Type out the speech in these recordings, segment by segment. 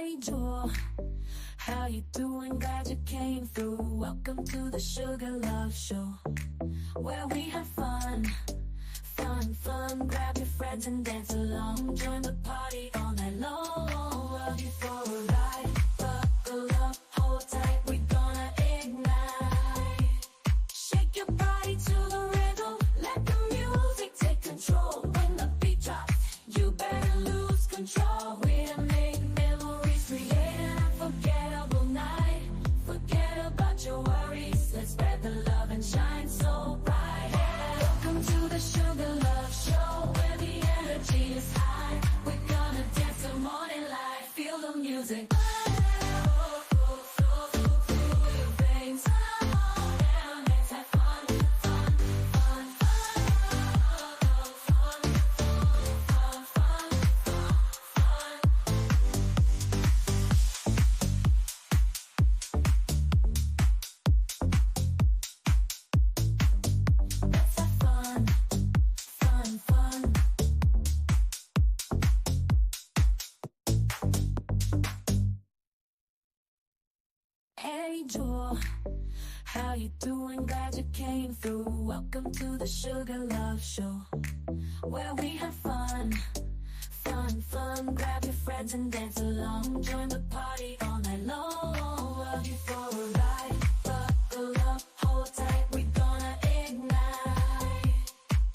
Angel, how you doing? Glad you came through. Welcome to the Sugar Love Show, where we have fun. Grab your friends and dance along. Join the party all night long. Love you for a ride. Buckle up, hold tight. We gonna ignite. Shake your body to the rhythm. Let the music take control. When the beat drops, you better lose control. We're to make memories, create an unforgettable night. Forget about your worries. Let's spread the love and shine so bright. Welcome to the Sugar Love Show, where the energy is high. We're gonna dance the morning light. Feel the music. Angel, how you doing? Glad you came through. Welcome to the Sugar Love Show, where we have fun. Grab your friends and dance along. Join the party all night long. Love you for a ride. Buckle up, hold tight. We gonna ignite.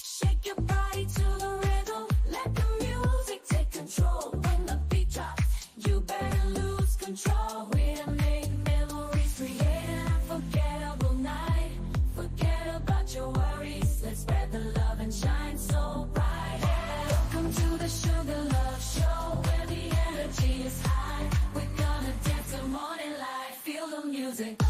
Shake your body to the rhythm. Let the music take control. When the beat drops, you better lose control. We're to make memories, create an unforgettable night. Forget about your worries. Let's spread the love and shine so bright. Welcome to the Sugar Love Show, where the energy is high. We're gonna dance the morning light. Feel the music.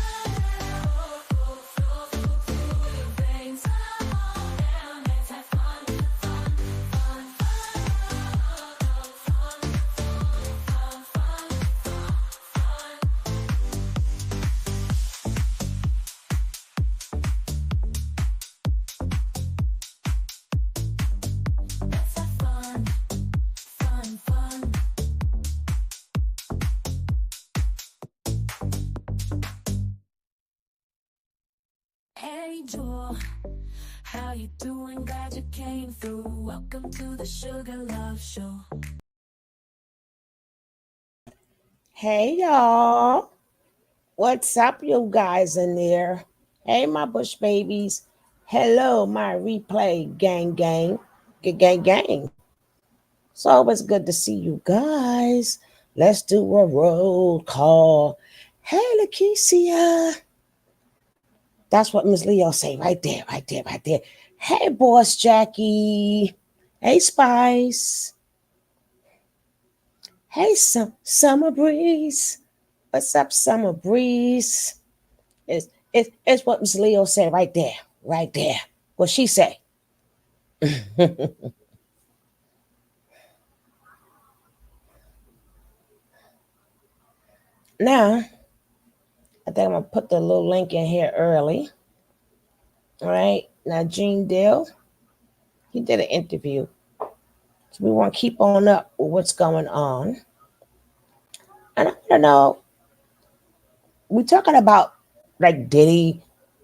Angel, how you doing? Glad you came through. Welcome to the Sugar Love Show. Hey y'all, what's up you guys in there? Hey my bush babies, hello my replay gang. So it's good to see you guys. Let's do a roll call. Hey Lakeisha, that's what Miss Leo say right there. Hey boss Jackie, hey Spice, hey Summer Breeze. What's up, Summer Breeze? It's what Miss Leo said right there. What she say? Now, I think I'm gonna put the little link in here early. All right. Now, Gene Dill, he did an interview. So we want to keep on up with what's going on. And I don't know, we're talking about like Diddy,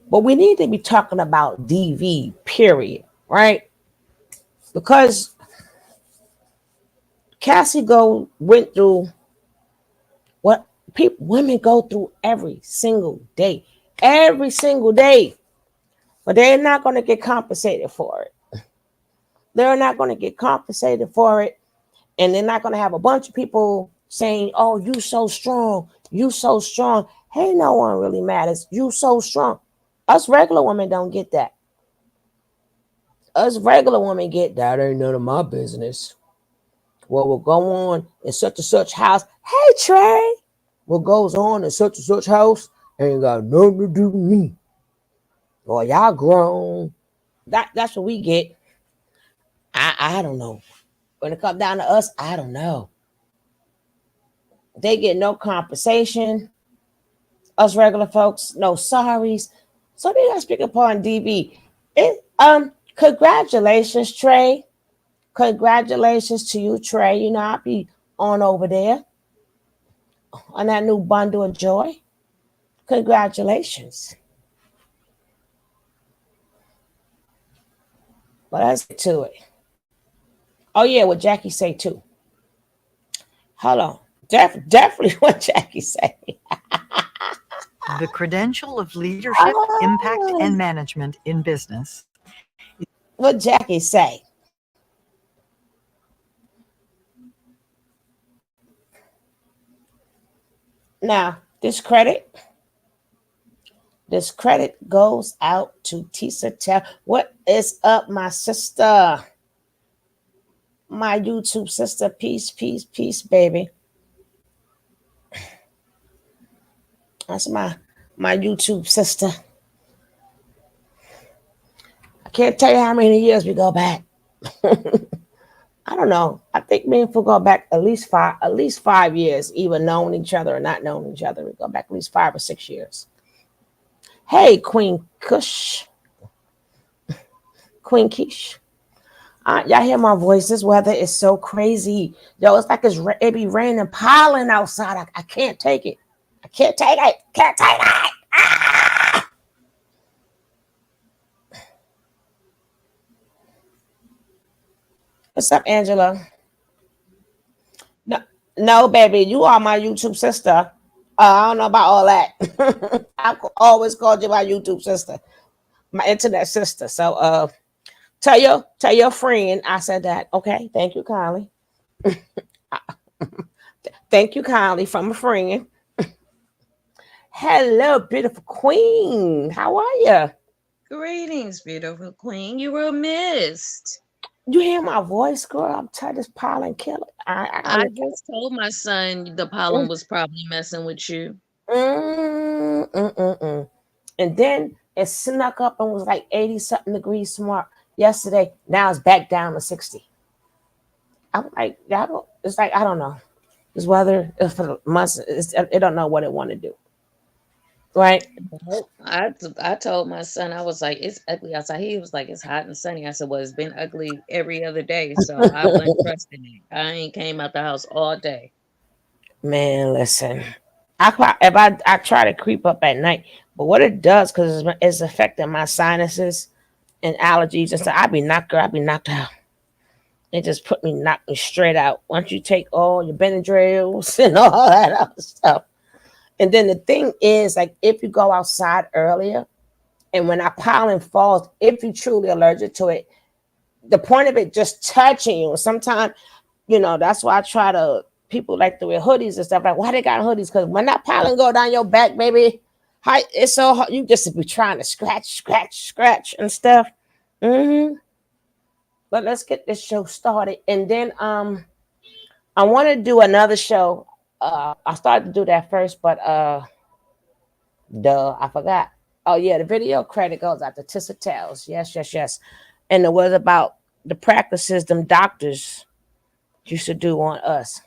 but we need to be talking about DV, period, right? Because Cassie went through what women go through every single day, but they're not going to get compensated for it. They're not going to get compensated for it, and they're not going to have a bunch of people saying, "Oh, you so strong, you so strong." Hey, no one really matters. You so strong. Us regular women don't get that. Us regular women get that. Ain't none of my business. What will go on in such and such house? Hey, Trey. What goes on in such and such house ain't got nothing to do with me. Or y'all grown. That's what we get. I don't know. When it comes down to us, I don't know. They get no compensation. Us regular folks, no sorries. So they gotta speak upon DB. Congratulations, Trey. Congratulations to you, Trey. You know, I'll be on over there. on that new bundle of joy. Congratulations. But let's get to it. Oh yeah, what Jackie say too. Hold on. Definitely what Jackie say. The credential of leadership, impact, and management in business. What Jackie say. Now, this credit goes out to Tisa Tell. What is up, my sister? My YouTube sister. Peace, peace, peace, baby. That's my YouTube sister. I can't tell you how many years we go back. I don't know. I think me and Fu go back at least 5 years, either knowing each other or not knowing each other. We go back at least 5 or 6 years. Hey, Queen Kush. Queen Keish. Y'all hear my voice? This weather is so crazy. Yo, it's like it be raining pollen outside. I can't take it. I can't take it. Can't take it. Ah! What's up, Angela? No, baby, you are my YouTube sister. I don't know about all that. I always called you my YouTube sister, my internet sister. So, tell your friend I said that. Okay, thank you kindly. Thank you kindly from a friend. Hello, beautiful queen. How are you? Greetings, beautiful queen. You were missed. You hear my voice, girl? I'm tired of this pollen killer. I just told my son the pollen was probably messing with you. And then it snuck up and was like 80 something degrees tomorrow yesterday. Now it's back down to 60. I'm like, it's like, I don't know. This weather is for the months. It don't know what it want to do. Right? I told my son, I was like, it's ugly outside. He was like, it's hot and sunny. I said, well, it's been ugly every other day. So I wasn't trusting it. I ain't came out the house all day. Man, listen. I try to creep up at night, but what it does, because it's affecting my sinuses and allergies and stuff, I be knocked out. It just knocked me straight out. Once you take all your Benadryls and all that other stuff. And then the thing is, like, if you go outside earlier, and when our pollen falls, if you're truly allergic to it, the point of it just touching you. Sometimes, that's why people like to wear hoodies and stuff. Like, why they got hoodies? Because when that pollen go down your back, baby, it's so hard. You just be trying to scratch and stuff. But let's get this show started. And then I want to do another show. I started to do that first, but I forgot. Oh yeah, the video credit goes out to Tissa Tells. Yes. And it was about the practices them doctors used to do on us.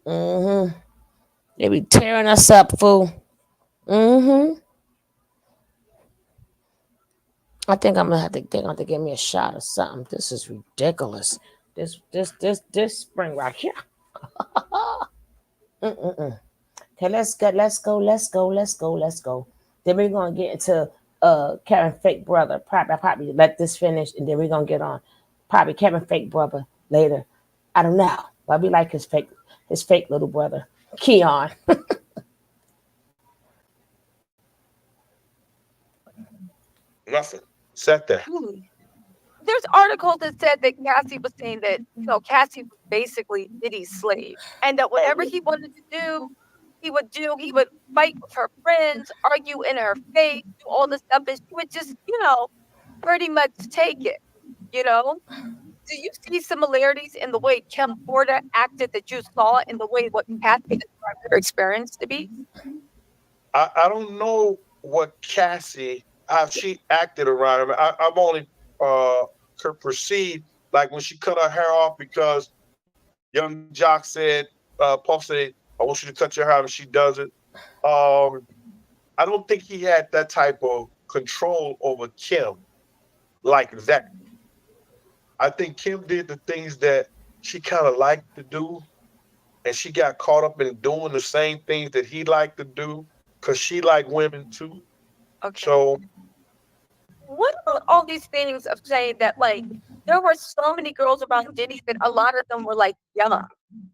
They be tearing us up, fool. I think they're gonna have to give me a shot or something. This is ridiculous. This spring right here. Okay, let's go. Then we're gonna get into Kevin Fake Brother. Probably let this finish, and then we're gonna get on probably Kevin Fake Brother later. I don't know, but we like his fake little brother, Keon. Nothing. Sat there. There's articles that said that Cassie was saying that, Cassie was basically Diddy's slave. And that whatever he wanted to do, he would do. He would fight with her friends, argue in her face, do all this stuff. And she would just, pretty much take it, Do you see similarities in the way Kim Porter acted that you saw in the way what Cassie described her experience to be? I don't know what Cassie, how she acted around him. I've only perceived, like when she cut her hair off because Young Jock said, Puff said, I want you to cut your hair, and she does it. I don't think he had that type of control over Kim like that. I think Kim did the things that she kind of liked to do, and she got caught up in doing the same things that he liked to do because she liked women too. Okay. So What about all these things of saying that, like, there were so many girls around Diddy that a lot of them were like young,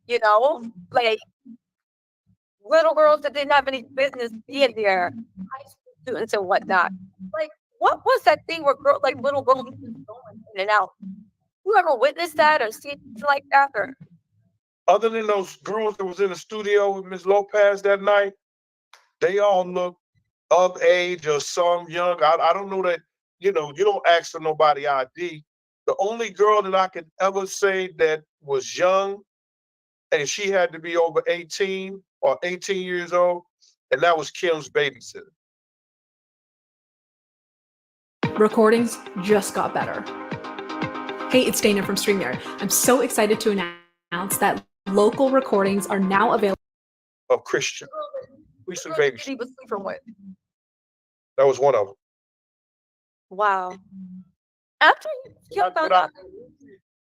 you know, like little girls that didn't have any business being there, high school students and whatnot. Like, what was that thing where like little girls were just going in and out? You ever witnessed that or seen something like that? Or other than those girls that was in the studio with Miss Lopez that night, they all look of age or some young. I don't know that, you don't ask for nobody ID. The only girl that I could ever say that was young and she had to be over 18 or 18 years old, and that was Kim's babysitter. Recordings just got better. Hey, it's Dana from StreamYard. I'm so excited to announce that local recordings are now available. Of Christian. Recent baby. he was sleeping with. That was one of them. Wow. After Kim found out.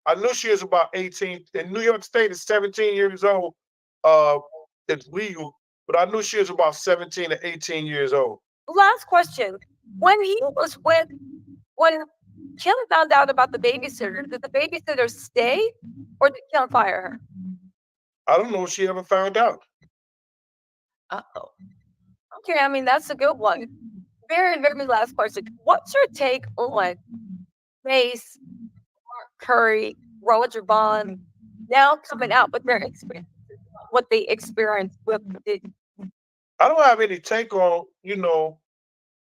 I knew she was about 18. In New York State, it's 17 years old. It's legal, but I knew she was about 17 to 18 years old. Last question. When Kim found out about the babysitter, did the babysitter stay or did Kim fire her? I don't know if she ever found out. Uh-oh. Okay, I mean, that's a good one. Very, very last question. What's your take on Mace, Mark Curry, Roger Bond now coming out with their experience, what they experienced with Diddy? I don't have any take on,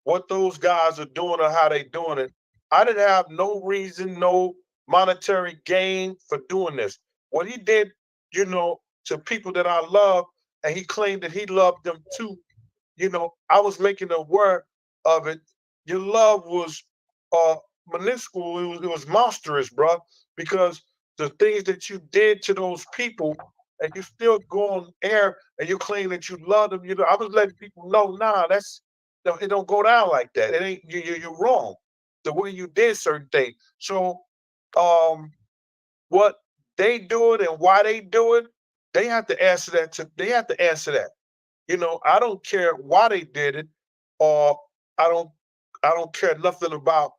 what those guys are doing or how they doing it. I didn't have no reason, no monetary gain for doing this. What he did, to people that I love, and he claimed that he loved them too. I was making aware of it. Your love was minuscule. It was monstrous, bro, because the things that you did to those people, and you still go on air and you claim that you love them. I was letting people know, nah, it don't go down like that. It ain't you're wrong. The way you did certain things. So, what they do it and why they do it, they have to answer that. They have to answer that. I don't care why they did it, or I don't care nothing about,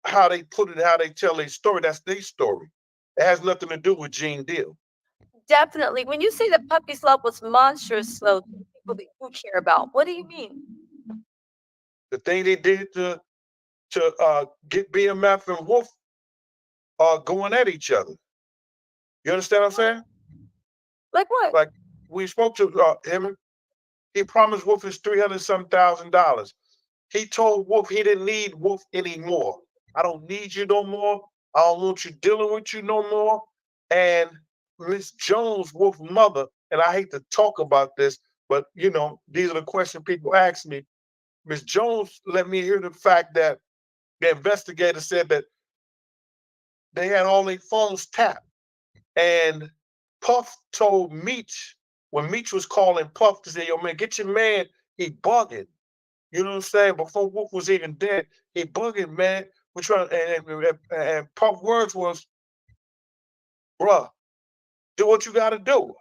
how they put it, how they tell their story. That's their story. It has nothing to do with Gene Deal. Definitely. When you say that Puppy's love was monstrous, so people that you care about, what do you mean? The thing they did to get BMF and Wolf going at each other. You understand what I'm saying? Like what? Like we spoke to him. He promised Wolf his $300,000. He told Wolf he didn't need Wolf anymore. I don't need you no more. I don't want you dealing with you no more. And Miss Jones, Wolf's mother, and I hate to talk about this, but these are the questions people ask me. Miss Jones let me hear the fact that the investigator said that they had all their phones tapped. And Puff told Meech, when Meech was calling Puff to say, yo, man, get your man, he bugging. You know what I'm saying? Before Wolf was even dead, he bugging, man. We're trying, and Puff words was, bruh, do what you got to do.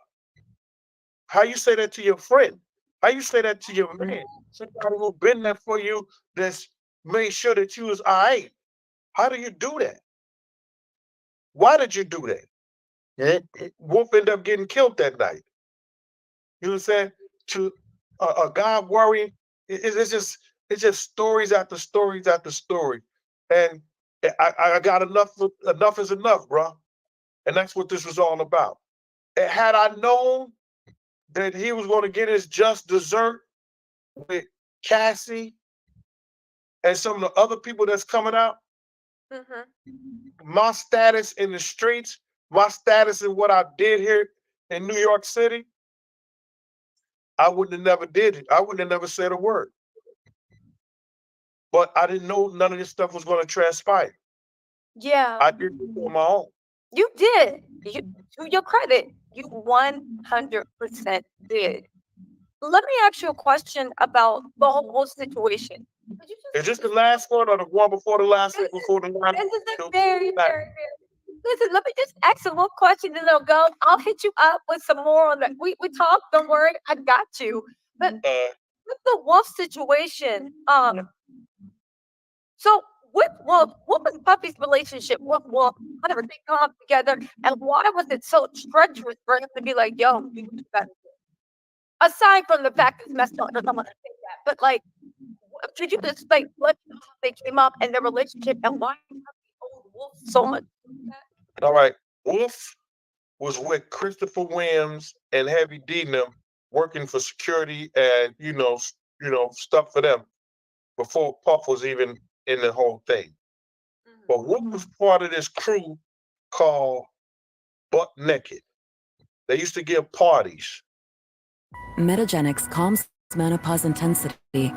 How you say that to your friend? How you say that to your man? Somebody who been there for you, that's made sure that you was all right. How do you do that? Why did you do that? Wolf ended up getting killed that night. You know what I'm saying? To a guy worrying, it's just stories after stories after story. And I got enough. Enough is enough, bro. And that's what this was all about. And had I known that he was going to get his just dessert with Cassie and some of the other people that's coming out, my status in the streets, my status in what I did here in New York City, I wouldn't have never did it. I wouldn't have never said a word. But I didn't know none of this stuff was going to transpire. Yeah. I did it on my own. You did. To your credit, you 100% did. Let me ask you a question about the whole situation. Is this the last one or the one before the last one before the last? This is a very, very, very Listen, let me just ask you one question and it'll go. I'll hit you up with some more on that. We talk, don't worry, I got you. But with the Wolf situation, so with Wolf, what was Puffy's relationship with Wolf? How did they come together? And why was it so treacherous for him to be like, yo, you do that? Aside from the fact it's messed up, because I'm gonna say that, but like, could you just like let me know how they came up and their relationship and why Puffy owed Wolf so much? All right. Wolf was with Christopher Williams and Heavy D and them working for security and stuff for them before Puff was even in the whole thing. But Wolf was part of this crew called Butt Naked. They used to give parties. Metagenics calms menopause intensity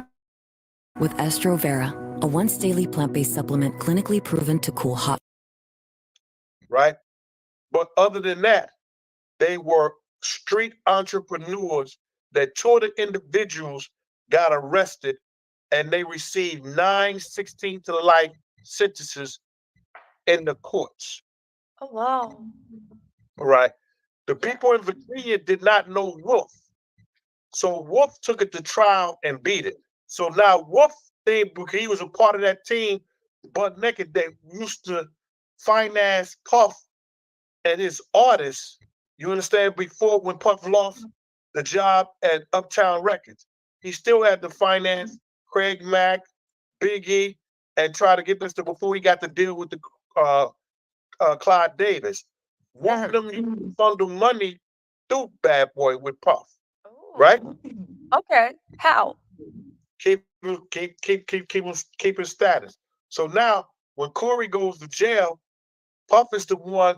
with Estro Vera, a once daily plant-based supplement clinically proven to cool hot. Right? But other than that, they were street entrepreneurs that two of the individuals got arrested and they received 9 16 to life sentences in the courts. Oh, wow. Right? The people in Virginia did not know Wolf. So Wolf took it to trial and beat it. So now Wolf, because he was a part of that team, Butt Naked, they used to finance Puff and his artists. You understand? Before, when Puff lost the job at Uptown Records, he still had to finance Craig Mack, Biggie, and try to get this to before he got to deal with the Clyde Davis. One of them used to bundle money through Bad Boy with Puff. Right? Okay. How? Keep his status. So now when Corey goes to jail, Puff is the one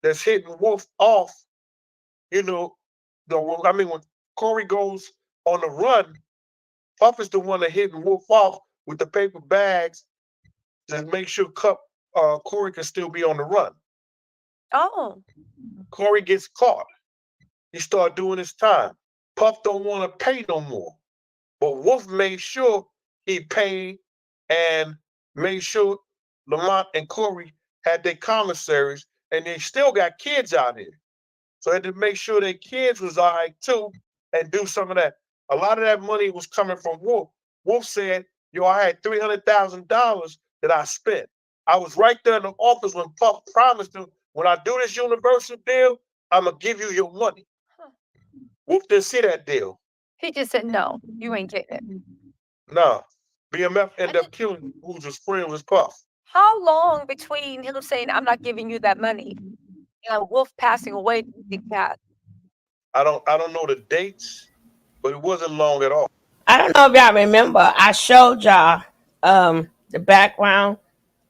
that's hitting Wolf off. When Corey goes on the run, Puff is the one that hitting Wolf off with the paper bags to make sure Corey can still be on the run. Oh. Corey gets caught. He started doing his time. Puff don't want to pay no more. But Wolf made sure he paid and made sure Lamont and Corey had their commissaries, and they still got kids out here. So they had to make sure their kids was all right too and do some of that. A lot of that money was coming from Wolf. Wolf said, yo, I had $300,000 that I spent. I was right there in the office when Puff promised him, when I do this Universal deal, I'm going to give you your money. Wolf didn't see that deal. He just said, no, you ain't getting it. No. BMF ended up killing who's his friend was Puff. How long between him saying, I'm not giving you that money, and Wolf passing away, do you think that? I don't know the dates, but it wasn't long at all. I don't know if y'all remember, I showed y'all the background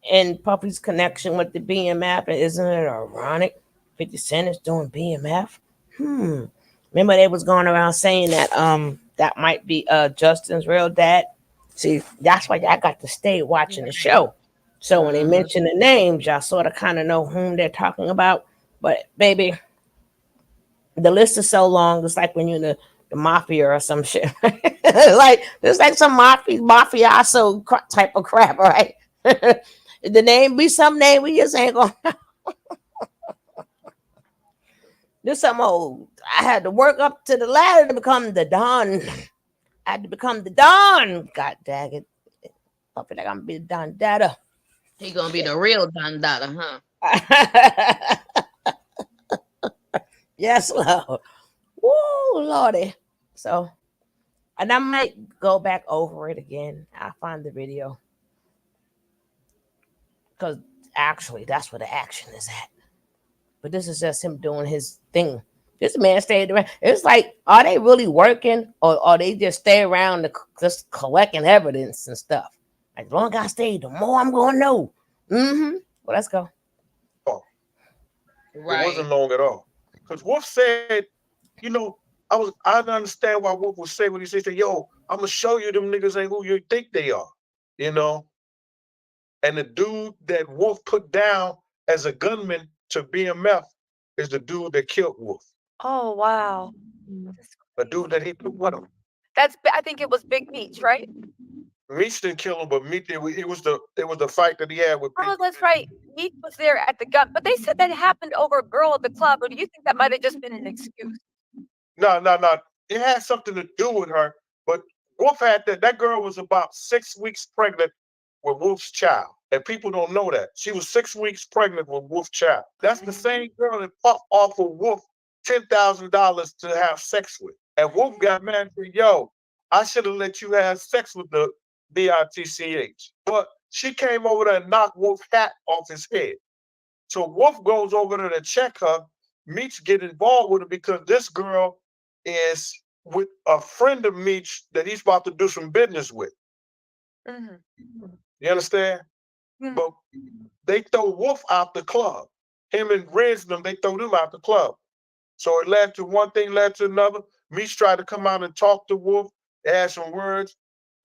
and Puffy's connection with the BMF, and isn't it ironic? 50 Cent is doing BMF. Remember they was going around saying that that might be Justin's real dad. See, that's why y'all got to stay watching the show. So when they mention the names, y'all sort of kind of know whom they're talking about. But baby, the list is so long. It's like when you're in the mafia or some shit. It's like some mafioso type of crap, right? The name be some name we just ain't gonna. This some old. I had to work up to the ladder to become the Don. I had to become the Don. God dang it. Puppy, I'm gonna be the Don Dada. He gonna be the real Don Dada, huh? Yes, Lord. Woo, Lordy. So, and I might go back over it again. I'll find the video. Because actually, that's where the action is at. But this is just him doing his thing. This man stayed around. It's like, are they really working, or are they just stay around just collecting evidence and stuff? Like, the longer I stay, the more I'm going to know. Well, let's go. Right. It wasn't long at all. Because Wolf said, I don't understand why Wolf would say what he said, yo, I'm going to show you them niggas ain't who you think they are, And the dude that Wolf put down as a gunman to BMF is the dude that killed Wolf. Oh, wow. The dude that he put with him. I think it was Big Meech, right? Meech didn't kill him, but Meech, it was the fight that he had with Oh, people. that's right. Meek was there at the gun, but they said that happened over a girl at the club. Or do you think that might have just been an excuse? No. It had something to do with her, but Wolf had that girl was about 6 weeks pregnant with Wolf's child. And people don't know that. She was 6 weeks pregnant with Wolf's child. That's the same girl that Puff offered Wolf $10,000 to have sex with. And Wolf got mad and said, yo, I should have let you have sex with the BITCH. But she came over there and knocked Wolf's hat off his head. So Wolf goes over there to check her. Meech get involved with her because this girl is with a friend of Meech that he's about to do some business with. Mm-hmm. You understand? Mm-hmm. But they throw Wolf out the club. Him and Riz them, they throw them out the club. So it led to one thing, led to another. Meech tried to come out and talk to Wolf, add some words.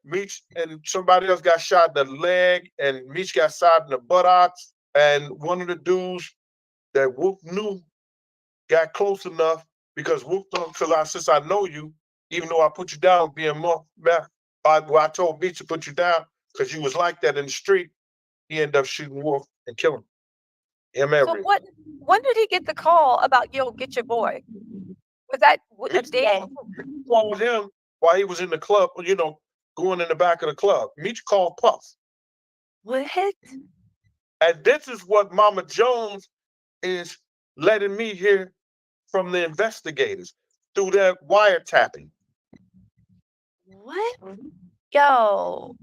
Meech and somebody else got shot in the leg, and Meech got shot in the buttocks. And one of the dudes that Wolf knew got close enough because Wolf told him, since I know you, even though I put you down BMF, I told Meech to put you down because you was like that in the street. He ended up shooting Wolf and killing him. So when did he get the call about, yo, get your boy? Was that a day? Called him while he was in the club, going in the back of the club. Meech called Puff. What? And this is what Mama Jones is letting me hear from the investigators through their wiretapping. What? Yo,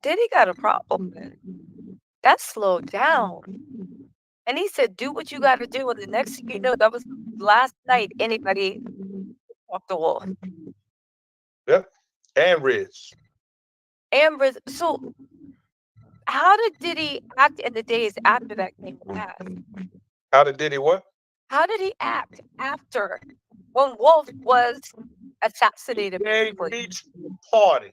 Diddy got a problem, man. That slowed down. And he said, do what you got to do. And the next thing you know, that was last night anybody walked the Wolf. Yep. And Riz. And Riz. So how did Diddy act in the days after that came to pass? How did Diddy what? How did he act after when Wolf was assassinated? Gave Meech party.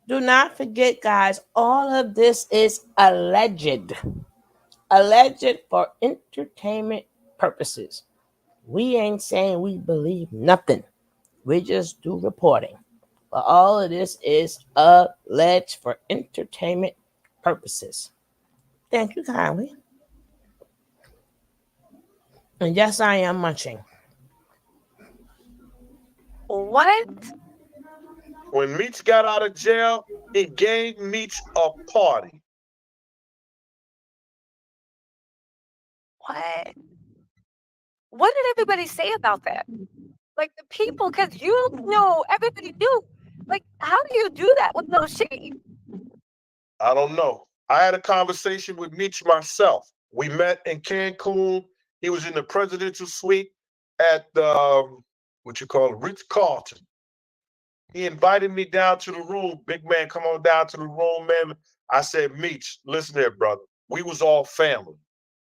Do not forget, guys, all of this is alleged. Alleged for entertainment purposes. We ain't saying we believe nothing. We just do reporting. But all of this is alleged for entertainment purposes. Thank you kindly. And yes, I am munching. What? When Meech got out of jail, he gave Meech a party. What? What did everybody say about that? Like the people, because you know, everybody knew. Like, how do you do that with no shame? I don't know. I had a conversation with Meech myself. We met in Cancun. He was in the presidential suite at the, Ritz-Carlton. He invited me down to the room. Big man, come on down to the room, man. I said, Meech, listen here, brother. We was all family.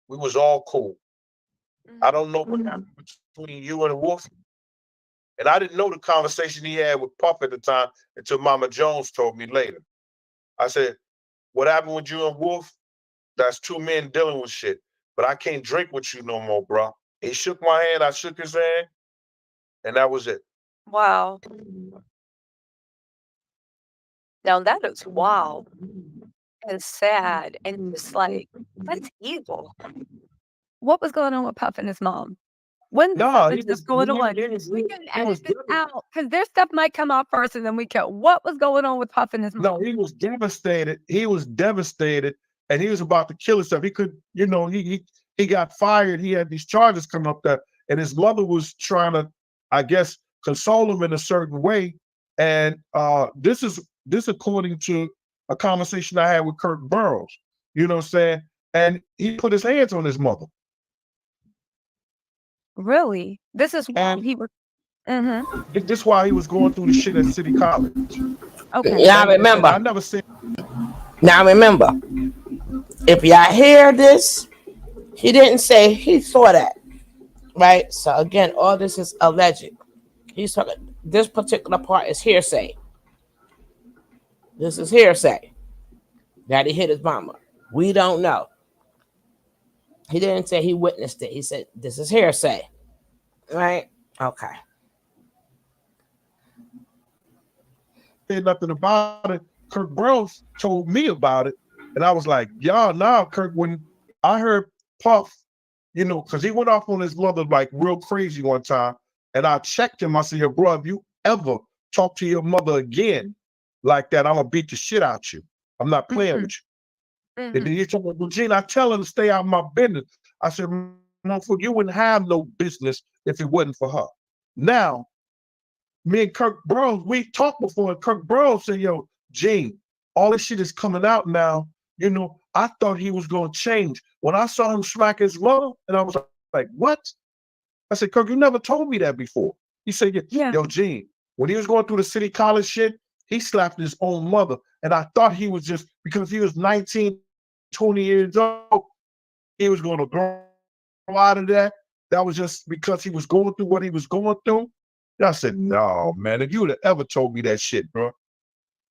We was all cool. I don't know what happened between you and Wolf. And I didn't know the conversation he had with Puff at the time until Mama Jones told me later. I said, what happened with you and Wolf? That's two men dealing with shit. But I can't drink with you no more, bro. He shook my hand, I shook his hand, and that was it. Wow. Now that is wild and sad and just like, that's evil. What was going on with Puff and his mom? When was this going on? We can edit this out because their stuff might come out first and then we can. What was going on with Puff and his mom? No, he was devastated. And he was about to kill himself. He could, he got fired. He had these charges come up there, and his mother was trying to, I guess, console him in a certain way. And this according to a conversation I had with Kirk Burroughs. You know what I'm saying? And he put his hands on his mother. Really? This is why he was. This is why he was going through the shit at City College. Okay. Yeah, I remember. I never seen. Now remember, if y'all hear this, he didn't say he saw that, right? So again, all this is alleged. He's talking. this particular part is hearsay. This is hearsay that he hit his mama. We don't know. He didn't say he witnessed it. He said this is hearsay. Right? Okay. Said nothing about it. Kirk Browns told me about it, and I was like, "Y'all, now, Kirk." When I heard Puff, because he went off on his mother like real crazy one time, and I checked him. I said, "Yo, bro, if you ever talk to your mother again like that, I'm gonna beat the shit out you. I'm not playing with you." And then he told me, "Well, Gene, I tell her to stay out of my business." I said, "Motherfucker, you wouldn't have no business if it wasn't for her." Now, me and Kirk Burrows, we talked before, and Kirk Burrows said, "Yo, Gene, all this shit is coming out now. I thought he was going to change. When I saw him smack his mother, and I was like, what?" I said, "Kirk, you never told me that before." He said, Yeah. "Yo, Gene, when he was going through the city college shit, he slapped his own mother. And I thought he was just, because he was 19, 20 years old, he was going to grow out of that. That was just because he was going through what he was going through." And I said, "No, man, if you would have ever told me that shit, bro,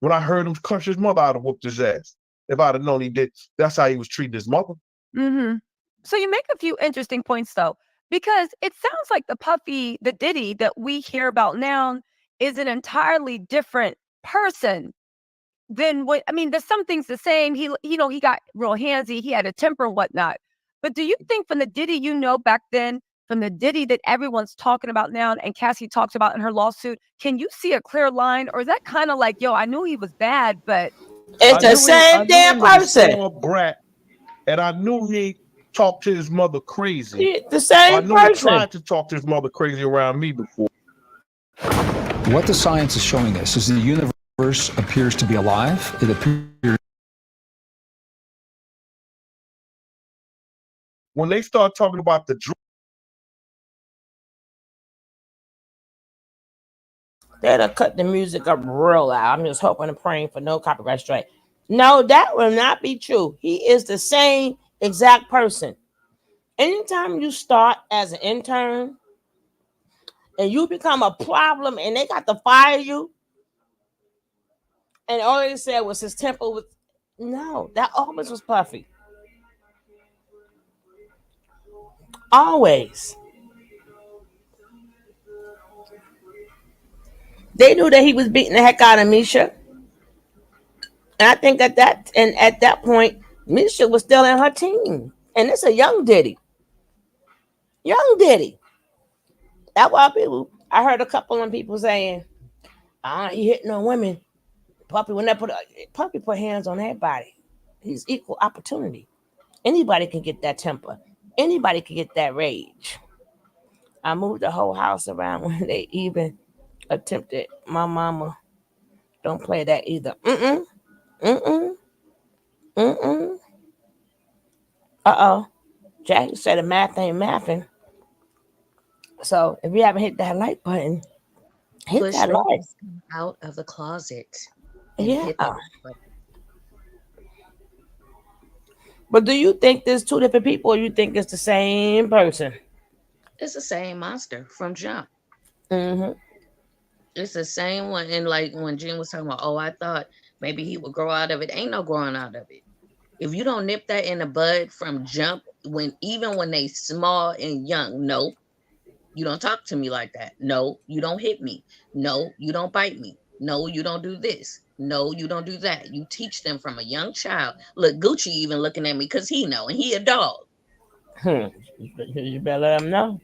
when I heard him crush his mother, I'd have whooped his ass. If I'd have known he did, that's how he was treating his mother." So you make a few interesting points, though, because it sounds like the Diddy that we hear about now is an entirely different person than what, I mean, there's some things the same. He got real handsy. He had a temper and whatnot. But do you think from the Diddy back then, from the Diddy that everyone's talking about now and Cassie talks about in her lawsuit, can you see a clear line? Or is that kind of like, yo, I knew he was bad, but it's the same damn person. A brat, and I knew he talked to his mother crazy. The same I knew he tried to talk to his mother crazy around me before. What the science is showing us is the universe appears to be alive. It appears. When they start talking about the they done cut the music up real loud. I'm just hoping and praying for no copyright strike. No, that will not be true. He is the same exact person. Anytime you start as an intern and you become a problem and they got to fire you, and all they said was his temper was, no, that always was Puffy. Always. They knew that he was beating the heck out of Misha. And I think at that point, Misha was still in her team. And it's a young Diddy. Young Diddy. That's why I heard a couple of people saying, he hitting on women. Puppy put hands on everybody. He's equal opportunity. Anybody can get that temper. Anybody can get that rage. I moved the whole house around when they even attempted. My mama don't play that either. Jackie said the math ain't mathing. So if you haven't hit that like button, hit that like. Out of the closet. Yeah. But do you think there's two different people, or you think it's the same person? It's the same monster from jump. Mm-hmm. It's the same one. And like when Jen was talking about, I thought maybe he would grow out of it. Ain't no growing out of it. If you don't nip that in the bud from jump, even when they small and young, no, you don't talk to me like that. No, you don't hit me. No, you don't bite me. No, you don't do this. No, you don't do that. You teach them from a young child. Look, Gucci even looking at me because he know, and he a dog. You better let him know.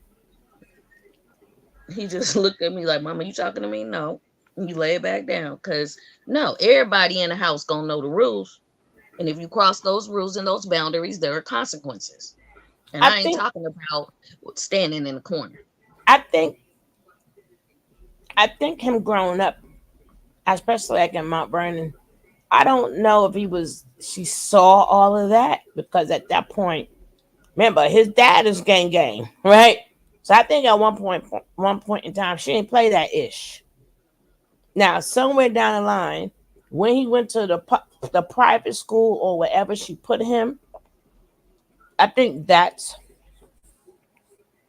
He just looked at me like, "Mama, you talking to me?" No. And you lay it back down, because no, everybody in the house gonna know the rules. And if you cross those rules and those boundaries, there are consequences. And I ain't talking about standing in the corner. I think him growing up, especially like in Mount Vernon, I don't know if she saw all of that, because at that point, remember, his dad is gang, right? So I think at one point in time, she didn't play that ish. Now, somewhere down the line, when he went to the private school or wherever she put him, I think that's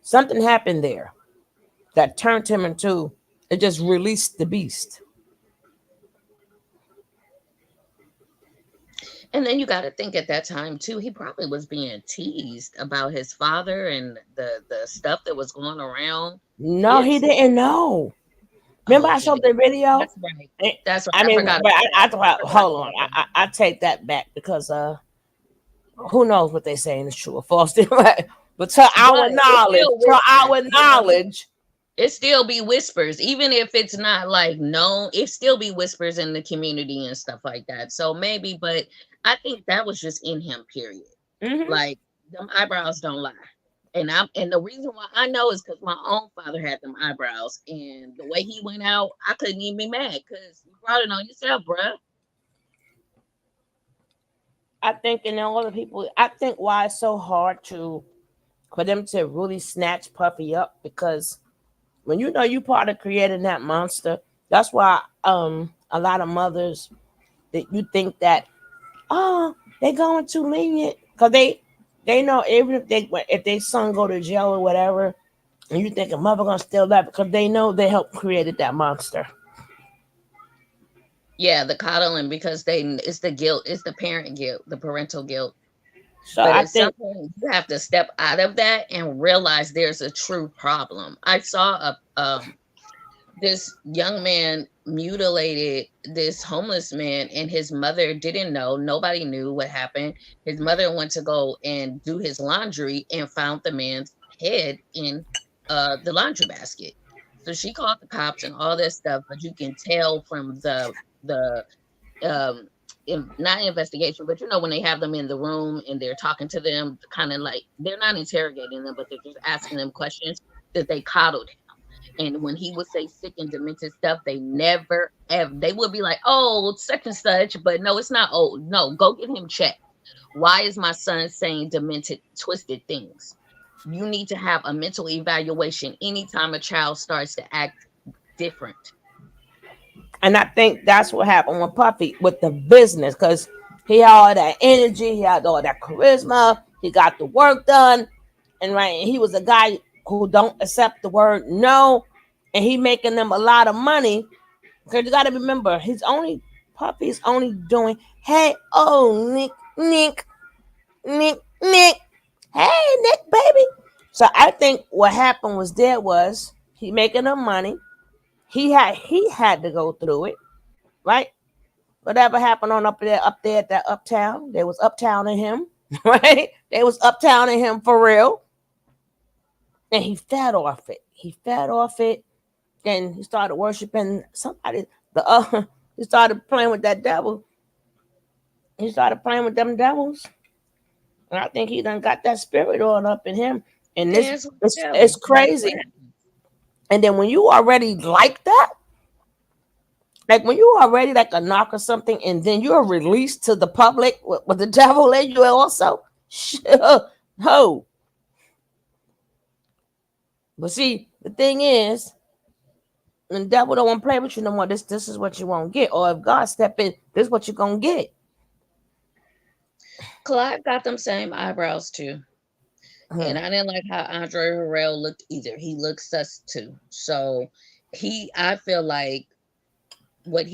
something happened there that turned him into It just released the beast. And then you got to think at that time too, he probably was being teased about his father and the stuff that was going around. No, he didn't know. Remember, I showed the video. That's right. That's right. I mean, forgot but about I that. thought, hold on, I take that back because who knows what they saying is true or false, right? But to our knowledge, it still be whispers, even if it's not like known. It still be whispers in the community and stuff like that. So maybe, but I think that was just in him. Period. Like them eyebrows don't lie. And the reason why I know is because my own father had them eyebrows, and the way he went out, I couldn't even be mad because you brought it on yourself, bruh. I think, and all the people, I think why it's so hard for them to really snatch Puffy up, because when you know you part of creating that monster, that's why a lot of mothers that you think that they going too lenient because they know even if they son go to jail or whatever, and you think a mother gonna still that because they know they helped created that monster. Yeah, the coddling, because it's the guilt, it's the parent guilt, the parental guilt. So but I at think some point you have to step out of that and realize there's a true problem. I saw this young man mutilated this homeless man, and his mother didn't know. Nobody knew what happened. His mother went to go and do his laundry and found the man's head in the laundry basket. So she called the cops and all this stuff, but you can tell from the not investigation, but you know when they have them in the room and they're talking to them, kind of like they're not interrogating them, but they're just asking them questions, that they coddled him. And when he would say sick and demented stuff, they never ever, they would be like, oh, such and such, but no, it's not. Oh, no, go get him checked. Why is my son saying demented, twisted things? You need to have a mental evaluation anytime a child starts to act different. And I think that's what happened with Puffy with the business, because he had all that energy, he had all that charisma, he got the work done, and he was a guy who don't accept the word no, and he making them a lot of money. Because you got to remember, Puffy's only doing, hey, oh, Nick, hey, Nick, baby. So I think what happened was he making them money. He had to go through it, right? Whatever happened on up there at that uptown, they was uptown in him, right? They was uptown in him for real. And he fed off it. Then he started worshiping somebody. He started playing with that devil. He started playing with them devils. And I think he done got that spirit on up in him. And it's crazy. And then when you already like that, like when you already like a knock or something, and then you're released to the public with the devil in you also, ho. But see, the thing is, the devil don't want to play with you no more. This is what you won't get. Or if God step in, this is what you're gonna get. Clive got them same eyebrows too. And I didn't like how Andre Harrell looked either. He looked sus too. So I feel like what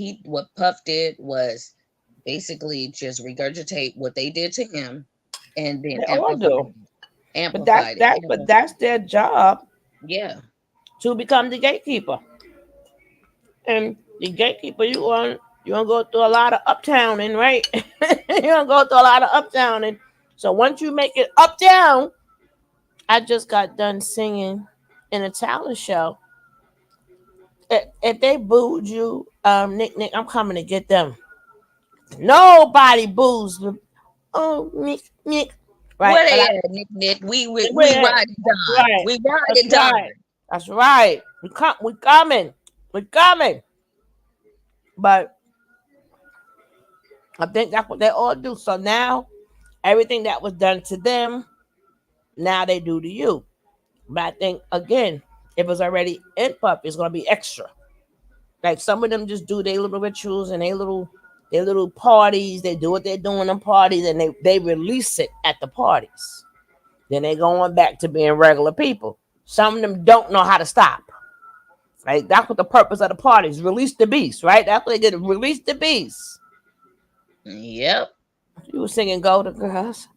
Puff did was basically just regurgitate what they did to him, and then amplified it. But that's their job. Yeah. To become the gatekeeper. And the gatekeeper, you want to go through a lot of uptowning, right? You're going to go through a lot of uptowning. So once you make it uptown, I just got done singing in a talent show. If they booed you, Nick, I'm coming to get them. Nobody boos. Oh, Nick. Right. Where they at, Nick? We ride it down. Right. We ride it down. Right. That's right. We coming. We're coming. But I think that's what they all do. So now everything that was done to them, now they do to you. But I think again, if it's already in Puff, it's gonna be extra. Like some of them just do their little rituals and their little parties. They do what they're doing in parties, and they release it at the parties. Then they going back to being regular people. Some of them don't know how to stop. Right? That's what the purpose of the parties. Release the beast, right? That's what they did. Release the beast. Yep. You were singing Golden Girls.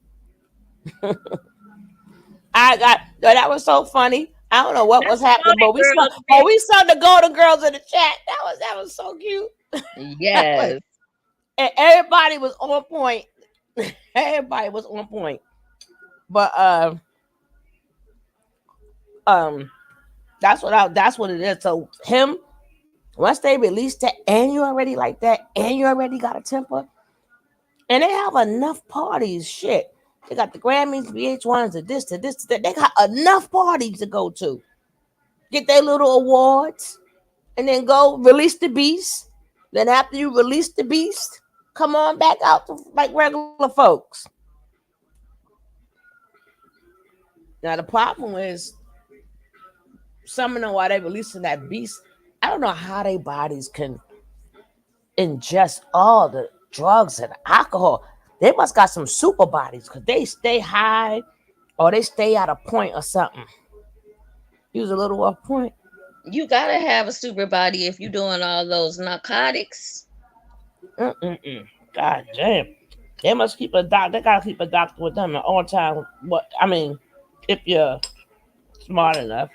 That was so funny. I don't know what was happening, but we saw the Golden Girls in the chat. That was so cute. Yes. And everybody was on point. Everybody was on point. But that's what it is. So him, once they released that, and you already like that, and you already got a temper, and they have enough parties. Shit, they got the Grammys, VH1s, and this, to this, to that. They got enough parties to go to, get their little awards, and then go release the beast. Then after you release the beast, come on back out to like regular folks. Now the problem is, some of them while they releasing that beast, I don't know how their bodies can ingest all the drugs and alcohol. They must got some super bodies because they stay high or they stay at a point or something. He was a little off point. You gotta have a super body if you're doing all those narcotics. God damn. They must keep a doctor. They gotta keep a doctor with them at all time. What I mean, if you're smart enough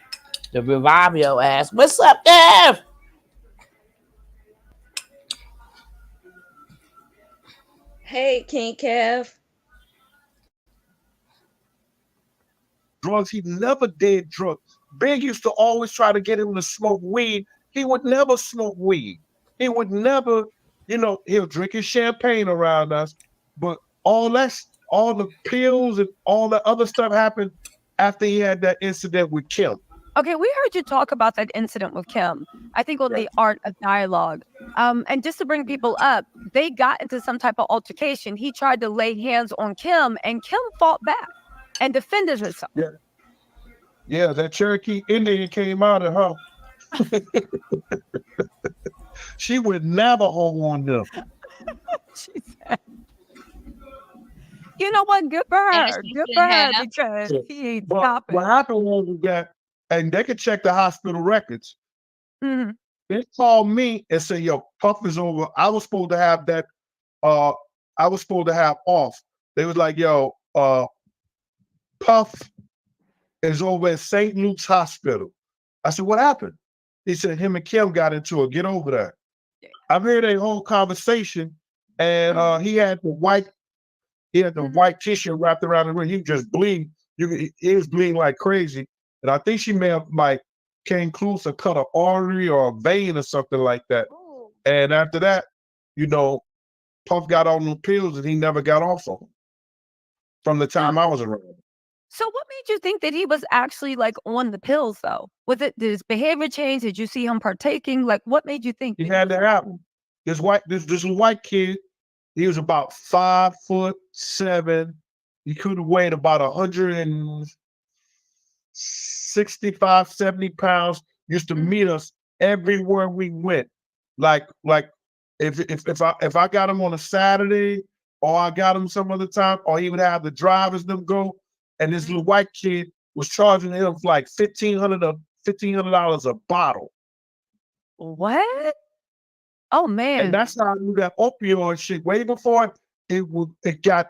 to revive your ass. What's up, Dev? Hey, King Kev. Drugs, he never did drugs. Big used to always try to get him to smoke weed. He would never smoke weed. He would never, he'll drink his champagne around us. But all the pills and all the other stuff happened after he had that incident with Kim. Okay, we heard you talk about that incident with Kim, I think on the Art of Dialogue. And just to bring people up, they got into some type of altercation. He tried to lay hands on Kim, and Kim fought back and defended herself. Yeah, that Cherokee Indian came out of her. She would never hold on them. She said, you know what? Good for her. Good for her, because he ain't stopping. What happened was that, and they could check the hospital records. Mm-hmm. They called me and said, yo, Puff is over. I was supposed to have that. I was supposed to have off. They was like, yo, Puff is over at St. Luke's Hospital. I said, what happened? He said, him and Kim got into it. Get over there. I heard a whole conversation, and he had the white tissue wrapped around the ring. He just bleed. He was bleeding like crazy. And I think she may have came close to cut an artery or a vein or something like that. Ooh. And after that, Puff got on the pills and he never got off of them from the time I was around. So what made you think that he was actually like on the pills though? Did his behavior change? Did you see him partaking? Like what made you think? He had to happen. This white kid, he was about 5'7". He could have weighed about 165, 70 pounds. Used to meet us everywhere we went. Like if I got him on a Saturday or I got him some other time, or he would have the drivers them go. And this little white kid was charging him like $1,500 a bottle. What? Oh man! And that's how I knew that opioid shit. Way before it got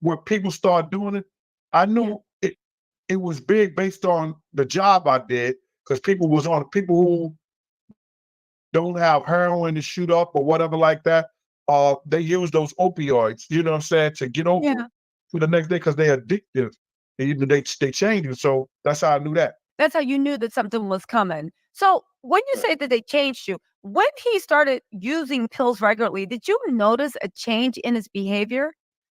where people started doing it, I knew it was big based on the job I did, because people who don't have heroin to shoot up or whatever like that. They use those opioids. You know what I'm saying, to get over for the next day because they're addictive. They change you. So that's how I knew that. That's how you knew that something was coming. So when you say that they changed you, when he started using pills regularly, did you notice a change in his behavior?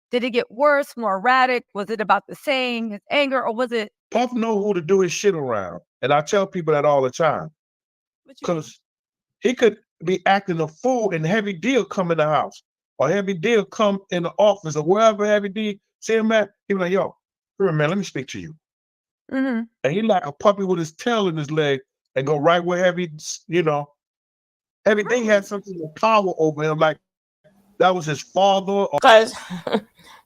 Did it get worse, more erratic? Was it about the same, his anger, or was it? Puff know who to do his shit around. And I tell people that all the time. Because he could be acting a fool and Heavy Deal come in the house. Or Heavy Deal come in the office or wherever Heavy D see him at. He be like, yo, man, let me speak to you. Mm-hmm. And he like a puppy with his tail in his leg and go right where Heavy D had something of power over him, like that was his father. Because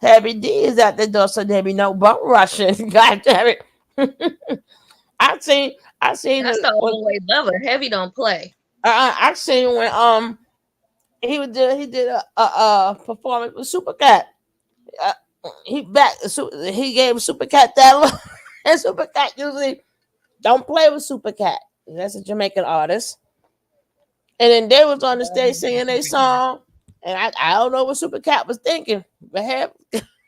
Heavy D is at the door, so there be no bum rushing. God damn it. I seen That's the when, old way lover. Heavy don't play. I seen when he did a performance with Super Cat. Uh, he gave Super Cat that look, and Super Cat usually don't play with Super Cat. That's a Jamaican artist. And then they was on the stage singing a song, and I don't know what Super Cat was thinking, but had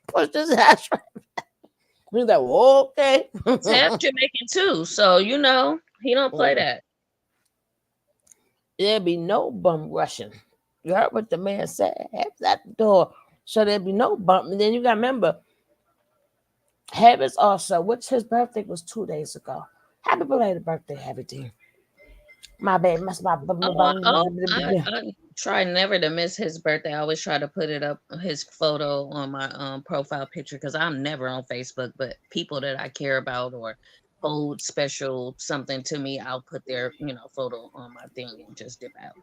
pushed his ass right. He was like, well, okay. Hev Jamaican too, so you know he don't play that. There'd be no bum rushing. You heard what the man said? Heb's at the door. So there'd be no bump. And then you gotta remember, Heb is also, which his birthday was 2 days ago. Happy belated birthday, Heavy D. My baby, I try never to miss his birthday. I always try to put it up his photo on my profile picture because I'm never on Facebook. But people that I care about or hold special something to me, I'll put their photo on my thing and just dip out.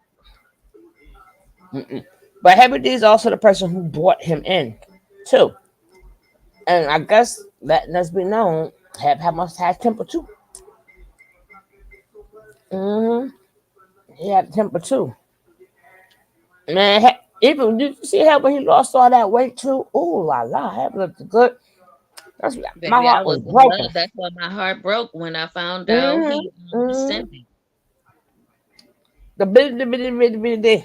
But Heavy D is also the person who brought him in, too. And I guess that let's be known, Heb must have temper too. He had temper too. Man, even did you see Heb when he lost all that weight too? Oh la la, Heb looked good. That's Baby, my I heart was was in broken. love. That's why my heart broke when I found out he was sending. The bitty.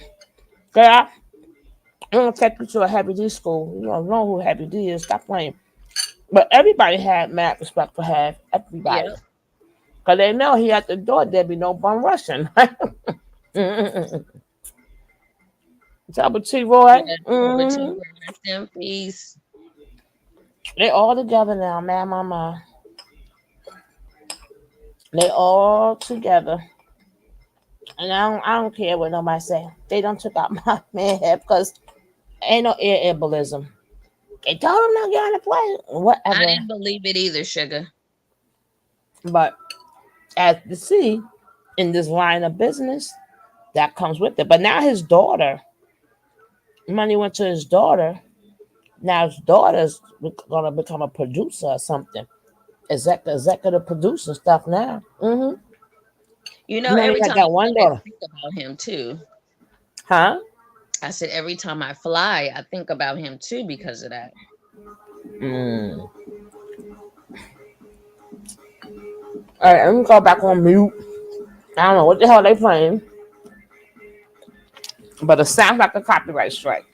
Girl, I'm gonna take you to a Happy D school. You don't know who Happy D is. Stop playing. But everybody had mad respect for Heb. Everybody. Yep. Because they know he at the door, there'd be no bum rushing. Double T Roy. Yeah, rest in peace. They all together now, man, mama. They all together. And I don't care what nobody say. They don't took out my man head because ain't no air embolism. They told him not getting to play. Whatever. I didn't believe it either, sugar. But as you see, in this line of business, that comes with it. But now his daughter, money went to his daughter. Now his daughter's gonna become a producer or something. Executive producer stuff now. You know, every time got one I daughter. think about him too. Huh? I said every time I fly, I think about him too because of that. All right, let me go back on mute. I don't know what the hell they playing, but it sounds like a copyright strike.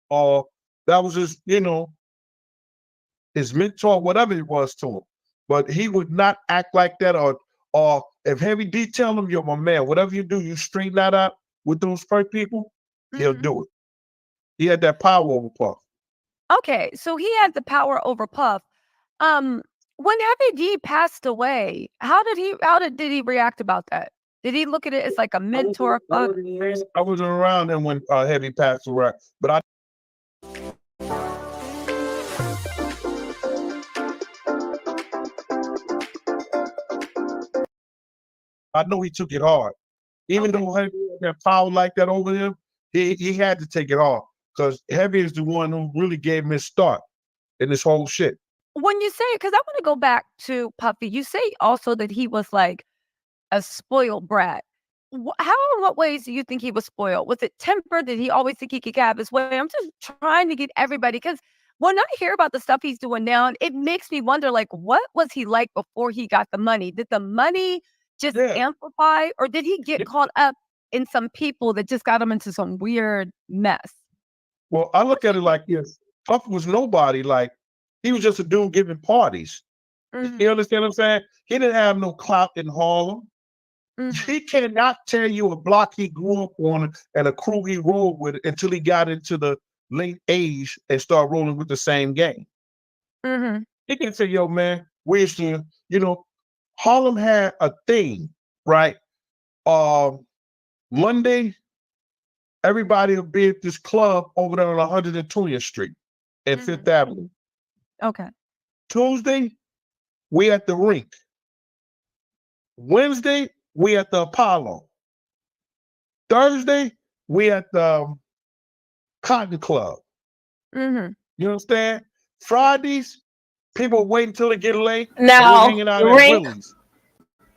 Or that was his, his mentor, whatever it was to him. But he would not act like that, or if Heavy D tell him, you're my man, whatever you do, you straighten that out with those first people, he'll do it. He had that power over Puff. Okay, so he had the power over Puff. When Heavy D passed away, how did he react about that? Did he look at it as like a mentor? I wasn't around then when Heavy passed away, but I know he took it hard. Even though Heavy had power like that over him, he had to take it hard because Heavy is the one who really gave him his start in this whole shit. When you say it, because I want to go back to Puffy, you say also that he was like a spoiled brat. How in what ways do you think he was spoiled? Was it temper? Did he always think he could have his way? I'm just trying to get everybody, because when I hear about the stuff he's doing now, it makes me wonder, like, what was he like before he got the money? Did the money just amplify, or did he get caught up in some people that just got him into some weird mess? Well, I look at it like this. Puff was nobody. Like, he was just a dude giving parties. You understand what I'm saying? He didn't have no clout in Harlem. He cannot tell you a block he grew up on and a crew he rolled with until he got into the late age and started rolling with the same gang. He can say, yo, man, we used to, Harlem had a thing, right? Monday, everybody will be at this club over there on 120th Street and Fifth Avenue. Okay. Tuesday, we at the rink. Wednesday, we at the Apollo. Thursday, we at the Cotton Club. You You understand? Fridays, people wait until they get late. Now, we're hanging out the at rink, Willie's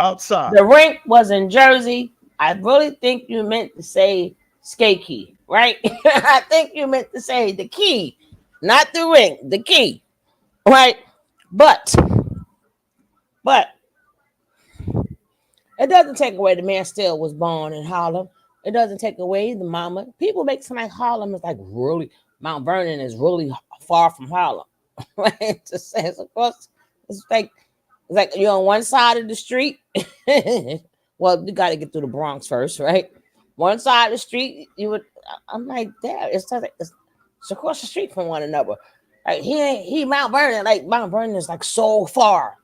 outside. the rink was in Jersey. I really think you meant to say skate key, right? I think you meant to say the key, not the rink, the key, right? But it doesn't take away the man still was born in Harlem. It doesn't take away the mama. People make some like Harlem is like really Mount Vernon is really far from Harlem. Right? Just says, of course, it's like you're on one side of the street. Well, you got to get through the Bronx first, right? One side of the street, you would. I'm like, damn, it's across the street from one another. Like he Mount Vernon, like Mount Vernon is like so far.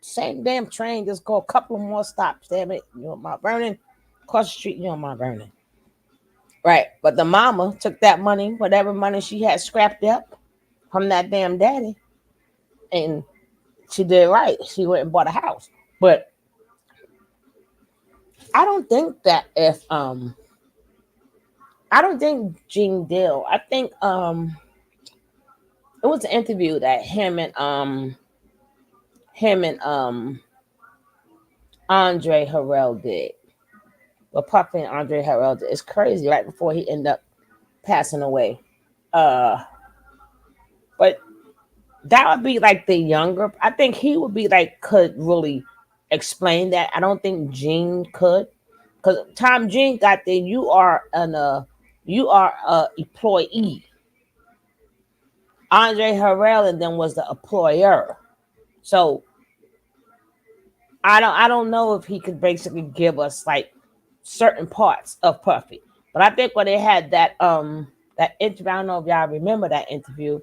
Same damn train, just go a couple of more stops. Damn it, you're on Mount Vernon. Across the street, you're on Mount Vernon. Right, but the mama took that money, whatever money she had scrapped up from that damn daddy, and she did right. She went and bought a house. But I don't think that if I don't think Gene Dill. I think it was an interview that him and Andre Harrell did. Well, Puffy and Andre Harrell did. It's crazy, right before he ended up passing away. But that would be like the younger. I think he would be like could really explain that. I don't think Gene could, because Tom Gene got the you are a employee. Andre Harrell and then was the employer. So I don't know if he could basically give us like certain parts of Puffy. But I think when they had that interview, I don't know if y'all remember that interview,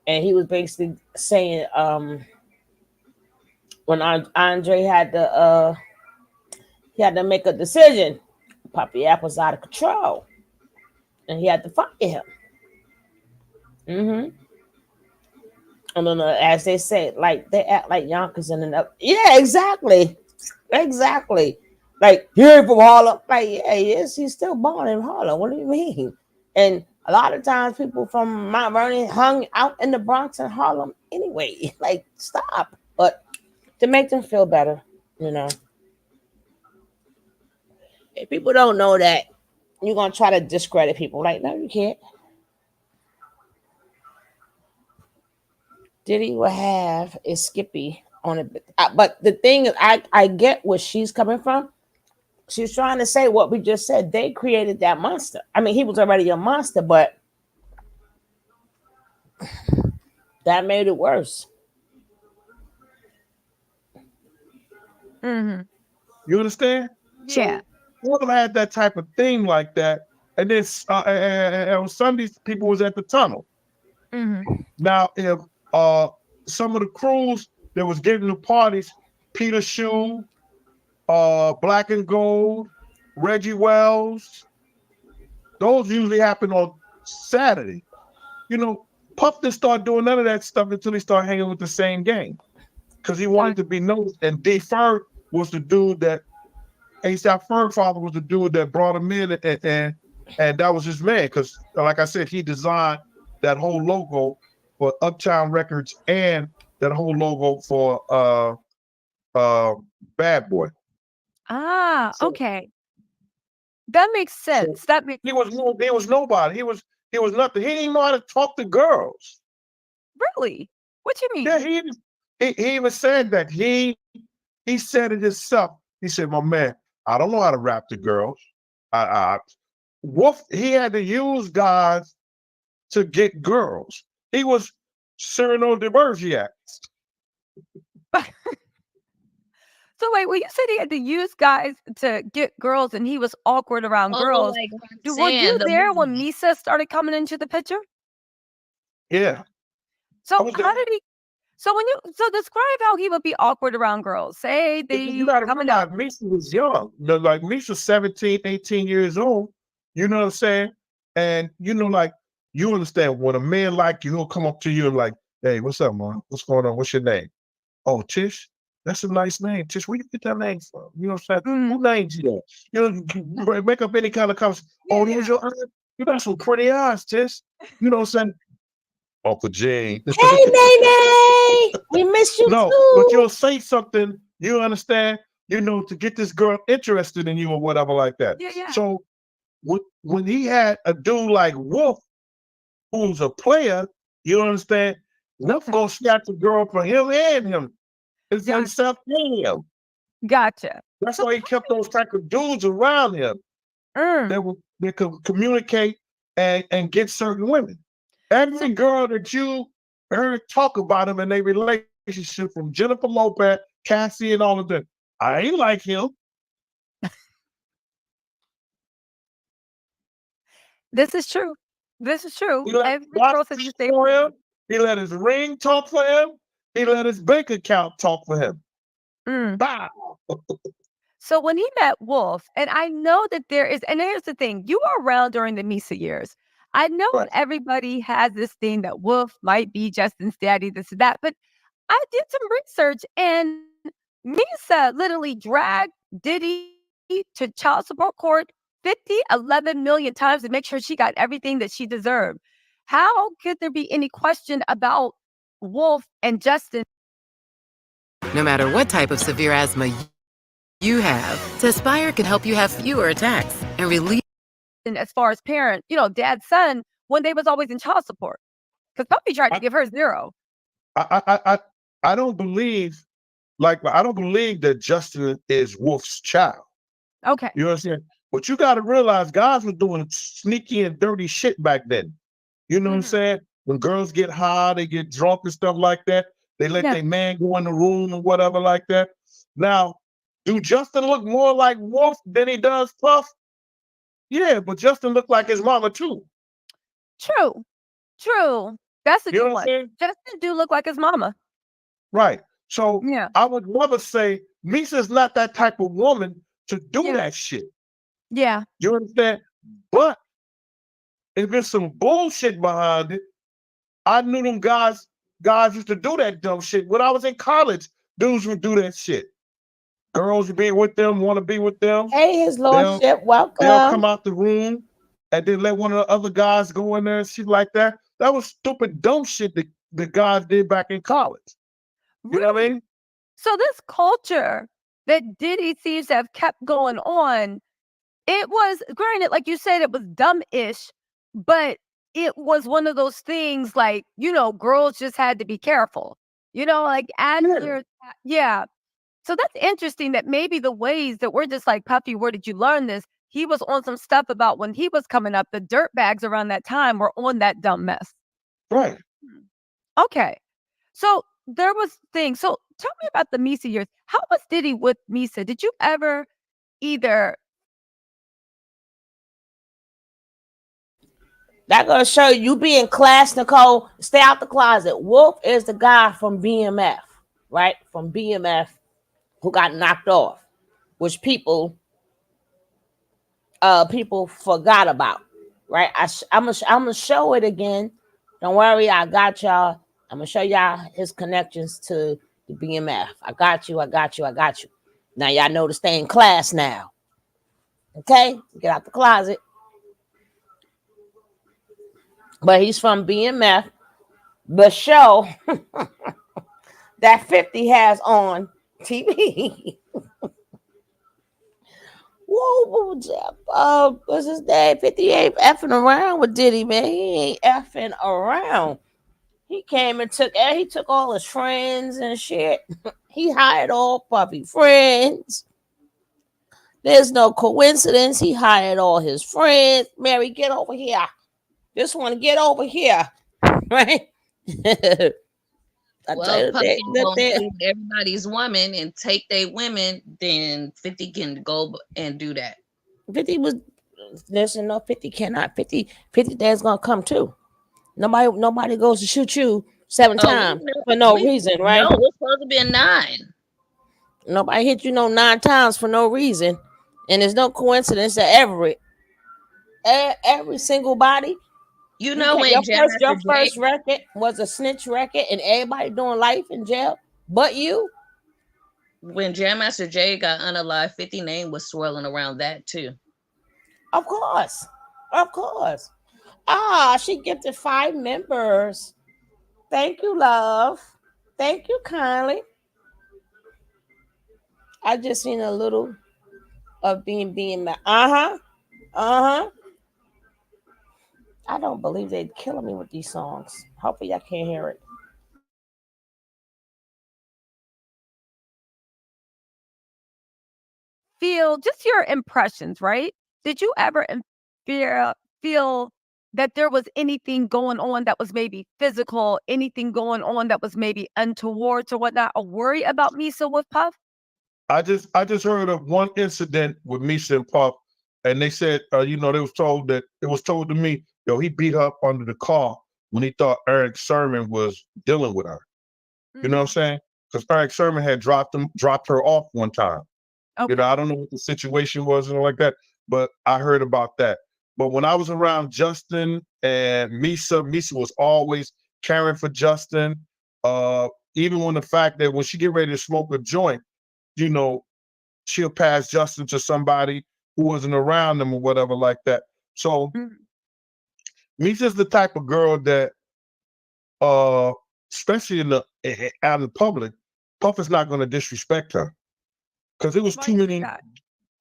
and he was basically saying when Andre had to make a decision, Puffy App was out of control, and he had to fire him. Mm-hmm. And then, as they say, like they act like Yonkers in another. Yeah, exactly. Like, here from Harlem. Like, yeah, yes, he's still born in Harlem. What do you mean? And a lot of times people from Mount Vernon hung out in the Bronx and Harlem anyway. Like, stop. But to make them feel better, you know. If people don't know that, you're going to try to discredit people. Like, no, you can't. Diddy will have a Skippy on it. But the thing is, I get where she's coming from. She's trying to say what we just said. They created that monster. I mean, he was already a monster, but that made it worse. Mm-hmm. You understand? Yeah. So Will had that type of thing like that, and then on Sundays people was at the tunnel. Mm-hmm. Now, if some of the crews that was getting the parties, Peter Shoe, Black and Gold, Reggie Wells, those usually happen on Saturday. You know, Puff didn't start doing none of that stuff until he started hanging with the same gang, because he wanted to be noticed. And D. Ferg was the dude that A$AP Ferg father was the dude that brought him in, and that was his man. Because, like I said, he designed that whole logo for Uptown Records and that whole logo for Bad Boy. Ah, okay. That makes sense. That makes He was nobody. He was nothing. He didn't know how to talk to girls. Really? What you mean? Yeah, he even said that. He said it himself. He said, "My man, I don't know how to rap to girls. Wolf, he had to use guys to get girls. He was Cyrano de Bergerac." So wait, well, you said he had to use guys to get girls, and he was awkward around girls. Like Were you Roxanne, the there when movie. Misa started coming into the picture? Yeah. So was how there. did he? So describe how he would be awkward around girls. Say You gotta coming up. realize Misha was young. Like Misha's 17, 18 years old. You know what I'm saying? And like you understand when a man like you, he'll come up to you and like, "Hey, what's up, man? What's going on? What's your name?" "Oh, Tish. That's a nice name. Tish, where you get that name from?" You know what I'm saying? Who named you that? You know, make up any kind of conversation. "Oh, there's your aunt. You got some pretty eyes, Tish. You know what I'm saying? Uncle Jane. Hey, Nene, we miss you No, too. but you'll say something, you understand, you know, to get this girl interested in you or whatever like that. Yeah. So when he had a dude like Wolf, who's a player, you understand, Wolf gonna snatch the girl for him and him. It's Gotcha. himself and him. Gotcha. That's why he kept those type of dudes around him that could communicate and get certain women. Every girl that you heard talk about him in their relationship, from Jennifer Lopez, Cassie, and all of them, I ain't like him. This is true. This is true. He let Every watch girl says you stay for him. He let his ring talk for him. He let his bank account talk for him. Bow. So when he met Wolf, and I know that there is, and here's the thing, you were around during the Misa years. I know Right. everybody has this thing that Wolf might be Justin's daddy, this and that, but I did some research, and Misa literally dragged Diddy to child support court 11 million times to make sure she got everything that she deserved. How could there be any question about Wolf and Justin? No matter what type of severe asthma you have, Tespire can help you have fewer attacks and relieve. And as far as parent, dad, son, when they was always in child support, because Puppy tried to give her 0. I don't believe, I don't believe that Justin is Wolf's child. Okay. You understand? But you got to realize guys were doing sneaky and dirty shit back then. You know what I'm saying? When girls get high, they get drunk and stuff like that. They let their man go in the room or whatever like that. Now, do Justin look more like Wolf than he does Puff? Yeah, but Justin looked like his mama too. True. That's a You know good what I'm one. Justin do look like his mama. Right. So Yeah. I would rather say Misa's not that type of woman to do that shit. Yeah. You understand? But if there's some bullshit behind it, I knew them guys used to do that dumb shit. When I was in college, dudes would do that shit. Girls would be with them, want to be with them. Hey, his lordship, welcome. They'll come out the room and then let one of the other guys go in there and shit like that. That was stupid, dumb shit that the guys did back in college. You know what I mean? So this culture that Diddy seems to have kept going on, it was, granted, like you said, it was dumb-ish, but it was one of those things like, girls just had to be careful. Yeah. So that's interesting that maybe the ways that we're just like, Puffy, where did you learn this? He was on some stuff about when he was coming up, the dirt bags around that time were on that dumb mess. Right. Okay. So there was things. So tell me about the Misa years. How was Diddy with Misa? Did you ever either? That gonna show you be in class, Nicole. Stay out the closet. Wolf is the guy from BMF, right? From BMF, who got knocked off, which people forgot about, right? I'm gonna show it again. Don't worry, I got y'all. I'm gonna show y'all his connections to the BMF. I got you. Now y'all know to stay in class now. Okay, get out the closet. But he's from BMF, the show that 50 has on TV. Whoa, what's his name? 50 ain't effing around with Diddy, man. He ain't effing around. He came and took all his friends and shit. He hired all Puffy friends. There's no coincidence. He hired all his friends. Mary, get over here. Just want to get over here. Right? Well, Puffy won't be everybody's woman and take their women, then 50 can go and do that. 50 was, listen, no, 50 cannot. 50 days gonna come too. Nobody goes to shoot you 7 times for no reason, right? No, it's supposed to be a 9. Nobody hit you 9 times for no reason. And there's no coincidence that every single body. When your first record was a snitch record and everybody doing life in jail but you. When Jam Master Jay got unalive, 50 name was swirling around that too. Of course. Of course. She gifted 5 members. Thank you, love. Thank you kindly. I just seen a little of being uh-huh. Uh-huh. I don't believe they're killing me with these songs. Hopefully y'all can't hear it. Feel just your impressions, right? Did you ever feel that there was anything going on that was maybe physical, anything going on that was maybe untowards or whatnot, or worry about Misa with Puff? I just heard of one incident with Misha and Puff, and they said, they was told that it was told to me, he beat her up under the car when he thought Eric Sermon was dealing with her. You know what I'm saying? Because Eric Sermon had dropped her off one time. Okay. I don't know what the situation was and like that, but I heard about that. But when I was around Justin and Misa was always caring for Justin. Even when the fact that when she get ready to smoke a joint, she'll pass Justin to somebody who wasn't around them or whatever like that. So Misa's the type of girl that, especially out in the public, Puff is not going to disrespect her. Because it was too many.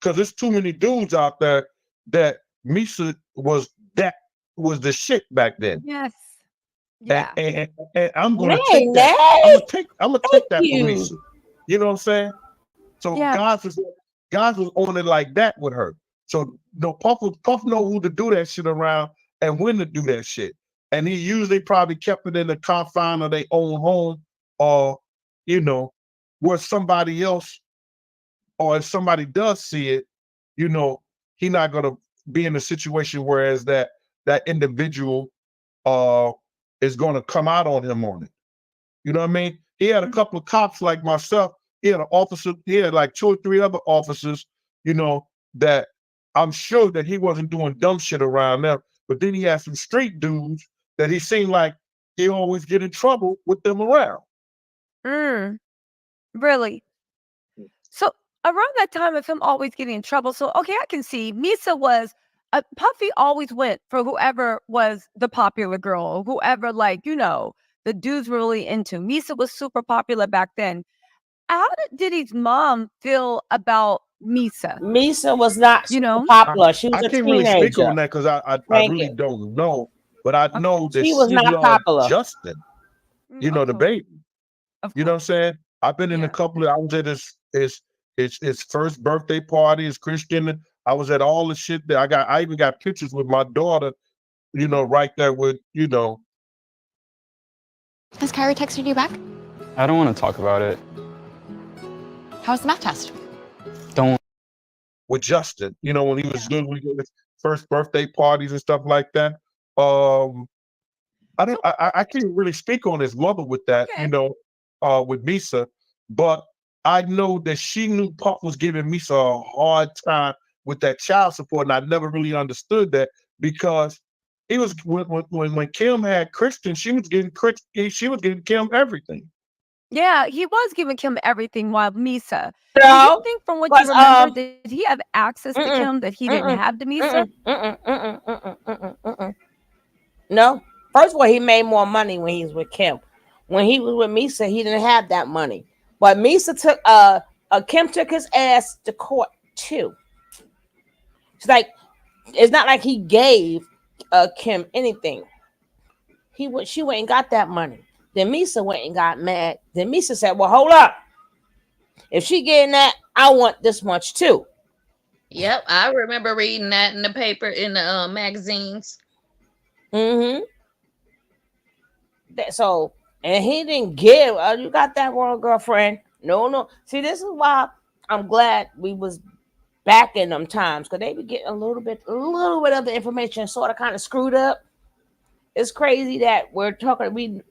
Because there's too many dudes out there that Misa was the shit back then. Yes. Yeah. And I'm gonna take that. I'm gonna take that from Misa. You know what I'm saying? So guys was on it like that with her. So Puff know who to do that shit around and when to do that shit. And he usually probably kept it in the confine of their own home, or where somebody else. Or if somebody does see it, he's not going to be in a situation whereas that individual is going to come out on him on it. You know what I mean? He had a couple of cops like myself. He had an officer. He had like 2 or 3 other officers, that I'm sure that he wasn't doing dumb shit around them. But then he had some street dudes that he seemed like he always get in trouble with them around. Really? So around that time of him always getting in trouble, so okay, I can see Misa was Puffy always went for whoever was the popular girl, whoever the dudes were really into. Misa was super popular back then. How did Diddy's mom feel about Misa? Misa was not popular. She was I a can't teenager. really speak on that because I really don't know. But I know that she was not loved popular. Justin, the baby. You know what I'm saying? I've been in a couple of. I was at his first birthday party. His Christian. I was at all the shit that I even got pictures with my daughter. Right there with. Has Kyrie texted you back? I don't want to talk about it. How's the math test? Don't. With Justin, when he was doing his first birthday parties and stuff like that. I can't really speak on his mother with that, with Misa, but I know that she knew Puff was giving Misa a hard time with that child support, and I never really understood that because he was when Kim had Kristen, she was giving Kim everything. Yeah, he was giving Kim everything while Misa. No, do you think from what you remember, did he have access to Kim that he didn't have to Misa? No. First of all, he made more money when he was with Kim. When he was with Misa, he didn't have that money. But Misa took Kim took his ass to court too. It's not like he gave Kim anything. She went and got that money. Then Misa went and got mad. Then Misa said, well, hold up. If she getting that, I want this much too. Yep, I remember reading that in the paper, in the magazines. So, and he didn't give. You got that wrong, girlfriend. No. See, this is why I'm glad we was back in them times, because they be getting a little bit of the information sort of kind of screwed up. It's crazy that we're talking.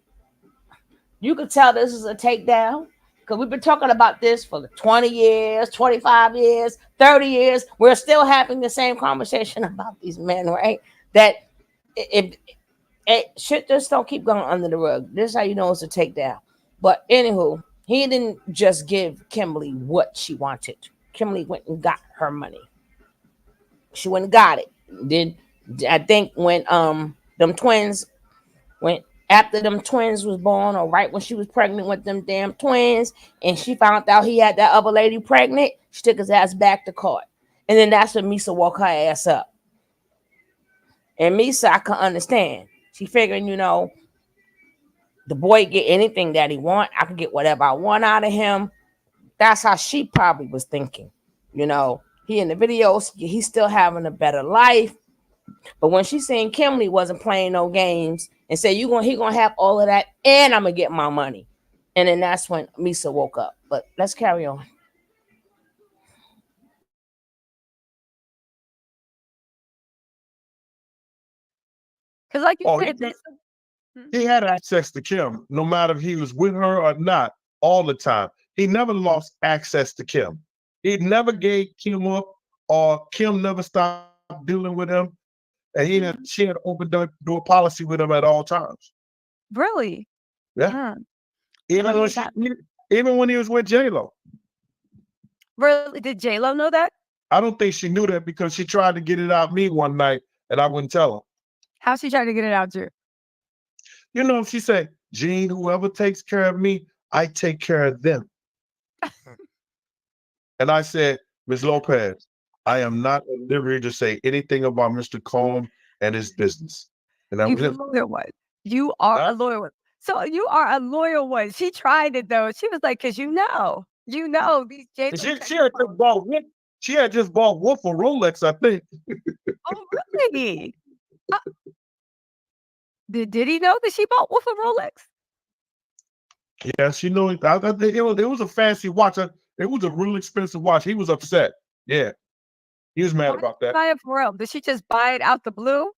You could tell this is a takedown because we've been talking about this for 20 years, 25 years, 30 years. We're still having the same conversation about these men, right? That if shit just don't keep going under the rug. This is how you know it's a takedown. But anywho, he didn't just give Kimberly what she wanted. Kimberly went and got her money. She went and got it. Then I think when them twins went after them twins was born, or right when she was pregnant with them damn twins, and she found out he had that other lady pregnant, she took his ass back to court. And then that's when Misa woke her ass up. And Misa, I can understand. She figuring, the boy get anything that he want. I can get whatever I want out of him. That's how she probably was thinking. He in the videos, he's still having a better life. But when she seen Kimberly wasn't playing no games and said, he gonna have all of that and I'm gonna get my money. And then that's when Misa woke up. But let's carry on. Because like you Oh, said, he had access to Kim, no matter if he was with her or not, all the time. He never lost access to Kim. He never gave Kim up, or Kim never stopped dealing with him. And she had open door policy with him at all times. really? Yeah. Huh. Even when he was with J-Lo. Really? Did J-Lo know that? I don't think she knew that because she tried to get it out of me one night and I wouldn't tell her. How's she trying to get it out to you? She said, Gene, whoever takes care of me, I take care of them. And I said, Ms. Lopez, I am not at liberty to say anything about Mr. Combs and his business. And that was it. Loyal one. You are a loyal one. So you are a loyal one. She tried it though. She was like, because these J-Lo. She had just bought Wolf a Rolex, I think. Oh, really? Did he know that she bought Wolf a Rolex? Yeah, she knew it. I think it was a fancy watch. It was a real expensive watch. He was upset. Yeah. He was mad about that. Buy it for real. Did she just buy it out the blue?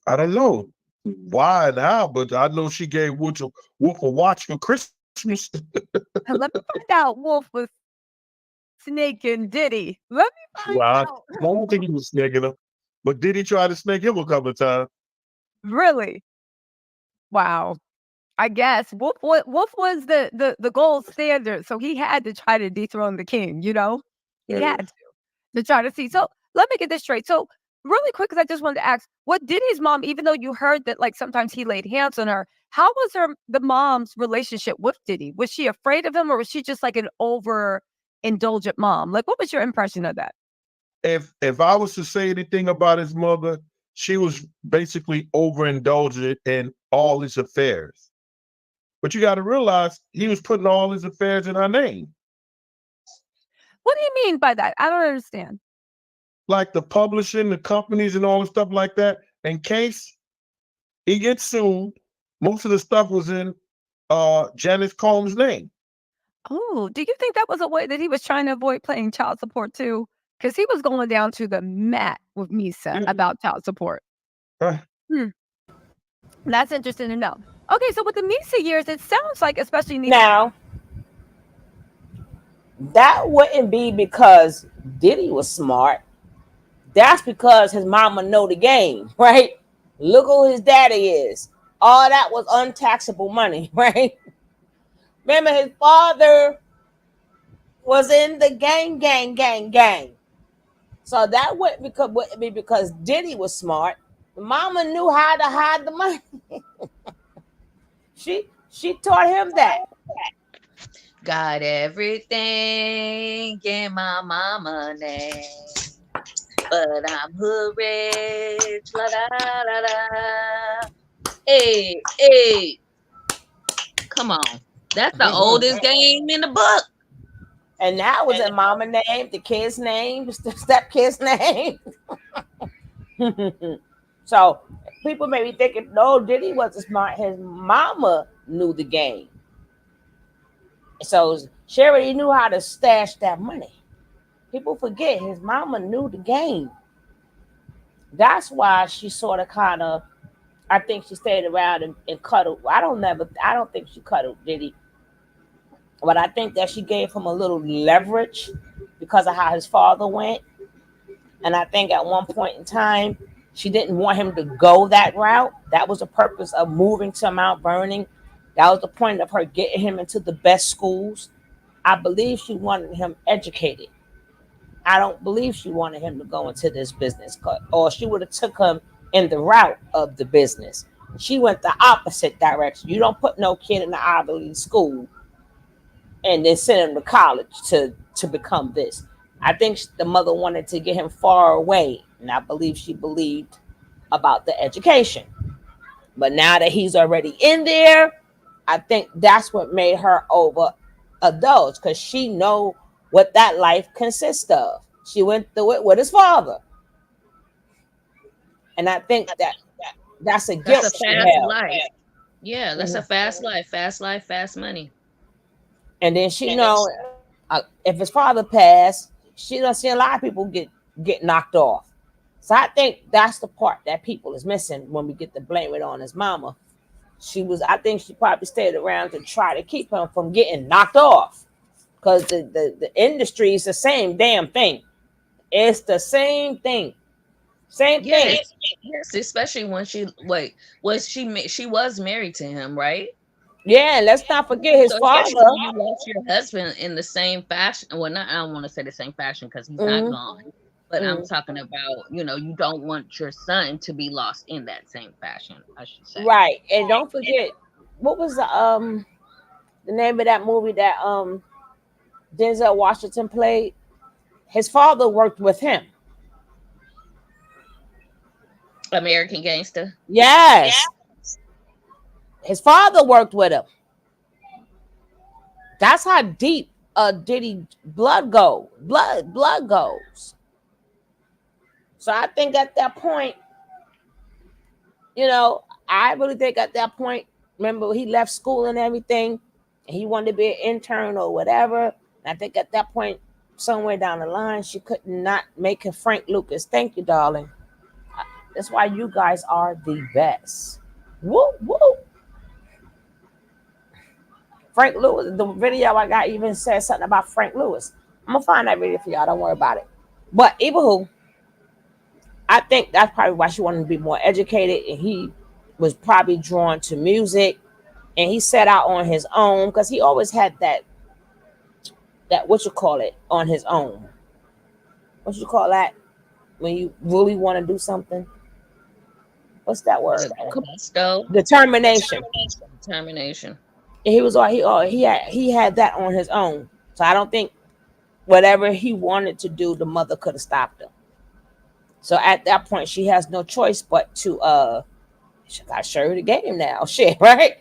I don't know why now, but I know she gave Wolf a watch for Christmas. Let me find out. Wolf was snaking Diddy. Let me find out. I don't think he was snaking her, but did he try to snake him a couple of times? Really? Wow. I guess Wolf was the gold standard, so he had to try to dethrone the king. He had to try to see. So let me get this straight. So really quick, because I just wanted to ask, what Diddy's mom, even though you heard that like sometimes he laid hands on her, how was the mom's relationship with Diddy? Was she afraid of him, or was she just like an overindulgent mom? Like, what was your impression of that? If I was to say anything about his mother, she was basically overindulgent in all his affairs. But you got to realize he was putting all his affairs in her name. What do you mean by that? I don't understand. Like the publishing, the companies, and all the stuff like that. In case he gets sued, most of the stuff was in Janice Combs' name. Oh, do you think that was a way that he was trying to avoid paying child support too? Because he was going down to the mat with Misa about child support. That's interesting to know. Okay, so with the Misa years, it sounds like, especially now, that wouldn't be because Diddy was smart. That's because his mama know the game, right? Look who his daddy is. All that was untaxable money, right? Remember, his father was in the gang. So that wouldn't be because Diddy was smart. Mama knew how to hide the money. She taught him that. Got everything in my mama name, but I'm hood rich. La da da da. Hey, come on. That's the oldest game in the book. And that was in mama name, the kid's name, the stepkid's name. So people may be thinking, no, Diddy wasn't smart. His mama knew the game. So Sherry knew how to stash that money. People forget his mama knew the game. That's why she sort of kind of, I think she stayed around and cuddled. I don't think she cuddled Diddy. But I think that she gave him a little leverage because of how his father went. And I think at one point in time, she didn't want him to go that route. That was the purpose of moving to Mount Vernon. That was the point of her getting him into the best schools. I believe she wanted him educated. I don't believe she wanted him to go into this business, or she would have took him in the route of the business. She went the opposite direction. You don't put no kid in the Ivy League school and then send him to college to become this. I think the mother wanted to get him far away, and I believe she believed about the education. But now that he's already in there, I think that's what made her over adults, because she know what that life consists of. She went through it with his father, and I think that's a That's a guilt she fast held. life. Yeah, that's a fast life, fast money. And then she know if his father passed, she done seen a lot of people get knocked off. So I think that's the part that people is missing when we get to blame it on his mama. I think she probably stayed around to try to keep him from getting knocked off, because the industry is the same damn thing. It's the same thing. Same thing. Yes, especially when she she was married to him, right? Yeah, let's not forget his So father. especially when you lost your husband in the same fashion. Well, not I don't want to say the same fashion because he's not gone. But I'm talking about, you don't want your son to be lost in that same fashion, I should say. Right. And don't forget, what was the name of that movie that Denzel Washington played? His father worked with him. American Gangster. Yes. His father worked with him. That's how deep Diddy blood goes. So I think at that point, I really think at that point, remember he left school and everything, and he wanted to be an intern or whatever. And I think at that point, somewhere down the line, she could not make him Frank Lucas. Thank you, darling. That's why you guys are the best. Woo, woo. Frank Lewis, the video I got even said something about Frank Lewis. I'm gonna find that video for y'all. Don't worry about it. But even who, I think that's probably why she wanted to be more educated, and he was probably drawn to music, and he set out on his own because he always had that what you call it, on his own. What you call that when you really want to do something? What's that word? Determination. Determination. He was he had that on his own. So I don't think whatever he wanted to do, the mother could have stopped him. So at that point, she has no choice but to she gotta show you the game now. Shit, right?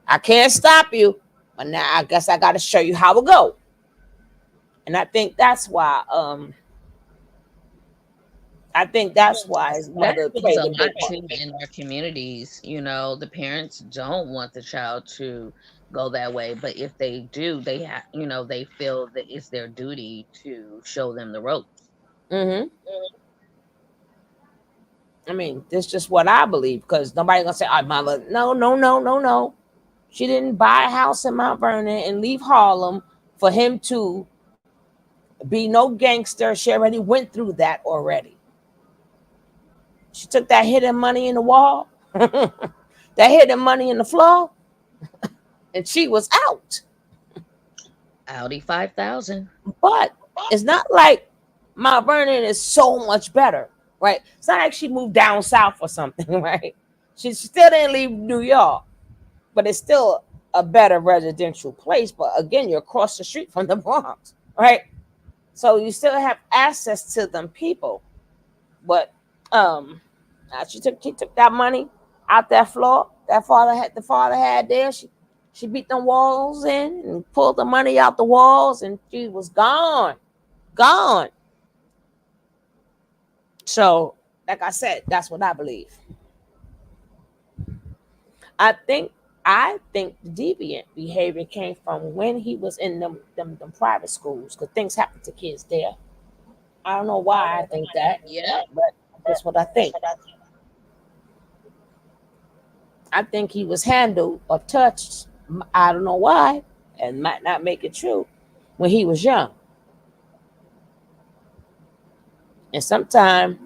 I can't stop you, but now I guess I gotta show you how it go. And I think that's why his mother played a the lot big too part. in our communities. The parents don't want the child to go that way, but if they do, they have, they feel that it's their duty to show them the ropes. I mean, this is just what I believe, because nobody gonna say, "Oh, mama, no." She didn't buy a house in Mount Vernon and leave Harlem for him to be no gangster. She already went through that already. She took that hidden money in the wall, that hidden money in the floor, and she was out. Audi 5000. But it's not like Mount Vernon is so much better, right? It's not like she moved down south or something, right? She still didn't leave New York, but it's still a better residential place. But again, you're across the street from the Bronx, right? So you still have access to them people. But she took that money out that floor that the father had there. She beat them walls in and pulled the money out the walls, and she was gone. So, like I said, that's what I believe. I think the deviant behavior came from when he was in them private schools, because things happen to kids there. I don't know why I think that. Yeah, but that's what I think. I think he was handled or touched. I don't know why, and might not make it true, when he was young. And sometimes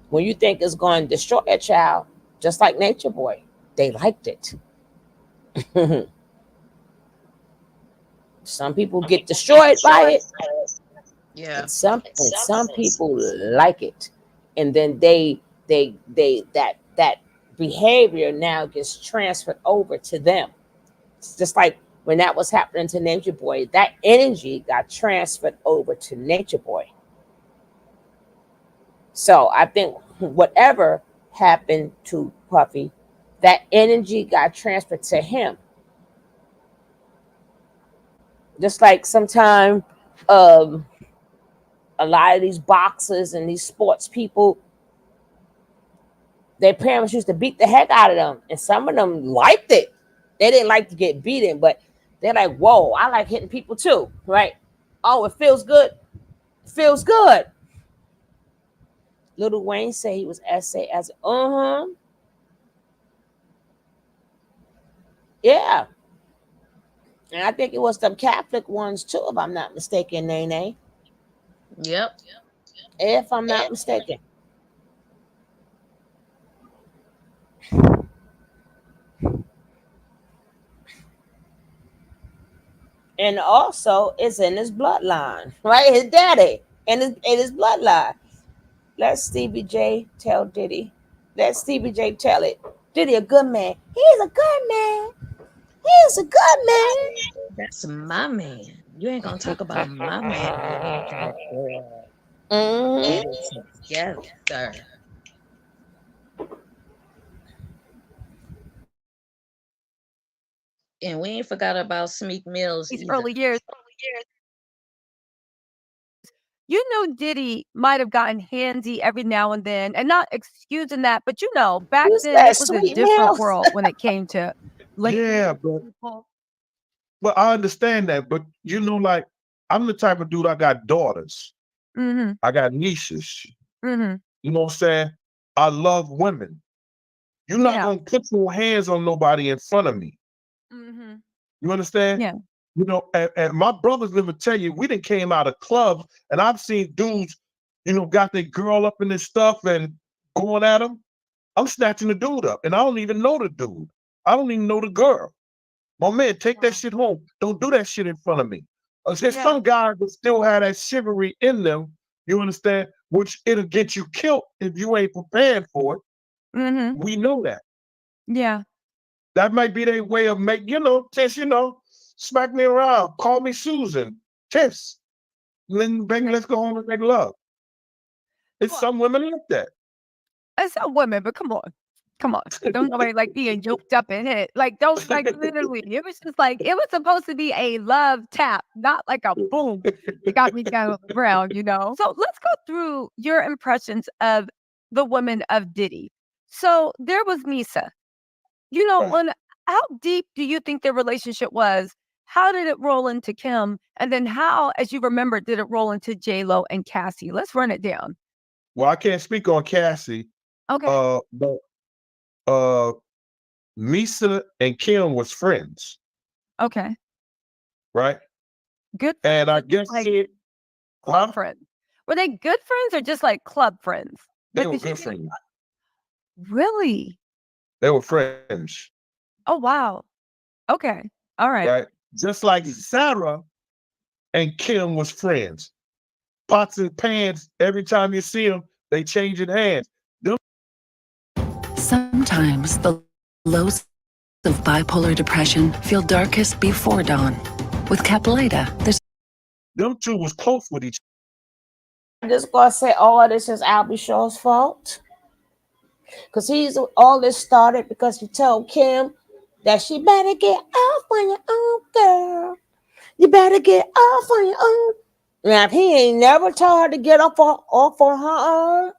when you think it's going to destroy a child, just like Nature Boy, they liked it. Some people get destroyed by it. Yeah. And some people like it, and then they that behavior now gets transferred over to them. It's just like when that was happening to Nature Boy, that energy got transferred over to Nature Boy. So I think whatever happened to Puffy, that energy got transferred to him. Just like sometimes um, a lot of these boxers and these sports people, their parents used to beat the heck out of them, and some of them liked it. They didn't like to get beaten, but they're like, "Whoa, I like hitting people too, right? Oh, it feels good. It feels good." Little Wayne said he was essay as yeah, and I think it was some Catholic ones too, if I'm not mistaken, Nene. Yep. If I'm not mistaken. And also it's in his bloodline, right? His daddy and his bloodline. Let Stevie J tell Diddy. Let Stevie J tell it. Diddy a good man. He's a good man. He's a good man. That's my man. You ain't gonna talk about my man behind my girl. Mm-hmm. Get it together. And we ain't forgot about Smeek Mills These either. early years. You know, Diddy might have gotten handsy every now and then, and not excusing that, but back Who's then that it was a sweet different mouth? world when it came to Yeah, but people. I understand that. But like I'm the type of dude. I got daughters. Mm-hmm. I got nieces. Mm-hmm. You know what I'm saying? I love women. You're not gonna put your hands on nobody in front of me. Mm-hmm. You understand? Yeah. And my brothers never tell you, we done came out of clubs and I've seen dudes, got their girl up in this stuff and going at them. I'm snatching the dude up and I don't even know the dude. I don't even know the girl. My man, take that shit home. Don't do that shit in front of me. There's some guys that still have that chivalry in them, you understand, which it'll get you killed if you ain't prepared for it. Mm-hmm. We know that. Yeah. That might be their way of making, Tish, smack me around, call me Susan, Tish. Then baby, let's go home and make love. It's some women like that. It's some women, but come on. Come on. Don't nobody like being yoked up in it. Like, don't literally. It was just like it was supposed to be a love tap, not like a boom. You got me down on the ground, So let's go through your impressions of the women of Diddy. So there was Misa. When how deep do you think their relationship was? How did it roll into Kim? And then how, as you remember, did it roll into J-Lo and Cassie? Let's run it down. Well, I can't speak on Cassie. Okay. But Misa and Kim was friends, Okay. right? Good And I friends or guess just like club friends? Were they good friends or just like club friends? they Like, were did she good get friends. really? They were friends, Oh, wow. Okay. All right. right? Just like Sarah and Kim was friends. Pots and pans, every time you see them, they change in hands. Sometimes the lows of bipolar depression feel darkest before dawn. With Caplyta, there's Them two was close with each I'm just gonna say all this is Albie Shaw's fault. Because all this started because he told Kim that she better get off on your own, girl. You better get off on your own. Now, if he ain't never told her to get off on her own,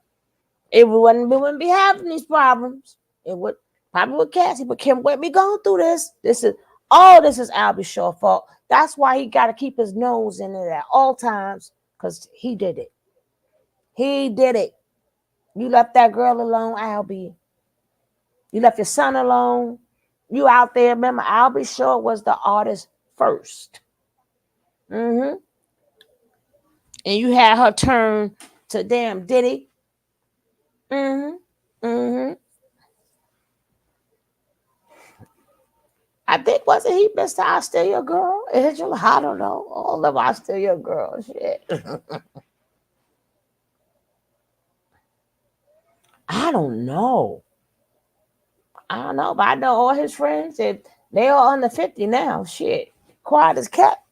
we wouldn't be having these problems. It would probably with Cassie, but Kim wouldn't be going through this. This is Albie Shaw's fault. That's why he got to keep his nose in it at all times, because he did it. He did it. You left that girl alone, Albie. You left your son alone. You out there. Remember, Albie Shaw was the artist first. And you had her turn to damn Diddy. I think wasn't he Mr. I Still Your Girl? Angela, I don't know. All of I Still Your Girl shit. I don't know. I don't know, but I know all his friends that they are under 50 now. Shit. Quiet as kept.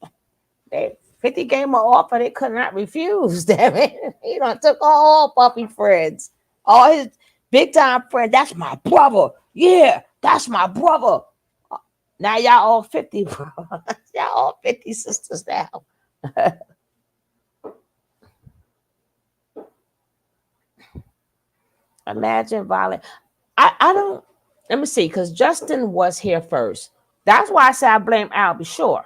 They 50 gave him an offer they could not refuse. Damn it. He done took all Puffy friends. All his big time friends. That's my brother. Yeah, that's my brother. Now y'all all 50, bro. Y'all all 50 sisters now. Imagine violent. I don't, let me see, because Justin was here first. That's why I said I blame Albie Shore.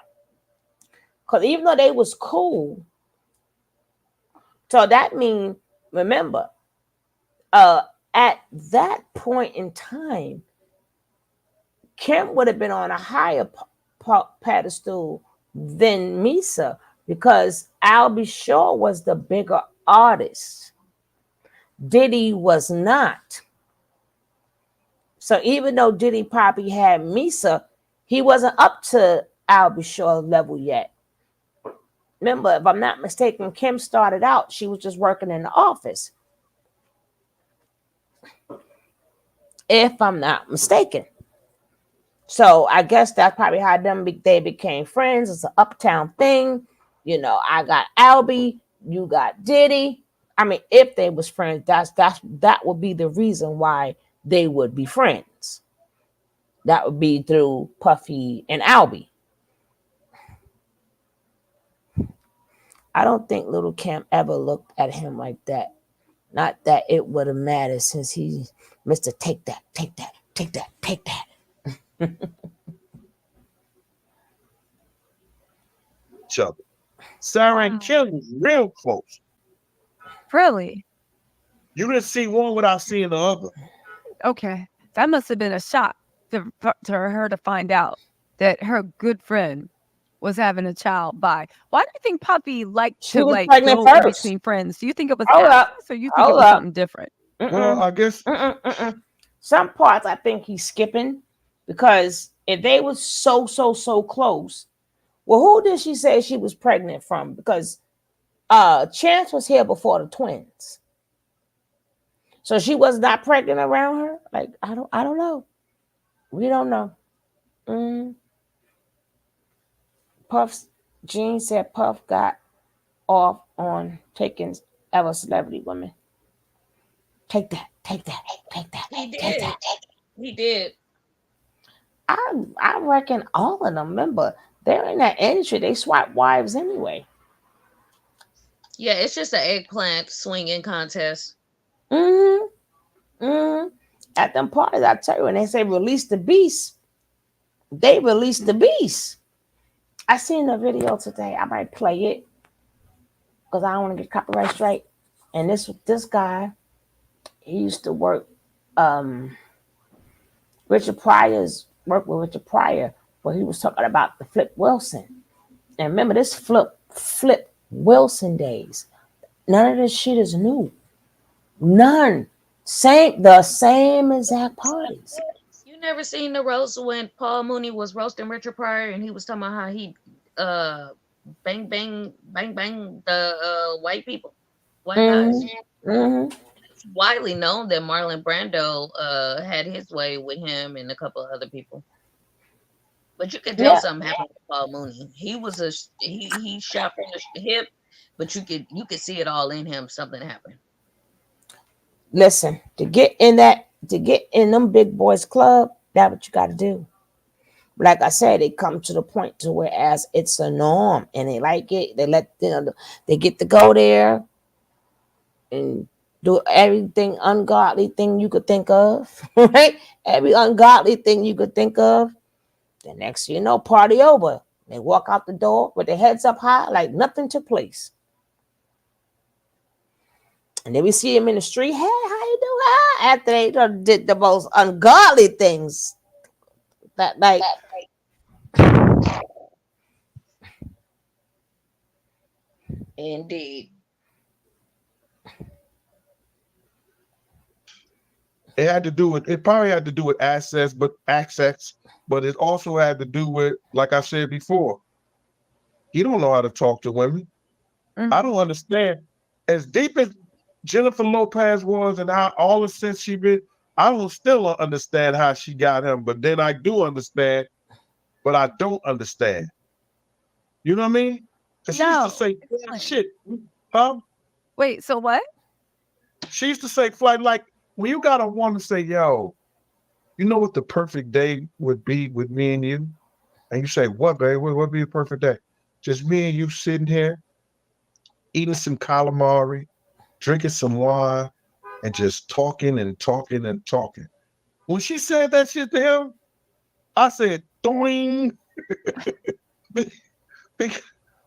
Because even though they was cool, so that means, remember, at that point in time, Kim would have been on a higher pedestal than Misa because Albie Shore was the bigger artist. Diddy was not. So even though Diddy probably had Misa, he wasn't up to Albie Shore level yet. Remember, if I'm not mistaken, Kim started out, she was just working in the office. If I'm not mistaken. So I guess that's probably how they became friends. It's an uptown thing. You know, I got Albie, you got Diddy. I mean, if they was friends, that would be the reason why they would be friends. That would be through Puffy and Albie. I don't think Little Kim ever looked at him like that. Not that it would have mattered since he Mr. Take that, take that, take that, take that. Each other. Sarah and Kim was real close. Really? You didn't see one without seeing the other. Okay. That must have been a shock to her to find out that her good friend was having a child by. Why do you think Puffy liked She to was like pregnant go in first. between friends? Do you think it was Hold up. Alice or you think it Hold was up. something different? Well, I guess some parts I think he's skipping because if they were so close, well, who did she say she was pregnant from? Because Chance was here before the twins. So she was not pregnant around her? Like, I don't know. We don't know. Puff's Gene said Puff got off on taking ever celebrity women. Take that, take that, take that. He take did. that. He did. I reckon all of them, remember, they're in that industry. They swap wives anyway. Yeah, it's just an eggplant swinging contest. At them parties, I tell you, when they say release the beast, they release the beast. I seen a video today. I might play it because I don't want to get copyright straight. And this guy, he used to work. Richard Pryor's work with Richard Pryor, where he was talking about the Flip Wilson. And remember, this Flip Wilson days. None of this shit is new. None. The same exact parties. You never seen the roast when Paul Mooney was roasting Richard Pryor and he was talking about how he bang bang the white people, white guys. It's widely known that Marlon Brando had his way with him and a couple of other people. But you could tell something happened with Paul Mooney. He was he shot from the hip, but you could see it all in him. Something happened. Listen, to get in them big boys club, that's what you got to do. Like I said, it comes to the point to where as it's a norm and they like it. They they get to go there and do everything ungodly thing you could think of, right? Every ungodly thing you could think of. The next thing you know, party over. They walk out the door with their heads up high like nothing took place. And then we see them in the street. Hey, how you doing? After they did the most ungodly things. That like Indeed. It probably had to do with access, but it also had to do with, like I said before, he don't know how to talk to women. I don't understand. As deep as Jennifer Lopez was and how all the sense she been, I don't still understand how she got him, but then I do understand, but I don't understand. You know what I mean? Because she used to say shit. Huh? Wait, so what? She used to say, flight, like, when you got a woman say, yo, you know what the perfect day would be with me and you? And you say, what, babe? What would be the perfect day? Just me and you sitting here, eating some calamari, drinking some wine, and just talking and talking and talking. When she said that shit to him, I said, doing.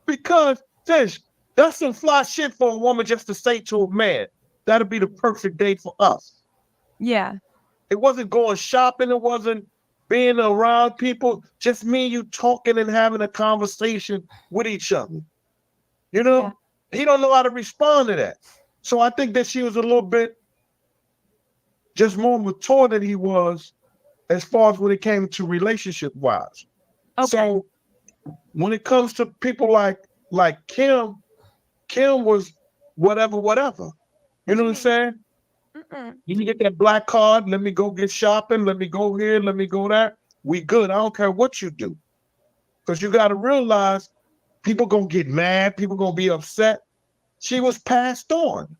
Because that's some fly shit for a woman just to say to a man. That'll be the perfect day for us. Yeah. It wasn't going shopping. It wasn't being around people. Just me and you talking and having a conversation with each other. You know, he don't know how to respond to that. So I think that she was a little bit just more mature than he was as far as when it came to relationship wise. Okay. So when it comes to people like Kim was whatever. You know what I'm saying? You can get that black card. Let me go get shopping. Let me go here. Let me go there. We good. I don't care what you do. Because you got to realize people going to get mad. People going to be upset. She was passed on.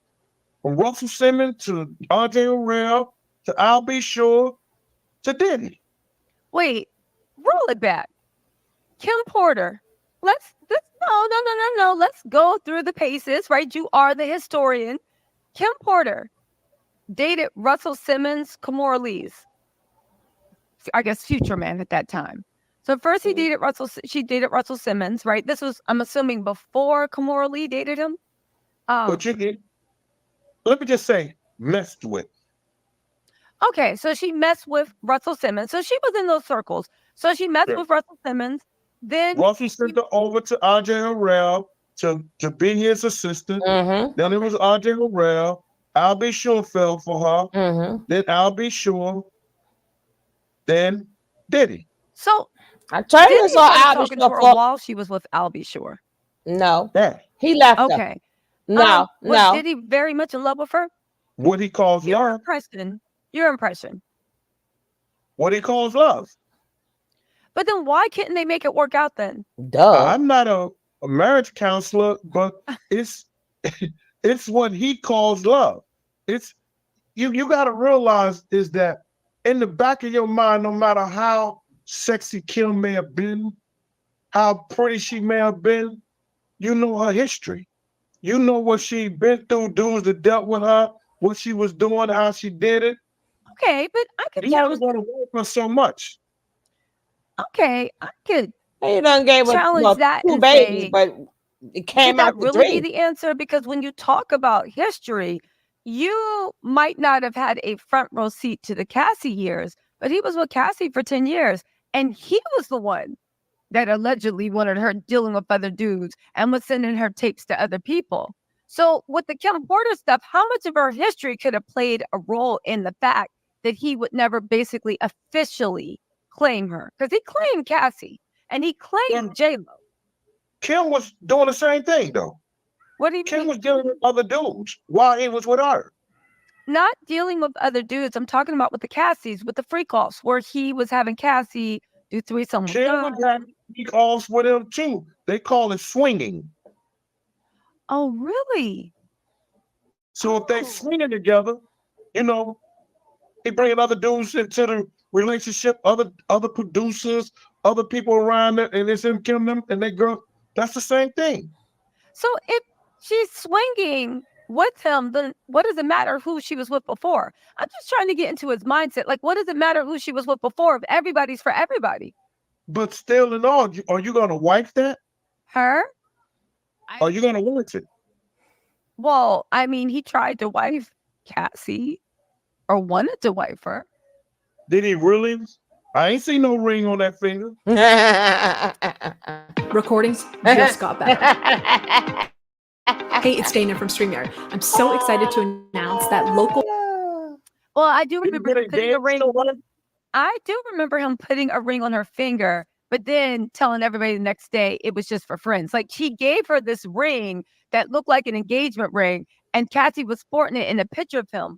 From Russell Simmons to R.J. O'Reilly to Al B. Sure to Diddy. Wait, roll it back. Kim Porter. No. Let's go through the paces, right? You are the historian. Kim Porter dated Russell Simmons, Kimora Lee's, I guess, future man at that time. So first she dated Russell Simmons, right? This was, I'm assuming, before Kimora Lee dated him. But you did. Let me just say, messed with. Okay, so she messed with Russell Simmons. So she was in those circles. So she messed with Russell Simmons. Then Russell sent her over to R.J. O'Reilly to be his assistant. Then it was R.J. O'Reilly. Al B. Sure fell for her. Then Al B. Sure. Then Diddy. So I told you saw Al B. Sure while she was with Al B. Sure. No, yeah. He left her. Okay. No. Was Diddy very much in love with her? What he calls love. Your impression. What he calls love. But then why couldn't they make it work out then? Duh. I'm not a marriage counselor, but it's what he calls love. It's you got to realize is that in the back of your mind, no matter how sexy Kim may have been, how pretty she may have been, you know her history. You know what she been through, dudes that dealt with her, what she was doing, how she did it. Okay, but I could You never going to work for so much. Okay, I could challenge that two and babies, say, but it came out really be the answer? Because when you talk about history, you might not have had a front row seat to the Cassie years, but he was with Cassie for 10 years, and he was the one that allegedly wanted her dealing with other dudes and was sending her tapes to other people. So with the Kim Porter stuff, how much of her history could have played a role in the fact that he would never basically officially claim her? Because he claimed Cassie and he claimed J-Lo. Kim was doing the same thing, though. What do you Kim mean? was dealing with other dudes while he was with her. Not dealing with other dudes. I'm talking about with the Cassies, with the freak offs, where he was having Cassie do threesome. Kim was having freak offs with him too. They call it swinging. Oh, really? So if they swinging together, you know, they bringing other dudes into the relationship, other producers, other people around it, and it's him killing them, and they girl. That's the same thing. So if she's swinging with him, then what does it matter who she was with before? I'm just trying to get into his mindset. Like, what does it matter who she was with before if everybody's for everybody? But still in all, are you going to wife that? Her? Are you going to wife it? Well, I mean, he tried to wife Cassie or wanted to wife her. Did he really? I ain't seen no ring on that finger. Recordings just got better. Hey, it's Dana from StreamYard. I'm so excited to announce that local... Well, I do You remember get him a putting a dance ring. show on it? I do remember him putting a ring on her finger, but then telling everybody the next day it was just for friends. Like he gave her this ring that looked like an engagement ring, and Cassie was sporting it in a picture of him.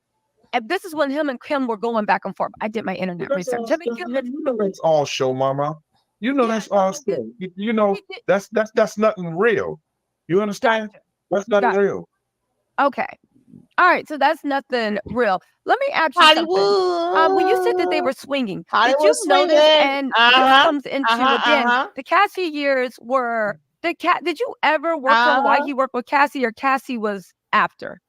And this is when him and Kim were going back and forth. I did my internet That's research. all, Him and Kim, you know that's all show, mama. You know yeah, that's all no, show. You know he did. that's nothing real. You understand? Gotcha. That's nothing Gotcha. real. Okay. All right. So that's nothing real. Let me ask you something. When you said that they were swinging, did Hollywood you swinging. notice? And this comes into again Uh-huh. the Cassie years were the cat. Did you ever work for him while he worked with Cassie, or Cassie was after?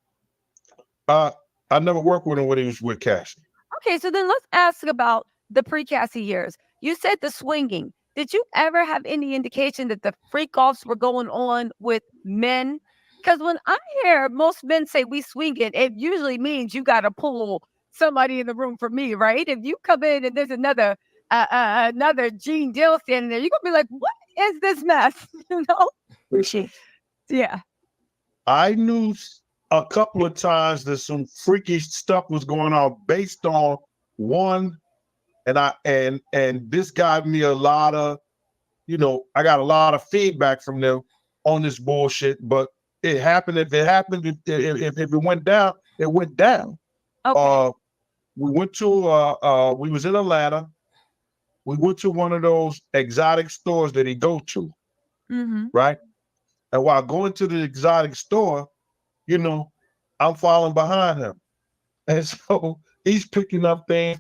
I never worked with him when he was with Cassie. Okay, so then let's ask about the pre-Cassie years. You said the swinging. Did you ever have any indication that the freak offs were going on with men? Because when I hear most men say we swing it usually means you got to pull somebody in the room for me, right? If you come in and there's another Gene Deal standing there, you're gonna be like, "What is this mess?" You know? Listen, Yeah. I knew a couple of times that some freaky stuff was going on based on one, and this got me a lot of, I got a lot of feedback from them on this bullshit. But it happened. If it happened, if it went down, it went down. Okay. We went to we was in Atlanta. We went to one of those exotic stores that he go to, Mm-hmm. right? And while going to the exotic store, I'm following behind him. And so he's picking up things.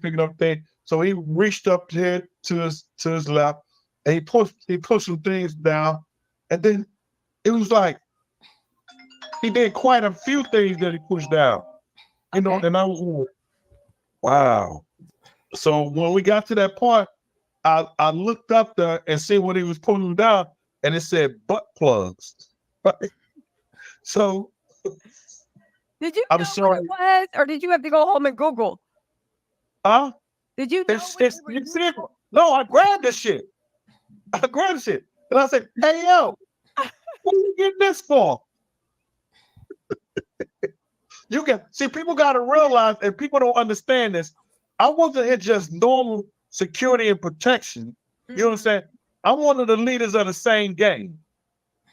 So he reached up here to his left, and he pushed some things down. And then it was like he did quite a few things that he pushed down. And I was like, wow. So when we got to that part, I looked up there and see what he was pulling down, and it said butt plugs. Right? So did you I'm know sorry. what it was, or did you have to go home and Google? Did you know You see it? No, I grabbed this shit. And I said, "Hey, yo, what are you getting this for?" People got to realize, and people don't understand this. I wasn't here just normal security and protection. You know what I'm saying? I'm one of the leaders of the same gang.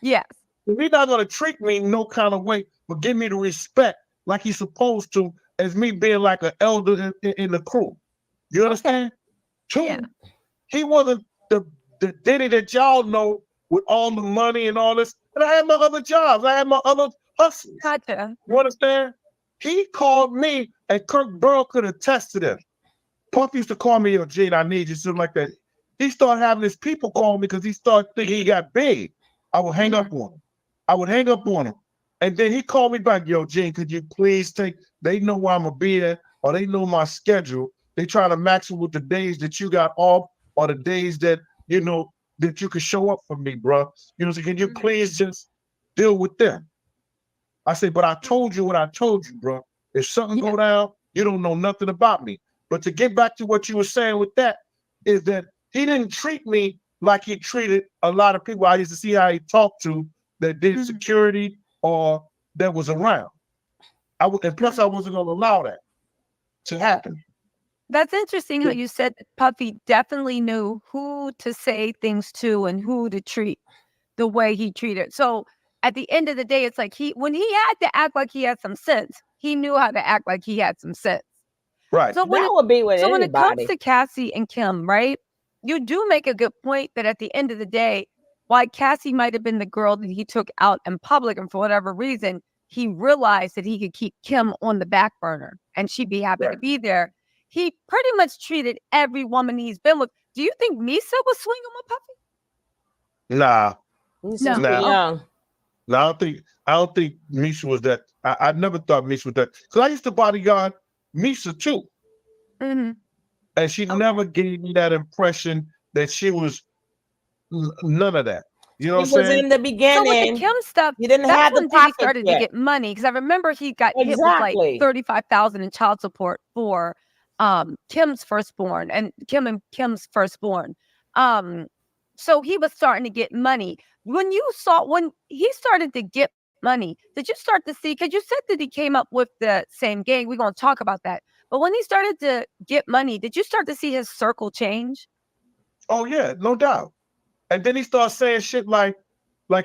Yes. He's not going to treat me no kind of way, but give me the respect like he's supposed to, as me being like an elder in the crew. You understand? Two, Yeah. he wasn't the Diddy that y'all know with all the money and all this. And I had my other jobs. I had my other hustles. Gotcha. You understand? He called me, and Kirk Burrow could attest to this. Puff used to call me, "Yo, Gene, I need you," something like that. He started having his people call me because he started thinking he got big. I would hang up on him. And then he called me back, "Yo, Gene, could you please they know where I'm going to be there, or they know my schedule. They try to match it with the days that you got off, or the days that, that you could show up for me, bro. So can you please just deal with them?" I said, "But I told you what I told you, bro. If something go down, you don't know nothing about me." But to get back to what you were saying with that, is that he didn't treat me like he treated a lot of people I used to see how he talked to that did security or that was around. And plus I wasn't going to allow that to happen. That's interesting how you said that Puffy definitely knew who to say things to and who to treat the way he treated. So at the end of the day, it's like when he had to act like he had some sense, he knew how to act like he had some sense. Right. So when would be with when it comes anybody. to Cassie and Kim, right? You do make a good point that at the end of the day, while Cassie might have been the girl that he took out in public, and for whatever reason, he realized that he could keep Kim on the back burner and she'd be happy to be there. He pretty much treated every woman he's been with. Do you think Misa was swinging with Puffy? Nah. Misa's too young. No, I don't think Misha was that. I never thought Misha was that. Because I used to bodyguard Misha too. Mm-hmm. And she never gave me that impression that she was none of that. You know what I'm saying? Was in the beginning. So with the Kim stuff, you didn't that's have the when Diddy pockets started yet. to get money. Because I remember he got hit with like $35,000 in child support for Kim's firstborn and Kim's firstborn. So he was starting to get money. When he started to get money, did you start to see? Because you said that he came up with the same gang. We're going to talk about that. But when he started to get money, did you start to see his circle change? Oh yeah, no doubt. And then he started saying shit like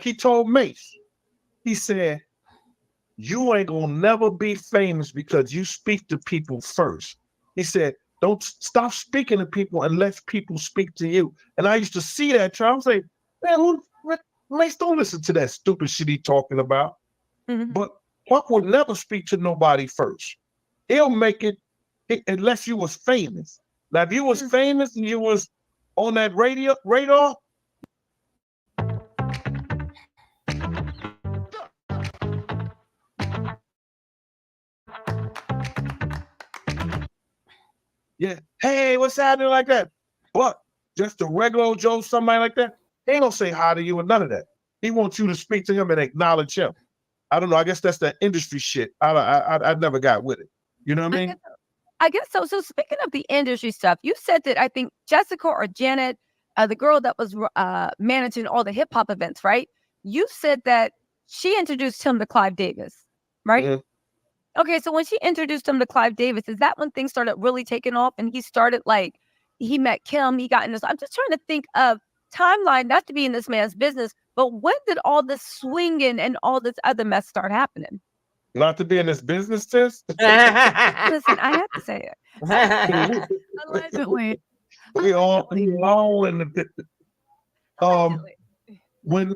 he told Mace. He said, "You ain't gonna never be famous because you speak to people first." He said, "Don't stop speaking to people unless people speak to you." And I used to see that, Charles. I was like, man, Mace, don't listen to that stupid shit he talking about. But Puck will never speak to nobody first. He'll make it unless you was famous. Now, if you was famous and you was on that radar. Yeah, hey, what's happening like that? But just a regular old Joe, somebody like that, he ain't gonna say hi to you or none of that. He wants you to speak to him and acknowledge him. I don't know. I guess that's that industry shit. I never got with it. You know what I mean? I guess so. So speaking of the industry stuff, you said that I think Jessica or Janet, the girl that was managing all the hip hop events, right? You said that she introduced him to Clive Davis, right? Mhm. Okay, so when she introduced him to Clive Davis, is that when things started really taking off and he started like, he met Kim, he got in this, I'm just trying to think of timeline, not to be in this man's business, but when did all this swinging and all this other mess start happening? Not to be in this business, sis. Listen, I have to say it. Allegedly. We all in the business. When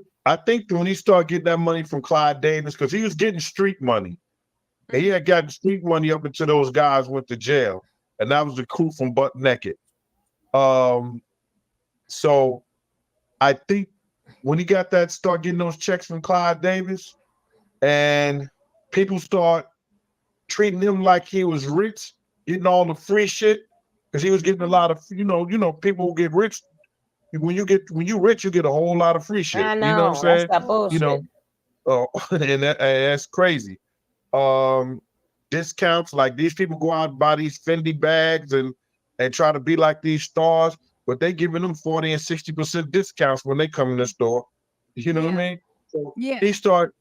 he started getting that money from Clyde Davis, because he was getting street money. And he had gotten street money up until those guys went to jail. And that was the crew from Butt Naked. So I think when he start getting those checks from Clyde Davis, and people start treating him like he was rich, getting all the free shit, because he was getting a lot of, people who get rich. When you rich, you get a whole lot of free shit. I know. You know what I'm saying? That's that bullshit. And that's crazy. Discounts, like these people go out and buy these Fendi bags and try to be like these stars, but they giving them 40 and 60% discounts when they come in the store. You know what I mean? So he start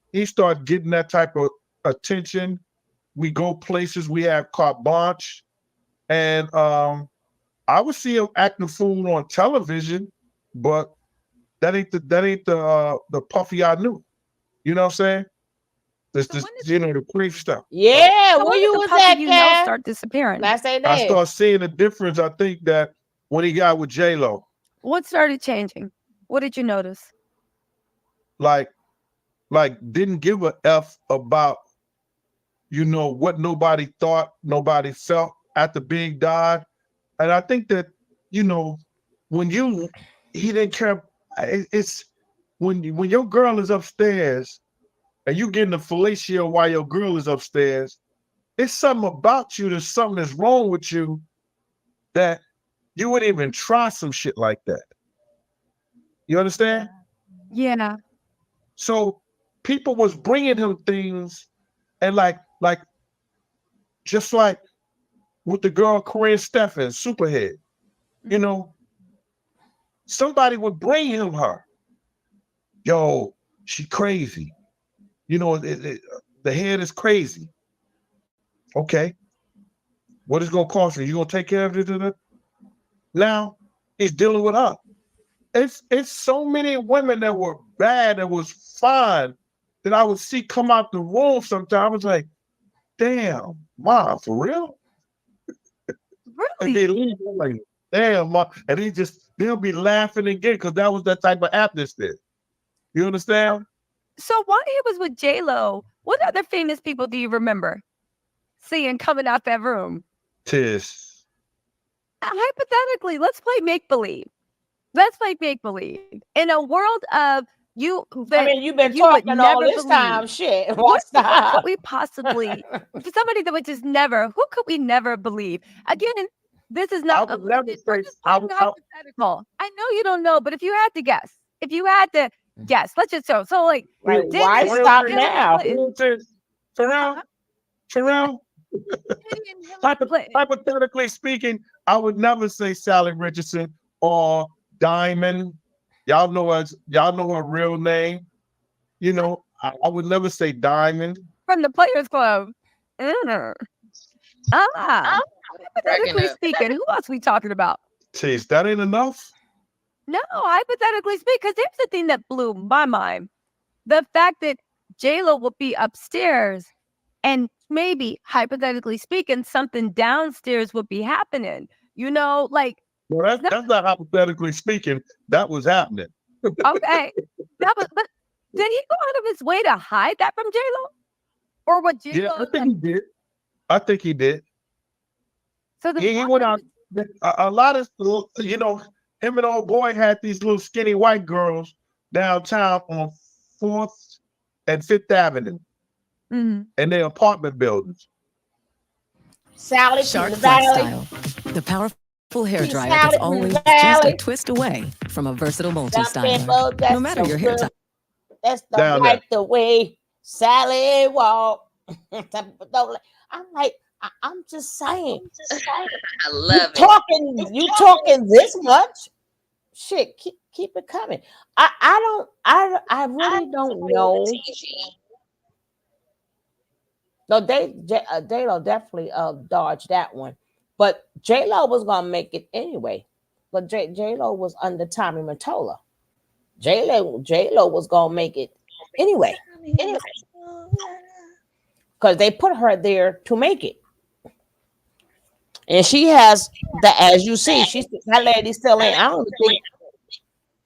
getting that type of attention. We go places, we have carte blanche, and I would see him acting fool on television, but that ain't the Puffy I knew. You know what I'm saying? This the creep stuff. Yeah, So where when you did the was Puffy at, you know Cat? start disappearing? Last day I there. start seeing the difference. I think that when he got with J-Lo, What started changing? What did you notice? like didn't give a F about, what nobody thought, nobody felt after Big died. And I think that, when he didn't care. It's when your girl is upstairs and you getting the fellatio while your girl is upstairs, it's something about you. There's something that's wrong with you that you wouldn't even try some shit like that. You understand? Yeah. So people was bringing him things, and like just like with the girl Corinne Stephens, Superhead, somebody would bring him her. Yo, she crazy. The head is crazy. Okay. What is it gonna cost me? You gonna take care of it? Now he's dealing with her. It's so many women that were bad, that was fine, that I would see come out the room sometimes. I was like, damn, Mom, for real? And they leave, I'm like, damn, Mom. And they'll be laughing again because that was that type of atmosphere. You understand? So while he was with J-Lo, what other famous people do you remember seeing coming out that room? Tish. Hypothetically, let's play make-believe. In a world of you, you've been you would talking all never this believe. time. Shit. What Stop. could we possibly, for somebody that would just never, who could we never believe? Again, this is not I would never say. hypothetical. I know you don't know, but if you had to guess, let's just so like why stop now? Terrell. Hypothetically speaking, I would never say Sally Richardson or Diamond. Y'all know her real name. I would never say Diamond. From the Players Club. Hypothetically speaking, who else we talking about? Jeez, that ain't enough. No, hypothetically speaking, because here's the thing that blew my mind. The fact that J-Lo will be upstairs and maybe, hypothetically speaking, something downstairs would be happening. You know, like. Well, that's not hypothetically speaking. That was happening. Okay. But did he go out of his way to hide that from J-Lo? Or what J-Lo? Yeah, I think he did. I think he did. So he went out. A lot of, you know, him and old boy had these little skinny white girls downtown on 4th and 5th Avenue in their apartment buildings. Sally Shark from the Flex Valley. Style. The powerful hair She's dryer Sally that's from always the just a Valley. twist away from a versatile People, multi-styler. that's No matter so your hair good. type. That's Down like the way Sally walk. I'm like, I'm just saying. I love it. You talking this much? Shit, keep it coming. I really don't know. No, J-Lo definitely dodged that one. But J-Lo was gonna make it anyway. But J-Lo was under Tommy Mottola. J-Lo was gonna make it anyway. Because they put her there to make it. And she has as you see, that lady still ain't. I don't think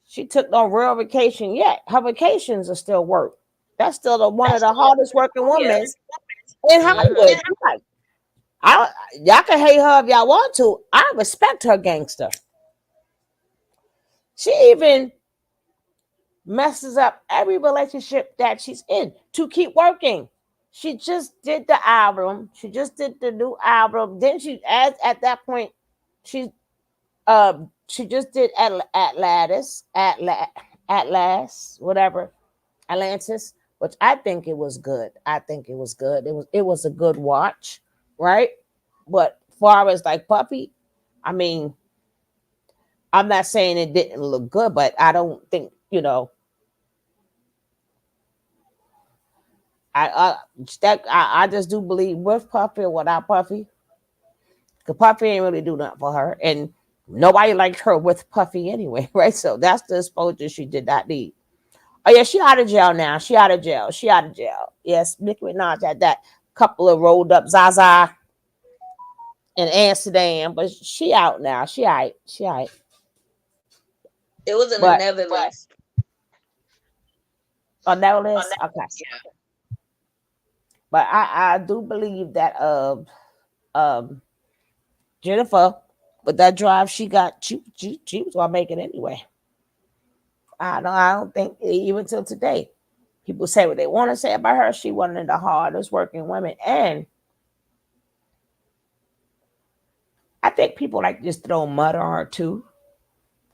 she took no real vacation yet. Her vacations are still work. That's still one of the hardest working women in Hollywood. Y'all can hate her if y'all want to. I respect her gangster. She even messes up every relationship that she's in to keep working. She just did the album. She just did the new album. Then at that point, she just did Atlantis, whatever, Atlantis, which I think it was good. It was a good watch, right? But far as like Puffy, I mean, I'm not saying it didn't look good, but I don't think, you know, I just do believe with Puffy or without Puffy, because Puffy ain't really do nothing for her, and nobody liked her with Puffy anyway, right? So that's the exposure she did not need. Oh yeah, she out of jail now. She out of jail. Yes, Nicki Minaj had that couple of rolled up Zaza in Amsterdam, but she out now. She all right. It was in the Netherlands. On Netherlands? Okay. Yeah. But I do believe that Jennifer, with that drive she got, she was gonna make it anyway. I don't think even till today, people say what they want to say about her. She one of the hardest working women, and I think people like just throw mud on her too,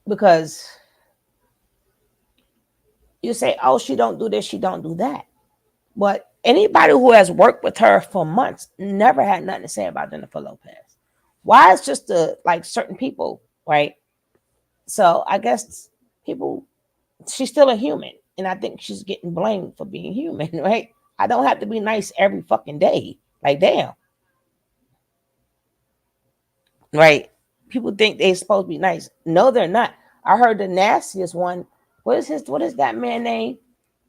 because you say, "Oh, she don't do this, she don't do that," but anybody who has worked with her for months never had nothing to say about Jennifer Lopez. Why? It's just like certain people, right? So I guess she's still a human, and I think she's getting blamed for being human, right? I don't have to be nice every fucking day. Like, damn. Right? People think they're supposed to be nice. No, they're not. I heard the nastiest one. What is that man name?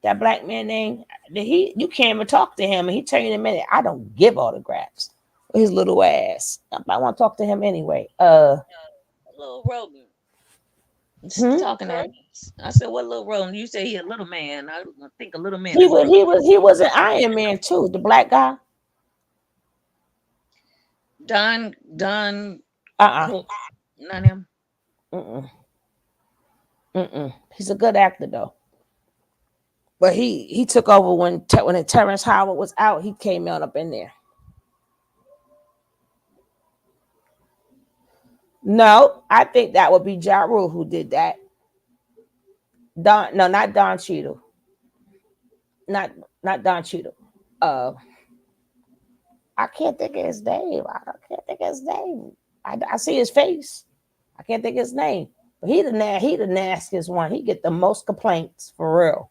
That black man name? You can't even talk to him, and he tell you in a minute, I don't give autographs. His little ass. I want to talk to him anyway. Little Rogan. Talking to I said, what little Rogan? You say he a little man. I think a little man. He was an Iron Man too, the black guy. Don not him. He's a good actor though. But he took over when Terrence Howard was out. He came out up in there. No, I think that would be Ja Rule who did that. Not Don Cheadle. Not Don Cheadle. I can't think of his name. I see his face. I can't think of his name. But he the nastiest one. He get the most complaints for real.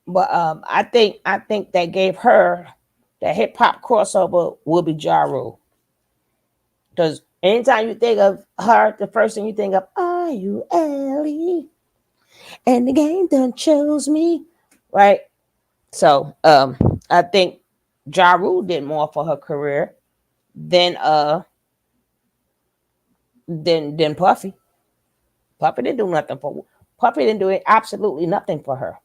But I think they gave her The hip hop crossover will be Ja Rule. Because anytime you think of her, the first thing you think of, are you Ellie? And the game done chose me. Right? So I think Ja Rule did more for her career than Puffy. Puffy didn't do nothing for Puffy didn't do absolutely nothing for her.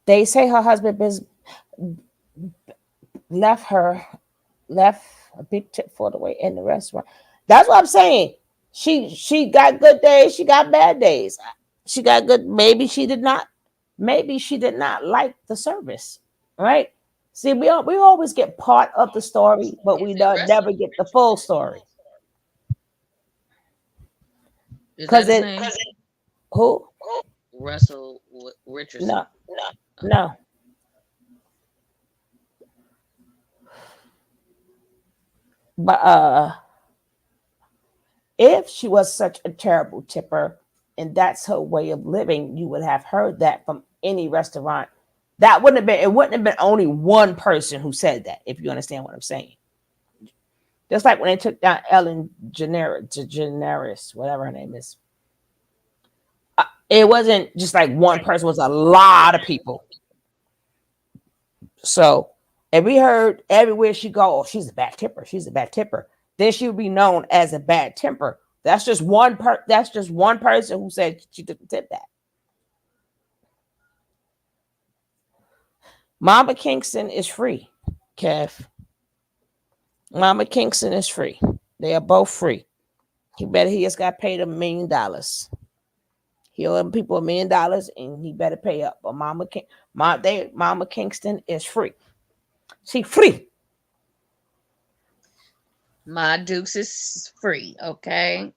They say her husband left a big tip for the way in the restaurant. That's what I'm saying. She got good days, she got bad days. She got good. Maybe she did not like the service. Right? See, we always get part of the story, but we never get the full story. Is that his name? Who? Russell Richardson. No. But if she was such a terrible tipper and that's her way of living, you would have heard that from any restaurant. It wouldn't have been only one person who said that, if you understand what I'm saying. Just like when they took down Ellen DeGeneres, whatever her name is. It wasn't just like one person, it was a lot of people. So if we heard everywhere she go, oh, she's a bad tipper, then she would be known as a bad temper. That's just one person who said she didn't tip that. Mama Kingston is free, Kev. Mama Kingston is free. They are both free. He just got paid $1 million. He owed people $1 million and he better pay up. But Mama Kingston is free. She free. My Dukes is free, okay?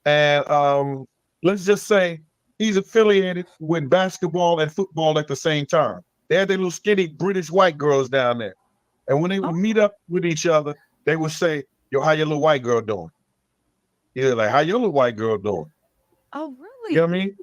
And let's just say he's affiliated with basketball and football at the same time. They had their little skinny British white girls down there. And when they would meet up with each other, they would say, yo, how your little white girl doing? You're like, how your little white girl doing? Oh, really? You know what I mean?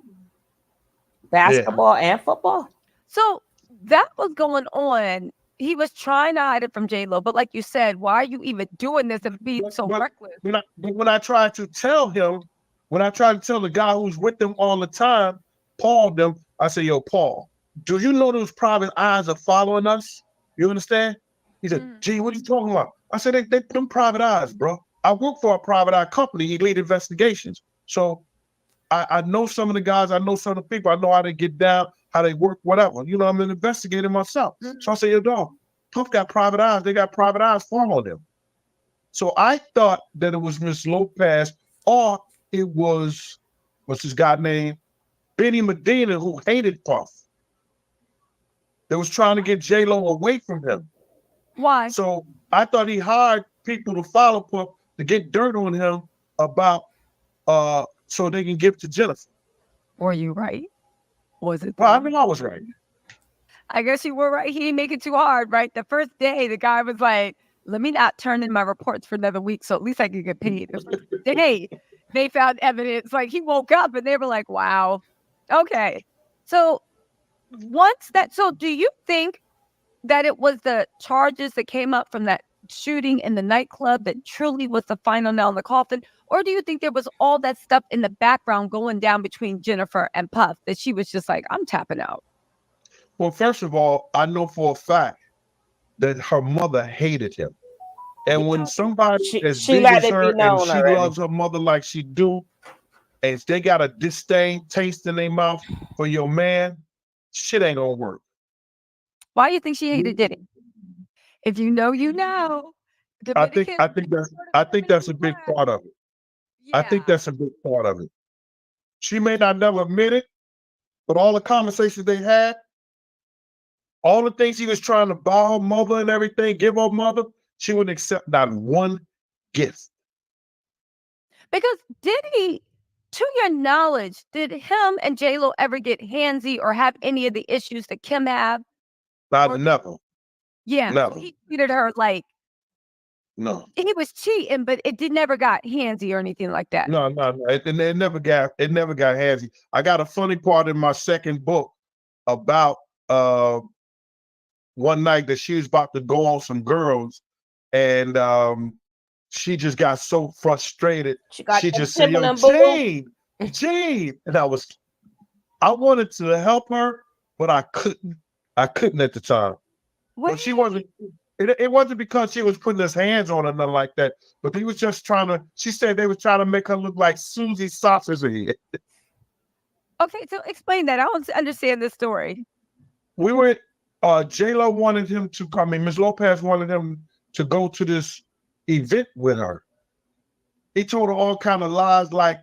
Basketball and football. So that was going on. He was trying to hide it from J-Lo, but like you said, why are you even doing this and being so reckless? When I tried to tell him, the guy who's with them all the time, Paul, I say, yo, Paul, do you know those private eyes are following us? You understand? He said, gee, what are you talking about? I said, they them private eyes, bro. I work for a private eye company. He lead investigations. So I know some of the guys. I know some of the people. I know how they get down, how they work, whatever. You know, I'm an investigator myself. So I say, yo, dog, Puff got private eyes. They got private eyes following them. So I thought that it was Miss Lopez or it was, what's his guy name? Benny Medina, who hated Puff. They was trying to get J-Lo away from him. Why? So I thought he hired people to follow Puff to get dirt on him about so they can give to Jennifer. Were you right? Was it? Well, I mean, I was right. I guess you were right. He didn't make it too hard, right? The first day, the guy was like, let me not turn in my reports for another week, so at least I can get paid. Hey, they found evidence. Like, he woke up and they were like, wow. Okay. So do you think that it was the charges that came up from that shooting in the nightclub that truly was the final nail in the coffin? Or do you think there was all that stuff in the background going down between Jennifer and Puff that she was just like, I'm tapping out? Well, first of all, I know for a fact that her mother hated him. And when somebody as big as her and she loves her mother like she do, and they got a disdain taste in their mouth for your man, shit ain't gonna work. Why do you think she hated Diddy? If you know, you know. I think that's a big part of it. Yeah. I think that's a big part of it. She may not never admit it, but all the conversations they had, all the things he was trying to buy her mother and everything, give her mother, she wouldn't accept not one gift. Because Diddy, to your knowledge, did him and J-Lo ever get handsy or have any of the issues that Kim have? Never. Yeah, so Never. he treated her like No. he was cheating, but it never got handsy or anything like that. No. It never got handsy. I got a funny part in my second book about one night that she was about to go on some girls, and she just got so frustrated. She just said, "Yo, Jane," and I wanted to help her, but I couldn't. I couldn't at the time. But she wasn't. It wasn't because she was putting his hands on her, nothing like that. But he was just trying to. She said they were trying to make her look like Susie Sausage. Okay, so explain that. I don't understand this story. We were. J-Lo wanted him to come. I mean, Ms. Lopez wanted him to go to this event with her. He told her all kind of lies, like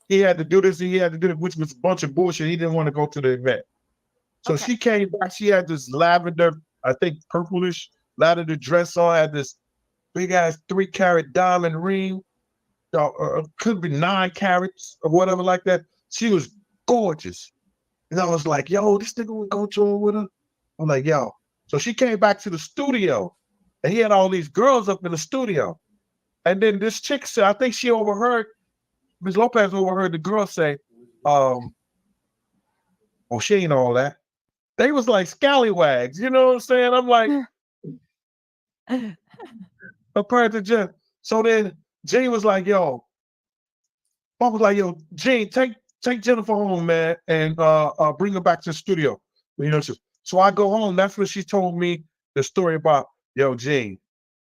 he had to do this, and he had to do it, which was a bunch of bullshit. He didn't want to go to the event. So she came back. She had this lavender, I think purplish lavender dress on. Had this big ass 3-carat diamond ring. Could be 9 carats or whatever like that. She was gorgeous, and I was like, "Yo, this nigga would go to her with her." I'm like, "Yo." So she came back to the studio, and he had all these girls up in the studio. And then this chick said, I think she overheard, Ms. Lopez overheard the girl say, "Oh, she ain't all that." They was like scallywags, you know what I'm saying? I'm like, compared to Jen. So then Jane was like, "Yo," Mom was like, "Yo, Jane, take Jennifer home, man, and bring her back to the studio." You know, so I go home. That's when she told me the story about, "Yo, Jane,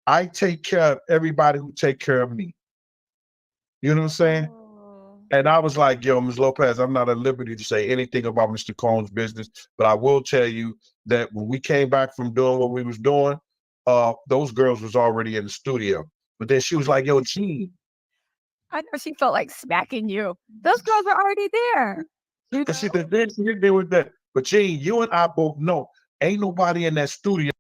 I take care of everybody who take care of me." You know what I'm saying? And I was like, "Yo, Ms. Lopez, I'm not at liberty to say anything about Mr. Cohn's business, but I will tell you that when we came back from doing what we was doing, those girls was already in the studio." But then she was like, "Yo, Gene." I know she felt like smacking you. Those girls were already there. And she said, "Then she did with that. But Gene, you and I both know ain't nobody in that studio."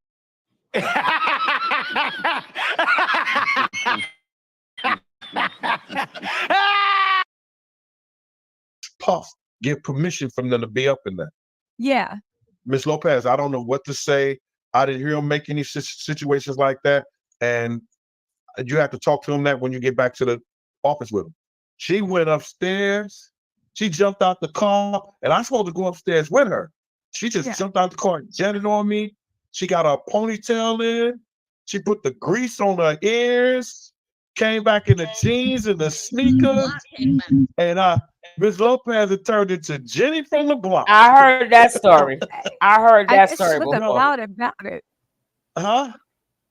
Puff, get permission from them to be up in there. Yeah. Miss Lopez, I don't know what to say. I didn't hear him make any situations like that. And you have to talk to him that when you get back to the office with him. She went upstairs. She jumped out the car, and I'm supposed to go upstairs with her. She just jumped out the car and jetted on me. She got her ponytail in. She put the grease on her ears, came back in the jeans and the sneakers. And Miss Lopez had turned into Jenny from the block. I heard that story. I heard that story She was before. about it. Huh?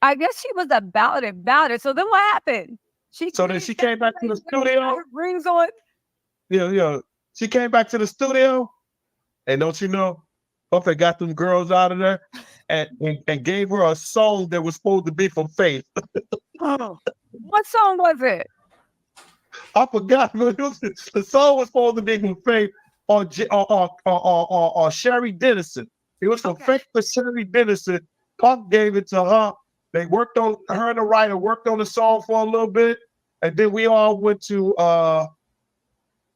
I guess she was about it. So then what happened? Then she came back to the studio. Rings on. Yeah. She came back to the studio, and don't you know, Puff had got them girls out of there and gave her a song that was supposed to be from Faith. What song was it? I forgot. The song was supposed to be from Faith or Sherry Dennison. It was from Faith for Sherry Dennison. Puff gave it to her. They worked on her and the writer worked on the song for a little bit, and then we all went to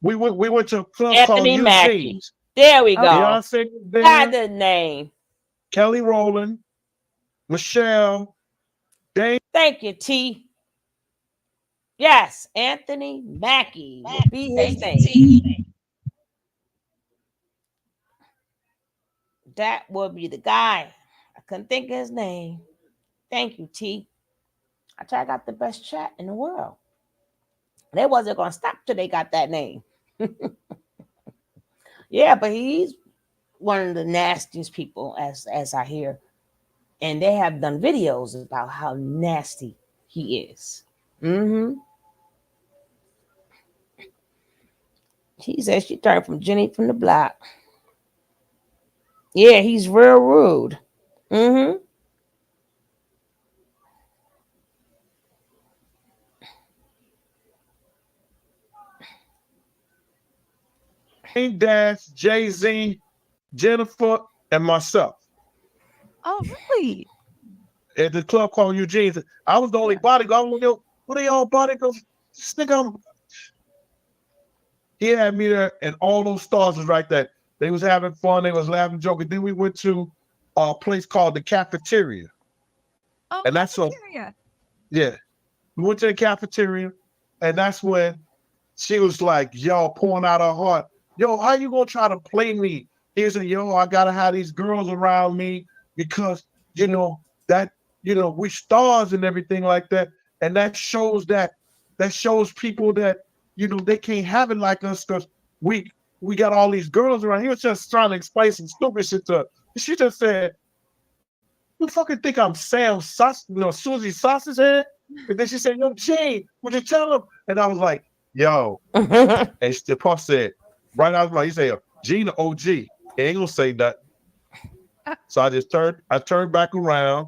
we went to a club Anthony called Mackie. UC's. There we go. Beyonce there, Got the name. Kelly Rowland, Michelle, Dave. Thank you, T. Yes, Anthony Mackie will be his name. That would be the guy. I couldn't think of his name. Thank you, T. I got the best chat in the world. They wasn't gonna stop till they got that name. Yeah, but he's one of the nastiest people, as I hear, and they have done videos about how nasty he is. She said she turned from Jenny from the block. Yeah, he's real rude. Dash, Jay-Z, Jennifer, and myself. Oh, really? At the club called Eugene's. I was the only bodyguard. What are y'all bodyguards? This nigga, he had me there, and all those stars was right there. They was having fun. They was laughing, joking. Then we went to a place called the Cafeteria. Oh, And that's so, cafeteria. yeah. We went to the cafeteria, and that's when she was like, yo, pouring out her heart. Yo, how you gonna try to play me? He said, yo, I gotta have these girls around me because, that, we stars and everything like that. And that shows people that, they can't have it like us because we got all these girls around. He was just trying to explain some stupid shit to her. She just said, you fucking think I'm Sam Susie Sausage Head? And then she said, yo, Jane, would you tell him? And I was like, yo. And the puff said, right out of my, he said, Gene the OG. He ain't gonna say nothing. So I turned back around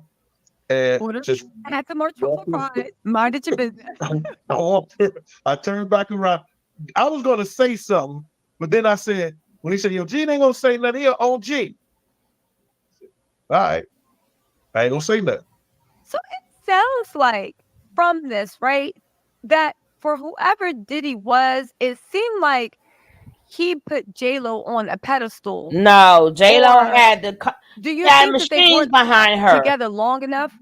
and just I had some more truffle fries. Minded your business. I turned back around. I was gonna say something, but then I said, when he said, yo, Gene ain't gonna say nothing, he an OG. All right. I ain't gonna say nothing. So it sounds like from this, right, that for whoever Diddy was, it seemed like he put J-Lo on a pedestal. No, J-Lo had Do you had think that they machines weren't behind her. together long enough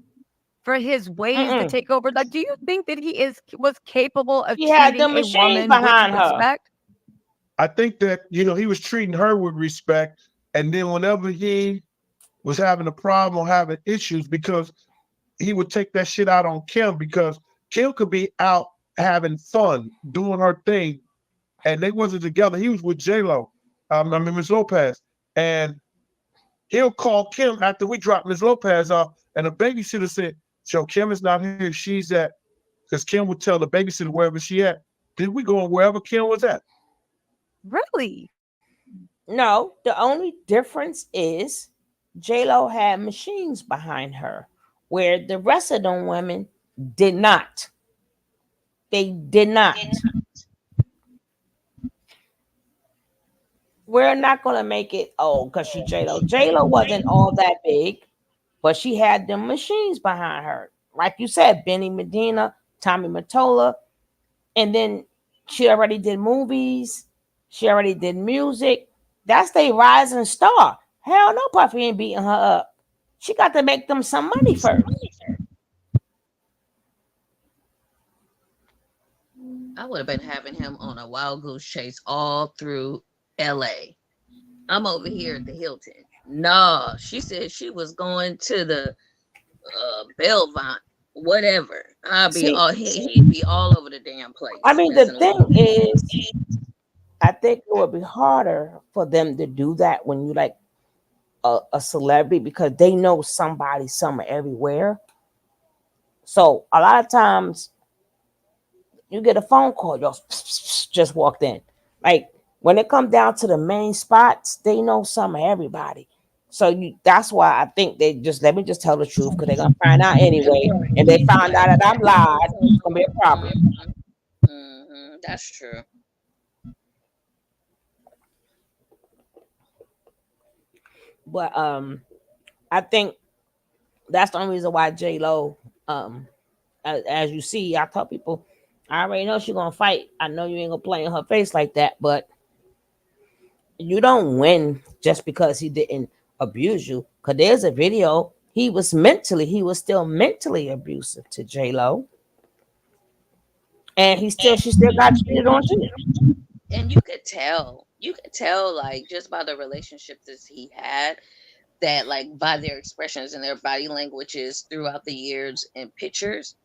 for his ways to take over? Like, do you think that he was capable of He had treating the a machines woman behind with her. respect? I think that, he was treating her with respect. And then whenever he was having a problem or having issues, because he would take that shit out on Kim, because Kim could be out having fun, doing her thing, and they wasn't together. He was with J-Lo, Ms. Lopez, and he'll call Kim after we dropped Ms. Lopez off, and the babysitter said, so Kim is not here, she's at, because Kim would tell the babysitter wherever she at. Then we go wherever Kim was at. Really? No, the only difference is J-Lo had machines behind her, where the rest of them women did not. They did not. We're not gonna make it because she J-Lo. J-Lo wasn't all that big, but she had them machines behind her. Like you said, Benny Medina, Tommy Mottola, and then she already did movies. She already did music. That's their rising star. Hell no, Puffy ain't beating her up. She got to make them some money first. I would have been having him on a wild goose chase all through LA. I'm over here at the Hilton. No, she said she was going to the Belvant, whatever. He'd be all over the damn place. I mean, the thing is, I think it would be harder for them to do that when you like a celebrity, because they know somebody somewhere everywhere. So a lot of times you get a phone call, yo, just walked in. Like when it comes down to the main spots, they know some of everybody. So that's why I think they just let me just tell the truth, because they're gonna find out anyway. And they found out that I'm live, it's gonna be a problem. That's true. But I think that's the only reason why J-Lo, as you see, I tell people, I already know she's gonna fight. I know you ain't gonna play in her face like that, but you don't win just because he didn't abuse you. Because there's a video, he was still mentally abusive to J-Lo. And she still got cheated on too. And you could tell, like just by the relationships that he had, that like by their expressions and their body languages throughout the years and pictures,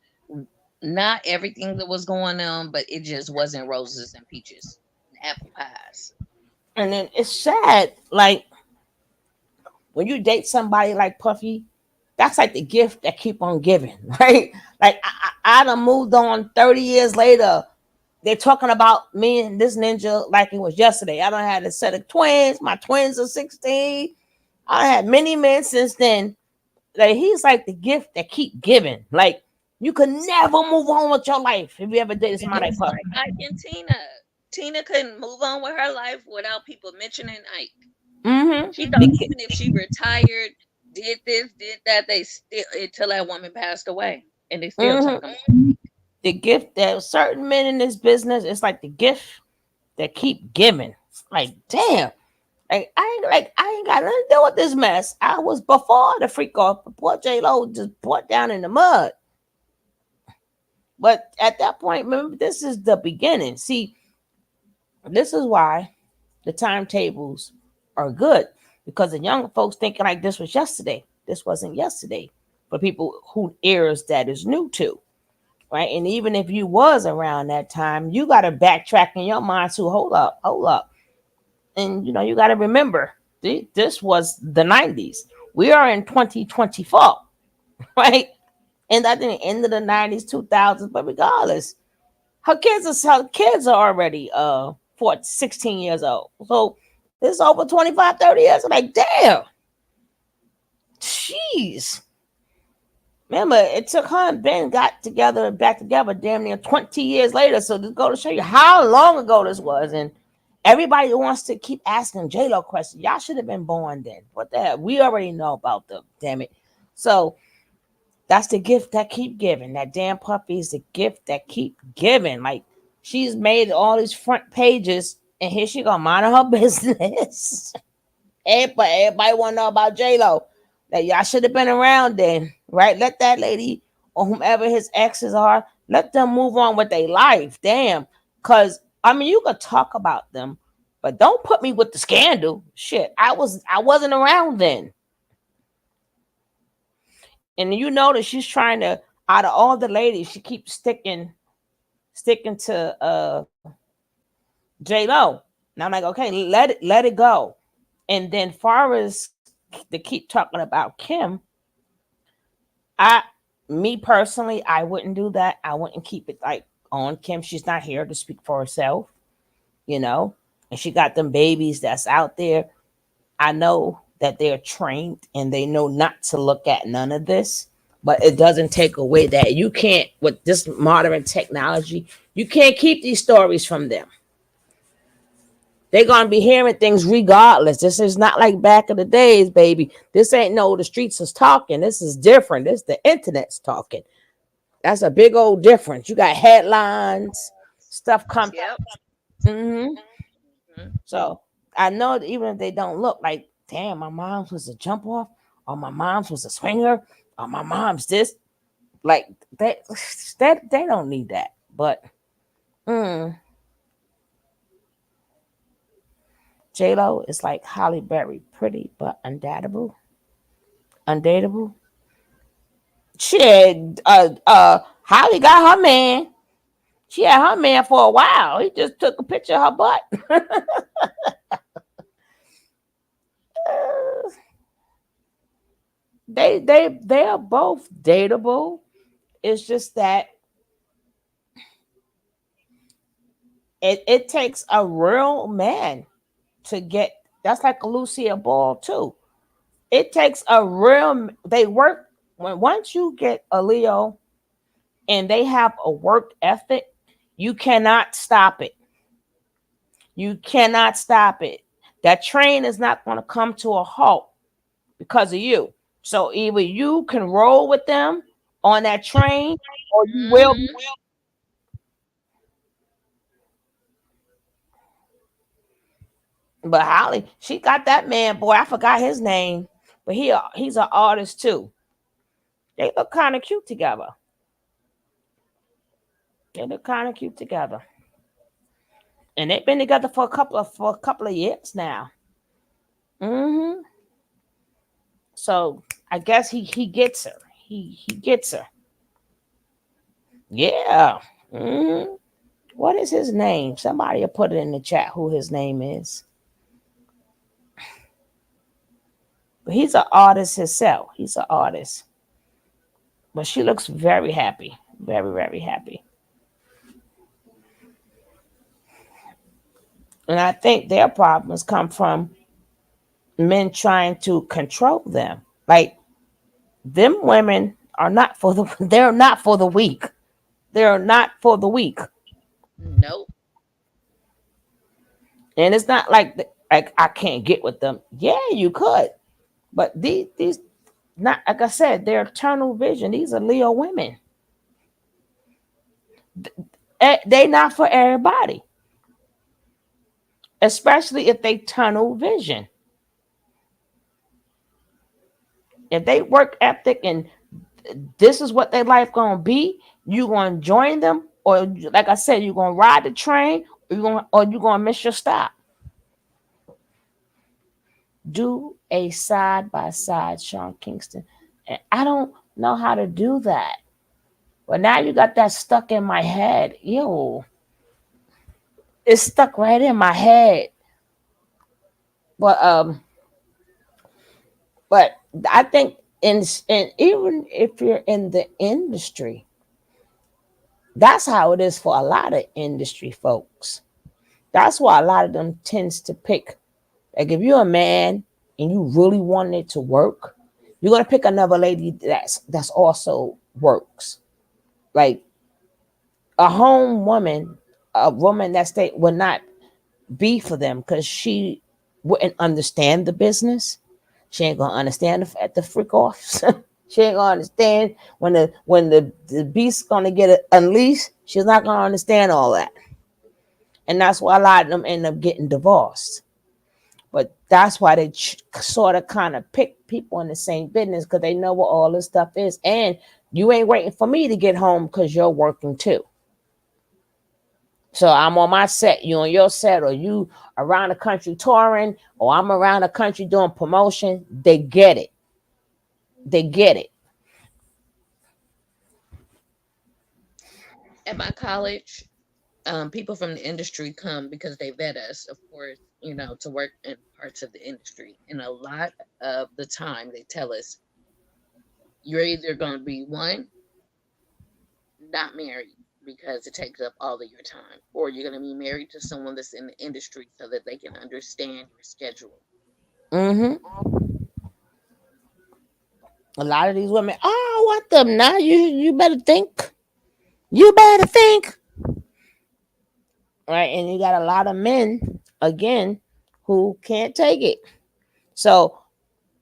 not everything that was going on, but it just wasn't roses and peaches and apple pies. And then it's sad, like when you date somebody like Puffy, that's like the gift that keep on giving, right? Like I done moved on 30 years later. They're talking about me and this ninja like it was yesterday. I done had a set of twins. My twins are 16. I had many men since then. Like he's like the gift that keep giving. Like you could never move on with your life if you ever dated somebody like Puffy. Ike and Tina. Tina couldn't move on with her life without people mentioning Ike. Mm-hmm. She thought even if she retired, did this, did that, they still until that woman passed away, and they still talk about it. The gift that certain men in this business, it's like the gift that keep giving. It's like, damn, I ain't got nothing to do with this mess. I was before the freak off, before J-Lo just brought down in the mud. But at that point, remember, this is the beginning. See, this is why the timetables are good, because the younger folks thinking like this was yesterday. This wasn't yesterday for people who eras that is new to, right? And even if you was around that time, you got to backtrack in your mind to hold up. And you got to remember, this was the 90s. We are in 2024, right? And I think end of the 90s, 2000s, but regardless, her kids are already 16 years old. So this is over 25, 30 years. I'm like, damn. Jeez. Remember, it took her and Ben back together damn near 20 years later. So this go to show you how long ago this was. And everybody wants to keep asking J-Lo questions. Y'all should have been born then. What the hell? We already know about them, damn it. So that's the gift that keep giving. That damn puppy is the gift that keep giving. Like, she's made all these front pages, and here she gonna mind her business. Everybody want to know about J-Lo. That y'all should have been around then, right? Let that lady or whomever his exes are, let them move on with their life. Damn. Because, I mean, you could talk about them, but don't put me with the scandal. Shit, I wasn't around then. And you notice she's trying to, out of all the ladies, she keeps sticking to J-Lo. And I'm like, okay, let it go. And then far as to keep talking about Kim, me personally, I wouldn't do that. I wouldn't keep it like on Kim. She's not here to speak for herself, and she got them babies that's out there. I know that they're trained and they know not to look at none of this, but it doesn't take away that you can't, with this modern technology, you can't keep these stories from them. They're going to be hearing things regardless. This is not like back in the days, baby. This ain't the streets is talking. This is different. This the internet's talking. That's a big old difference. You got headlines, stuff come. Yep. So I know that even if they don't look like, damn, my mom's was a jump off, or my mom's was a swinger, or my mom's this, like they don't need that. But J-Lo is like Halle Berry, pretty but undateable. Shit, Halle got her man. She had her man for a while. He just took a picture of her butt. They are both dateable. It's just that it takes a real man to get. That's like a Lucia Ball too. It takes a real. They work once you get a Leo, and they have a work ethic. You cannot stop it. You cannot stop it. That train is not going to come to a halt because of you. So either you can roll with them on that train, or you will. But Holly, she got that man, boy. I forgot his name, but he's an artist too. They look kind of cute together. And they've been together for a couple of years now. So I guess he gets her. He gets her. Yeah. What is his name? Somebody will put it in the chat who his name is. But he's an artist himself. He's an artist. But she looks very happy. Very, very happy. And I think their problems come from men trying to control them. Like, them women are not for they're not for the weak. They're not for the weak. Nope. And it's not like I can't get with them. Yeah, you could. But these not, like I said, they're eternal vision. These are Leo women. They not for everybody. especially if they tunnel vision. If they work ethic and this is what their life gonna be, you gonna join them, or like I said, you gonna ride the train, or you gonna miss your stop. Do a side by side, Sean Kingston. And I don't know how to do that. But now you got that stuck in my head. Yo, it's stuck right in my head. But but I think and even if you're in the industry, that's how it is for a lot of industry folks. That's why a lot of them tends to pick. Like if you're a man and you really want it to work, you're gonna pick another lady that's also works. Like a home woman, a woman that state would not be for them because she wouldn't understand the business. She ain't gonna understand at the freak offs. She ain't gonna understand when the beast's gonna get unleashed. She's not gonna understand all that, and that's why a lot of them end up getting divorced. But that's why they sort of kind of pick people in the same business because they know what all this stuff is. And you ain't waiting for me to get home because you're working too. So I'm on my set, you on your set, or you around the country touring, or I'm around the country doing promotion. They get it. They get it. At my college, people from the industry come because they vet us, of course, to work in parts of the industry. And a lot of the time they tell us, you're either going to be one, not married because it takes up all of your time, or you're going to be married to someone that's in the industry so that they can understand your schedule. A lot of these women, oh, I want them now. You better think. You better think. Right. And you got a lot of men, again, who can't take it. So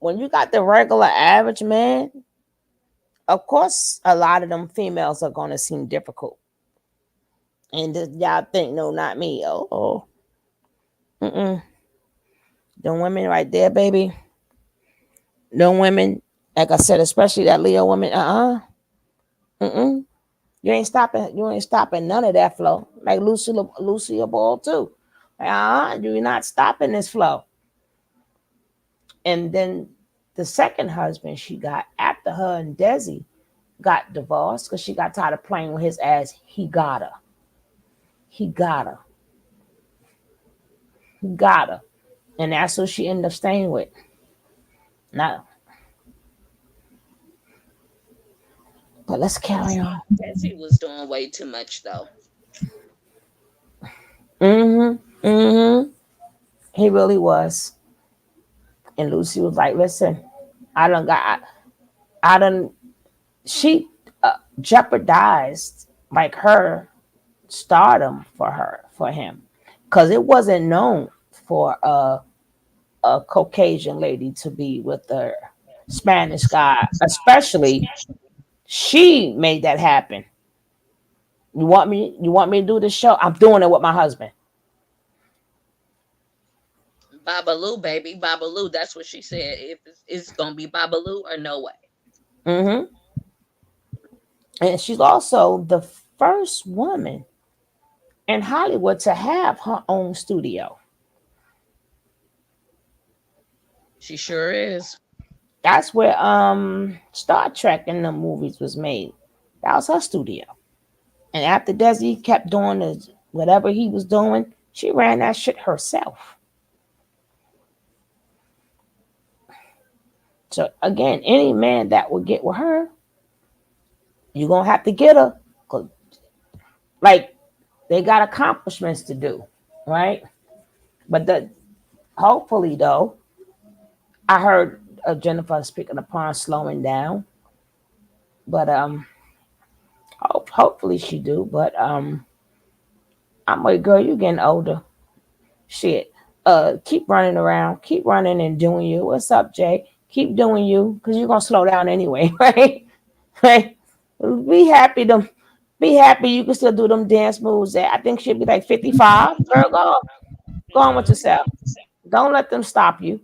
when you got the regular average man, of course, a lot of them females are going to seem difficult. And y'all think, no, not me. Oh. Mm-mm. The women right there, baby. No women, like I said, especially that Leo woman. Mm-mm. You ain't stopping none of that flow. Like Lucia Ball too. You're not stopping this flow. And then the second husband she got after her and Desi got divorced because she got tired of playing with his ass. He got her. He got her. He got her. And that's who she ended up staying with. Now, but let's carry on. Desi was doing way too much though. He really was. And Lucy was like, listen, she jeopardized like her stardom for him. Because it wasn't known for a Caucasian lady to be with a Spanish guy, especially she made that happen. You want me to do this show? I'm doing it with my husband. Babalu, baby, Babalu. That's what she said. If it's gonna be Babalu or no way. And she's also the first woman in Hollywood to have her own studio. She sure is. That's where Star Trek and the movies was made. That was her studio. And after Desi kept doing whatever he was doing, she ran that shit herself. So again, any man that would get with her, you're gonna have to get her. Like they got accomplishments to do, right? But hopefully though, I heard Jennifer speaking upon slowing down. But hopefully she do. But I'm like, girl, you getting older. Shit. Keep running around. Keep running and doing you. What's up, Jay? Keep doing you, because you're gonna slow down anyway, right? Right? Be happy you can still do them dance moves. I think she'll be like 55. Girl, go. Go on with yourself. Don't let them stop you.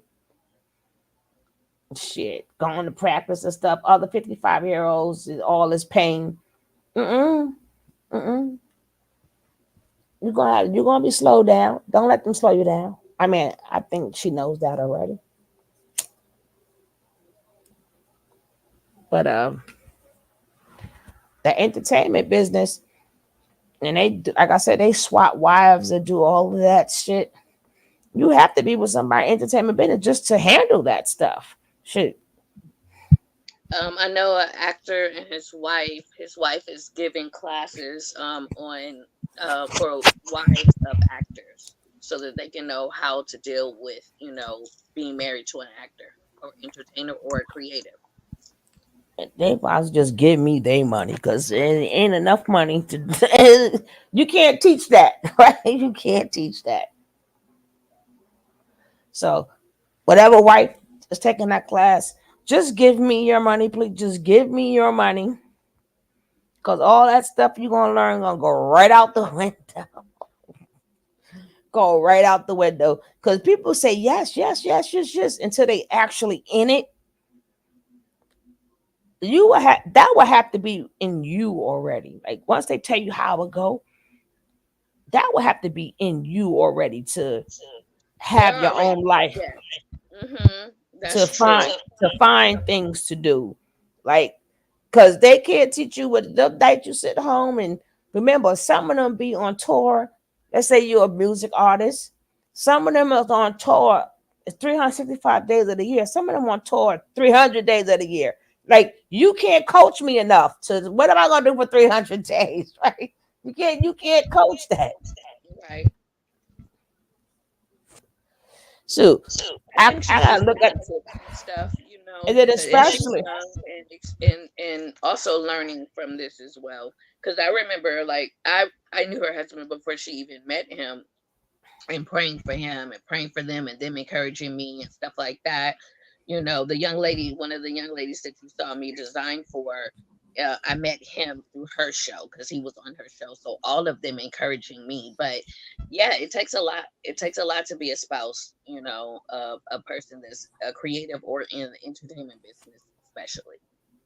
Shit, going to practice and stuff. Other 55-year-olds, all this pain. Mm-mm. Mm-mm. You're gonna be slowed down. Don't let them slow you down. I mean, I think she knows that already. But the entertainment business, and they, like I said, they swap wives and do all of that shit. You have to be with somebody entertainment business just to handle that stuff. Shit. I know an actor and his wife. His wife is giving classes on for wives of actors, so that they can know how to deal with being married to an actor or entertainer or a creative. They must just give me their money because it ain't enough money to. You can't teach that, right? You can't teach that. So, whatever wife is taking that class, just give me your money, please. Just give me your money, because all that stuff you're gonna learn gonna go right out the window. Go right out the window. Because people say yes, yes, yes, yes, yes, until they actually in it. You will have that will have to be in you already. Like once they tell you how it go, that will have to be in you already to have your own life. Yeah. Mm-hmm. That's true. To find things to do, like because they can't teach you what the night you sit home and remember. Some of them be on tour. Let's say you're a music artist. Some of them are on tour 365 days of the year. Some of them on tour 300 days of the year. Like you can't coach me enough to what am I gonna do for 300 days, right? You can't coach that. Right. So I I think she's gotta just look at stuff, and then because and she's especially young and also learning from this as well. Because I remember, like, I knew her husband before she even met him, and praying for him and praying for them, and them encouraging me and stuff like that. The young lady, one of the young ladies that you saw me design for, I met him through her show because he was on her show. So all of them encouraging me. But yeah, it takes a lot. It takes a lot to be a spouse, a person that's a creative or in the entertainment business, especially.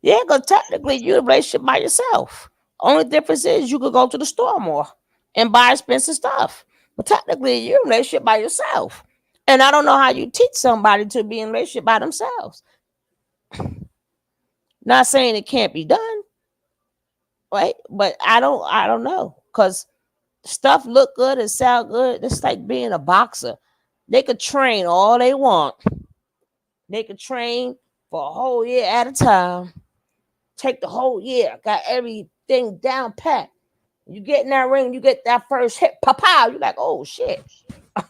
yeah, because technically you're in a relationship by yourself. Only difference is you could go to the store more and buy expensive stuff. But technically you're in a relationship by yourself. And I don't know how you teach somebody to be in a relationship by themselves. Not saying it can't be done, right? But I don't know. Because stuff look good and sound good. It's like being a boxer. They could train all they want. They could train for a whole year at a time. Take the whole year, got everything down pat. You get in that ring, you get that first hit, pow, you like, oh shit.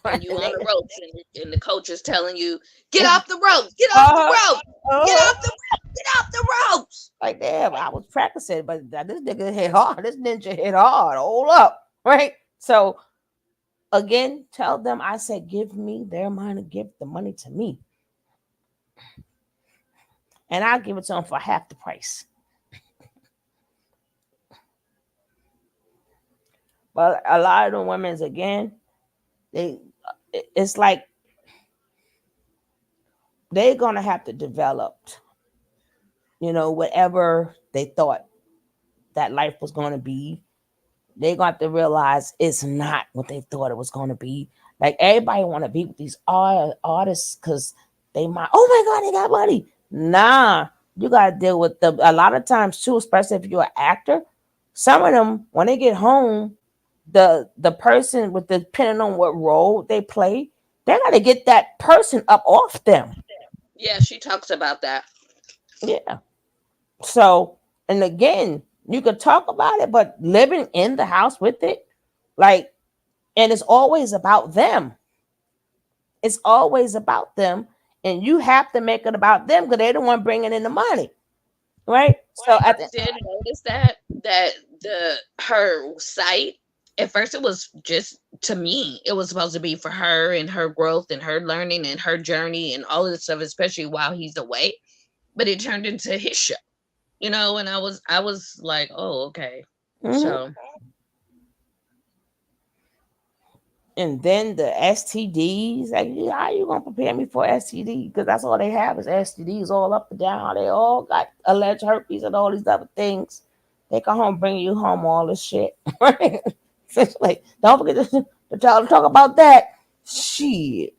And you on the ropes, and the coach is telling you, get off the ropes, get off the ropes, get off the ropes, get off the ropes. Like, damn, I was practicing, but this nigga hit hard. This ninja hit hard. Hold up, right? So again, tell them I said, give me their money, give the money to me. And I'll give it to them for half the price. But a lot of the women's again, it's like they're gonna have to develop, whatever they thought that life was gonna be. They're gonna have to realize it's not what they thought it was gonna be. Like everybody want to be with these artists because they might, oh my god, they got money. Nah, you gotta deal with them a lot of times too, especially if you're an actor. Some of them, when they get home, the person with depending on what role they play, they got to get that person up off them. Yeah, she talks about that. Yeah. So, and again, you could talk about it, but living in the house with it, like, and it's always about them. It's always about them, and you have to make it about them because they're the one bringing in the money, right? So, I did notice that her site at first it was just to me it was supposed to be for her and her growth and her learning and her journey and all of this stuff, especially while he's away. But it turned into his show, and I was like, oh, okay. Mm-hmm. So And then the STDs, like, how you gonna prepare me for STD? Because that's all they have is STDs all up and down. They all got alleged herpes and all these other things. They come home, bring you home all this shit. Right? So it's like, don't forget to talk about that shit.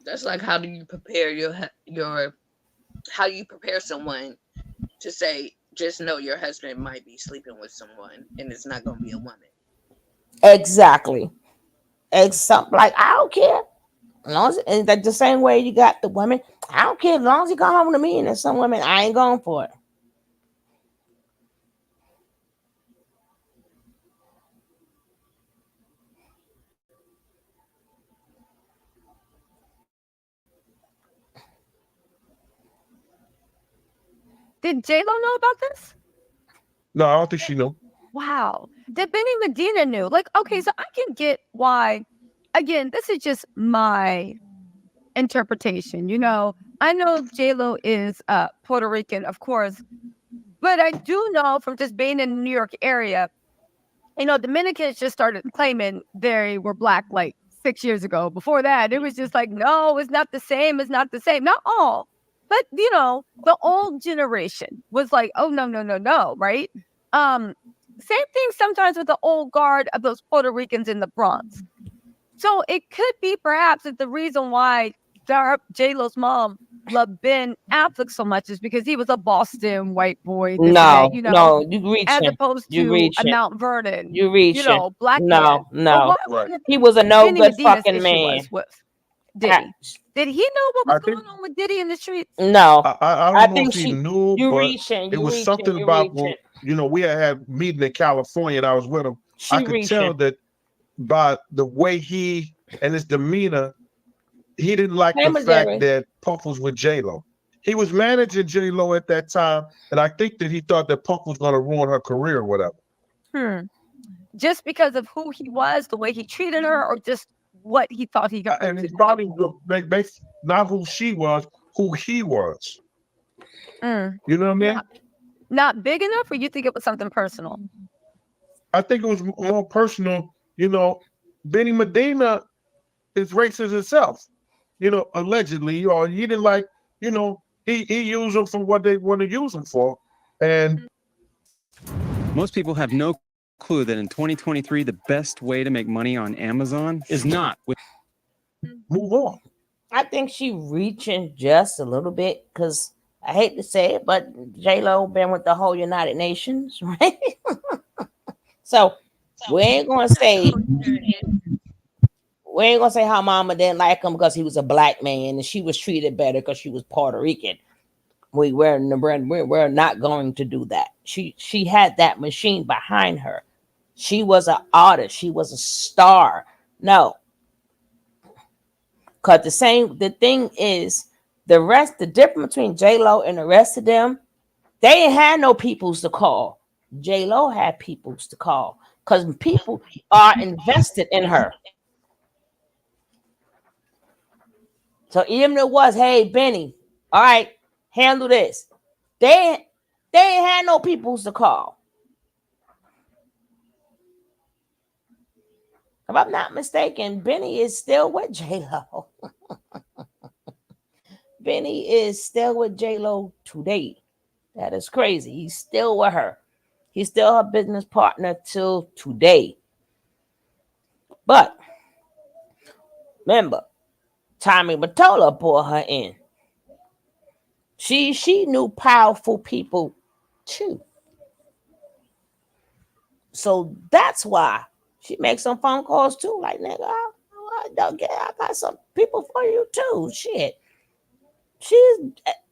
That's like, how do you prepare how do you prepare someone to say, just know your husband might be sleeping with someone and it's not gonna be a woman. Exactly. Except like, I don't care. As long as, and like the same way you got the women, I don't care as long as you come home to me. And there's some women I ain't going for it. Did J Lo know about this? No, I don't think she knew. Wow. That Benny Medina knew. Like, okay, so I can get why. Again, this is just my interpretation. You know, I know J Lo is Puerto Rican, of course, but I do know from just being in the New York area, you know, Dominicans just started claiming they were black like 6 years ago. Before that, it was just like, no, it's not the same. It's not the same. Not all, but you know, the old generation was like, oh no, right? Same thing sometimes with the old guard of those Puerto Ricans in the Bronx. So it could be perhaps that the reason why J-Lo's mom loved Ben Affleck so much is because he was a Boston white boy. This and that, you know, No, you reaching. as opposed You to a reaching. Mount Vernon, You reaching. you know, black No, man. no. Well, Right. He was a no Benny good Medina's fucking issue man. was with Diddy. Did he know what was I think- going on with Diddy in the streets? No, I I don't know think if he she- knew, you but reaching. it You was reaching. something You about, reaching. you know, we had a meeting in California and I was with him. She I could reaching. tell that by the way he and his demeanor, he didn't like Hey, the fact Jerry. that Puff was with J-Lo. He was managing J-Lo at that time, and I think that he thought that Puff was going to ruin her career or whatever. Just because of who he was, the way he treated her, or just what he thought he got. And it's probably not who she was, who he was. You know what I mean? Not big enough, or you think it was something personal? I think it was more personal. You know, Benny Medina is racist himself. You know, allegedly, you know, he didn't like, you know, he used them for what they want to use them for. And Most people have no clue that in 2023, the best way to make money on Amazon is not with. Move on. I think she reaching just a little bit because I hate to say it, but J-Lo been with the whole United Nations, right? So we ain't gonna say how mama didn't like him because he was a black man and she was treated better because she was Puerto Rican. We're not going to do that. She had that machine behind her. She was an artist. She was a star. No. Because the thing is, the difference between J-Lo and the rest of them, they ain't had no peoples to call. J-Lo had peoples to call because people are invested in her. So even if it was, hey, Benny, all right, handle this. They ain't had no peoples to call. If I'm not mistaken, Benny is still with J-Lo. Benny is still with J-Lo today. That is crazy. He's still with her. He's still her business partner till today. But remember, Tommy Mottola brought her in. She knew powerful people too. So that's why she makes some phone calls too. Like, nigga, I got some people for you too. Shit. She's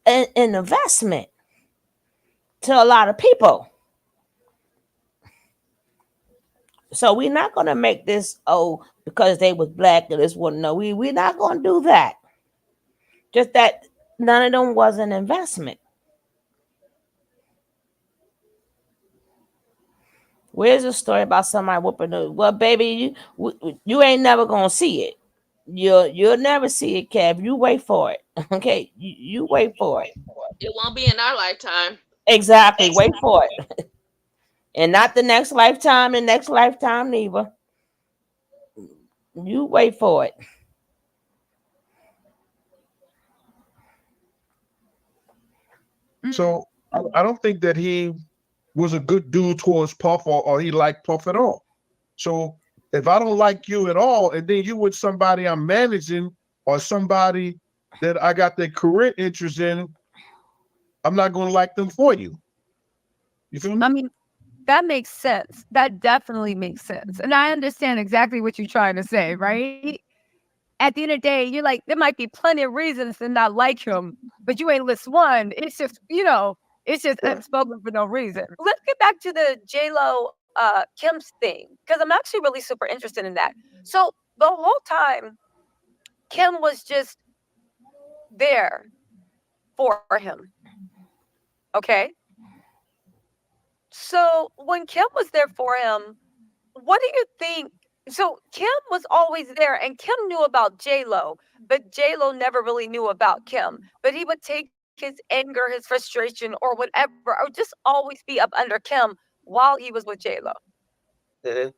an investment to a lot of people. So we're not gonna make this because they was black or this one. No, we're not gonna do that. Just that none of them was an investment. Where's the story about somebody whooping the? Well, baby, you ain't never gonna see it. You'll never see it, Kev. You wait for it. Okay, you wait for it. It won't be in our lifetime. Exactly. Wait for it. And not the next lifetime, neither. You wait for it. So I don't think that he was a good dude towards Puff or he liked Puff at all. So if I don't like you at all, and then you with somebody I'm managing or somebody that I got their career interest in, I'm not going to like them for you. You feel me? I mean, that makes sense. That definitely makes sense. And I understand exactly what you're trying to say, right? At the end of the day, you're like, there might be plenty of reasons to not like him, but you ain't list one. It's just, it's just unspoken for no reason. Let's get back to the J-Lo Kim's thing, because I'm actually really super interested in that. So the whole time, Kim was just there for him. Okay? So when Kim was there for him, what do you think? So Kim was always there, and Kim knew about J-Lo, but J-Lo never really knew about Kim. But he would take his anger, his frustration, or whatever, or just always be up under Kim while he was with J-Lo. Mhm.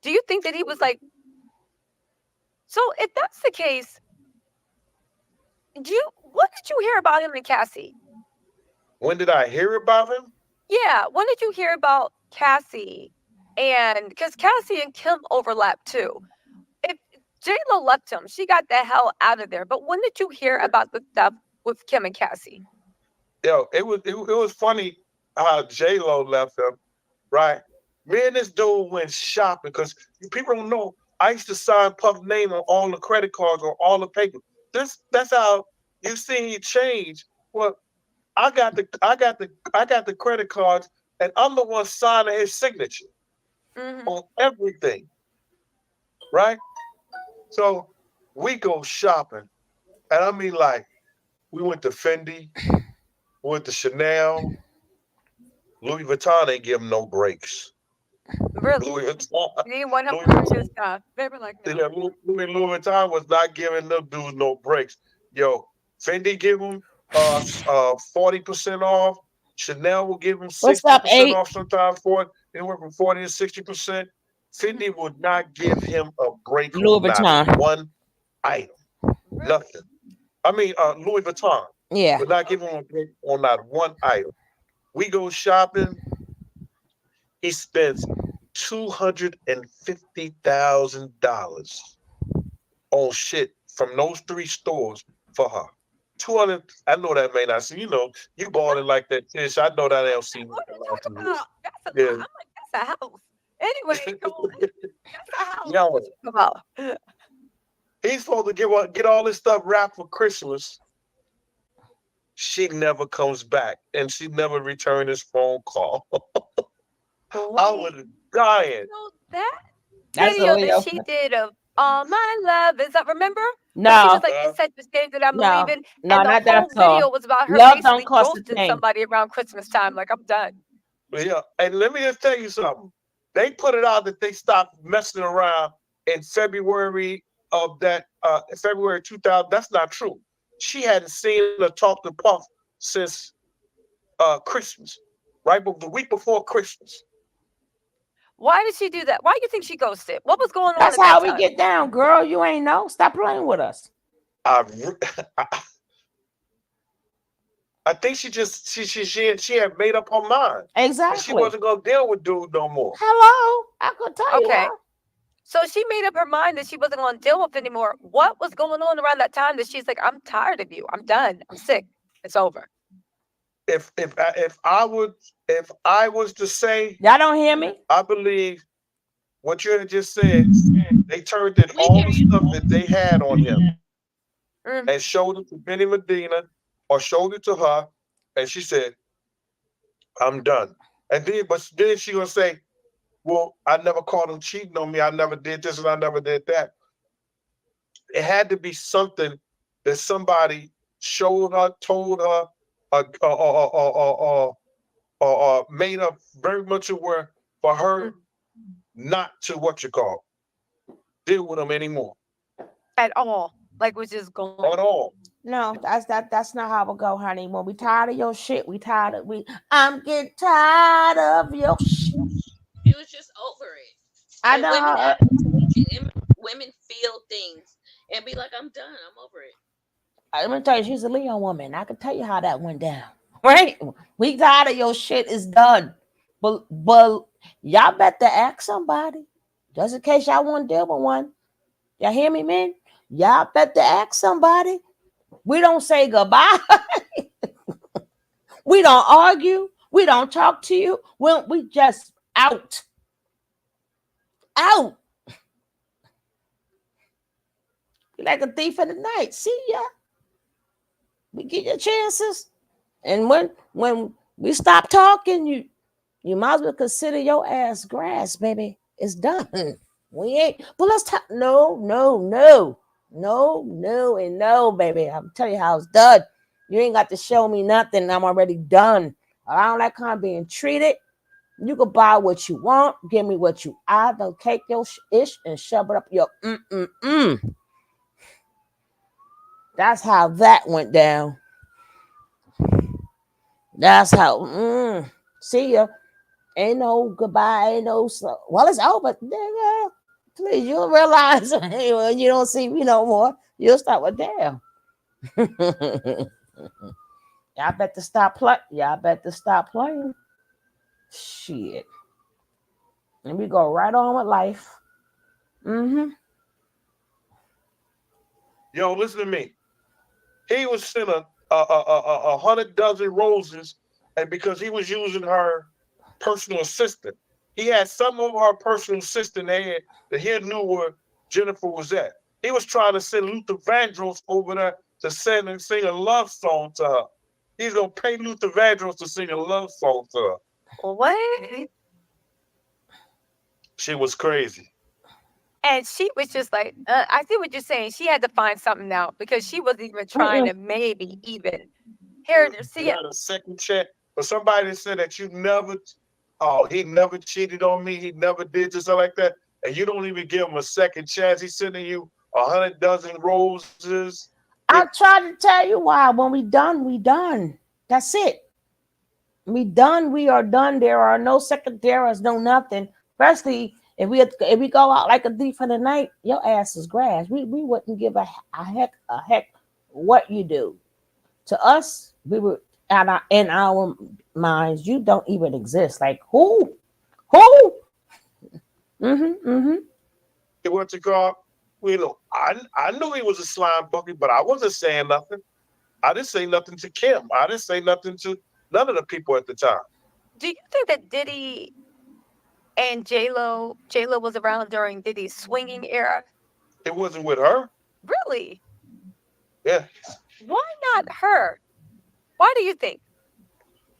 Do you think that he was like, so if that's the case, what did you hear about him and Cassie? When did I hear about him? Yeah, when did you hear about Cassie? And because Cassie and Kim overlap too. If J-Lo left him, she got the hell out of there. But when did you hear about the stuff with Kim and Cassie? Yo, it was funny how J-Lo left him, right? Me and this dude went shopping because people don't know. I used to sign Puff's name on all the credit cards or all the paper. That's how you see he changed. Well, I got the credit cards, and I'm the one signing his signature on everything, right? So we go shopping, and I mean, like, we went to Fendi, we went to Chanel, Louis Vuitton ain't give him no breaks. Really? Louis Vuitton, You didn't want him to purchase stuff. They were like, no. Louis Vuitton was not giving them dudes no breaks. Yo, Fendi give him 40% off. Chanel will give him 60% off, sometimes anywhere from 40 to 60%. Fendi would not give him a break on not one item. Nothing. I mean, Louis Vuitton. Yeah. Would not give him a break on not one item. We go shopping. He spends $250,000 on shit from those 3 stores for her. 200. I know that may not seem, you balling like that, Tish. I know that don't seem like a lot to me. I'm like, that's a house. Anyway, that's a house. Yo, What you talking about? he's supposed to get all this stuff wrapped for Christmas. She never comes back, and she never returned his phone call. I was dying. So that That's video Leo. that she did of All My Love, is that, remember? No. She was like, it's such a shame that I'm No. leaving. No, and the not whole that song. video was about her Love basically don't cost a ghosting thing. somebody around Christmas time. Like, I'm done. Yeah, and let me just tell you something. They put it out that they stopped messing around in February of that February 2000. That's not true. She hadn't seen or talked to Puff since Christmas, right? But the week before Christmas. Why did she do that? Why do you think she ghosted? What was going on? That's at how that we time? get down, girl. You ain't know. Stop playing with us. I think she had made up her mind. Exactly. She wasn't gonna deal with dude no more. Hello, I could tell you. Okay. Why. So she made up her mind that she wasn't going to deal with anymore. What was going on around that time that she's like, I'm tired of you. I'm done. I'm sick. It's over. If I was to say, y'all don't hear me? I believe what you had just said. They turned in all the stuff that they had on him and showed it to Benny Medina or showed it to her, and she said, "I'm done." And then, but then she gonna say, "Well, I never caught him cheating on me. I never did this and I never did that." It had to be something that somebody showed her, told her, or made her very much aware for her not to deal with him anymore. At all. Like, was just going at all. No, that's not how it go, honey. When we tired of your shit, I'm getting tired of your shit. He was just over it. I know. women feel things and be like, I'm done, I'm over it. I'm gonna tell you, she's a Leo woman. I can tell you how that went down. Right? We tired of your shit. Is done. But y'all better ask somebody. Just in case y'all want to deal with one. Y'all hear me, man? Y'all better ask somebody. We don't say goodbye. We don't argue. We don't talk to you. We just out. Out. You're like a thief in the night. See ya. We get your chances. And when we stop talking, you might as well consider your ass grass, baby. It's done. We ain't. Well, let's talk. No, and no, baby. I'm telling you how it's done. You ain't got to show me nothing. I'm already done. I don't like how I'm being treated. You can buy what you want. Give me what you I don't take your ish and shove it up your That's how that went down. That's how. See ya. Ain't no goodbye. Ain't no. Well, it's over. Nigga, please, you'll realize when you don't see me no more, you'll start with damn. Y'all better stop playing. Y'all better stop playing. Shit. And we go right on with life. Yo, listen to me. He was sent a 100 dozen roses, and because he was using her personal assistant, he had some of her personal assistant there that he knew where Jennifer was at. He was trying to send Luther Vandross over there to sing a love song to her. He's gonna pay Luther Vandross to sing a love song to her. What? She was crazy. And she was just like, I see what you're saying. She had to find something out because she wasn't even trying to maybe even hear her. See, a second check for somebody that said that he never cheated on me, he never did this or like that, and you don't even give him a second chance. He's sending you 100 dozen roses. I tried to tell you why. When we done, we done. That's it. We done. We are done. There are no second. There is no nothing. Especially if we go out like a thief in the night, your ass is grass. We wouldn't give a heck what you do. To us, we were in our minds. You don't even exist. Like who? He went to God. I knew he was a slime bucket, but I wasn't saying nothing. I didn't say nothing to Kim. I didn't say nothing to none of the people at the time. Do you think that Diddy and J-Lo was around during Diddy's swinging era? It wasn't with her. Really? Yeah. Why not her? Why do you think?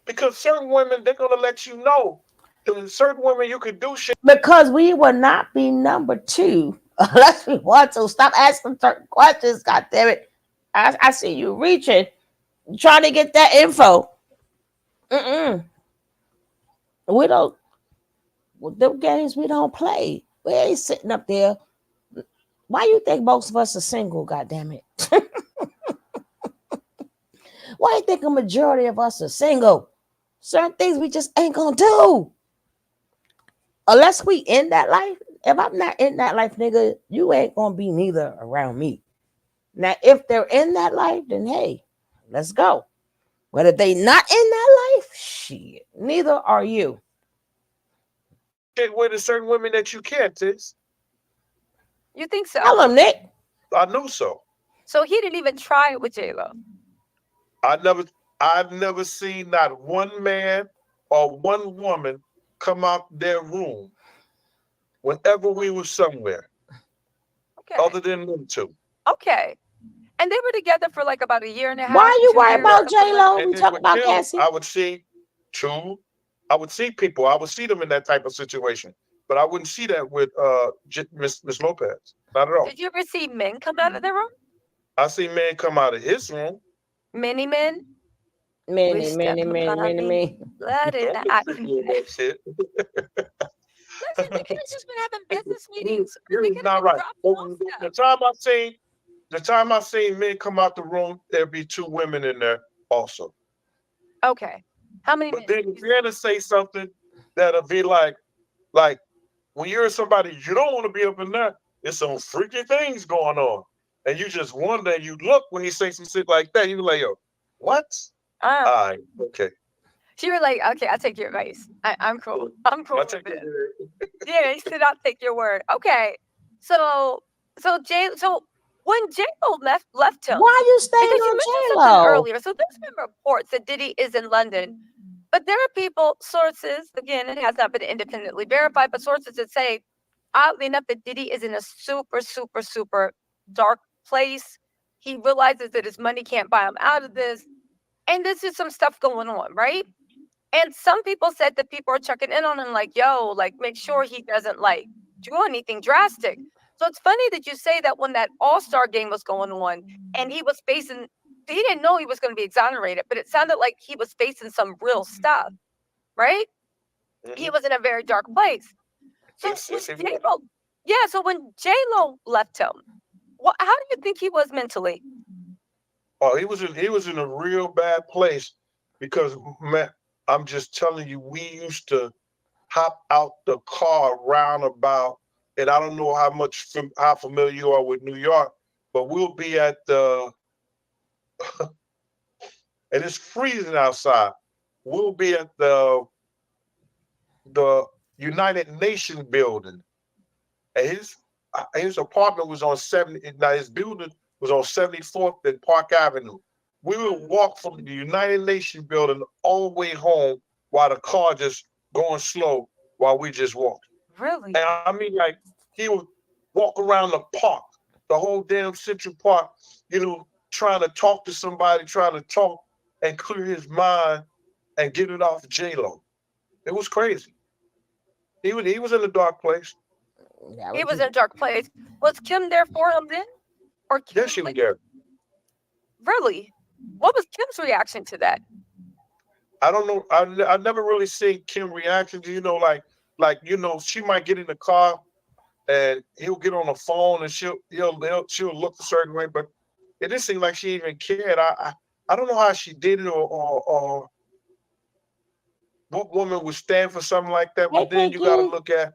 Because certain women, they're gonna let you know. Certain women, you could do shit. Because we will not be number two unless we want to. Stop asking certain questions. God damn it! I see you reaching, trying to get that info. We don't. Them games we don't play. We ain't sitting up there. Why you think most of us are single? God damn it! Why you think a majority of us are single? Certain things we just ain't gonna do. Unless we in that life. If I'm not in that life, nigga, you ain't gonna be neither around me. Now, if they're in that life, then hey, let's go. But if they not in that life, shit, neither are you. With certain women that you can't, Tiz. You think so? Tell him, Nick. I know so. So he didn't even try it with J-Lo. I've never seen not one man or one woman come out their room whenever we were somewhere. Okay. Other than them two. Okay. And they were together for like about a year and a half. Why are you worried about J-Lo? We talk about Cassie. I would see people. I would see them in that type of situation. But I wouldn't see that with Miss Lopez. Not at all. Did you ever see men come out of their room? I see men come out of his room. Many men? Many. Let it out. Shit. Listen, the kids just been having business meetings. You're not right. The time I seen men come out the room, there'd be two women in there also. Okay. How many men? But then if you're gonna say something that'll be like when you're somebody you don't want to be up in there, It's some freaky things going on. And you just wonder, and you look when he say some shit like that, you like, yo, what? All right, okay. She was like, okay, I'll take your advice. I'm cool. I'm cool with it. Yeah, he said, I'll take your word. Okay. So when J-Lo left him, Why you staying because you on mentioned J-Lo? something earlier. So there's been reports that Diddy is in London, but there are people, sources, again, it has not been independently verified, but sources that say, oddly enough, that Diddy is in a super, super, super dark place. He realizes that his money can't buy him out of this. And this is some stuff going on, right? And some people said that people are checking in on him like, yo, like, make sure he doesn't like do anything drastic. So it's funny that you say that when that All-Star game was going on and he didn't know he was going to be exonerated, but it sounded like he was facing some real stuff, right? He was in a very dark place. So when J-Lo left him, how do you think he was mentally? Oh, he was in a real bad place because, man, I'm just telling you, we used to hop out the car roundabout, and I don't know how familiar you are with New York, but we'll be at the and it's freezing outside. We'll be at the United Nations building, and his apartment was on 70. Now his building was on 74th and Park Avenue. We would walk from the United Nations building all the way home while the car just going slow while we just walked. Really? And I mean, like, he would walk around the park, the whole damn Central Park, trying to talk to somebody, trying to talk and clear his mind and get it off J-Lo. It was crazy. He was in a dark place. He was in a dark place. Was Kim there for him then? Or Kim, Yes, she was there. Really? What was Kim's reaction to that? I don't know. I never really seen Kim reaction to, she might get in the car and he'll get on the phone and she'll look a certain way, but it didn't seem like she even cared. I don't know how she did it or what woman would stand for something like that. But then you got to look at,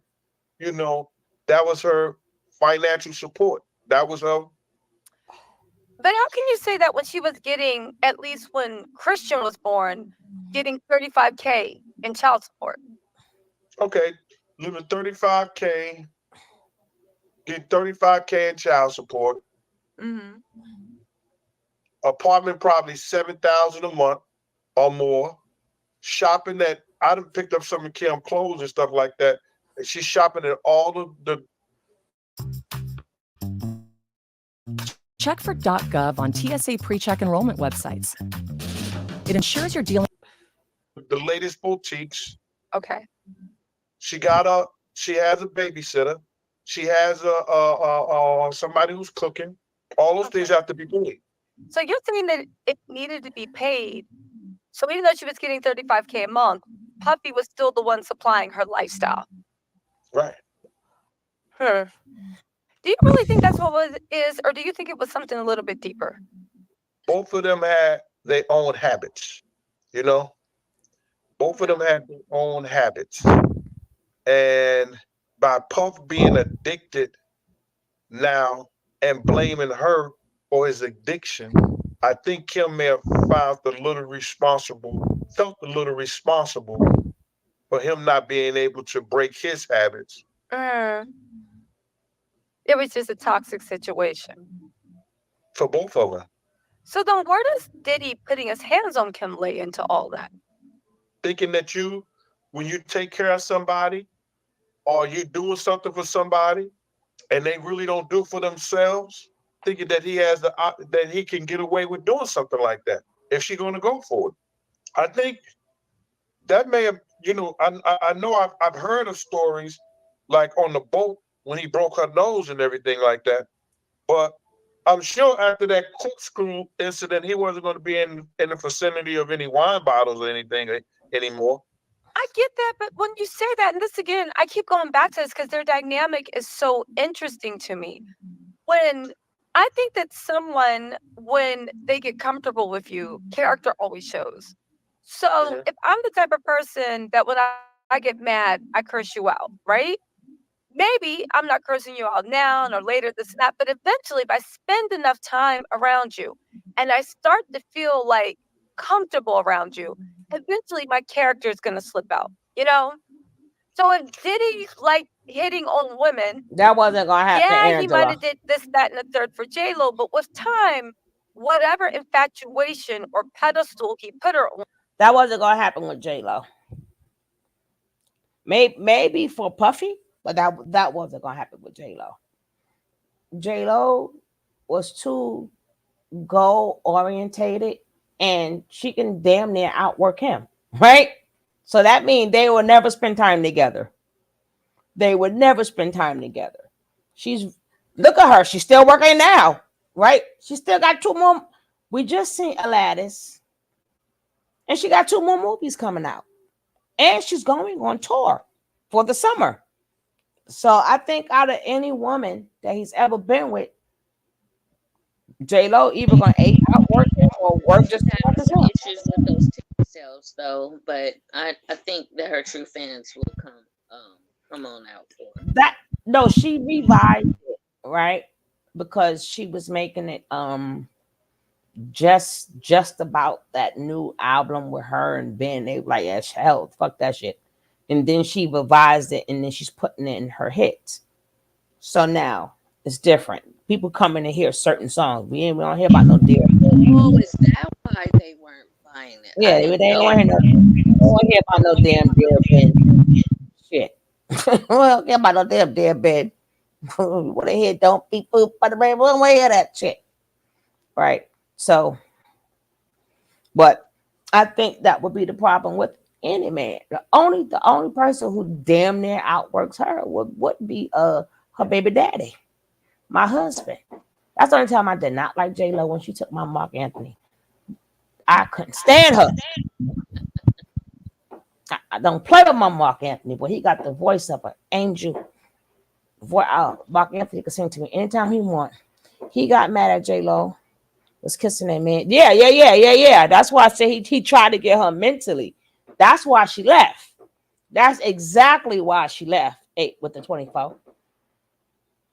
that was her financial support. That was her. But how can you say that when she was getting, at least when Christian was born, getting $35K in child support? Okay, living $35K, get $35K in child support. Mm-hmm. Apartment probably $7,000 a month or more. Shopping that I done picked up some of Kim clothes and stuff like that. And she's shopping at all the Check for .gov on TSA pre-check enrollment websites. It ensures you're dealing with the latest boutiques. Okay. She has a babysitter. She has somebody who's cooking. All those things have to be paid. So you're saying that it needed to be paid. So even though she was getting $35K a month, Puffy was still the one supplying her lifestyle. Right. Do you really think that's what it is, or do you think it was something a little bit deeper? Both of them had their own habits, Both of them had their own habits. And by Puff being addicted now and blaming her for his addiction, I think Kim may have felt a little responsible for him not being able to break his habits. It was just a toxic situation. For both of them. So then where does Diddy putting his hands on Kim lay into all that? Thinking that when you take care of somebody or you doing something for somebody and they really don't do for themselves, thinking that that he can get away with doing something like that if she's going to go for it. I think that may have, I know I've heard of stories like on the boat when he broke her nose and everything like that. But I'm sure after that corkscrew incident, he wasn't going to be in the vicinity of any wine bottles or anything anymore. I get that, but when you say that, and this again, I keep going back to this because their dynamic is so interesting to me. When I think that someone, when they get comfortable with you, character always shows. So if I'm the type of person that when I get mad, I curse you out, right? maybe I'm not cursing you out now or later this and that, but eventually if I spend enough time around you and I start to feel like comfortable around you, eventually my character is going to slip out, you know? So if Diddy like hitting on women, that wasn't gonna happen, yeah, he might Angela. have did this, that, and the third for J-Lo, but with time, whatever infatuation or pedestal he put her on. That wasn't gonna happen with J-Lo. Maybe for Puffy, but that wasn't gonna happen with J-Lo. J-Lo was too goal orientated, and she can damn near outwork him, right? So that means they will never spend time together. They would never spend time together. Look at her. She's still working now, right? She still got 2 more. We just seen Aladdin, and she got 2 more movies coming out, and she's going on tour for the summer. So I think out of any woman that he's ever been with, J-Lo either gonna outwork him or work just as much as Some him. issues with those ticket sales though, but I think that her true fans will come on out for her. That no, she revised it, right? Because she was making it just about that new album with her and Ben. They were like, yeah, hell, fuck that shit. And then she revised it, and then she's putting it in her hits. So now it's different. People come in and hear certain songs. We don't hear about no deal. Oh, is that why they weren't buying it? Yeah, I they didn't ain't know. want to hear about no damn deal Ben shit. Well, don't care about no damn deal Ben. What they hear, don't be fooled by the rain. We don't want to hear that shit, right? So, but I think that would be the problem with any man. The only person who damn near outworks her would be her baby daddy, my husband. That's the only time I did not like J-Lo, when she took my Mark Anthony. I couldn't stand her. I don't play with my Mark Anthony, but he got the voice of an angel. Mark Anthony could sing to me anytime he want. He got mad at J-Lo, was kissing that man. Yeah. That's why I say he tried to get her mentally. That's why she left. That's exactly why she left 8 with the 24.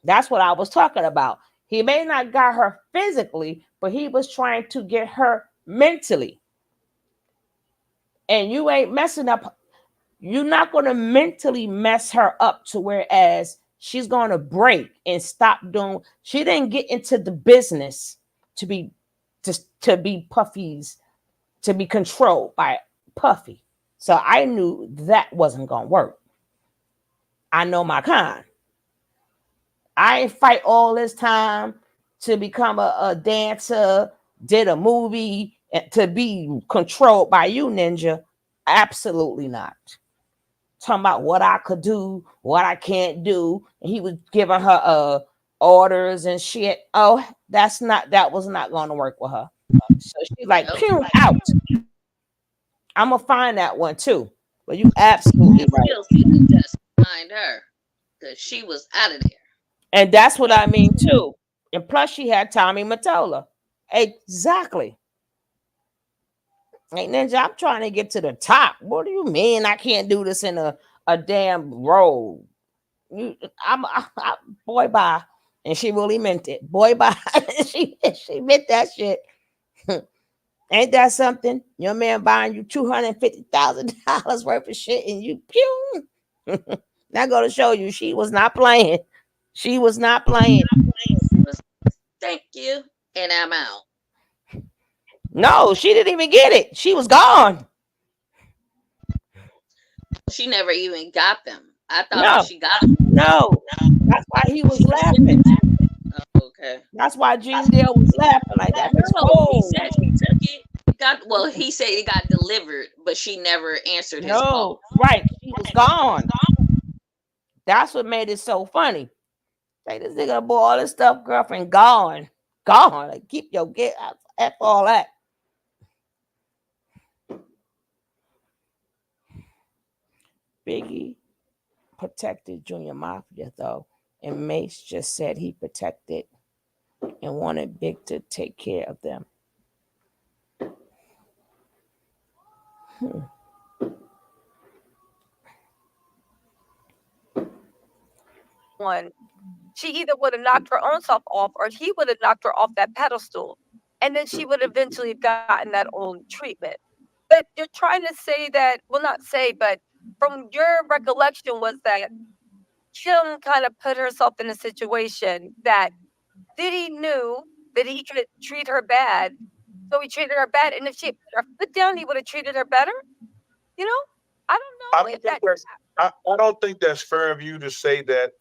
That's what I was talking about. He may not got her physically, but he was trying to get her mentally. And you ain't messing up. You're not going to mentally mess her up to whereas she's going to break and stop doing. She didn't get into the business to be Puffy's, to be controlled by Puffy. So I knew that wasn't going to work. I know my kind. I ain't fight all this time to become a dancer, did a movie to be controlled by you, Ninja. Absolutely not. Talking about what I could do, what I can't do. And he was giving her orders and shit. Oh, that was not going to work with her. So she's like, pew, out. I'm going to find that one too. But you absolutely right. Still see the dust behind her because she was out of there. And that's what I mean too. And plus she had Tommy Mottola. Exactly. Hey, Ninja, I'm trying to get to the top. What do you mean I can't do this in a damn role? Boy, bye. And she really meant it. Boy, bye. she meant that shit. Ain't that something? Your man buying you $250,000 worth of shit and you pew. Not going to show you she was not playing. She was not playing. Thank you. And I'm out. No, she didn't even get it. She was gone. She never even got them. I thought No, when she got them. no. That's why he was laughing. Oh, okay. That's why Gene Dale was laughing like that. He said she took it. He said it got delivered, but she never answered his call. Right. She was gone. That's what made it so funny. Like, this nigga bought all this stuff, girlfriend, gone. Gone. Like, keep your get F all that. Biggie protected Junior Mafia though, and Mace just said he protected and wanted Big to take care of them. one, she either would have knocked her own self off or he would have knocked her off that pedestal. And then she would eventually have gotten that own treatment. But you're trying to say that, well, not say, but from your recollection was that Kim kind of put herself in a situation that Diddy knew that he could treat her bad. So he treated her bad. And if she had put her foot down, he would have treated her better. You know? I don't know if that. I don't think that's fair of you to say that.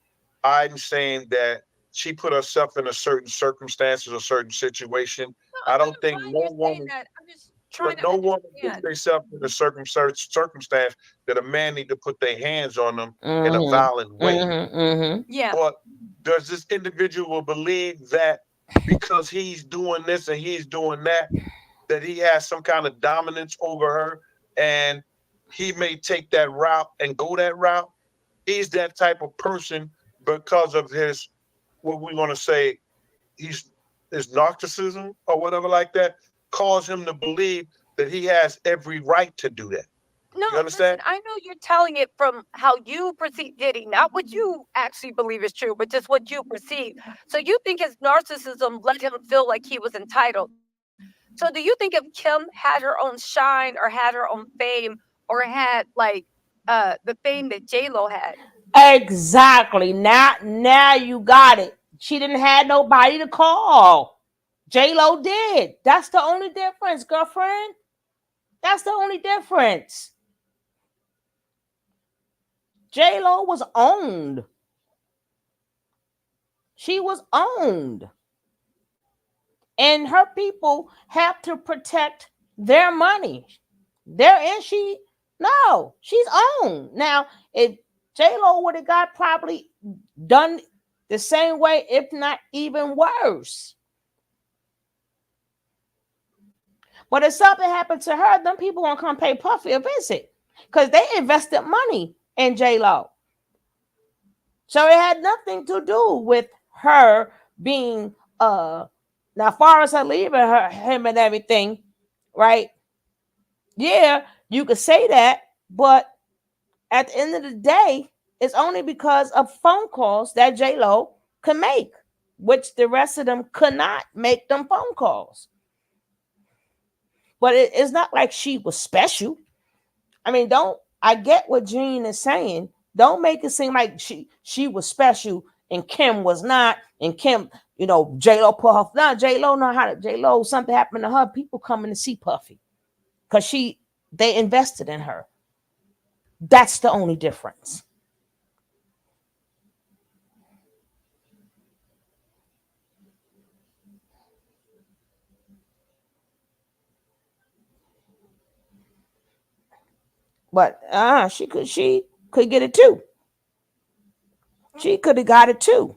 I'm saying that she put herself in a certain circumstances, a certain situation. I don't think no woman, but no woman puts herself in a circumstance that a man need to put their hands on them in a violent way. Yeah. But does this individual believe that because he's doing this and he's doing that, that he has some kind of dominance over her, and he may take that route and go that route? He's that type of person because of his, what we want to say, his narcissism or whatever like that, cause him to believe that he has every right to do that. No, you understand? Listen, I know you're telling it from how you perceive Diddy, not what you actually believe is true, but just what you perceive. So you think his narcissism let him feel like he was entitled. So do you think if Kim had her own shine or had her own fame or had like the fame that J-Lo had? Exactly. Now you got it. She didn't have nobody to call. J-Lo did. That's the only difference, girlfriend. That's the only difference. J-Lo was owned. She was owned. And her people have to protect their money. She's owned. Now, if J-Lo would have got probably done the same way, if not even worse. But if something happened to her, them people won't come pay Puffy a visit because they invested money in J-Lo. So it had nothing to do with her being now, as far as her leaving him and everything, right? Yeah, you could say that, but at the end of the day, it's only because of phone calls that J-Lo could make, which the rest of them could not make them phone calls. But it's not like she was special. I mean, I get what Jean is saying. Don't make it seem like she was special and Kim was not. And Kim, J-Lo put her. No, J-Lo know how to. J-Lo, something happened to her. People coming to see Puffy because they invested in her. That's the only difference. But she could get it too. She could have got it too.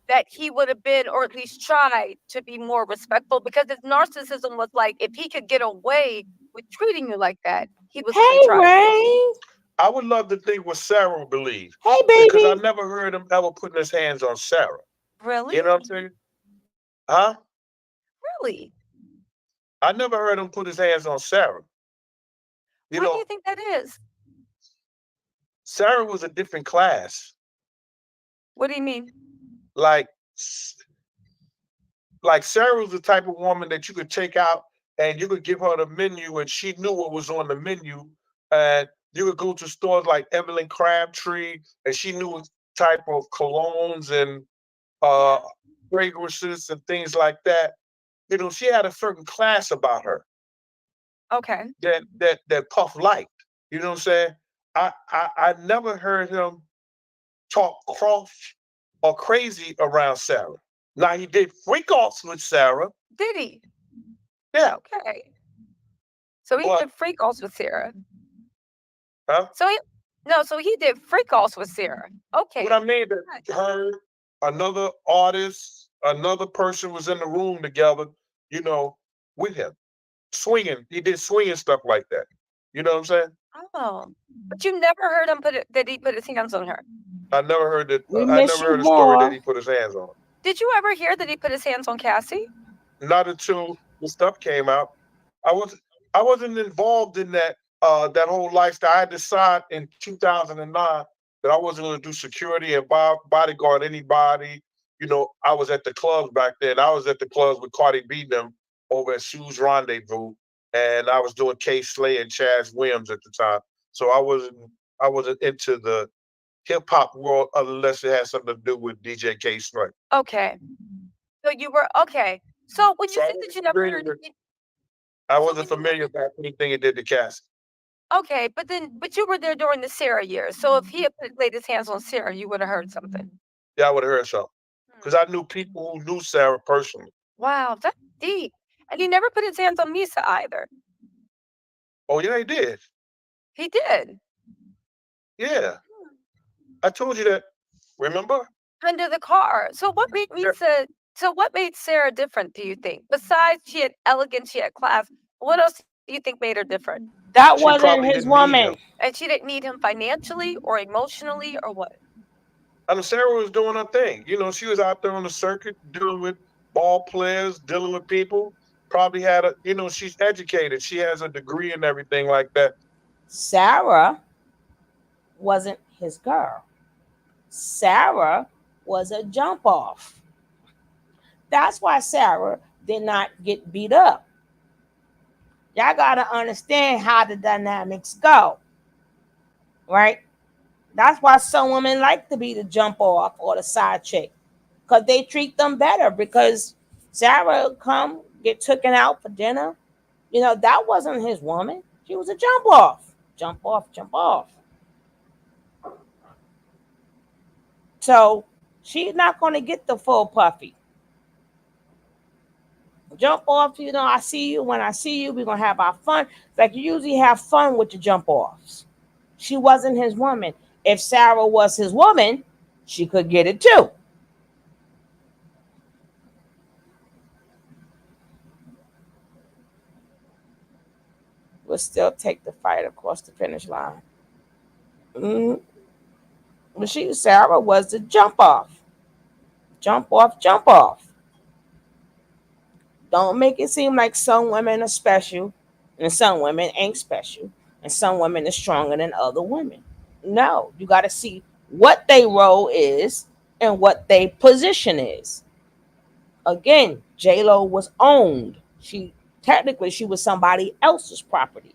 That he would have been, or at least tried to be more respectful, because his narcissism was like, if he could get away with treating you like that, he was going to try. Ray. I would love to think what Sarah believes. Hey, baby. Because I never heard him ever putting his hands on Sarah. Really? You know what I'm saying? Huh? Really? I never heard him put his hands on Sarah. Why do you think that is? Sarah was a different class. What do you mean? Like Sarah was the type of woman that you could take out and you could give her the menu and she knew what was on the menu. And you could go to stores like Evelyn Crabtree and she knew what type of colognes and fragrances and things like that. She had a certain class about her. Okay. That Puff liked. You know what I'm saying? I never heard him talk cross or crazy around Sarah. Now he did freak offs with Sarah. Did he? Yeah. Okay. So he did freak offs with Sarah. Huh? So he did freak offs with Sarah. Okay. What I mean that her, another artist, another person was in the room together, with him. Swinging. He did swinging stuff like that. You know what I'm saying? Oh. But you never heard him that he put his hands on her. I never heard that. I never heard a story that he put his hands on her. Did you ever hear that he put his hands on Cassie? Not until the stuff came out. I wasn't involved in that whole lifestyle. I decided in 2009 that I wasn't going to do security and bodyguard anybody. You know, I was at the clubs back then. I was at the clubs with Cardi B them over at Sue's Rendezvous, and I was doing K Slay and Chaz Williams at the time. So I wasn't into the hip hop world unless it had something to do with DJ K Slay. Okay. So you were okay. So when you So said that you never heard I wasn't familiar about anything it did to Cass. okay, but you were there during the Sarah years. So if he had laid his hands on Sarah, you would have heard something. Yeah, I would have heard something. Because I knew people who knew Sarah personally. Wow, that's deep. And he never put his hands on Misa either. Oh, yeah, he did. He did. Yeah. I told you that. Remember? Under the car. So what made Misa so what made Sarah different, do you think? Besides she had elegance, she had class, what else do you think made her different? That wasn't his woman. And she didn't need him financially or emotionally or what? I mean, Sarah was doing her thing. You know, she was out there on the circuit dealing with ball players, dealing with people. Probably had a, you know, she's educated. She has a degree and everything like that. Sarah wasn't his girl. Sarah was a jump off. That's why Sarah did not get beat up. Y'all got to understand how the dynamics go, right? That's why some women like to be the jump off or the side chick, because they treat them better. Because Sarah would come, get taken out for dinner. You know, that wasn't his woman. She was a jump off. Jump off, jump off. So she's not going to get the full puffy. Jump off, you know, I see you. When I see you, we're going to have our fun. It's like you usually have fun with the jump offs. She wasn't his woman. If Sarah was his woman, she could get it too. We'll still take the fight across the finish line. But Sarah was the jump off. Jump off, jump off. Don't make it seem like some women are special and some women ain't special and some women are stronger than other women. No, you got to see what their role is and what their position is. Again, J-Lo was owned. She was somebody else's property.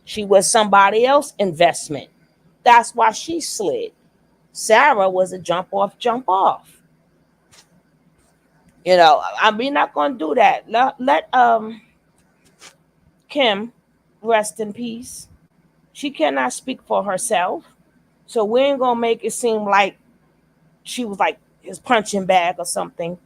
She was somebody else's investment. That's why she slid. Sarah was a jump off, jump off. You know, we're not going to do that. Let Kim rest in peace. She cannot speak for herself. So we ain't going to make it seem like she was like his punching bag or something.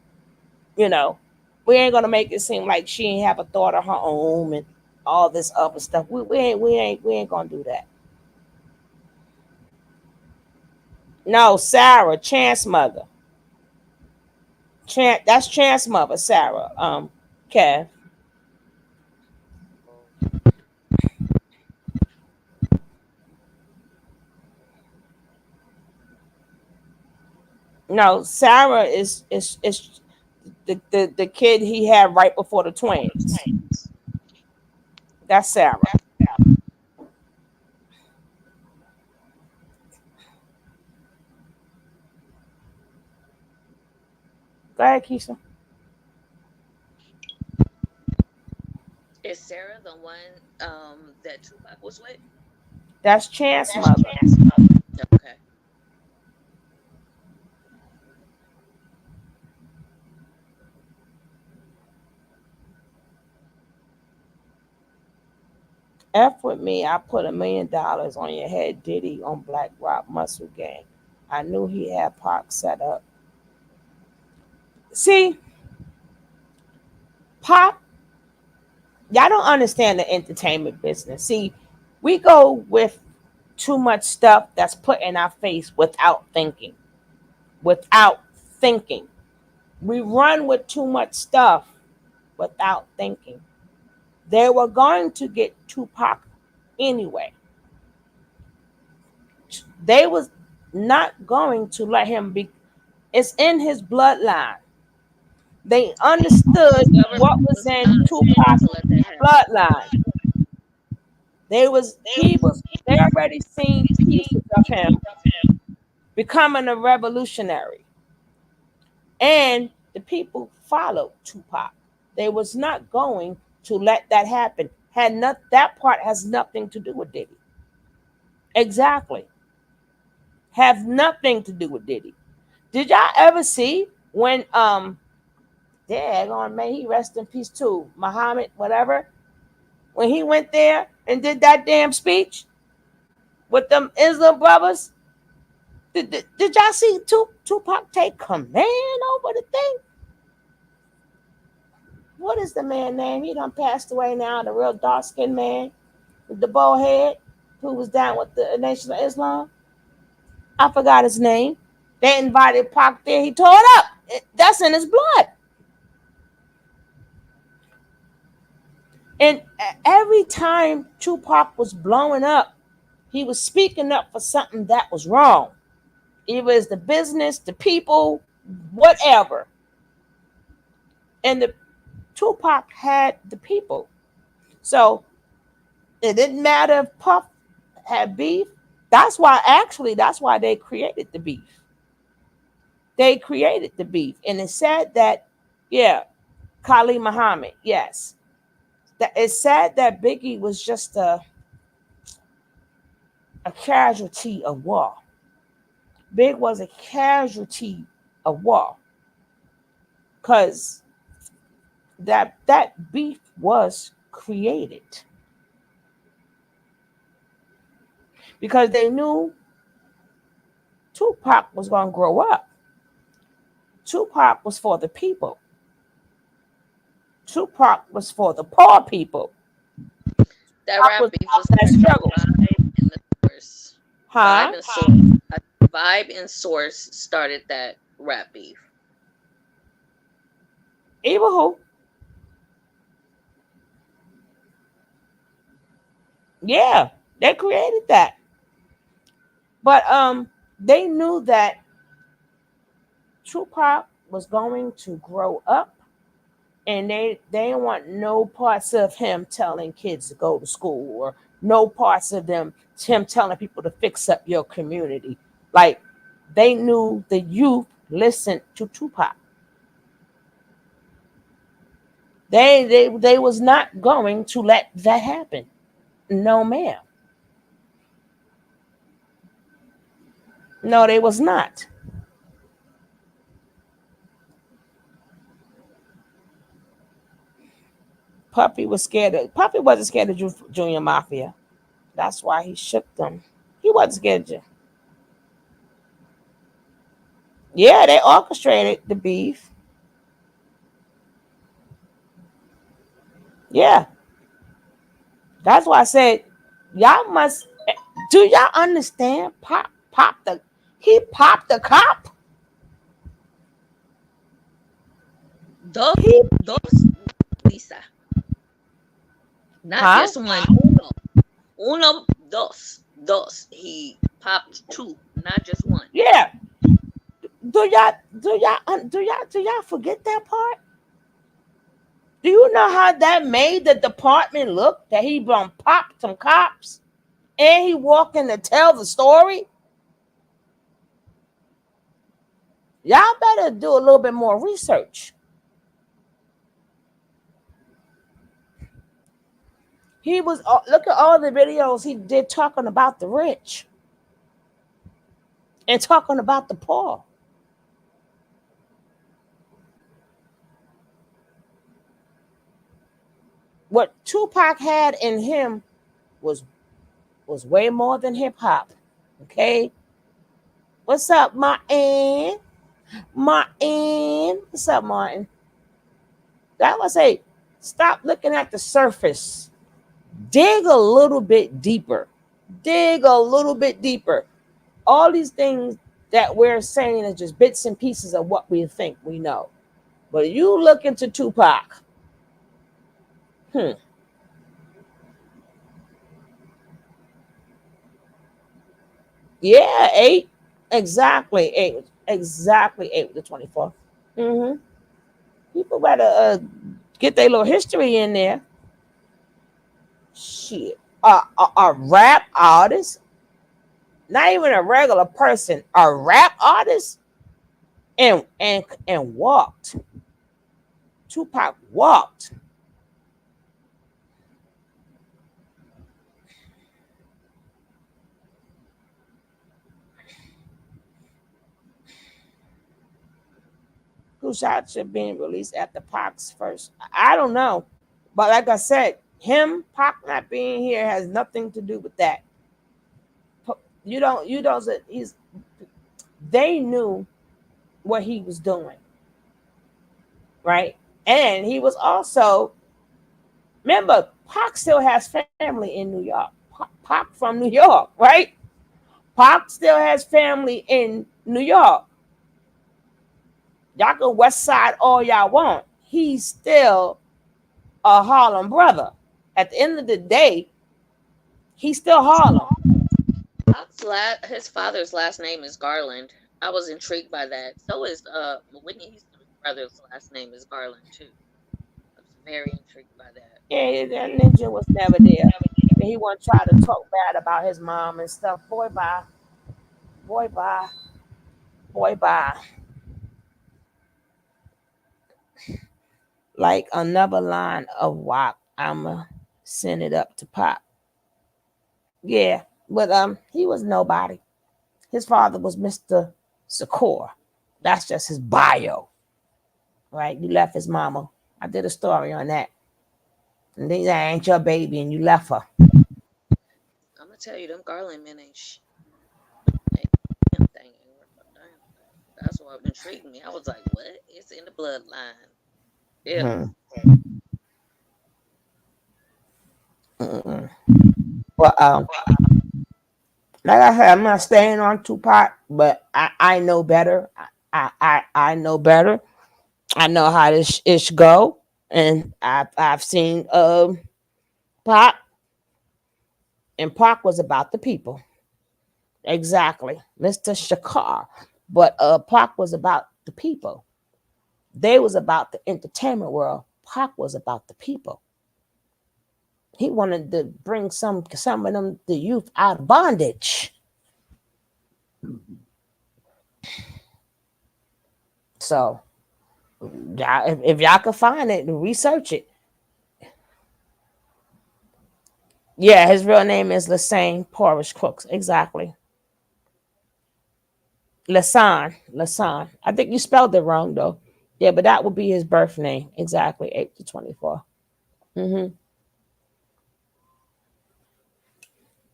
You know, we ain't going to make it seem like she ain't have a thought of her own and all this other stuff. We ain't going to do that. No, Sarah, Chance mother. That's Chance mother, Sarah. Kev. No, Sarah is the kid he had right before the twins. That's Sarah. Go ahead, Keisha. Is Sarah the one that Tupac was with? That's Chance mother. Okay. F with me, I put $1 million on your head, Diddy on Black Rock Muscle Gang. I knew he had Pac set up. See, Pac, y'all don't understand the entertainment business. See, we go with too much stuff that's put in our face without thinking. Without thinking. We run with too much stuff without thinking. They were going to get Tupac anyway. They was not going to let him be. It's in his bloodline. They understood what was in Tupac's bloodline. They already seen pieces of him becoming a revolutionary. And the people followed Tupac. They was not going to let that happen. That part has nothing to do with Diddy. Exactly. Have nothing to do with Diddy. Did y'all ever see when daggone, may he rest in peace too, Muhammad, whatever, when he went there and did that damn speech with them Islam brothers? Did y'all see Tupac take command over the thing? What is the man name? He done passed away now, the real dark-skinned man with the bald head who was down with the Nation of Islam. I forgot his name. They invited Pac there. He tore it up. That's in his blood. And every time Tupac was blowing up, he was speaking up for something that was wrong. It was the business, the people, whatever. And the Tupac had the people. So it didn't matter if Puff had beef. That's why they created the beef. They created the beef. And it said that, yeah, Khalid Muhammad, yes. It said that Biggie was just a casualty of war. Big was a casualty of war. Because that beef was created. Because they knew Tupac was going to grow up. Tupac was for the people. Tupac was for the poor people. That rap beef was that struggle. Vibe and the source. Huh? Vibe and source. Vibe and source started that rap beef. Even who? Yeah, they created that. But they knew that Tupac was going to grow up, and they didn't want no parts of him telling kids to go to school, or no parts of him telling people to fix up your community. Like, they knew the youth listened to Tupac. They was not going to let that happen. No, ma'am. No, they was not. Puppy wasn't scared of Junior Mafia. That's why he shook them. He wasn't scared of you. Yeah, they orchestrated the beef. Yeah. That's why I said, y'all must, do y'all understand? He popped the cop. Dos, Lisa. Not just one. Uno, dos. He popped two, not just one. Yeah. Do y'all forget that part? Do you know how that made the department look? That he popped some cops and he walked in to tell the story? Y'all better do a little bit more research. Look at all the videos he did talking about the rich and talking about the poor. What Tupac had in him was way more than hip hop. Okay. What's up, Martin? What's up, Martin? That was stop looking at the surface. Dig a little bit deeper. All these things that we're saying is just bits and pieces of what we think we know. But you look into Tupac. Yeah, 8. Exactly 8. Exactly 8 with the 24. People better get their little history in there. Shit. a rap artist, not even a regular person, a rap artist, and walked. Tupac walked. Who shots are being released after Pac's first? I don't know, but like I said, Pac not being here has nothing to do with that. You don't. They knew what he was doing, right? And he was also, remember, Pac still has family in New York. Pac from New York, right? Pac still has family in New York. Y'all can West Side all y'all want. He's still a Harlem brother. At the end of the day, he's still Harlem. His father's last name is Garland. I was intrigued by that. So is Whitney Houston's brother's last name is Garland too. I was very intrigued by that. Yeah, that ninja was never there. And he want to try to talk bad about his mom and stuff. Boy, bye. Boy, bye. Boy, bye. Like another line of WAP, I'ma send it up to Pop. Yeah, but he was nobody. His father was Mr. Secor. That's just his bio. Right? You left his mama. I did a story on that. And then that ain't your baby and you left her. I'm gonna tell you, them Garland men ain't damn thing ain't worth a damn thing. That's what intrigued me. I was like, what? It's in the bloodline. Yeah. Well, like I said, I'm not staying on Tupac, but I know better. I know better. I know how this ish go, and I've seen Pac, and Pac was about the people. Exactly, Mr. Shakar. But Pac was about the people. They was about the entertainment world. Pac was about the people. He wanted to bring some of them, the youth, out of bondage. So, if y'all can find it, research it. Yeah, his real name is Lassane Porrish Crooks. Exactly. Lasan. I think you spelled it wrong though. Yeah, but that would be his birth name. Exactly. 8 to 24.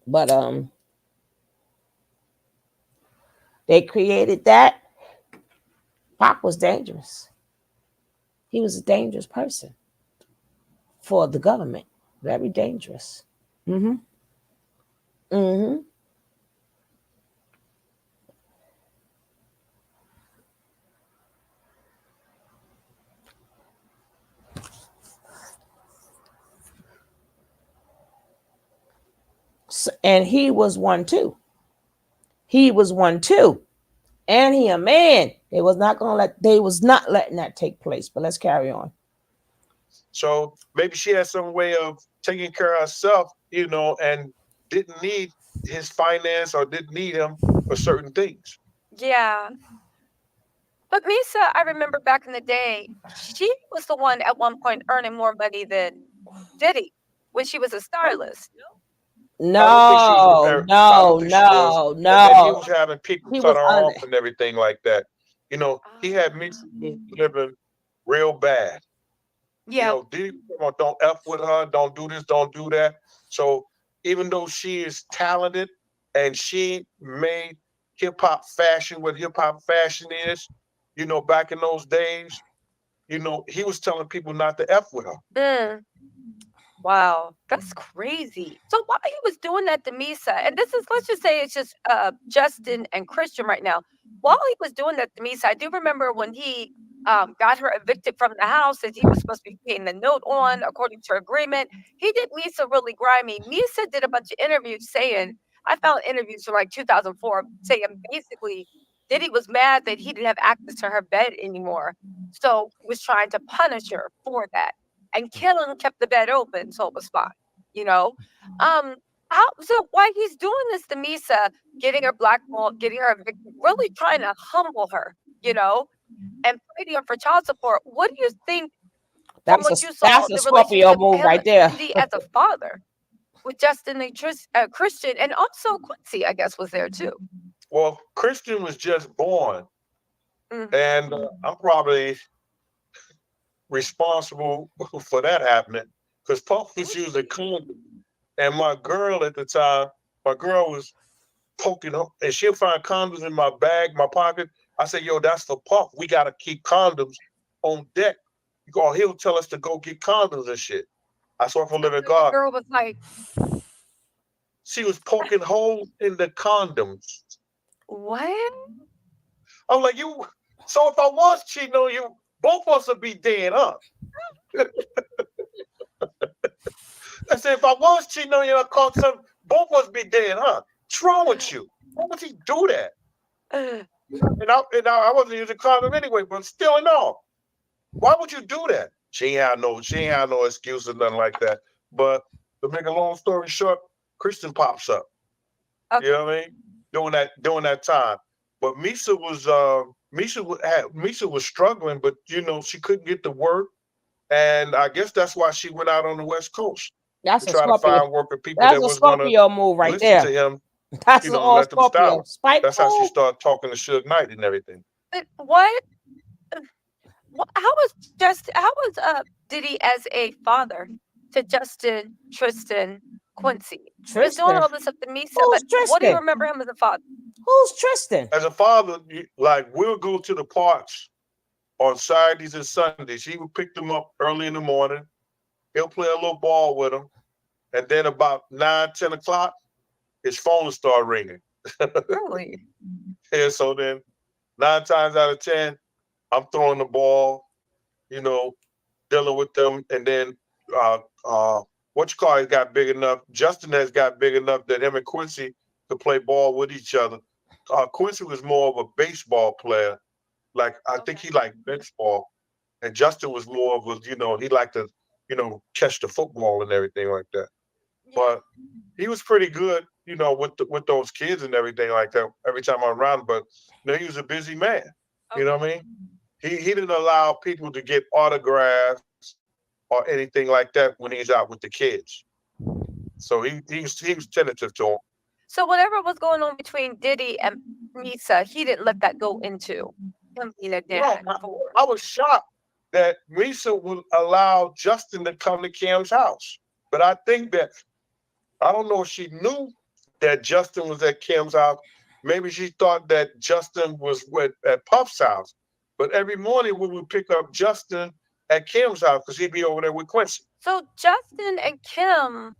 But they created that. Pac was dangerous. He was a dangerous person for the government. Very dangerous. So, and he was one too. And he a man. They was not letting that take place. But let's carry on. So maybe she had some way of taking care of herself, and didn't need his finance or didn't need him for certain things. Yeah. But Misa, I remember back in the day, she was the one at one point earning more money than Diddy when she was a stylist. No. And then he was having people cut her off and everything like that. He had me living real bad. Yeah. Diddy, don't F with her, don't do this, don't do that. So even though she is talented and she made hip hop fashion what hip hop fashion is, back in those days, he was telling people not to F with her. Wow, that's crazy. So while he was doing that to Misa, and let's just say it's just Justin and Christian right now. While he was doing that to Misa, I do remember when he got her evicted from the house that he was supposed to be paying the note on according to agreement. He did Misa really grimy. Misa did a bunch of interviews saying, I found interviews from like 2004 saying basically Diddy was mad that he didn't have access to her bed anymore. So he was trying to punish her for that. And Killen kept the bed open, so it was fine. you know. So while he's doing this to Misa, getting her blackballed, getting her evicted, really trying to humble her, and fighting her for child support, what do you think from what you saw, that's a the Scorpio relationship move him right there. Diddy as a father with Justin and Christian, and also Quincy, I guess, was there too. Well, Christian was just born, Mhm. and I'm probably responsible for that happening because Puff was using condom, and my girl at the time, my girl was poking up, and she'll find condoms in my bag, my pocket. I said, "Yo, that's for Puff. We gotta keep condoms on deck. He'll tell us to go get condoms and shit." I swear for living The God, girl was like, she was poking holes in the condoms. "What?" I'm like, "You." So if I was cheating on you, both of us would be dead, huh? I said, if I was cheating on you, I caught some, both of us be dead, huh? What's wrong with you? Why would he do that? And I wasn't using condom anyway, but still and all. Why would you do that? She ain't had no excuse or nothing like that. But to make a long story short, Kristen pops up. Okay. You know what I mean? During that time. But Misa was struggling, but she couldn't get to work. And I guess that's why she went out on the West Coast. That's To a try to Scorpio. find work with people That's that a was gonna Scorpio move right listen there. to him, That's and all let them Scorpio. style. Spike. That's how she started talking to Suge Knight and everything. But how was Diddy as a father to Justin, Tristan, Quincy? He was doing Tristan. all this up to Misa, Who's but what do you Tristan? remember him as a father? Who's Tristan? As a father, we'll go to the parks on Saturdays and Sundays. He would pick them up early in the morning. He'll play a little ball with them. And then about 9, 10 o'clock, his phone will start ringing. Really? And so then 9 times out of 10, I'm throwing the ball, dealing with them. And then has got big enough. Justin has got big enough that him and Quincy could play ball with each other. Quincy was more of a baseball player. Like, I think he liked baseball. And Justin was more of a, he liked to, catch the football and everything like that. But he was pretty good, with those kids and everything like that every time I'm around. But he was a busy man. You know what I mean? He didn't allow people to get autographs or anything like that when he's out with the kids. So he was tentative to him. So whatever was going on between Diddy and Misa, he didn't let that go into him being a dad. I was shocked that Misa would allow Justin to come to Kim's house. But I think that, I don't know if she knew that Justin was at Kim's house. Maybe she thought that Justin was at Puff's house. But every morning we would pick up Justin at Kim's house because he'd be over there with Quincy. So Justin and Kim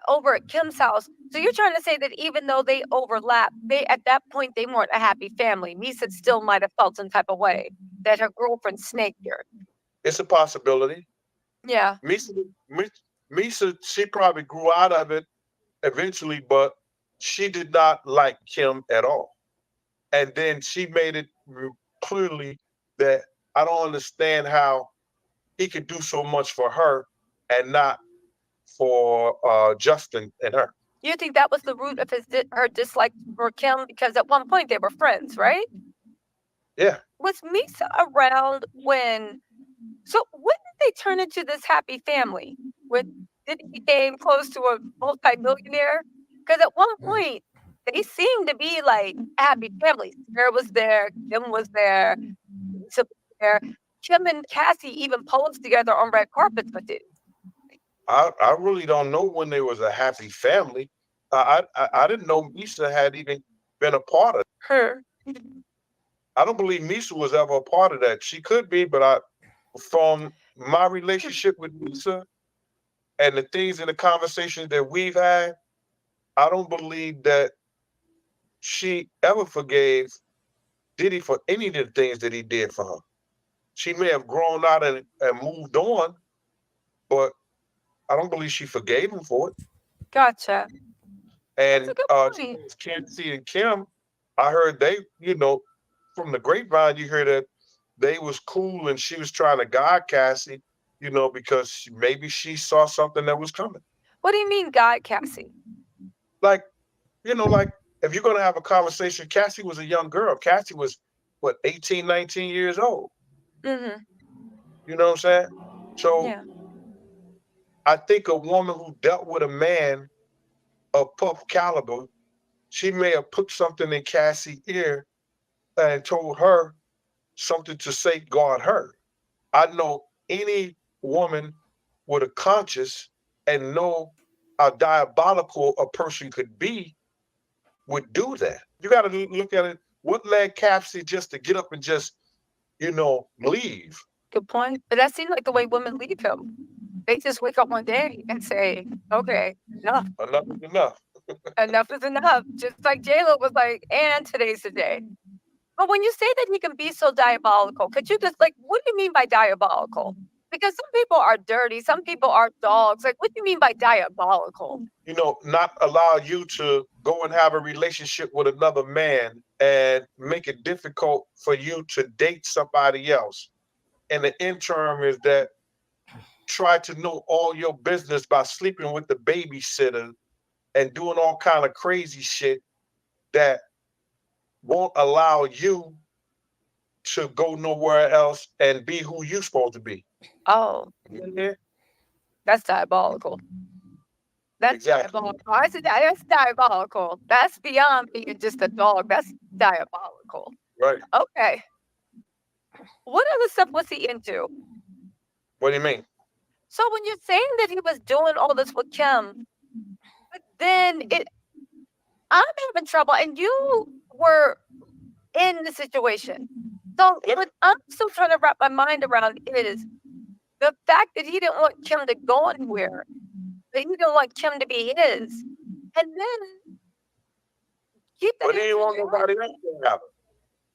over at Kim's house. So you're trying to say that even though they overlap, at that point they weren't a happy family. Misa still might have felt some type of way that her girlfriend snaked her. It's a possibility. Yeah. Misa, she probably grew out of it eventually, but she did not like Kim at all. And then she made it clearly that I don't understand how he could do so much for her and not for Justin and her. You think that was the root of her dislike for Kim? Because at one point they were friends, right? Yeah. Was Misa around when? So when did they turn into this happy family? When Diddy became close to a multi-millionaire? Because at one point they seemed to be like a happy family. Sarah was there, Kim was there, Lisa was there. Kim and Cassie even posed together on red carpets with it. I really don't know when they was a happy family. I didn't know Misa had even been a part of her. I don't believe Misa was ever a part of that. She could be, but from my relationship with Misa and the things and the conversations that we've had, I don't believe that she ever forgave Diddy for any of the things that he did for her. She may have grown out and moved on, but I don't believe she forgave him for it. Gotcha. And Cassie and Kim, I heard they, from the grapevine, you hear that they was cool and she was trying to guide Cassie, because maybe she saw something that was coming. What do you mean, God, Cassie? Like, like if you're gonna have a conversation, Cassie was a young girl. Cassie was what, 18, 19 years old. Mm-hmm. You know what I'm saying? So Yeah. I think a woman who dealt with a man of Puff caliber, she may have put something in Cassie's ear and told her something to safeguard her. I know any woman with a conscience and know how diabolical a person could be would do that. You got to look at it. What led Cassie just to get up and just, leave? Good point. But that seems like the way women leave him. They just wake up one day and say, okay, enough. Enough is enough. Enough is enough. Just like J-Lo was like, and today's the day. But when you say that he can be so diabolical, could you just what do you mean by diabolical? Because some people are dirty, some people are dogs. Like, what do you mean by diabolical? Not allow you to go and have a relationship with another man and make it difficult for you to date somebody else. And the interim is that try to know all your business by sleeping with the babysitter and doing all kind of crazy shit that won't allow you to go nowhere else and be who you're supposed to be. Oh, Yeah. that's diabolical. That's Exactly. diabolical. I said that's diabolical. That's beyond being just a dog. That's diabolical. Right. Okay. What other stuff was he into? What do you mean? So when you're saying that he was doing all this with Kim, but then I'm having trouble, and you were in the situation. So what I'm still trying to wrap my mind around is the fact that he didn't want Kim to go anywhere, that he didn't want Kim to be his, and then keep that. But he didn't want nobody else to have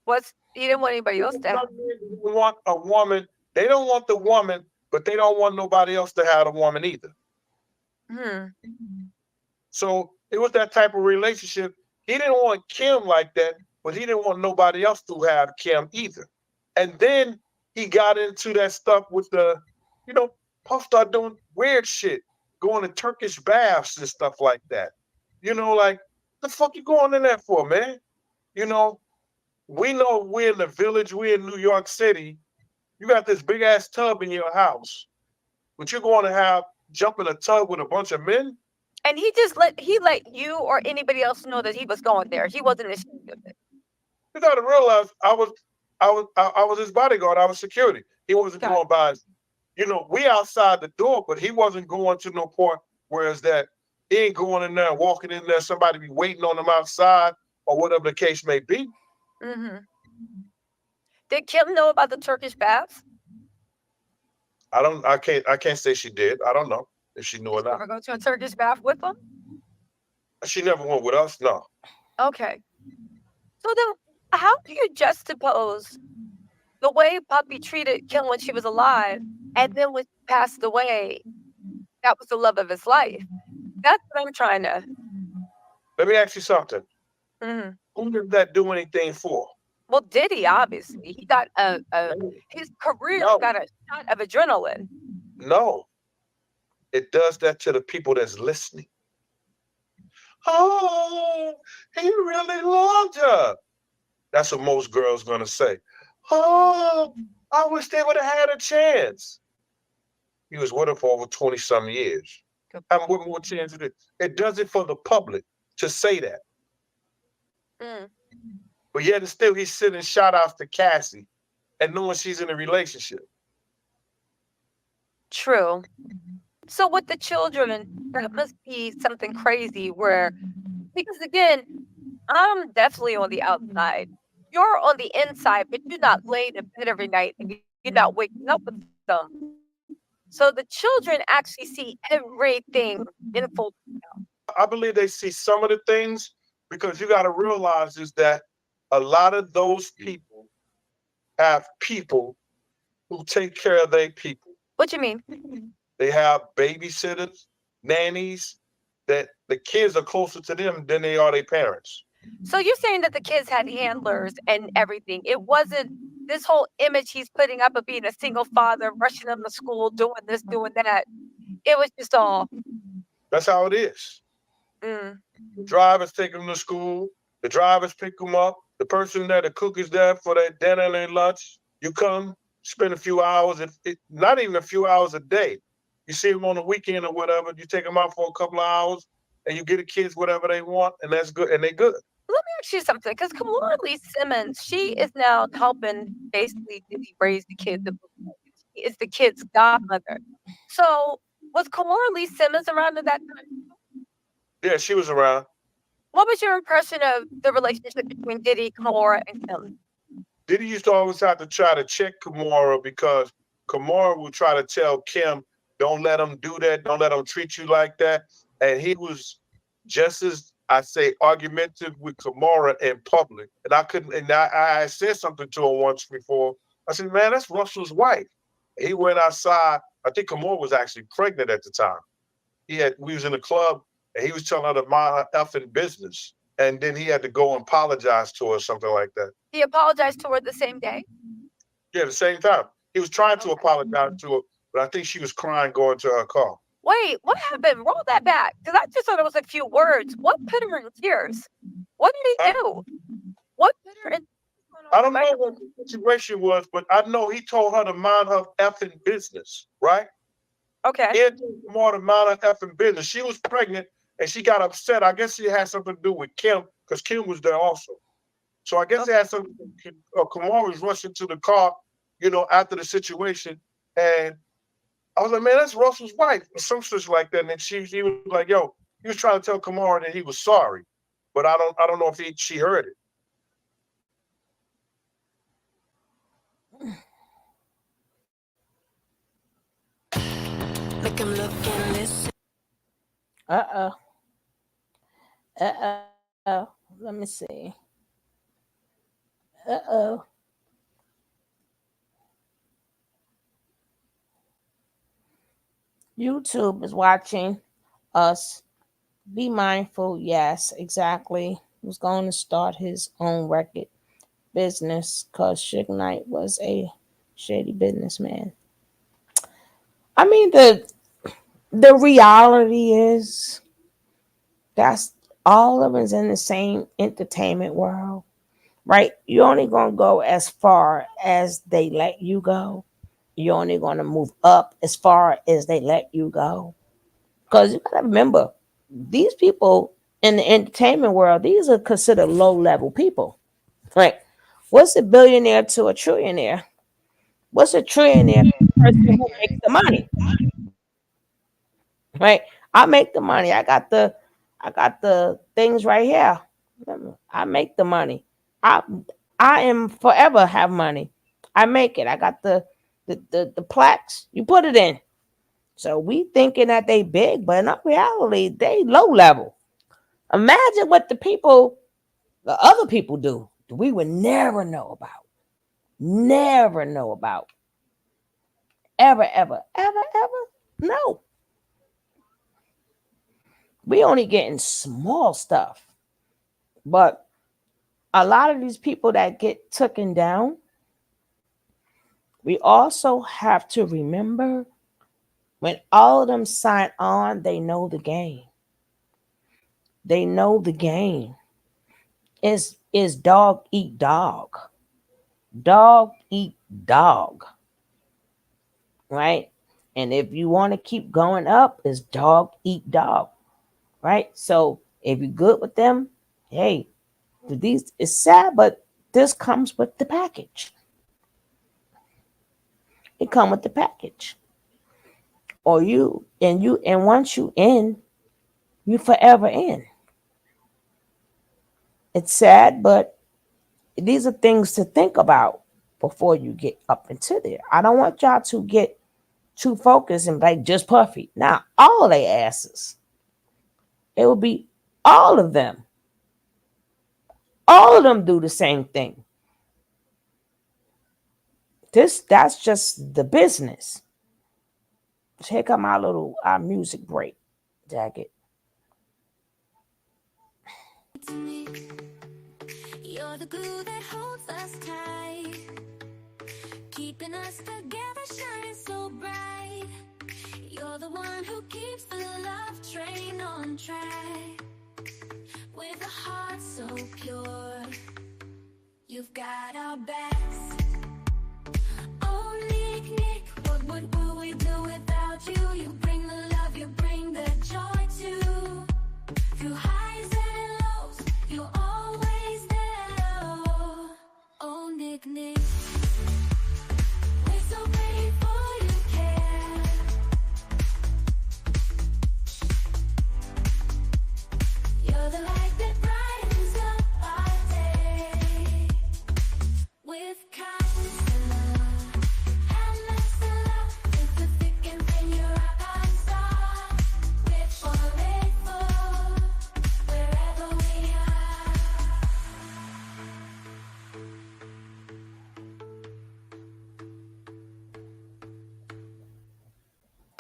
it. He didn't want anybody else to have it. They want a woman. They don't want the woman, but they don't want nobody else to have a woman either. So it was that type of relationship. He didn't want Kim like that, but he didn't want nobody else to have Kim either. And then he got into that stuff with Puff started doing weird shit, going to Turkish baths and stuff like that. Like, the fuck you going in there for, man? We know we're in the village, we're in New York City. You got this big ass tub in your house, but you're going to jump in a tub with a bunch of men? And he just let you or anybody else know that he was going there. He wasn't ashamed of it. You got to realize I was his bodyguard. I was security. He wasn't going by. We outside the door, but he wasn't going to no point. Whereas that he ain't going in there, walking in there. Somebody be waiting on him outside or whatever the case may be. Mm-hmm. Did Kim know about the Turkish baths? I can't say she did. I don't know if she knew or not. Ever go to a Turkish bath with them? She never went with us. No. Okay. So then, how do you juxtapose the way Puppy treated Kim when she was alive, and then when she passed away, that was the love of his life? That's what I'm trying to. Let me ask you something. Mm-hmm. Who did that do anything for? Well, Diddy, obviously. He got his career got a shot of adrenaline. No. It does that to the people that's listening. Oh, he really loved her. That's what most girls gonna say. Oh, I wish they would have had a chance. He was with her for over 20-some years. Have one more chance of it. It does it for the public to say that. But yet and still he's sending shout outs to Cassie and knowing she's in a relationship. True. So with the children, that must be something crazy because again, I'm definitely on the outside. You're on the inside, but you're not laying in bed every night and you're not waking up with them. So the children actually see everything in full detail. I believe they see some of the things because you got to realize is that a lot of those people have people who take care of their people. What you mean? They have babysitters, nannies, that the kids are closer to them than they are their parents. So you're saying that the kids had handlers and everything. It wasn't this whole image he's putting up of being a single father, rushing them to school, doing this, doing that. It was just all. That's how it is. Mm. Drivers take them to school. The drivers pick them up. The person that the cook is there for their dinner and their lunch. You come, spend a few hours, not even a few hours a day. You see them on the weekend or whatever. You take them out for a couple of hours, and you get the kids whatever they want, and that's good, and they good. Let me ask you something, because Kamora Lee Simmons, she is now helping basically Diddy raise the kids. She is the kid's godmother. So was Kamora Lee Simmons around at that time? Yeah, she was around. What was your impression of the relationship between Diddy, Kamora, and Kim? Diddy used to always have to try to check Kamora because Kamora would try to tell Kim, don't let him do that. Don't let him treat you like that. And he was just as, I say, argumentative with Kamora in public. And I said something to him once before. I said, man, that's Russell's wife. He went outside. I think Kamora was actually pregnant at the time. We was in a club and he was telling her to mind her effing business. And then he had to go and apologize to her or something like that. He apologized to her the same day? Yeah, the same time. He was trying to apologize to her, but I think she was crying going to her car. Wait, what happened? Roll that back, because I just thought it was a few words. What put her in tears? What did he do? What put her in? I don't know what the situation was, but I know he told her to mind her effing business, right? Okay. He told Kamora to mind her effing business. She was pregnant and she got upset. I guess it had something to do with Kim, because Kim was there also. So I guess it had something. Kamora was rushing to the car, after the situation, and I was like, man, that's Russell's wife, or some such like that. And then she was like, yo, he was trying to tell Kamora that he was sorry, but I don't know if she heard it. Make 'em look and listen. Let me see. YouTube is watching us. Be mindful. Yes, exactly. He was going to start his own record business because Suge Knight was a shady businessman. I mean, the reality is that's all of us in the same entertainment world, right? You're only going to go as far as they let you go. You're only going to move up as far as they let you go. Because you got to remember, these people in the entertainment world, these are considered low-level people, right? What's a billionaire to a trillionaire? What's a trillionaire to the person who makes the money? Right? I make the money. I got the things right here. I make the money. I am forever have money. I make it. I got the plaques. You put it in. So we thinking that they big, but in reality, they low level. Imagine what the other people do. We would never know about. Never know about. Ever. No. We only getting small stuff. But a lot of these people that get taken down, we also have to remember when all of them sign on, they know the game. They know the game. Is dog eat dog. Dog eat dog. Right? And if you want to keep going up, it's dog eat dog. Right? So if you're good with them, hey, these it's sad, but this comes with the package. It comes with the package. Or and once you in, you forever in. It's sad, but these are things to think about before you get up into there. I don't want y'all to get too focused and like just Puffy. Now, all they asses. It will be all of them. All of them do the same thing. That's just the business. Check out our music break jacket. You're the glue that holds us tight, keeping us together, shining so bright. You're the one who keeps the love train on track. With a heart so pure, you've got our backs. Oh, Nick, Nick, what would we do without you? You bring the love, you bring the joy too. Through highs and lows, you're always there. Oh, Nick, Nick, we're so grateful you care. You're the light that brightens up our day. With kindness and love, and less than love, through the thick and thin, you're our guiding star. We're forever, wherever we are.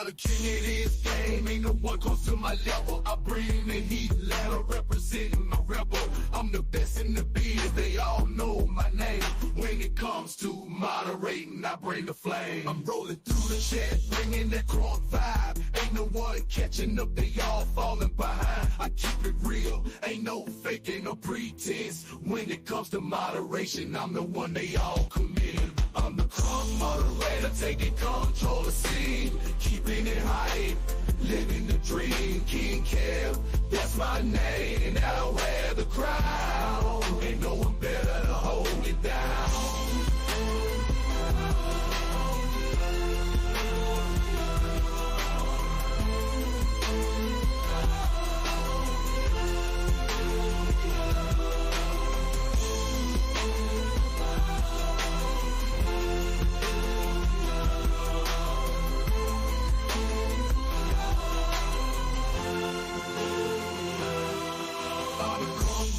The king of this game, ain't no one close to my level. I bring the heat, ladder representing my rebel. I'm the best in the biz, they all know my name. When it comes to moderating, I bring the flame. I'm rolling through the chat, bringing that crunk vibe. Ain't no one catching up, they all falling behind. I keep it real, ain't no faking or pretense. When it comes to moderation, I'm the one they all commend. I'm the crunk moderator, taking control of the scene. Keeping it high, living the dream. King Kev, that's my name. And I'll wear the crown. Ain't no one better to hold it down.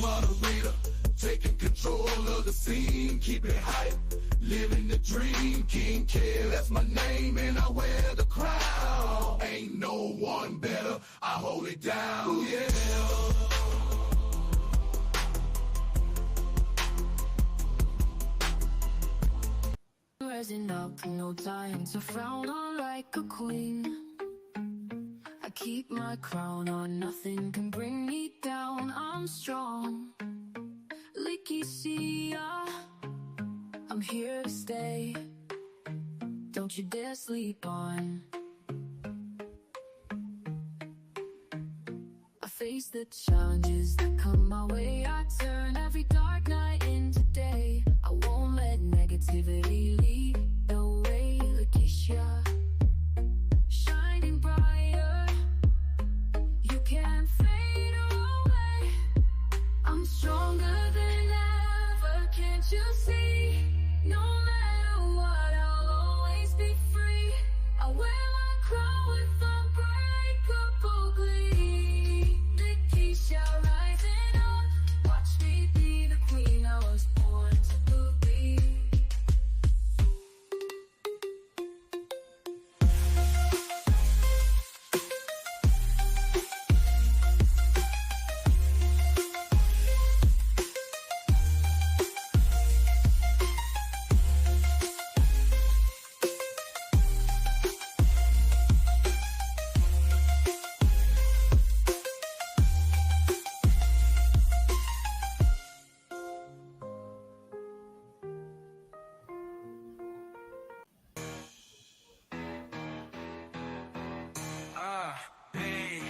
Moderator, taking control of the scene, keep it hype, living the dream. King K, that's my name, and I wear the crown. Ain't no one better, I hold it down, yeah. Rising up, no time to frown on like a queen. I keep my crown on, nothing can bring me down. I'm strong, Lakeisha, I'm here to stay. Don't you dare sleep on. I face the challenges that come my way. I turn every dark night into day. I won't let negativity lead the way. Lakeisha, shining brighter, you can't fade away. I'm stronger than ever, can't you see? No matter what, I'll always be free. I wear my crown with unbreakable glee. Lakeisha rising up, watch me be the queen I was born to be. Hey,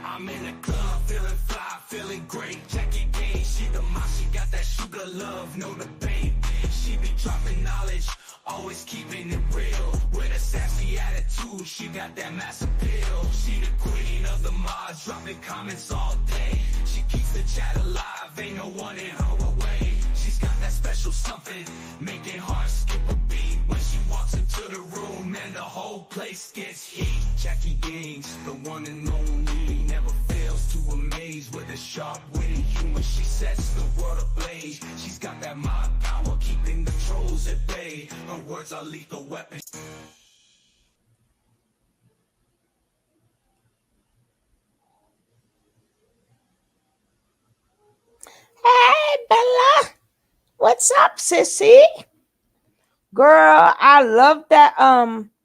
I'm in the club, feeling fly, feeling great. Jackie Gay, she the mom, she got that sugar love, no debate. She be dropping knowledge, always keeping it real. With a sassy attitude, she got that mass appeal. She the queen of the mods, dropping comments all day. She keeps the chat alive, ain't no one in her way. She's got that special something, making hearts skip a beat. When she walks into the room and the whole place gets heat. Jackie Gaines, the one and only, never fails to amaze. With a sharp witty humor, she sets the world ablaze. She's got that mind power, keeping the trolls at bay. Her words are lethal weapons. Hey, Bella. What's up, sissy? Girl, I love that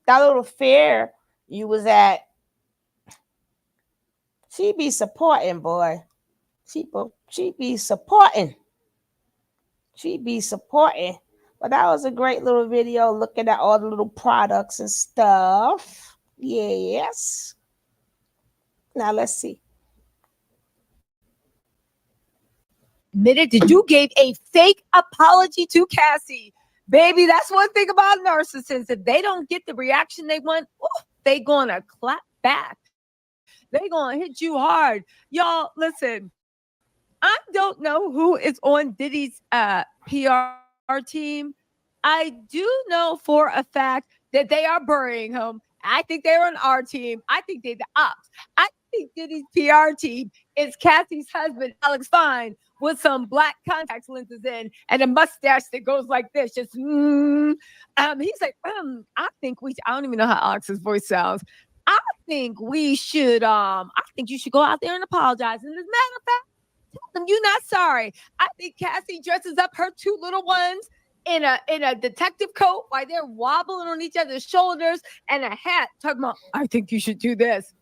little fair you was at. She be supporting, boy. She be supporting. She be supporting. But that was a great little video looking at all the little products and stuff. Yes. Now let's see. Admitted that you gave a fake apology to Cassie. Baby, that's one thing about narcissists. If they don't get the reaction they want, they gonna clap back. They gonna hit you hard. Y'all, listen, I don't know who is on Diddy's PR team. I do know for a fact that they are burying him. I think they're on our team. I think they're the ops. I think Diddy's PR team is Cassie's husband, Alex Fine, with some black contact lenses in and a mustache that goes like this. Just he's like, I think I don't even know how Alex's voice sounds. I think we should I think you should go out there and apologize. And as a matter of fact, tell them you're not sorry. I think Cassie dresses up her two little ones in a detective coat while they're wobbling on each other's shoulders and a hat, talking about, I think you should do this.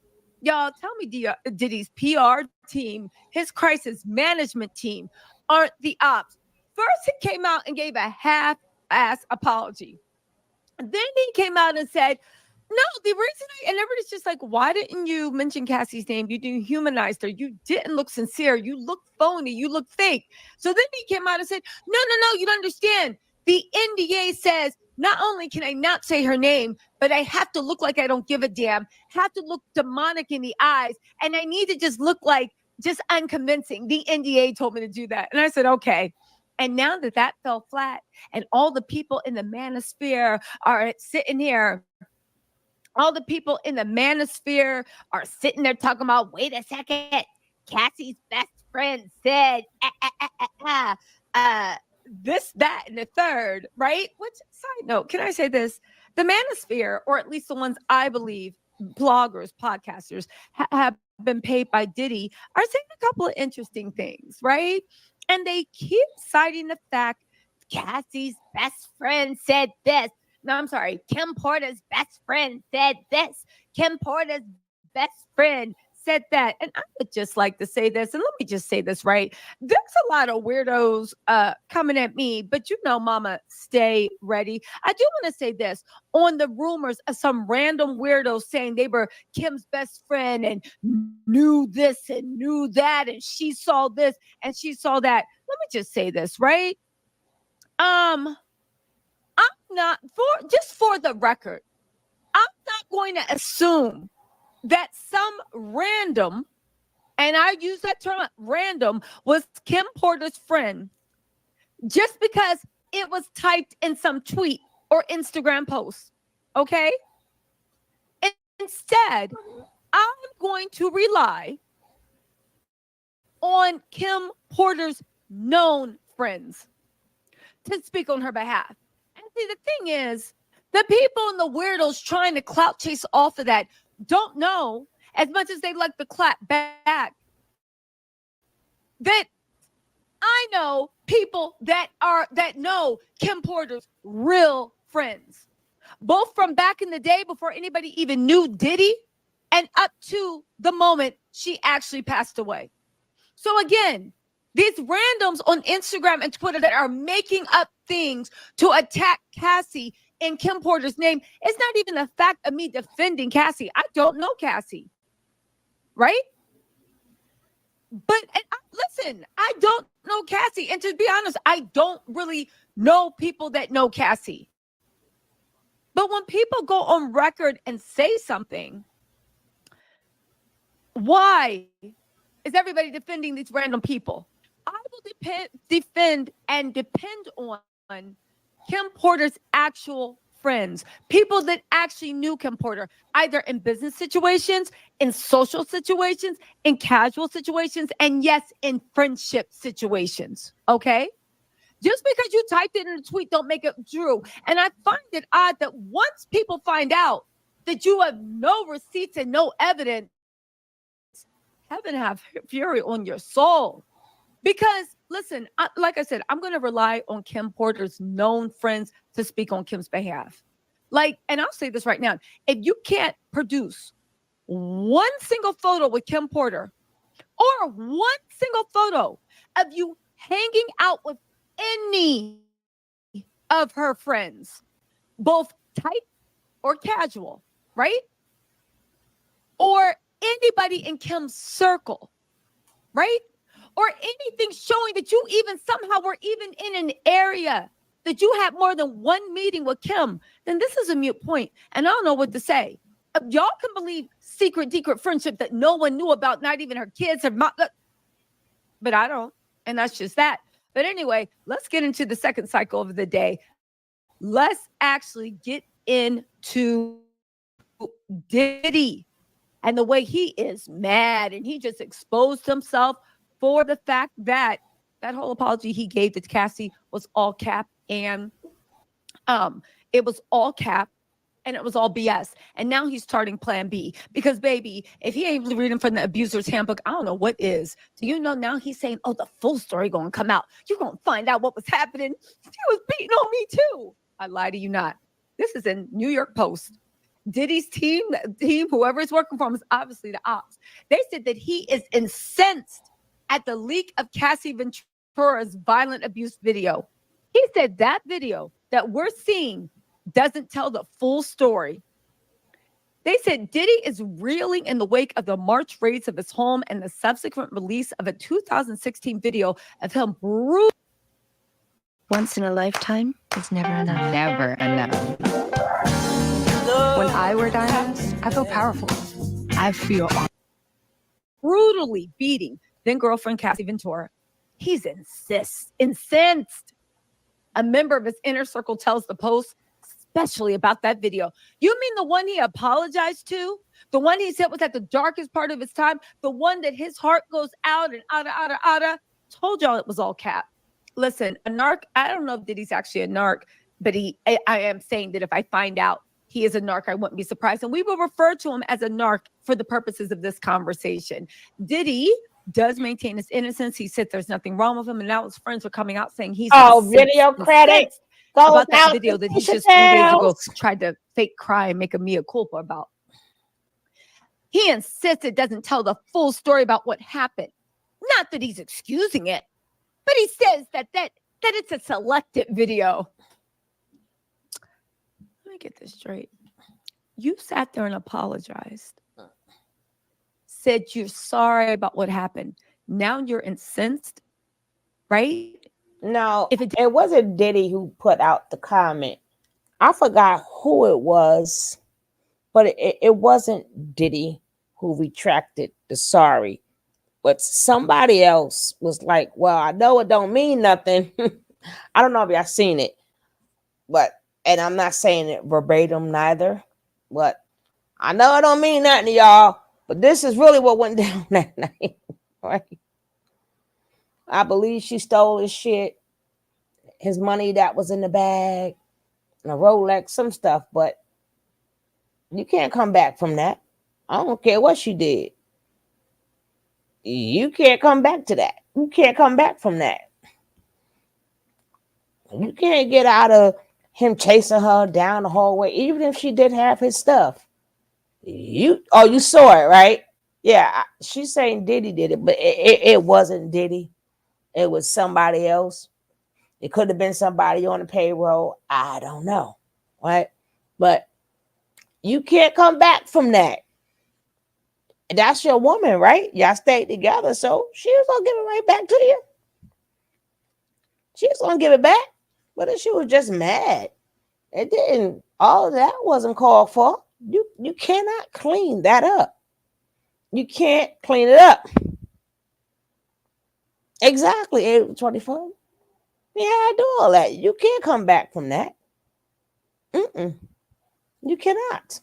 Y'all, tell me Diddy's PR team, his crisis management team, aren't the ops. First, he came out and gave a half-ass apology. Then he came out and said, no, the reason and everybody's just like, why didn't you mention Cassie's name? You dehumanized her. You didn't look sincere. You look phony. You look fake. So then he came out and said, no, you don't understand. The NDA says not only can I not say her name, but I have to look like I don't give a damn, have to look demonic in the eyes, and I need to just look like just unconvincing. The NDA told me to do that. And I said, okay. And now that fell flat and all the people in the Manosphere are sitting here, all the people in the Manosphere are sitting there talking about, wait a second, Cassie's best friend said, this, that, and the third, right? Which, side note, can I say this? The Manosphere, or at least the ones I believe, bloggers, podcasters, have been paid by Diddy, are saying a couple of interesting things, right? And they keep citing the fact Cassie's best friend said this. No, I'm sorry. Kim Porter's best friend said this. Kim Porter's best friend said that. And I would just like to say this, and let me just say this, right? There's a lot of weirdos coming at me, but you know, mama, stay ready. I do want to say this on the rumors of some random weirdos saying they were Kim's best friend and knew this and knew that, and she saw this and she saw that. Let me just say this, right? I'm not for the record, I'm not going to assume that some random, and I use that term random, was Kim Porter's friend just because it was typed in some tweet or Instagram post. Okay? Instead, I'm going to rely on Kim Porter's known friends to speak on her behalf. And see, the thing is, the people and the weirdos trying to clout chase off of that don't know, as much as they like to clap back, that I know people that know Kim Porter's real friends, both from back in the day before anybody even knew Diddy and up to the moment she actually passed away. So again, these randoms on Instagram and Twitter that are making up things to attack Cassie in Kim Porter's name, it's not even the fact of me defending Cassie. I don't know Cassie, right? But listen, I don't know Cassie. And to be honest, I don't really know people that know Cassie. But when people go on record and say something, why is everybody defending these random people? I will defend and depend on Kim Porter's actual friends, people that actually knew Kim Porter, either in business situations, in social situations, in casual situations, and yes, in friendship situations, okay? Just because you typed it in a tweet don't make it true. And I find it odd that once people find out that you have no receipts and no evidence, heaven have fury on your soul. Because, listen, like I said, I'm going to rely on Kim Porter's known friends to speak on Kim's behalf. Like, and I'll say this right now. If you can't produce one single photo with Kim Porter or one single photo of you hanging out with any of her friends, both tight or casual, right? Or anybody in Kim's circle, right? Or anything showing that you even somehow were even in an area that you had more than one meeting with Kim, then this is a mute point. And I don't know what to say. Y'all can believe secret friendship that no one knew about, not even her kids, her mom, but I don't. And that's just that. But anyway, let's get into the second cycle of the day. Let's actually get into Diddy and the way he is mad, and he just exposed himself for the fact that that whole apology he gave to Cassie was all cap, and it was all cap, and it was all BS. And now he's starting plan B, because baby, if he ain't reading from the abuser's handbook, I don't know what is. Do you know now he's saying, oh, the full story gonna come out. You're gonna find out what was happening. She was beating on me too. I lie to you not. This is in New York Post. Diddy's team, whoever is working for him is obviously the ops. They said that he is incensed at the leak of Cassie Ventura's violent abuse video. He said that video that we're seeing doesn't tell the full story. They said Diddy is reeling in the wake of the March raids of his home and the subsequent release of a 2016 video of him brutally. Once in a lifetime is never enough. Never enough. When I wear diamonds, I feel powerful. I feel brutally beating then girlfriend Cassie Ventura. He's incensed. A member of his inner circle tells the Post, especially about that video. You mean the one he apologized to? The one he said was at the darkest part of his time? The one that his heart goes out and out. Told y'all it was all cap. Listen, a narc, I don't know if Diddy's actually a narc, but I am saying that if I find out he is a narc, I wouldn't be surprised. And we will refer to him as a narc for the purposes of this conversation. Diddy does maintain his innocence. He said there's nothing wrong with him. And now his friends are coming out saying he's video credits about that video that he just 3 days ago tried to fake cry and make a mea culpa about. He insists it doesn't tell the full story about what happened. Not that he's excusing it, but he says that it's a selected video. Let me get this straight. You sat there and apologized. Said you're sorry about what happened. Now you're incensed, right? No, it wasn't Diddy who put out the comment. I forgot who it was, but it wasn't Diddy who retracted the sorry. But somebody else was like, well, I know it don't mean nothing. I don't know if y'all seen it, and I'm not saying it verbatim neither, but I know it don't mean nothing to y'all, but this is really what went down that night, right? I believe she stole his shit, his money that was in the bag, and a Rolex, some stuff, but you can't come back from that. I don't care what she did. You can't come back to that. You can't come back from that. You can't get out of him chasing her down the hallway, even if she did have his stuff. You saw it, right? Yeah, she's saying Diddy did it, but it wasn't Diddy. It was somebody else. It could have been somebody on the payroll. I don't know, right? But you can't come back from that. That's your woman, right? Y'all stayed together, so she was gonna give it right back to you. She was gonna give it back, but if she was just mad, it didn't. All of that wasn't called for. You cannot clean that up. You can't clean it up. Exactly, 824. Yeah, I do all that. You can't come back from that. You cannot.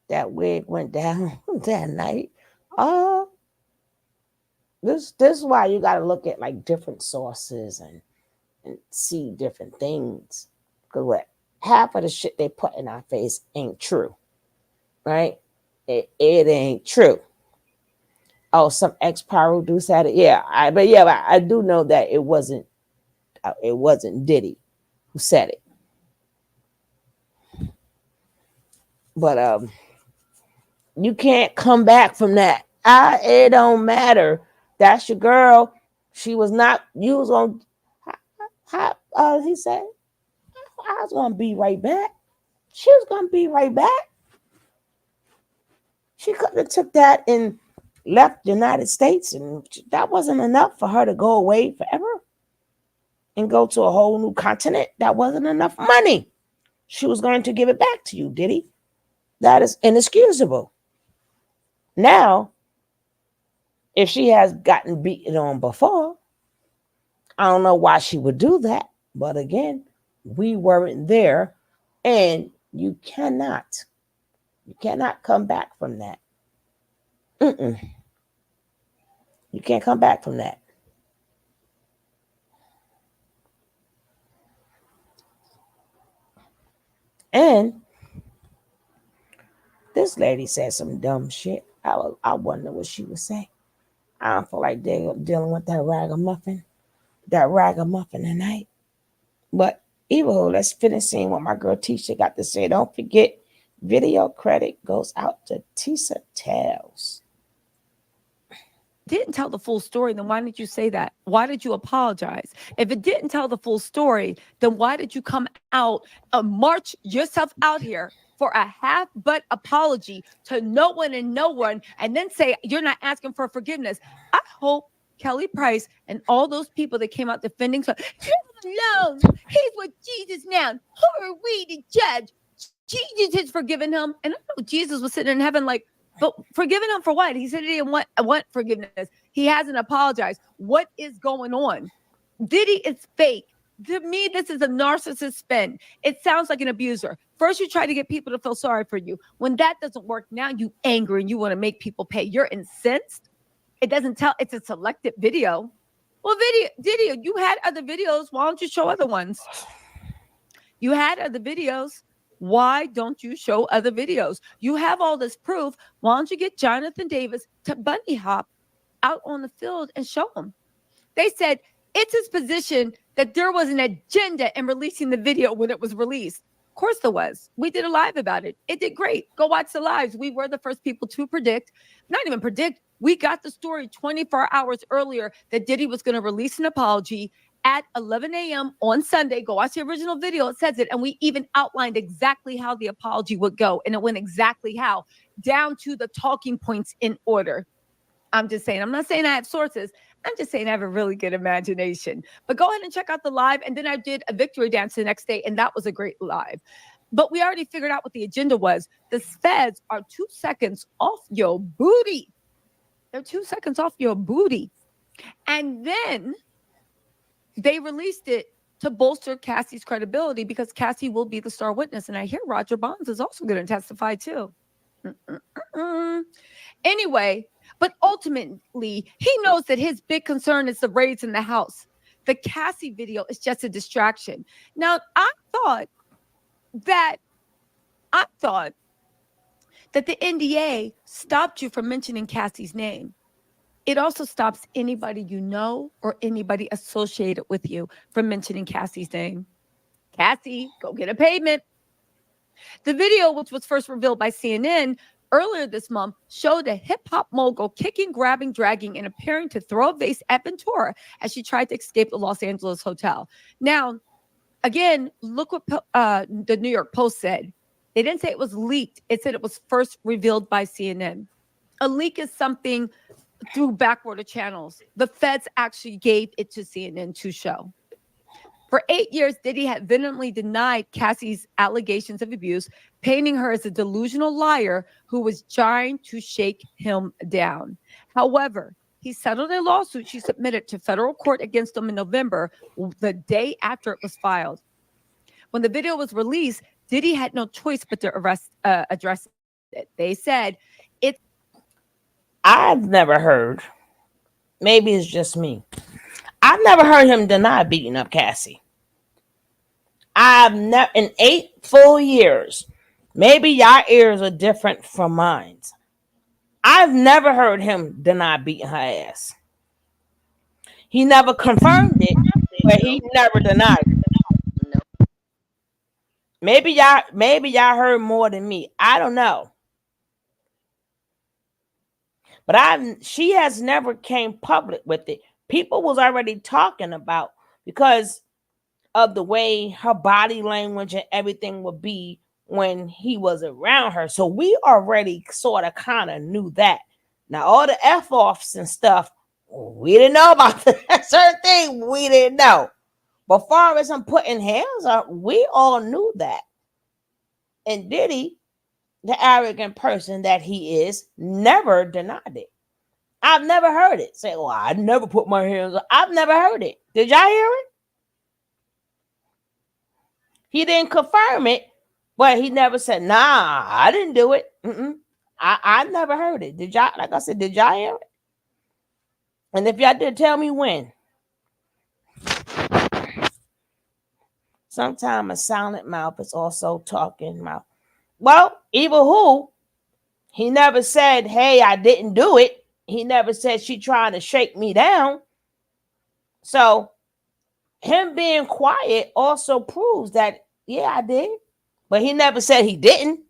That wig went down that night. This is why you got to look at like different sources and see different things. Because what half of the shit they put in our face ain't true, right? It ain't true. Oh, some ex-Pyro do said it. Yeah, but I do know that it wasn't Diddy who said it. But you can't come back from that. It don't matter. That's your girl. She was not. You was on. How he said, I was gonna be right back. She was gonna be right back. She couldn't have took that and left the United States, and that wasn't enough for her to go away forever and go to a whole new continent. That wasn't enough money. She was going to give it back to you, Diddy. That is inexcusable. Now, if she has gotten beaten on before, I don't know why she would do that. But again, we weren't there, and you cannot come back from that. You can't come back from that. And this lady said some dumb shit. I wonder what she would say. I don't feel like dealing with that ragamuffin tonight. But Evo, let's finish seeing what my girl Tisha got to say. Don't forget, video credit goes out to Tisha Tells. Didn't tell the full story, then why did you say that? Why did you apologize? If it didn't tell the full story, then why did you come out and march yourself out here for a half-butt apology to no one and then say you're not asking for forgiveness? I hope Kelly Price and all those people that came out defending, so alone, he's with Jesus now. Who are we to judge? Jesus has forgiven him. And I know Jesus was sitting in heaven like, but forgiving him for what? He said he didn't want forgiveness. He hasn't apologized. What is going on? Diddy is fake. To me, this is a narcissist spin. It sounds like an abuser. First, you try to get people to feel sorry for you. When that doesn't work, now you angry and you want to make people pay. You're incensed. It doesn't tell. It's a selected video. Well, Diddy, you had other videos. Why don't you show other ones? You had other videos. Why don't you show other videos? You have all this proof. Why don't you get Jonathan Davis to bunny hop out on the field and show him? They said it's his position that there was an agenda in releasing the video when it was released. Of course there was. We did a live about it. It did great. Go watch the lives. We were the first people to predict, not even predict. We got the story 24 hours earlier that Diddy was going to release an apology at 11 a.m. on Sunday. Go watch the original video. It says it. And we even outlined exactly how the apology would go. And it went exactly how, down to the talking points in order. I'm just saying, I'm not saying I have sources. I'm just saying I have a really good imagination. But go ahead and check out the live. And then I did a victory dance the next day. And that was a great live. But we already figured out what the agenda was. The feds are 2 seconds off your booty. They're 2 seconds off your booty. And then they released it to bolster Cassie's credibility because Cassie will be the star witness. And I hear Roger Bonds is also going to testify too. Anyway, but ultimately, he knows that his big concern is the raids in the house. The Cassie video is just a distraction. Now, I thought that the NDA stopped you from mentioning Cassie's name. It also stops anybody you know or anybody associated with you from mentioning Cassie's name. Cassie, go get a payment. The video, which was first revealed by CNN earlier this month, showed a hip-hop mogul kicking, grabbing, dragging, and appearing to throw a vase at Ventura as she tried to escape the Los Angeles hotel. Now, again, look what the New York Post said. They didn't say it was leaked. It said it was first revealed by CNN. A leak is something through backward channels. The feds actually gave it to CNN to show. For 8 years, Diddy had vehemently denied Cassie's allegations of abuse, painting her as a delusional liar who was trying to shake him down. However, he settled a lawsuit she submitted to federal court against him in November, the day after it was filed. When the video was released, Diddy had no choice but to address it. They said, I've never heard, maybe it's just me, I've never heard him deny beating up Cassie. I've never, in 8 full years, maybe your ears are different from mine. I've never heard him deny beating her ass. He never confirmed it, but he never denied it. Maybe y'all heard more than me. I don't know. But she has never came public with it. People was already talking about because of the way her body language and everything would be when he was around her. So we already sort of kind of knew that. Now all the F-offs and stuff, we didn't know about that certain thing. We didn't know. But far as I'm putting hands up, we all knew that. And Diddy, the arrogant person that he is, never denied it. I've never heard it. Say, well, I never put my hands up. I've never heard it. Did y'all hear it? He didn't confirm it, but he never said, nah, I didn't do it. I never heard it. Did y'all, like I said, did y'all hear it? And if y'all did, tell me when. Sometimes a silent mouth is also talking mouth. Well, even who, he never said, hey, I didn't do it. He never said she trying to shake me down. So him being quiet also proves that, yeah, I did. But he never said he didn't.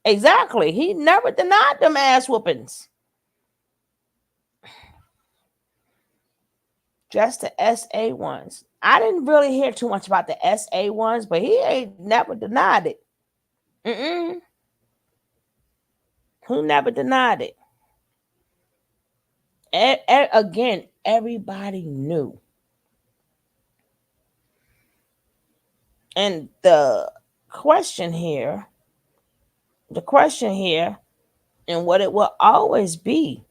Exactly. He never denied them ass whoopings. Just the SA ones. I didn't really hear too much about the SA ones, but he ain't never denied it. Who never denied it? Again, everybody knew. And the question here, and what it will always be,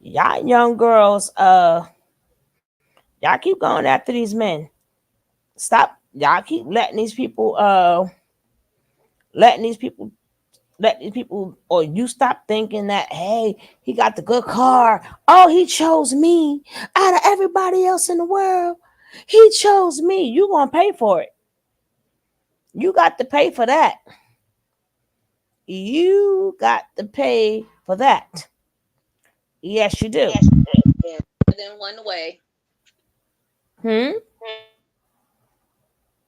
y'all young girls, y'all keep going after these men. Stop. Y'all keep letting these people, or you stop thinking that, hey, he got the good car. Oh, he chose me out of everybody else in the world. He chose me. You gonna pay for it. You got to pay for that. You got to pay for that. Yes, you do. Yeah, more than one way.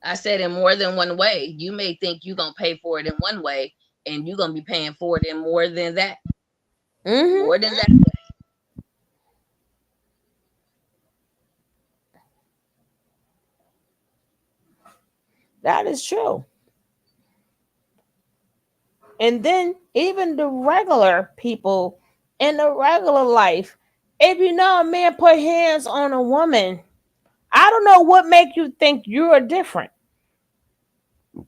I said in more than one way. You may think you're going to pay for it in one way, and you're going to be paying for it in more than that. More than that way. That is true. And then even the regular people in the regular life, if you know a man put hands on a woman, I don't know what make you think you're different.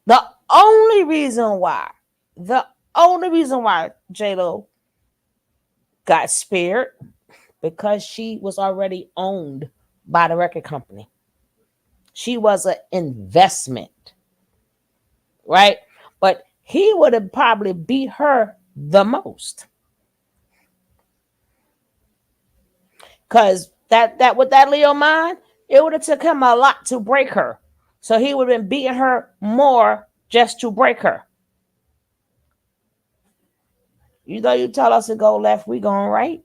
The only reason why J-Lo got spared because she was already owned by the record company. She was an investment, right? But he would have probably beat her the most. Because that with that Leo mind, it would have took him a lot to break her. So he would have been beating her more just to break her. You know, you tell us to go left, we going right.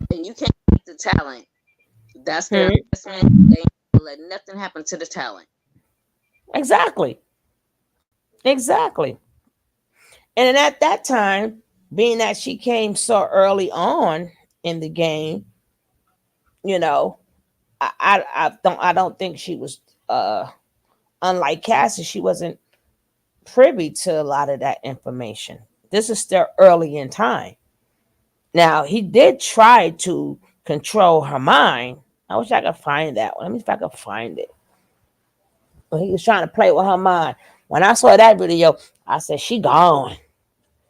And you can't beat the talent. That's their investment. They ain't let nothing happen to the talent. Exactly. And at that time, being that she came so early on in the game, you know, I don't think she was unlike Cassie, she wasn't privy to a lot of that information. This is still early in time. Now, he did try to control her mind. I wish I could find that one. Let me see if I could find it. Well, he was trying to play with her mind. When I saw that video, I said, she gone.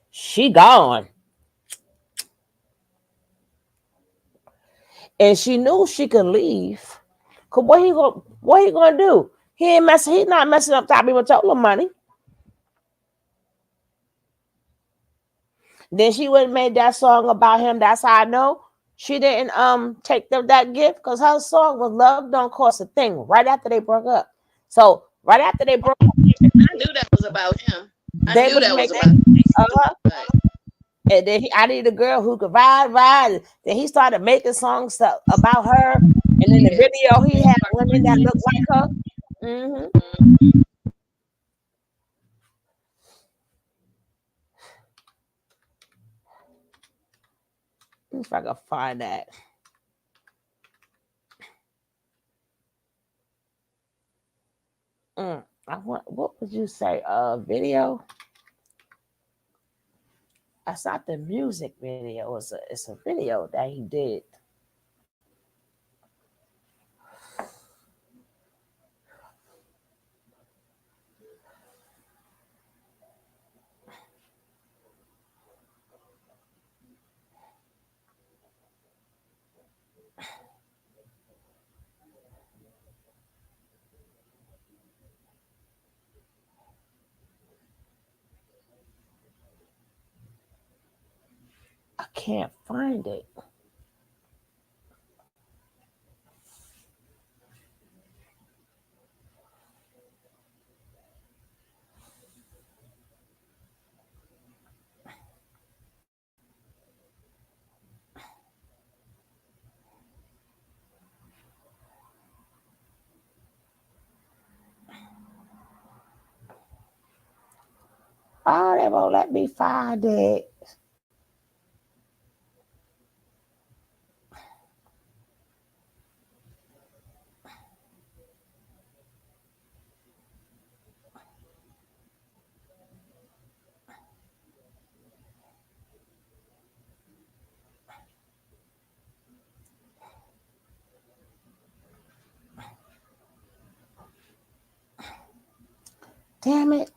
She gone. And she knew she could leave. Cause what he gonna do? He's not messing up top even told him money. Then she would have made that song about him. That's how I know she didn't take that gift, because her song was Love Don't Cost a Thing right after they broke up. So right after they broke up, I knew that was about him. I knew that was about him. And then I need a girl who could ride. Then he started making songs about her. And in the video, he had women that looked like her. If I can find that. What would you say? Video? That's not the music video. It's a video that he did. I can't find it. Oh, they won't let me find it. Damn it.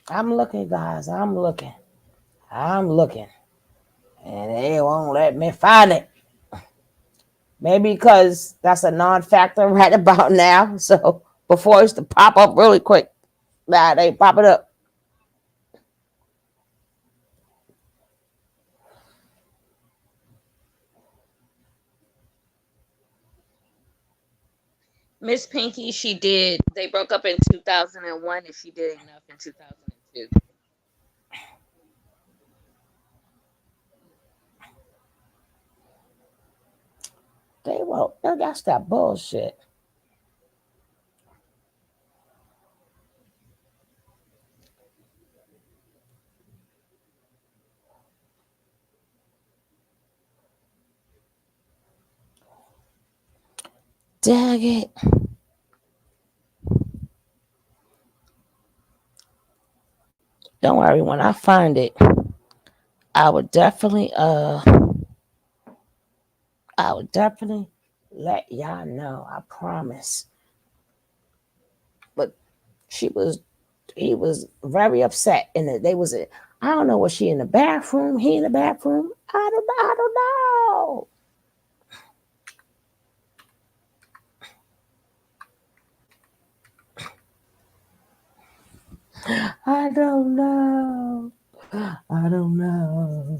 I'm looking, guys. I'm looking. And they won't let me find it. Maybe because that's a non-factor right about now. So before it used to pop up really quick. Nah, they pop it up. Miss Pinky, they broke up in 2001 and she did enough in 2002. They won't. That's that bullshit. Dang it. Don't worry, when I find it, I would definitely let y'all know. I promise. But he was very upset and they was I don't know, was she in the bathroom? He in the bathroom? I don't know. I don't know.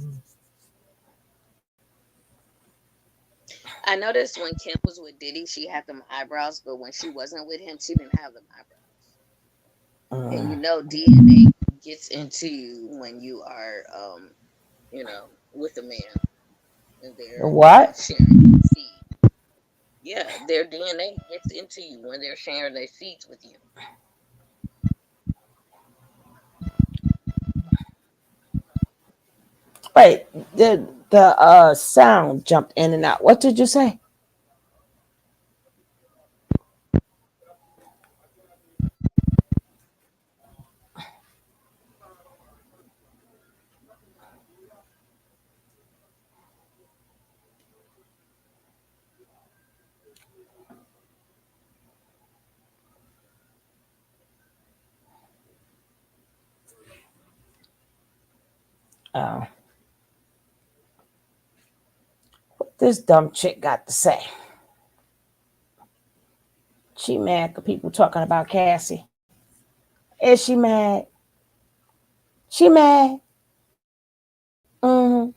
I noticed when Kim was with Diddy, she had them eyebrows, but when she wasn't with him, she didn't have them eyebrows. And you know, DNA gets into you when you are, with a man, and they're What? sharing seed. Yeah, their DNA gets into you when they're sharing their seeds with you. Wait, the sound jumped in and out. What did you say? Oh. this dumb chick got to say. She mad because people talking about Cassie. Is she mad? She mad. Mm-hmm.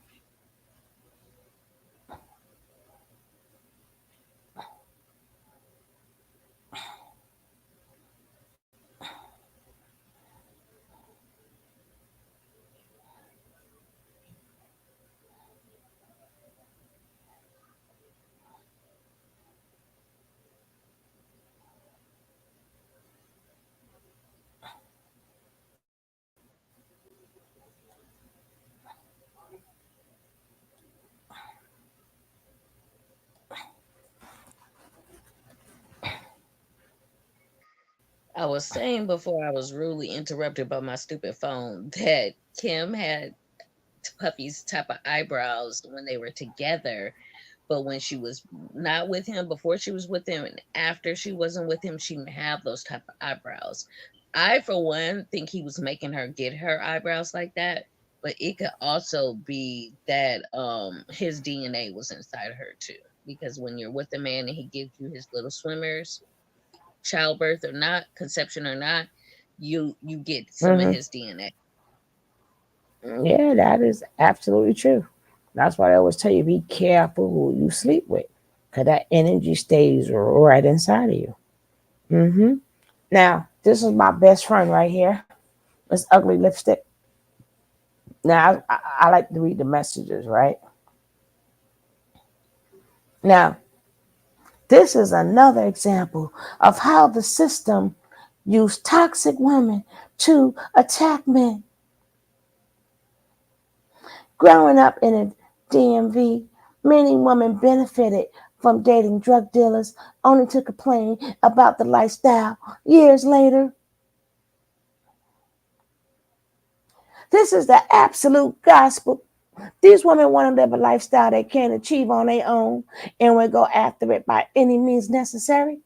I was saying before I was rudely interrupted by my stupid phone that Kim had Puffy's type of eyebrows when they were together, but when she was not with him, before she was with him, and after she wasn't with him, she didn't have those type of eyebrows. I, for one, think he was making her get her eyebrows like that, but it could also be that his DNA was inside her too. Because when you're with a man and he gives you his little swimmers, childbirth or not, conception or not, you get some of Mm-hmm. his DNA. Yeah, that is absolutely true. That's why I always tell you, be careful who you sleep with, because that energy stays right inside of you. Mm-hmm. Now, this is my best friend right here. It's ugly lipstick. Now, I like to read the messages, right? Now, this is another example of how the system used toxic women to attack men. Growing up in a DMV, many women benefited from dating drug dealers only to complain about the lifestyle years later. This is the absolute gospel. These women want to live a lifestyle they can't achieve on their own and will go after it by any means necessary.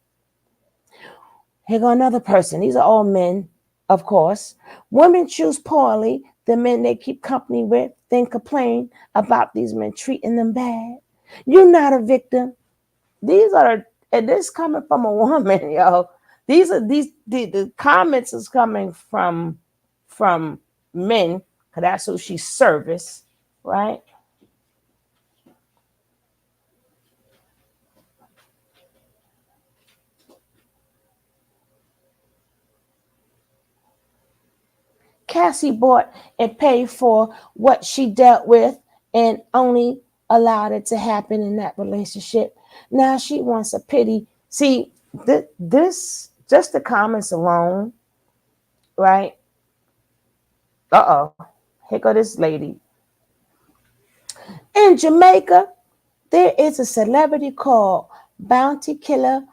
Here go another person. These are all men, of course. Women choose poorly the men they keep company with, then complain about these men treating them bad. You're not a victim. These are, and this coming from a woman, yo. The comments is coming from men, because that's who she service, right? Cassie bought and paid for what she dealt with and only allowed it to happen in that relationship. Now she wants a pity. See, this just the comments alone, right? Here go this lady. In Jamaica, there is a celebrity called Bounty Killer.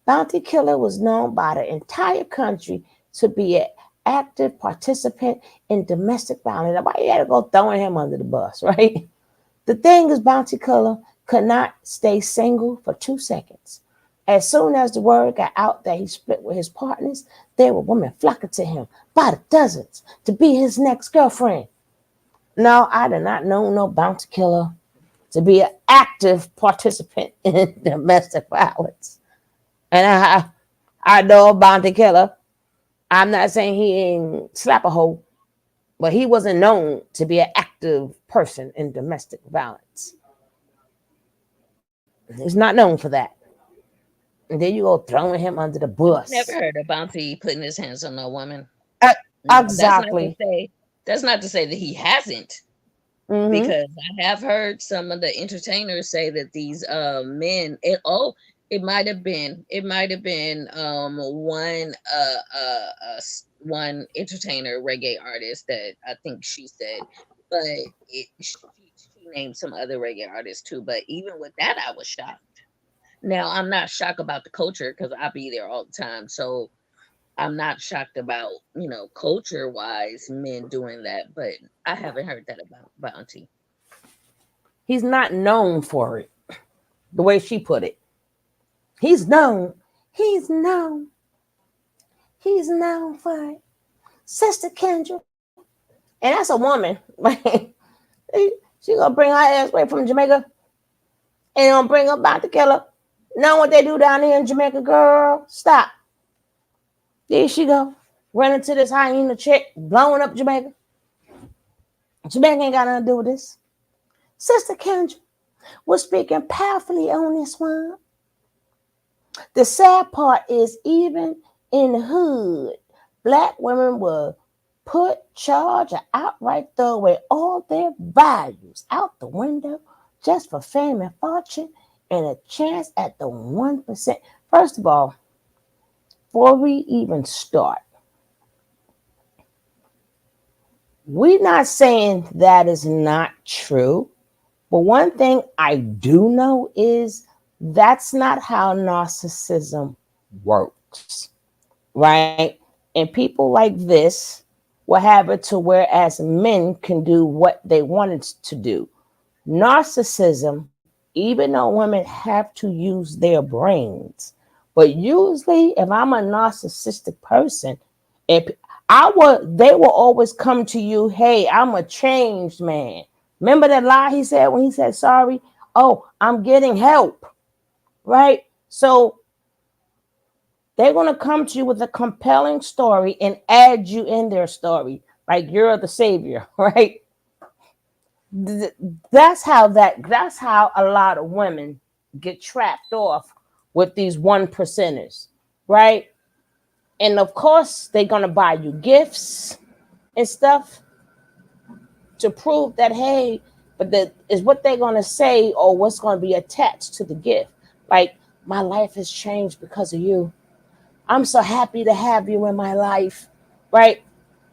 Bounty Killer was known by the entire country to be an active participant in domestic violence. Why you had to go throwing him under the bus, right? The thing is, Bounty Killer could not stay single for 2 seconds. As soon as the word got out that he split with his partners, there were women flocking to him by the dozens to be his next girlfriend. No, I did not know no Bounty Killer to be an active participant in domestic violence. And I know a Bounty Killer. I'm not saying he ain't slap a hoe, but he wasn't known to be an active person in domestic violence. He's not known for that. And then you go throwing him under the bus. Never heard of Bounty putting his hands on a woman. Exactly. That's not to say that he hasn't. Mm-hmm. Because I have heard some of the entertainers say that these men, it might have been one entertainer, reggae artist, that I think she said, but she named some other reggae artists too. But even with that, I was shocked. Now I'm not shocked about the culture because I be there all the time, so I'm not shocked about, culture wise men doing that, but I haven't heard that about Bounty. He's not known for it, the way she put it. He's known for it. Sister Kendra. And that's a woman. She gonna bring her ass away from Jamaica. And don't bring up about the killer. Know what they do down here in Jamaica, girl? Stop. There she go. Running to this hyena chick, blowing up Jamaica. Jamaica ain't got nothing to do with this. Sister Kendra was speaking powerfully on this one. The sad part is, even in the hood, Black women will put, charge, or outright throw away all their values out the window just for fame and fortune and a chance at the 1%. First of all, before we even start, we're not saying that is not true. But one thing I do know is that's not how narcissism works, right? And people like this will have it to whereas men can do what they wanted to do. Narcissism, even though women have to use their brains, but usually if I'm a narcissistic person, if they will always come to you, hey, I'm a changed man. Remember that lie he said when he said sorry? Oh, I'm getting help, right? So they're going to come to you with a compelling story and add you in their story, like you're the savior, right? That's how a lot of women get trapped off with these 1%ers, right? And of course, they're going to buy you gifts and stuff to prove that, hey, but that is what they're going to say or what's going to be attached to the gift. Like, my life has changed because of you. I'm so happy to have you in my life, right?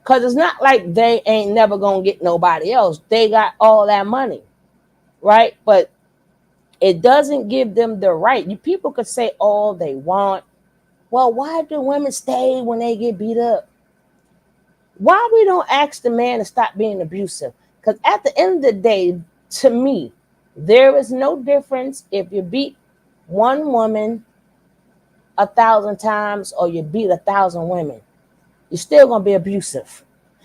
Because it's not like they ain't never going to get nobody else. They got all that money, right? But it doesn't give them the right. People could say all they want. Well, why do women stay when they get beat up? Why we don't ask the man to stop being abusive? Because at the end of the day, to me, there is no difference if you beat one woman 1,000 times or you beat 1,000 women. You're still going to be abusive.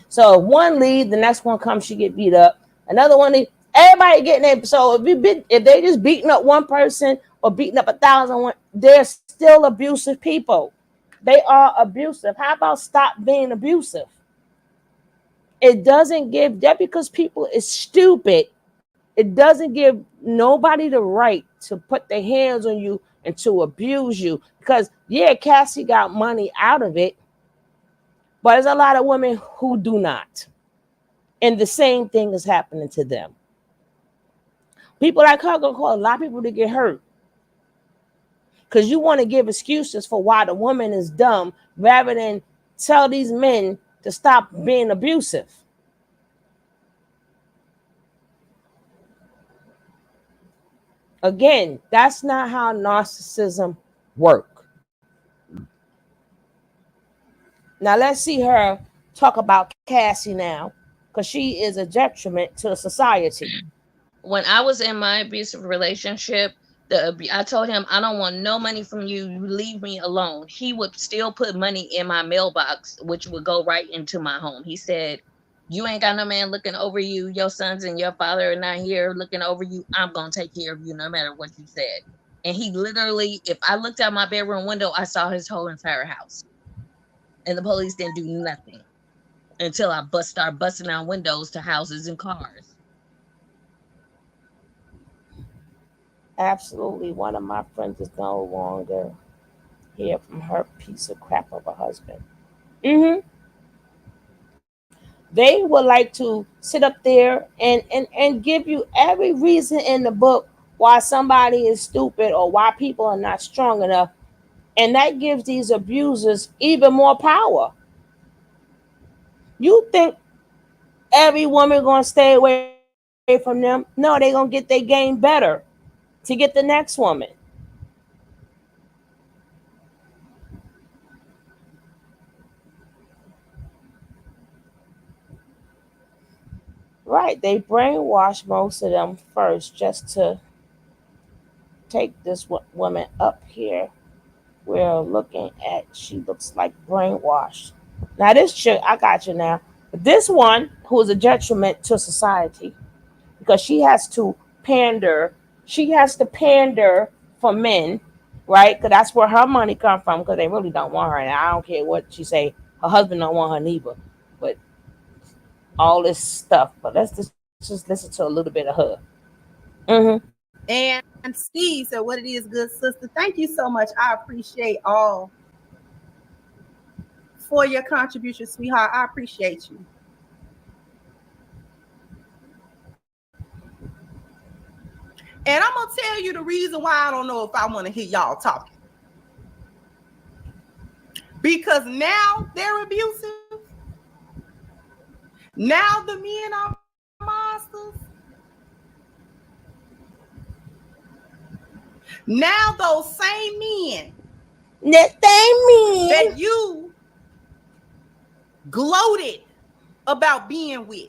So if one leave, the next one comes, she get beat up. Another one leave, everybody getting it. So if they just beating up one person or beating up 1,000, they're still abusive people. They are abusive. How about stop being abusive? It doesn't give, that because people is stupid, it doesn't give nobody the right to put their hands on you and to abuse you. Because, yeah, Cassie got money out of it, but there's a lot of women who do not. And the same thing is happening to them. People like her gonna cause a lot of people to get hurt. Because you want to give excuses for why the woman is dumb rather than tell these men to stop being abusive. Again, that's not how narcissism works. Now let's see her talk about Cassie now, because she is a detriment to society. When I was in my abusive relationship, I told him, I don't want no money from you. You leave me alone. He would still put money in my mailbox, which would go right into my home. He said, you ain't got no man looking over you. Your sons and your father are not here looking over you. I'm going to take care of you no matter what you said. And he literally, if I looked out my bedroom window, I saw his whole entire house. And the police didn't do nothing until I started busting out windows to houses and cars. Absolutely. One of my friends is no longer here from her piece of crap of a husband. They would like to sit up there and give you every reason in the book why somebody is stupid or why people are not strong enough. And that gives these abusers even more power. You think every woman going to stay away from them? No, they're going to get their game better to get the next woman. Right, they brainwash most of them first just to take this woman up here. We're looking at, she looks like brainwashed. Now this chick, I got you now. But this one, who is a detriment to society, because she has to pander She has to pander for men, right? Because that's where her money come from. Because they really don't want her, and I don't care what she say. Her husband don't want her neither. But all this stuff. But let's just listen to a little bit of her. And Steve said, "What it is, good sister. Thank you so much. I appreciate all for your contribution, sweetheart. I appreciate you." And I'm gonna tell you the reason why I don't know if I want to hear y'all talking. Because now they're abusive. Now the men are monsters. Now those same men that you gloated about being with,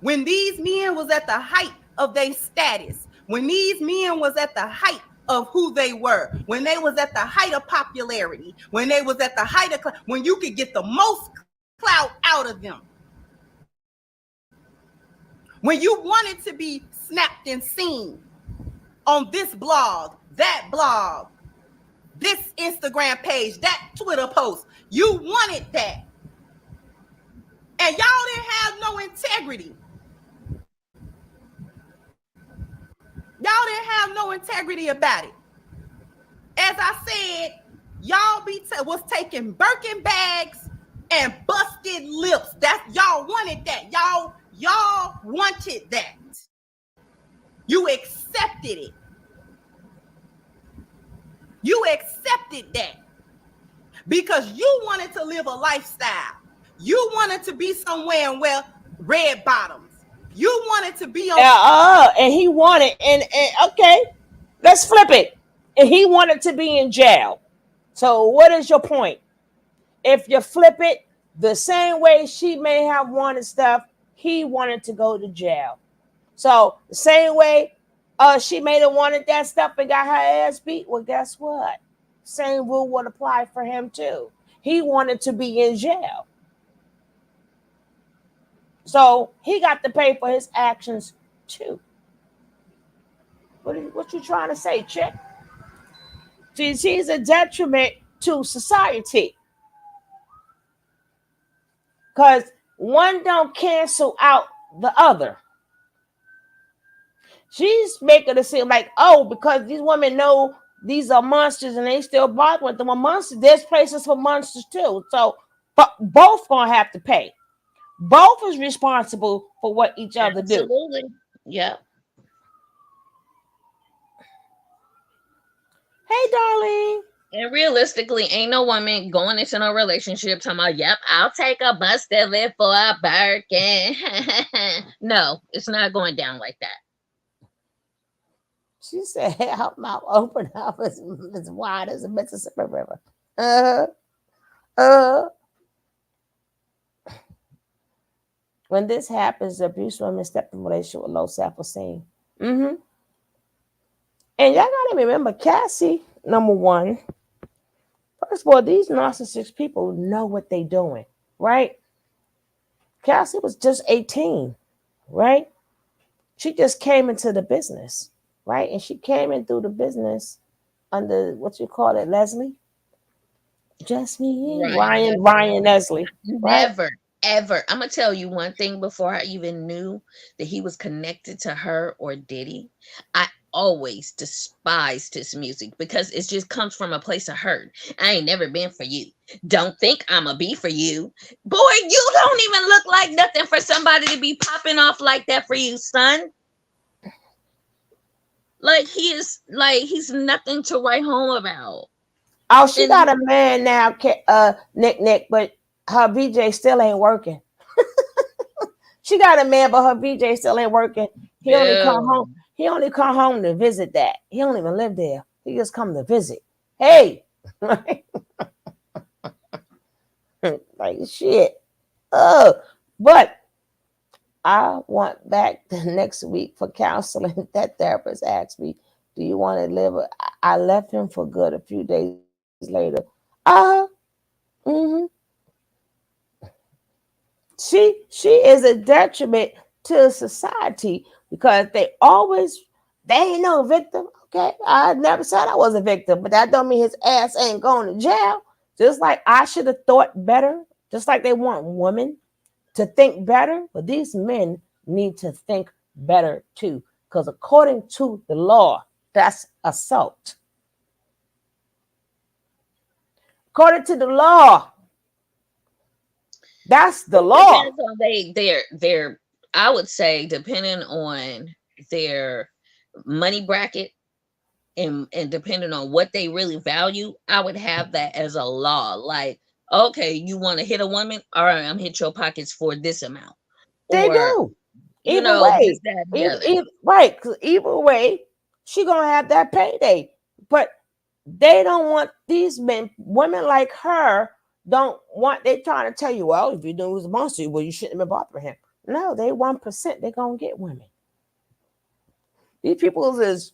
when these men was at the height of their status, when these men was at the height of who they were, when they was at the height of popularity, when they was at the height of, when you could get the most clout out of them, when you wanted to be snapped and seen on this blog, that blog, this Instagram page, that Twitter post, you wanted that. And y'all didn't have no integrity. Y'all didn't have no integrity about it. As I said, y'all was taking Birkin bags and busted lips. That's y'all wanted that. Y'all wanted that. You accepted it. You accepted that because you wanted to live a lifestyle. You wanted to be somewhere and wear red bottoms. You wanted to be on. And he wanted, and okay, let's flip it. And he wanted to be in jail. So what is your point? If you flip it, the same way she may have wanted stuff, he wanted to go to jail. So the same way she may have wanted that stuff and got her ass beat. Well, guess what? Same rule would apply for him too. He wanted to be in jail. So he got to pay for his actions too. What you trying to say, chick? She's a detriment to society. Because one don't cancel out the other. She's making it seem like, oh, because these women know these are monsters and they still bother with them. Monsters, there's places for monsters too. So but both gonna have to pay. Both is responsible for what each other do. Absolutely. Yeah. Hey, darling. And realistically, ain't no woman going into no relationship talking about, yep, I'll take a busted lip for a Birkin. No, it's not going down like that. She said, her mouth open up as wide as the Mississippi River. When this happens, the abuse women step in relationship with low self-esteem. And y'all gotta remember, Cassie, number one. First of all, these narcissistic people know what they're doing, right? Cassie was just 18, right? She just came into the business, right? And she came in through the business under, what you call it, Leslie? Just me, Ryan Leslie. Never, ever. I'm going to tell you one thing before I even knew that he was connected to her or Diddy. I always despised his music because it just comes from a place of hurt. I ain't never been for you. Don't think I'ma be for you. Boy, you don't even look like nothing for somebody to be popping off like that for you, son. Like he's nothing to write home about. Oh, she got a man now, Nick, but her VJ still ain't working. She got a man, but her VJ still ain't working. He only come home. He only come home to visit that. He don't even live there. He just come to visit. Hey. Like shit. But I want back the next week for counseling. That therapist asked me, do you want to live? I left him for good a few days later. She is a detriment to society because they always They ain't no victim. Okay, I never said I was a victim, but that don't mean his ass ain't going to jail. Just like I should have thought better, just like they want women to think better, but these men need to think better too. Because according to the law, that's assault. According to the law, that's the law. Depends on their I would say depending on their money bracket and depending on what they really value, I would have that as a law. Like, okay, you want to hit a woman? All right, I'm hit your pockets for this amount. They Or, do. you Either know, way, this, that, and the other. right? 'Cause either way, she gonna have that payday. But they don't want these men, women like her, don't want. They trying to tell you, well, if you knew he was a monster, well, you shouldn't have been bothering him. No, they 1%. They gonna get women. These people is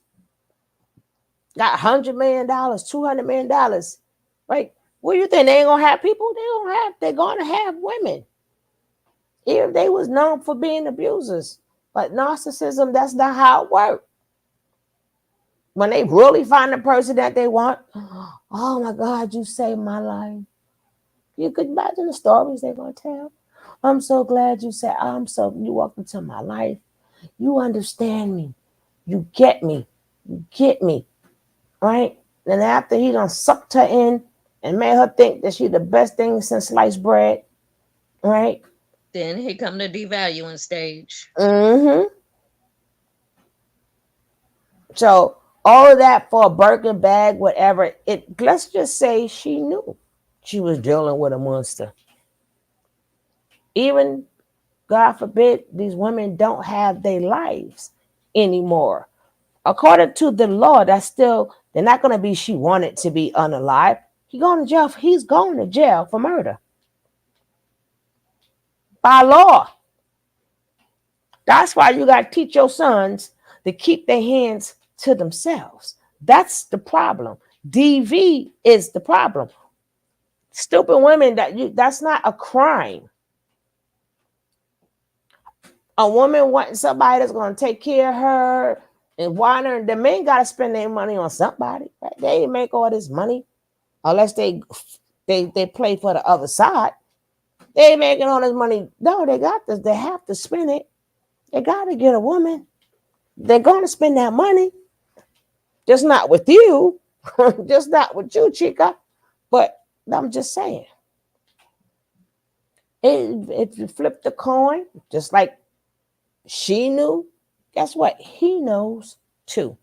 got $100 million, $200 million, right? What do you think they ain't gonna have people? They're gonna have women. Even if they was known for being abusers, but narcissism, that's not how it works. When they really find the person that they want, oh my God, you saved my life. You could imagine the stories they're gonna tell. I'm so glad you said, you walked into my life. You understand me. You get me. You get me. Right? And after he done sucked her in and made her think that she's the best thing since sliced bread, right? Then here come the devaluing stage. Mm-hmm. So all of that for a Birkin bag, whatever. Let's just say she knew she was dealing with a monster. Even, God forbid, these women don't have their lives anymore. According to the law, that's still, they're not going to be she wanted to be unalive. He's going to jail for murder. By law. That's why you got to teach your sons to keep their hands to themselves. That's the problem. DV is the problem. Stupid women, that's not a crime. A woman wanting somebody that's going to take care of her and want her. The men got to spend their money on somebody. Right? They ain't make all this money unless they play for the other side. They ain't making all this money. No, they got this. They have to spend it. They got to get a woman. They're going to spend that money. Just not with you. Just not with you, chica. But I'm just saying. If you flip the coin, just like she knew, guess what? He knows too.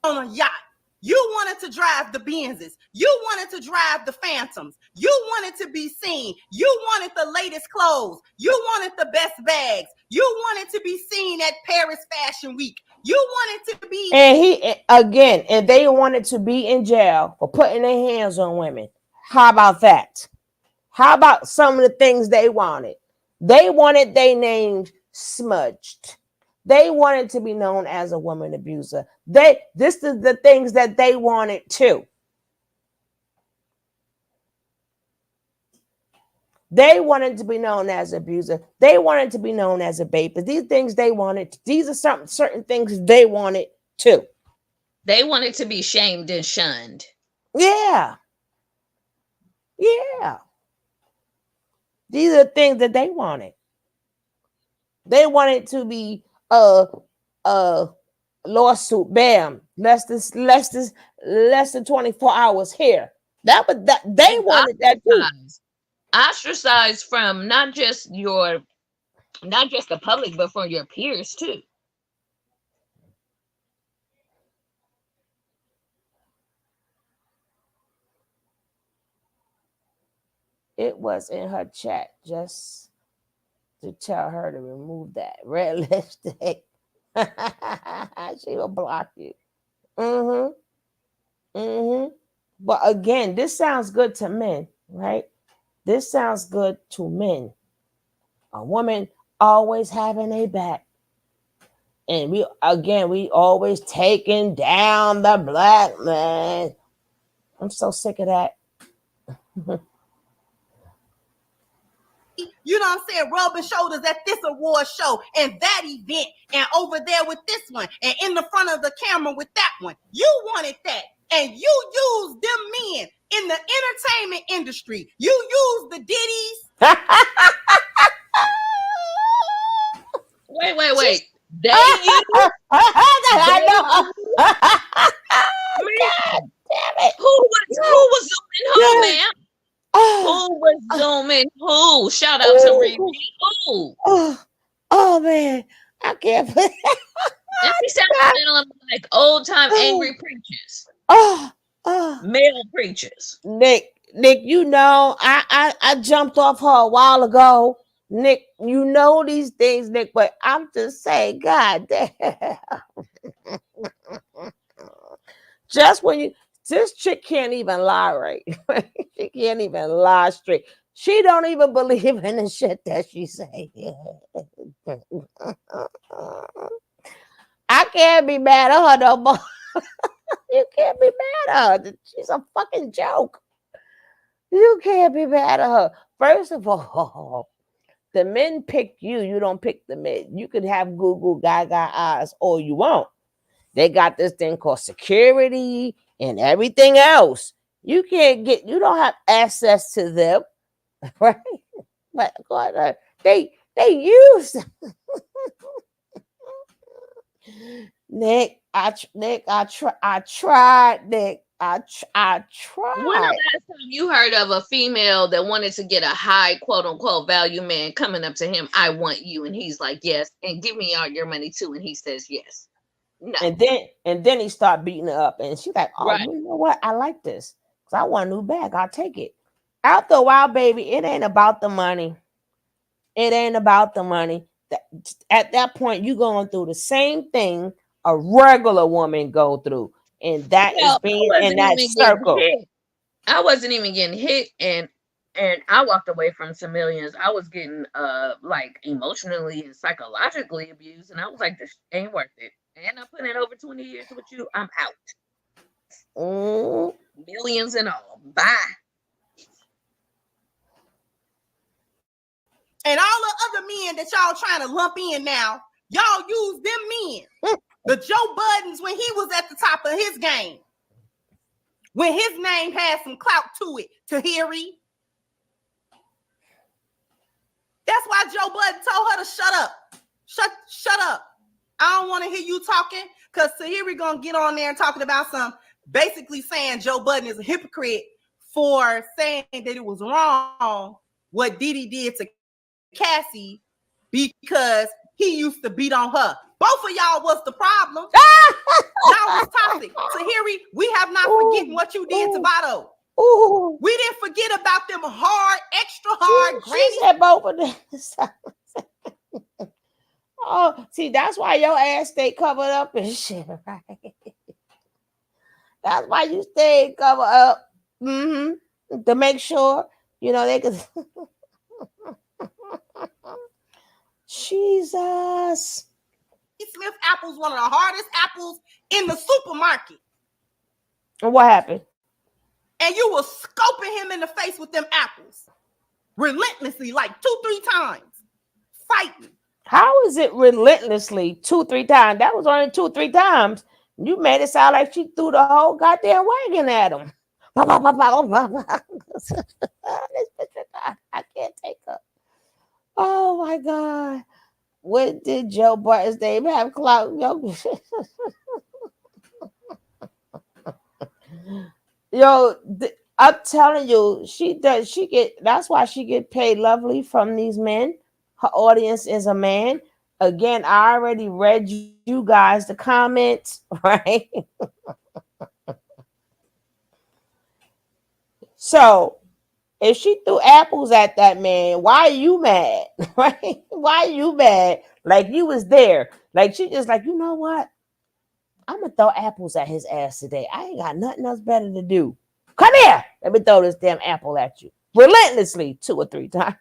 On a yacht. You wanted to drive the Benzes. You wanted to drive the Phantoms. You wanted to be seen. You wanted the latest clothes. You wanted the best bags. You wanted to be seen at Paris Fashion Week. You wanted to be. And they wanted to be in jail for putting their hands on women. How about that? How about some of the things they wanted? They wanted their names smudged. They wanted to be known as a woman abuser. This is the things that they wanted too. They wanted to be known as an abuser. They wanted to be known as a baby. These things they wanted. These are certain things they wanted too. They wanted to be shamed and shunned. Yeah. Yeah. These are things that they wanted. They wanted to be lawsuit, bam, less than 24 hours here. They wanted that too. Ostracized from not just the public, but from your peers too. It was in her chat just to tell her to remove that red lipstick. She will block you. But again, this sounds good to men, right? This sounds good to men. A woman always having a back. And we always taking down the black man. I'm so sick of that. you know what I'm saying, rubbing shoulders at this award show and that event and over there with this one and in the front of the camera with that one. You wanted that. And you used them men in the entertainment industry. You used the Diddies. Wait. They you? I know. God damn it. Who was zooming who, man? Who was zooming who? Shout out to Riri. Who? Oh man, I can't put And she sounded like old time angry preachers. Male preachers. Nick, you know, I jumped off her a while ago. Nick, you know these things, Nick, but I'm just saying, God damn. Just when you, this chick can't even lie right. She can't even lie straight. She don't even believe in the shit that she say. I can't be mad at her no more. You can't be mad at her. She's a fucking joke. You can't be mad at her. First of all, the men pick you. You don't pick the men. You could have Google Gaga eyes all you want. They got this thing called security and everything else. You can't get, you don't have access to them, right? But God, they use Nick. I tried, Nick. I tried. When the last time you heard of a female that wanted to get a high quote unquote value man coming up to him, I want you, and he's like, yes, and give me all your money too, and he says yes. No. And then he start beating her up, and she's like, "Oh, right. You know what? I like this because I want a new bag. I'll take it." After a while, baby, it ain't about the money. It ain't about the money. At that point, you going through the same thing a regular woman go through, and that is being in that circle. I wasn't even getting hit, and I walked away from some millions. I was getting like emotionally and psychologically abused, and I was like, this ain't worth it. And I put in over 20 years with you. I'm out. Millions and all. Bye. And all the other men that y'all trying to lump in now, y'all use them men. The Joe Buddens when he was at the top of his game. When his name had some clout to it, Tahiri. That's why Joe Budden told her to shut up. Shut up. I don't want to hear you talking, because Tahiri gonna get on there and talking about basically saying Joe Budden is a hypocrite for saying that it was wrong what Diddy did to Cassie because he used to beat on her. Both of y'all was the problem. Y'all was toxic. Tahiri, we have not forgotten what you did to Vado. We didn't forget about them hard, extra hard She said both of them. Oh, see, that's why your ass stay covered up and shit, right? That's why you stay covered up. To make sure, you know, they could. Jesus. Smith apples, one of the hardest apples in the supermarket. And what happened? And you were scoping him in the face with them apples. Relentlessly, like 2-3 times. Fighting. How is it relentlessly 2-3 times? That was only 2-3 times. You made it sound like she threw the whole goddamn wagon at him. I can't take her. Oh my God. What did Joe Budden's name have clout? Yo, I'm telling you, that's why she get paid lovely from these men. Her audience is a man. Again, I already read you guys the comments, right? So if she threw apples at that man, why are you mad? Right? Why are you mad? Like you was there. Like she just like, you know what? I'm gonna throw apples at his ass today. I ain't got nothing else better to do. Come here. Let me throw this damn apple at you. Relentlessly 2 or 3 times.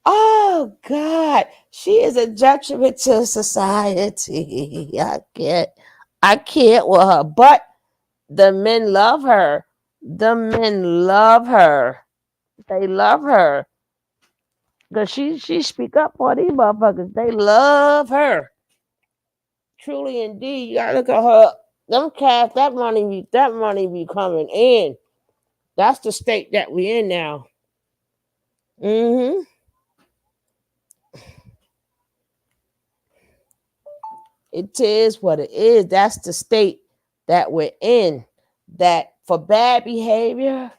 Oh God. She is a detriment to society. I can't with her. But the men love her The men love her. They love her. Because she speak up for these motherfuckers. They love her. Truly indeed. You gotta look at her. Them cats, that money be coming in. That's the state that we in now. Mm-hmm. It is what it is. That's the state that we're in. That for bad behavior.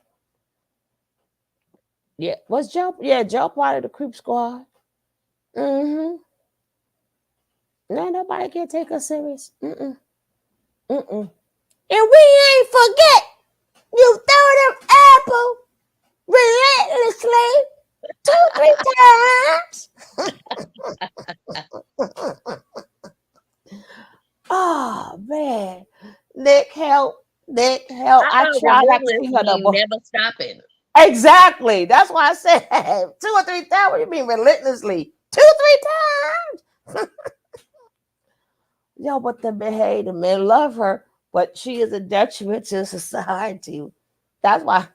Yeah, what's Joe? Yeah, Joe part of the creep squad. Mm-hmm. No, nobody can take us serious. Mm-mm. Mm-mm. And we ain't forget you throw them apple relentlessly 2-3 times. Oh man. Nick help. I tried not to see her no more. Never stopping. Exactly. That's why I said 2 or 3 times. What do you mean relentlessly? 2-3 times. Yo, but the men love her, but she is a detriment to society. That's why.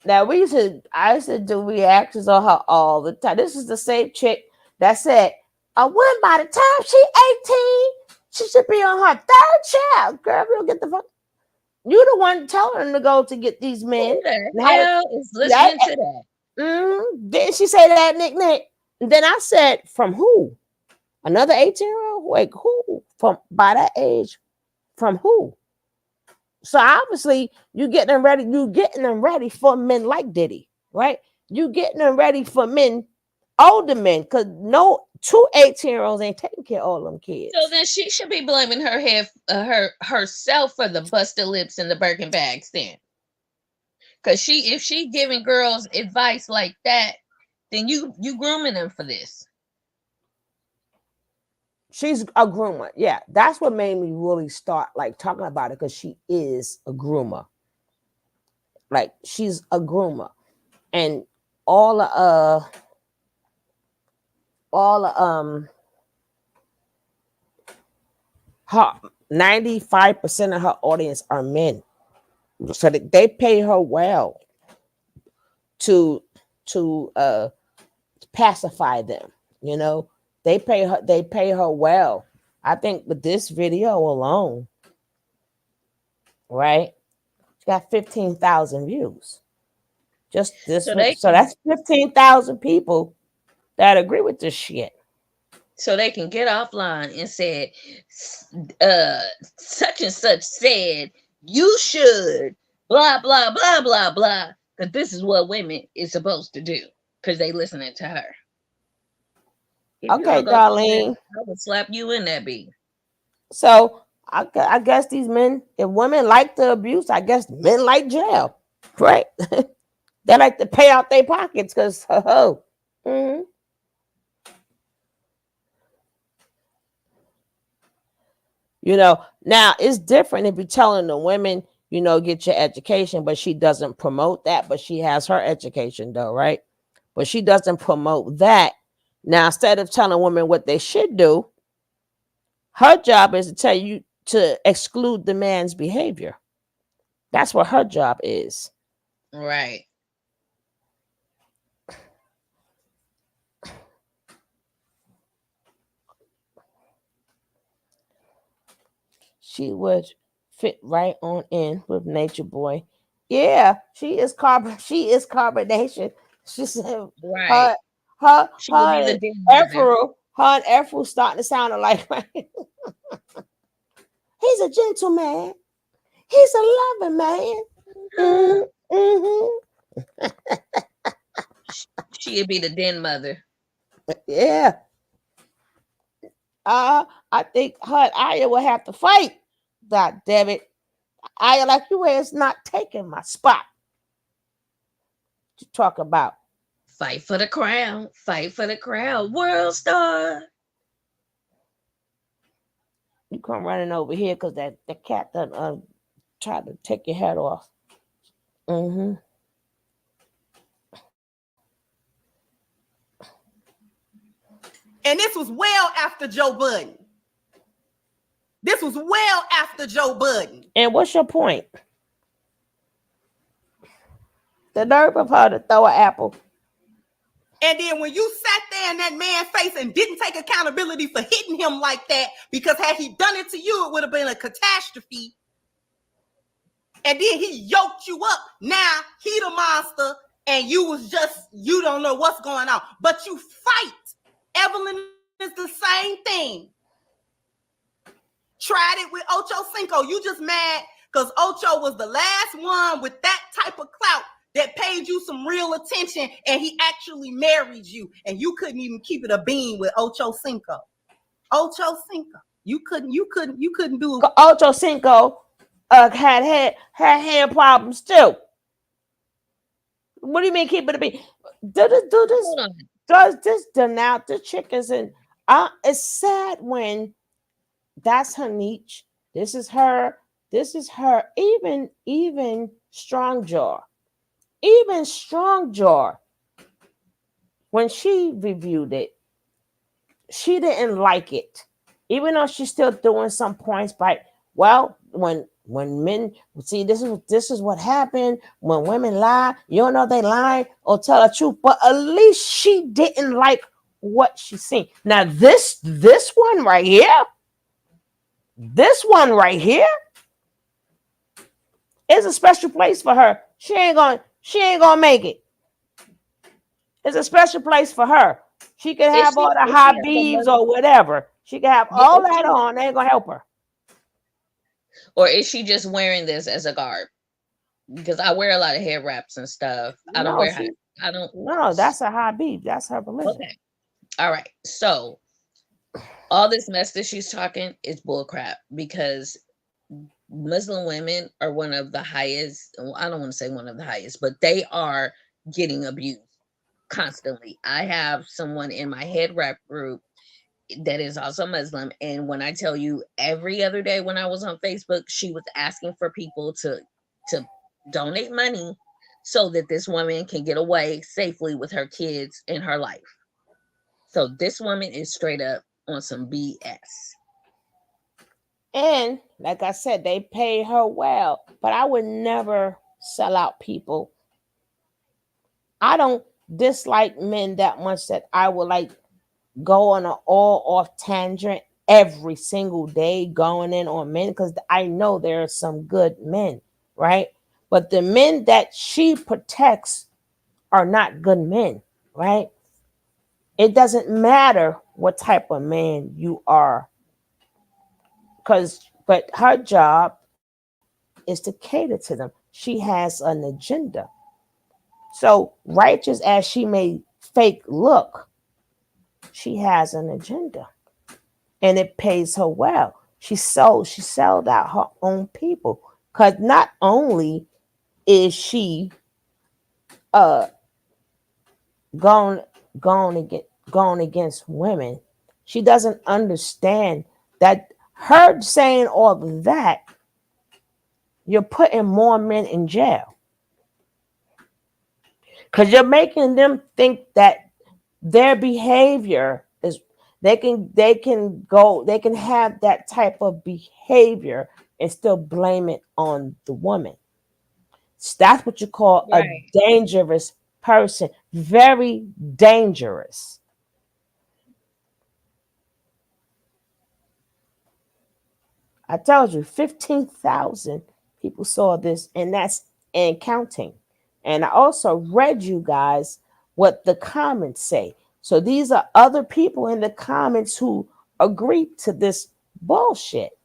Now I used to do reactions on her all the time. This is the same chick that said, "A woman by the time she 18, she should be on her 3rd child." Girl, we'll get the fuck. You the one telling them to go to get these men. Who the hell is listening to that? Didn't she say that, Nick? And then I said, from who? Another 18-year-old? Like who? From by that age? From who? So obviously you getting them ready for men like Diddy, right? You getting them ready for men, older men, because no 2 18-year-olds ain't taking care of all them kids. So then she should be blaming her head, herself for the busted lips and the Birkin bags then. Because if she giving girls advice like that, then you grooming them for this. She's a groomer. Yeah, that's what made me really start like talking about it, because she is a groomer. Like she's a groomer. And all her 95% of her audience are men. So they pay her well to pacify them, you know. They pay her well. I think with this video alone, right? She got 15,000 views. Just this, so that's 15,000 people that agree with this shit. So they can get offline and say, such and such said you should blah blah blah blah blah, because this is what women is supposed to do, because they listening to her. Okay, Darlene. I would slap you in that beat. So I guess these men, if women like the abuse, I guess men like jail, right? They like to pay out their pockets because You know, now it's different if you're telling the women, you know, get your education, but she doesn't promote that, but she has her education though, right? But she doesn't promote that. Now, instead of telling women what they should do, her job is to tell you to exclude the man's behavior. That's what her job is. Right. She would fit right on in with Nature Boy. Yeah, she is carbonation. She said, right. Her and Efru starting to sound alike. He's a gentleman. He's a loving man. She'd be the den mother. Yeah. I think her and Aya will have to fight. God damn it. Aya, like you is not taking my spot. What you talk about? Fight for the crown. Fight for the crown. World star. You come running over here because the cat done tried to take your head off. And this was well after Joe Budden. This was well after Joe Budden. And what's your point? The nerve of her to throw an apple. And then when you sat there in that man's face and didn't take accountability for hitting him like that, because had he done it to you, it would have been a catastrophe. And then he yoked you up. Now he the monster, and you don't know what's going on. But you fight. Evelyn is the same thing. Tried it with Ocho Cinco. You just mad because Ocho was the last one with that type of clout that paid you some real attention, and he actually married you, and you couldn't even keep it a bean with Ocho Cinco. Ocho Cinco. You couldn't do it. Ocho Cinco had hair problems too. What do you mean keep it a bean? Does this denounce the chickens? And it's sad when that's her niche. This is her. Even Strong Jaw. Even Strong Jaw, when she reviewed it, she didn't like it. Even though she's still doing some points by, well, when men see this is what happened when women lie. You don't know they lie or tell the truth, but at least she didn't like what she seen. Now this one right here, is a special place for her. She ain't gonna make it. It's a special place for her. She can have all the high beams or whatever. She can have all that on. They ain't gonna help her. Or is she just wearing this as a garb? Because I wear a lot of hair wraps and stuff. I don't wear high. I don't. No, that's a high beam. That's her religion. Okay. All right. So all this mess that she's talking is bullcrap, because Muslim women are one of the highest. I don't want to say one of the highest, but they are getting abused constantly. I have someone in my head wrap group that is also Muslim, and when I tell you, every other day when I was on Facebook, she was asking for people to donate money so that this woman can get away safely with her kids and her life. So this woman is straight up on some BS. And like I said, they pay her well, but I would never sell out people. I don't dislike men that much that I would like go on an all off tangent every single day going in on men, because I know there are some good men, right? But the men that she protects are not good men, right? It doesn't matter what type of man you are, but her job is to cater to them. She has an agenda. So righteous as she may fake look, she has an agenda, and it pays her well. She sold out her own people, because not only is she going against women, she doesn't understand that her saying all of that, you're putting more men in jail, because you're making them think that their behavior is they can have that type of behavior and still blame it on the woman. So that's what you call a dangerous person. Very dangerous. I told you 15,000 people saw this, and that's and counting. And I also read you guys what the comments say. So these are other people in the comments who agree to this bullshit.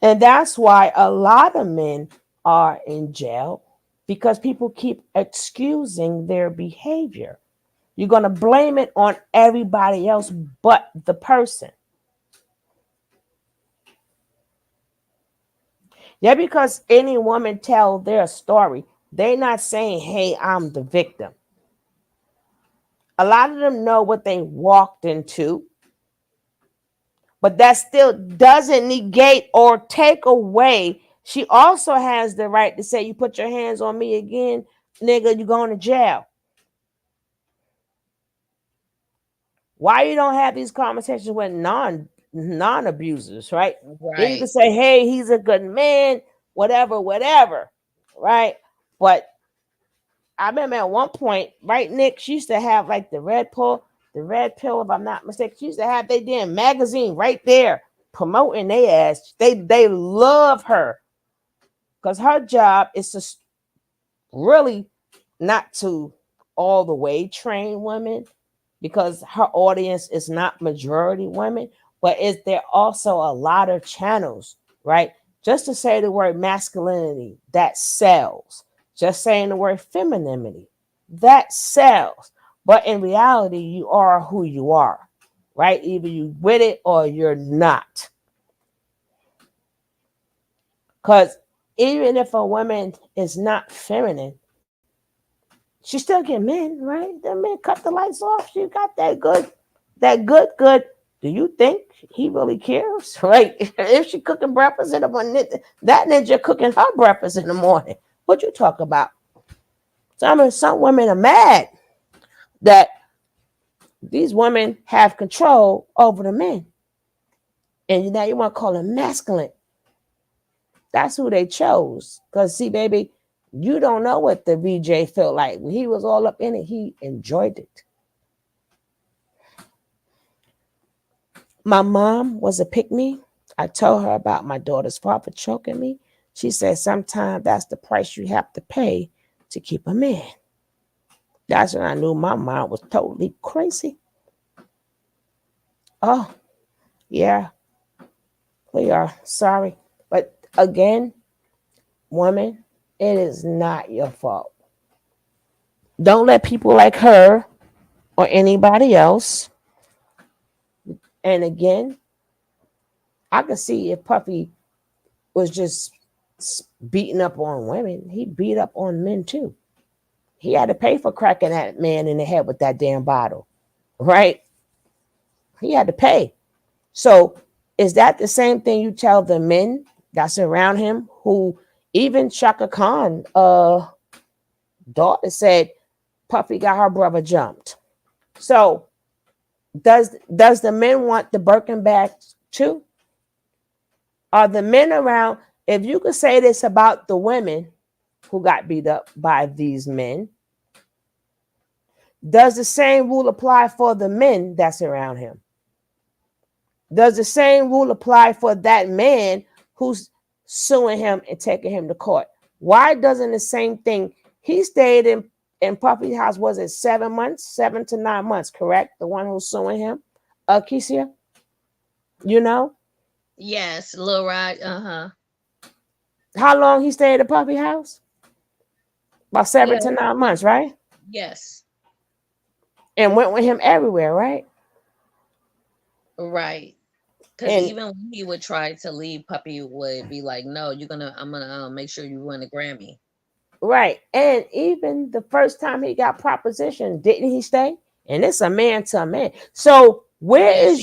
And that's why a lot of men are in jail, because people keep excusing their behavior. You're going to blame it on everybody else but the person. Yeah, because any woman tell their story, they're not saying, hey, I'm the victim. A lot of them know what they walked into, but that still doesn't negate or take away. She also has the right to say, you put your hands on me again, nigga, you're going to jail. Why you don't have these conversations with non-abusers, right? Then you can Right. say, hey, he's a good man, whatever, right? But I remember at one point, right, Nick, she used to have like the red pill, if I'm not mistaken. She used to have they damn magazine right there promoting their ass. They love her because her job is to really not to all the way train women because her audience is not majority women, but is there also a lot of channels, right? Just to say the word masculinity, that sells. Just saying the word femininity, that sells. But in reality, you are who you are, right? Either you with it or you're not. Because even if a woman is not feminine, she still get men, right? The men cut the lights off. She got that good. Do you think he really cares? Right? If she cooking breakfast in the morning, that ninja cooking her breakfast in the morning. What you talk about? Some women are mad that these women have control over the men. And now you want to call them masculine. That's who they chose. Because see, baby, you don't know what the VJ felt like. When he was all up in it, he enjoyed it. My mom was a pick-me. I told her about my daughter's father choking me. She said sometimes that's the price you have to pay to keep a man. That's when I knew my mom was totally crazy. Oh, yeah, we are sorry. But again, woman, it is not your fault. Don't let people like her or anybody else. And again, I could see if Puffy was just beating up on women, he beat up on men too. He had to pay for cracking that man in the head with that damn bottle, right? He had to pay. So is that the same thing you tell the men that's around him who even Chaka Khan daughter said Puffy got her brother jumped. So does the men want the Birkin bag too? Are the men around? If you could say this about the women who got beat up by these men, does the same rule apply for the men that's around him? Does the same rule apply for that man who's suing him and taking him to court? Why doesn't the same thing? He stayed in Puffy's house, was it 7 months? 7 to 9 months, correct? The one who's suing him? Kesia? You know? Yes, Lil Rod. How long he stayed at Puffy house? About 7 Yeah. to 9 months, right? Yes. And went with him everywhere, right? Right. Because And even when he would try to leave, Puppy would be like, "No, I'm gonna make sure you win a Grammy." right. And even the first time he got propositioned, didn't he stay? And it's a man to a man. So where Yes,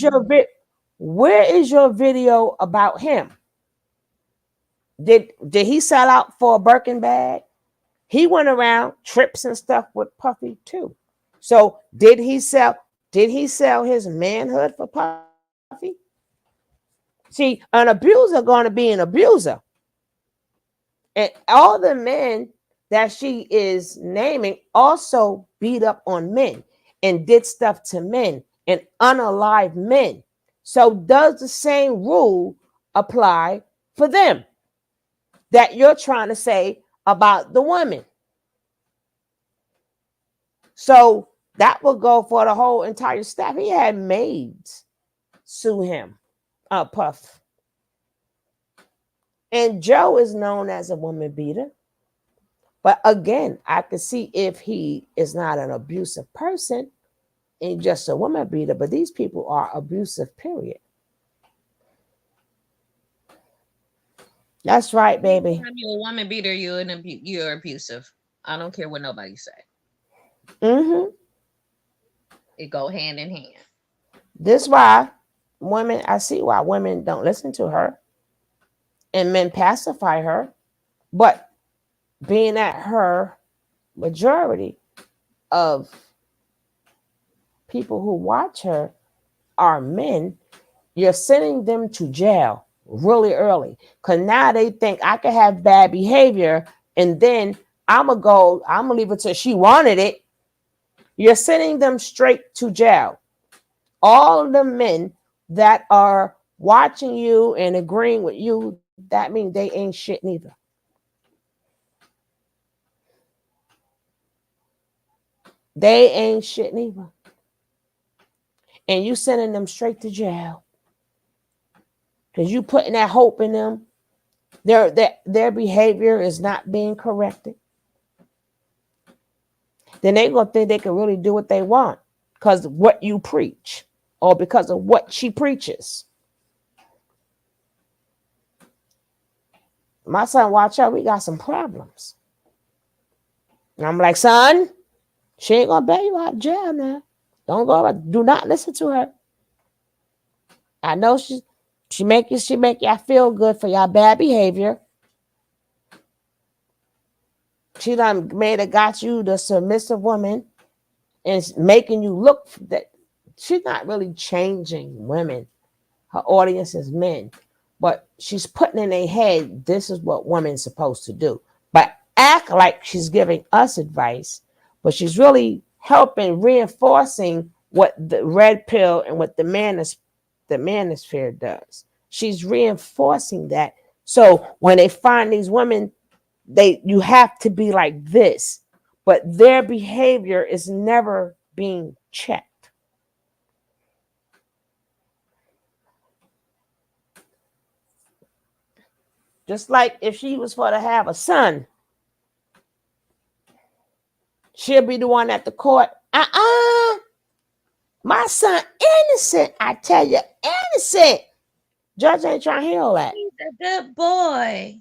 is your video about him? Did he sell out for a Birkin bag? He went around trips and stuff with Puffy too. So did he sell his manhood for Puffy? See, an abuser gonna be an abuser. And all the men that she is naming also beat up on men and did stuff to men and unalive men. So does the same rule apply for them that you're trying to say about the women? So that will go for the whole entire staff. He had maids sue him, Puff. And Joe is known as a woman beater. But again, I could see if he is not an abusive person and just a woman beater, but these people are abusive, period. That's right, baby. Anytime you're a woman beater, you're abusive. I don't care what nobody say. Mm-hmm. It go hand in hand. This why women, I see why women don't listen to her and men pacify her. But being at her majority of people who watch her are men, you're sending them to jail really early. Because now they think I could have bad behavior and then I'm going to leave it till she wanted it. You're sending them straight to jail. All of the men that are watching you and agreeing with you, that means they ain't shit neither. They ain't shit neither. And you sending them straight to jail. Because you putting that hope in them. Their behavior is not being corrected. Then they're going to think they can really do what they want because of what you preach or because of what she preaches. My son, watch out, we got some problems. And I'm like, son, she ain't going to bail you out of jail now. Don't go, do not listen to her. I know she make you feel good for your bad behavior. She done got you the submissive woman and making you look that she's not really changing women. Her audience is men, but she's putting in their head, this is what women's supposed to do. But act like she's giving us advice, but she's really helping reinforcing what the red pill and what the Manosphere does. She's reinforcing that. So when they find these women, you have to be like this, but their behavior is never being checked. Just like if she was for to have a son, she'll be the one at the court. My son innocent. I tell you, innocent. Judge ain't trying to hear all that. He's a good boy.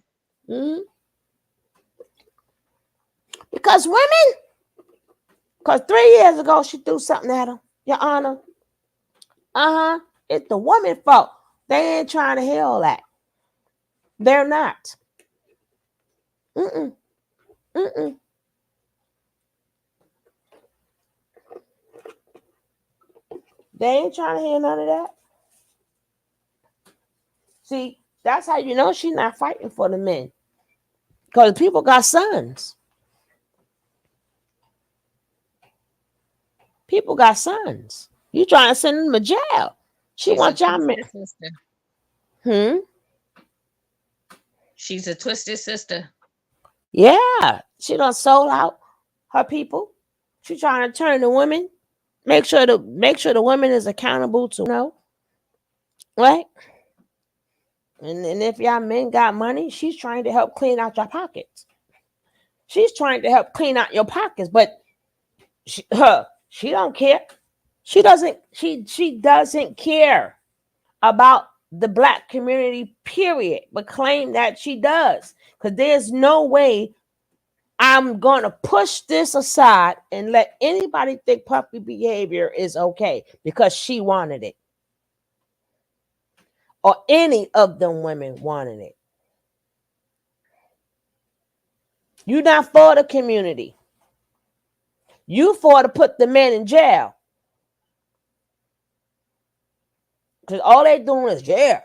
Mm-hmm. Because women, because 3 years ago she threw something at him, Your Honor. It's the woman's fault. They ain't trying to hear all that. They're not. They ain't trying to hear none of that. See, that's how you know she's not fighting for the men. Because people got sons. People got sons. You trying to send them to jail. She's wants y'all men. She's a twisted sister. Yeah. She done sold out her people. She trying to turn the women. Make sure the woman is accountable to right? And if y'all men got money, she's trying to help clean out your pockets. She's trying to help clean out your pockets, but she don't care. She doesn't care about the Black community, period, but claim that she does. Because there's no way I'm going to push this aside and let anybody think puppy behavior is okay because she wanted it. Or any of them women wanted it. You're not for the community. You for to put the men in jail. Because all they doing is, yeah.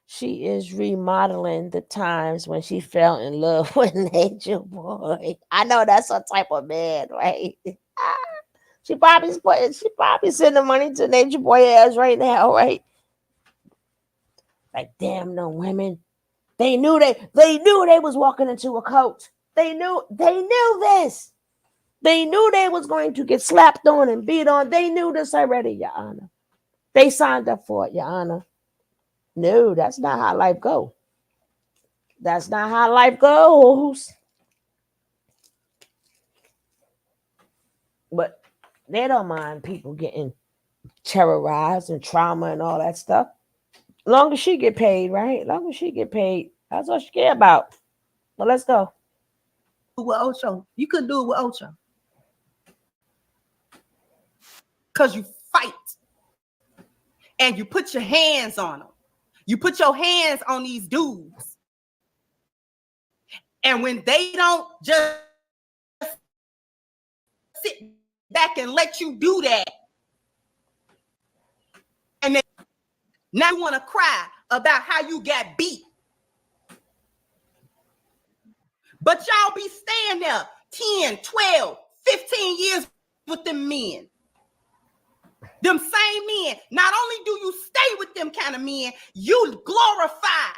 She is remodeling the times when she fell in love with Nature Boy. I know that's her type of man, right? She probably sending money to Nature Boy ass right now, right? Like, damn, no women. They knew they was walking into a cult. They knew this. They knew they was going to get slapped on and beat on. They knew this already, Your Honor. They signed up for it, Your Honor. No, that's not how life goes. That's not how life goes. But they don't mind people getting terrorized and trauma and all that stuff. Long as she get paid, right? Long as she get paid. That's what she care about. But let's go. With Ocho. You couldn't do it with Ocho. Because you fight. And you put your hands on them. You put your hands on these dudes. And when they don't just sit back and let you do that. And then now you want to cry about how you got beat. But y'all be staying there 10, 12, 15 years with them men. Them same men. Not only do you stay with them kind of men, you glorify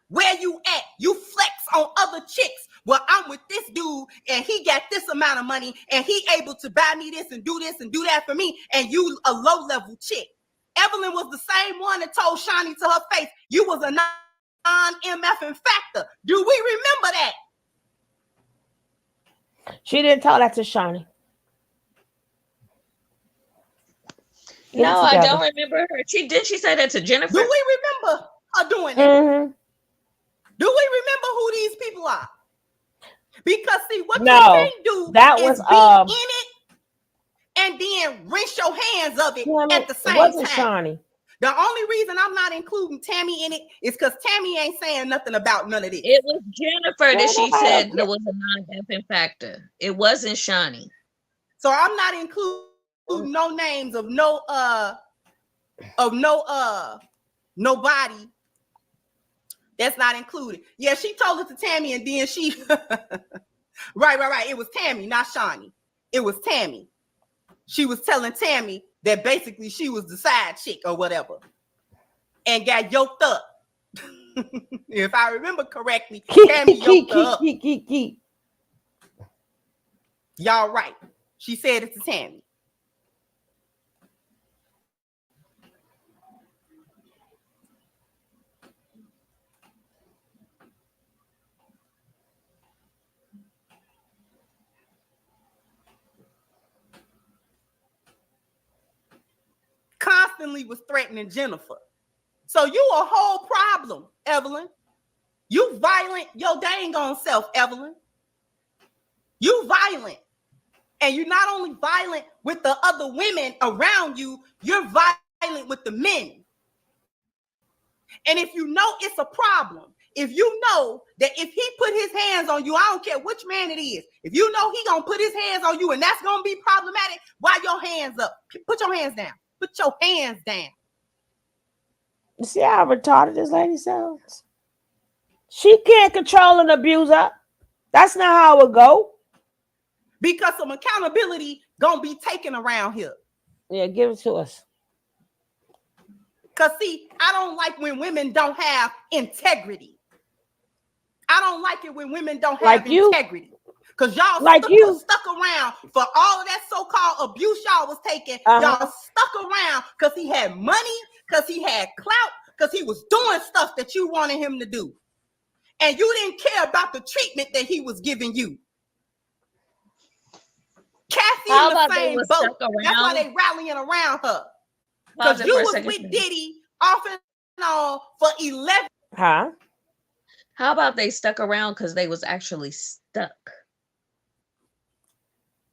where you at. You flex on other chicks. Well, I'm with this dude and he got this amount of money and he able to buy me this and do that for me. And you a low-level chick. Evelyn was the same one that told Shani to her face, you was a non-MFing factor. Do we remember that? She didn't tell that to Shani. No, I don't remember her. She say that to Jennifer. Do we remember her doing that? Mm-hmm. Do we remember who these people are? Because see, what you can't do that is was be in it and then rinse your hands of it at the same it wasn't time. Shani. The only reason I'm not including Tammy in it is because Tammy ain't saying nothing about none of this. It was Jennifer that she said there was a non-effing factor. It wasn't Shani. So I'm not including no names of nobody that's not included. Yeah, she told it to Tammy and then she right. It was Tammy, not Shani. It was Tammy. She was telling Tammy that basically she was the side chick or whatever and got yoked up. If I remember correctly, Tammy yoked her up. Y'all right. She said it to Tammy. Constantly was threatening Jennifer. So you a whole problem, Evelyn. You violent your dang on self, Evelyn. You violent. And you're not only violent with the other women around you, you're violent with the men. And if you know it's a problem, if you know that if he put his hands on you, I don't care which man it is, if you know he gonna put his hands on you and that's gonna be problematic, why your hands up? Put your hands down. Put your hands down. You see how retarded this lady sounds? She can't control an abuser. That's not how it go. Because some accountability gonna be taken around here. Yeah, give it to us. Because see, I don't like when women don't have integrity. I don't like it when women don't have integrity. Because y'all stuck around for all of that so-called abuse y'all was taking. Y'all stuck around because he had money, because he had clout, because he was doing stuff that you wanted him to do. And you didn't care about the treatment that he was giving you. Cassie in the same boat. That's why they rallying around her. Because you was with Diddy off and on for 11. Huh? How about they stuck around because they was actually stuck?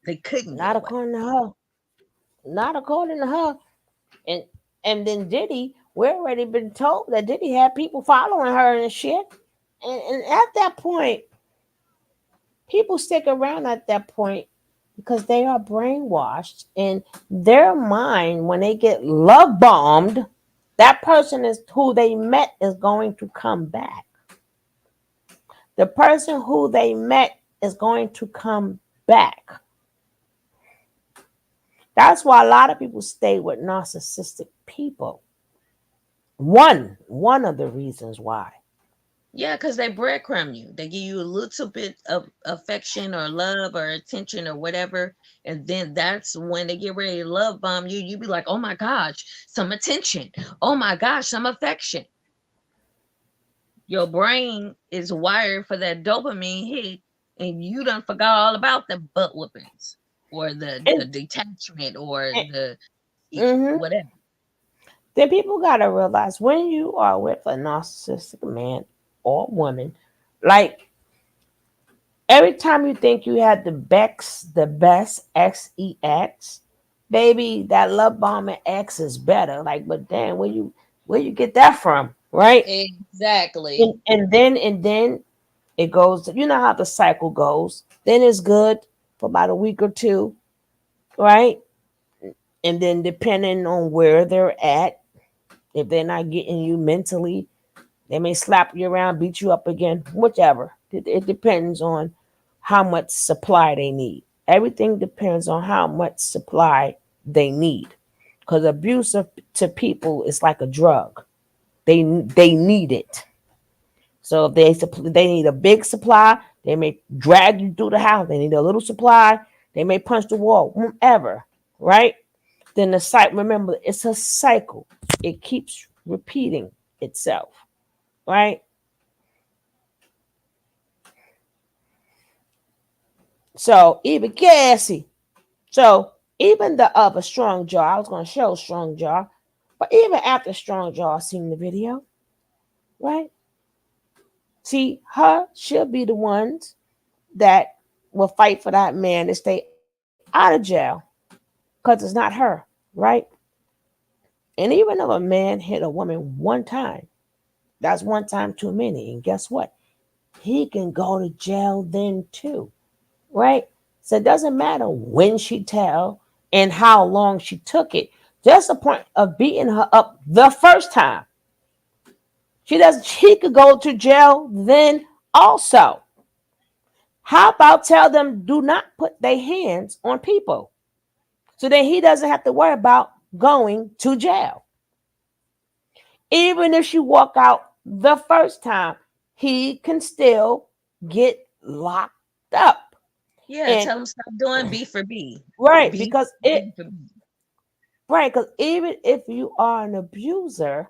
They couldn't. Not according to her. Not according to her. And then Diddy, we already been told that Diddy had people following her and shit. And at that point, people stick around at that point because they are brainwashed in their mind. When they get love bombed, that person is who they met is going to come back. The person who they met is going to come back. That's why a lot of people stay with narcissistic people. One of the reasons why. Yeah, because they breadcrumb you. They give you a little bit of affection or love or attention or whatever. And then that's when they get ready to love bomb you. You be like, oh my gosh, some attention. Oh my gosh, some affection. Your brain is wired for that dopamine hit, and you done forgot all about the butt whoopings or the detachment or the whatever. Then people gotta realize when you are with a narcissistic man or woman, like every time you think you had the best XEX, baby, that love bombing X is better. Like, but damn, where you get that from, right? Exactly. And then it goes. You know how the cycle goes. Then it's good. for about a week or two, right? And then depending on where they're at, if they're not getting you mentally, they may slap you around, beat you up again, whichever. It depends on how much supply they need. Everything depends on how much supply they need. Because abuse to people is like a drug. They need it. So if they need a big supply, they may drag you through the house. They need a little supply, they may punch the wall, whatever, right? Then the cycle, remember, it's a cycle. It keeps repeating itself, right? So even Cassie, so even the other strong jaw, I was going to show strong jaw, but even after strong jaw seen the video, right? See, she'll be the ones that will fight for that man to stay out of jail because it's not her, right? And even if a man hit a woman one time, that's one time too many. And guess what? He can go to jail then too, right? So it doesn't matter when she tell and how long she took it. Just the point of beating her up the first time. She could go to jail then also. How about tell them do not put their hands on people? So then he doesn't have to worry about going to jail. Even if she walk out the first time, he can still get locked up. Yeah, And tell him stop doing B for B. right, B because B for B. right, because even if you are an abuser,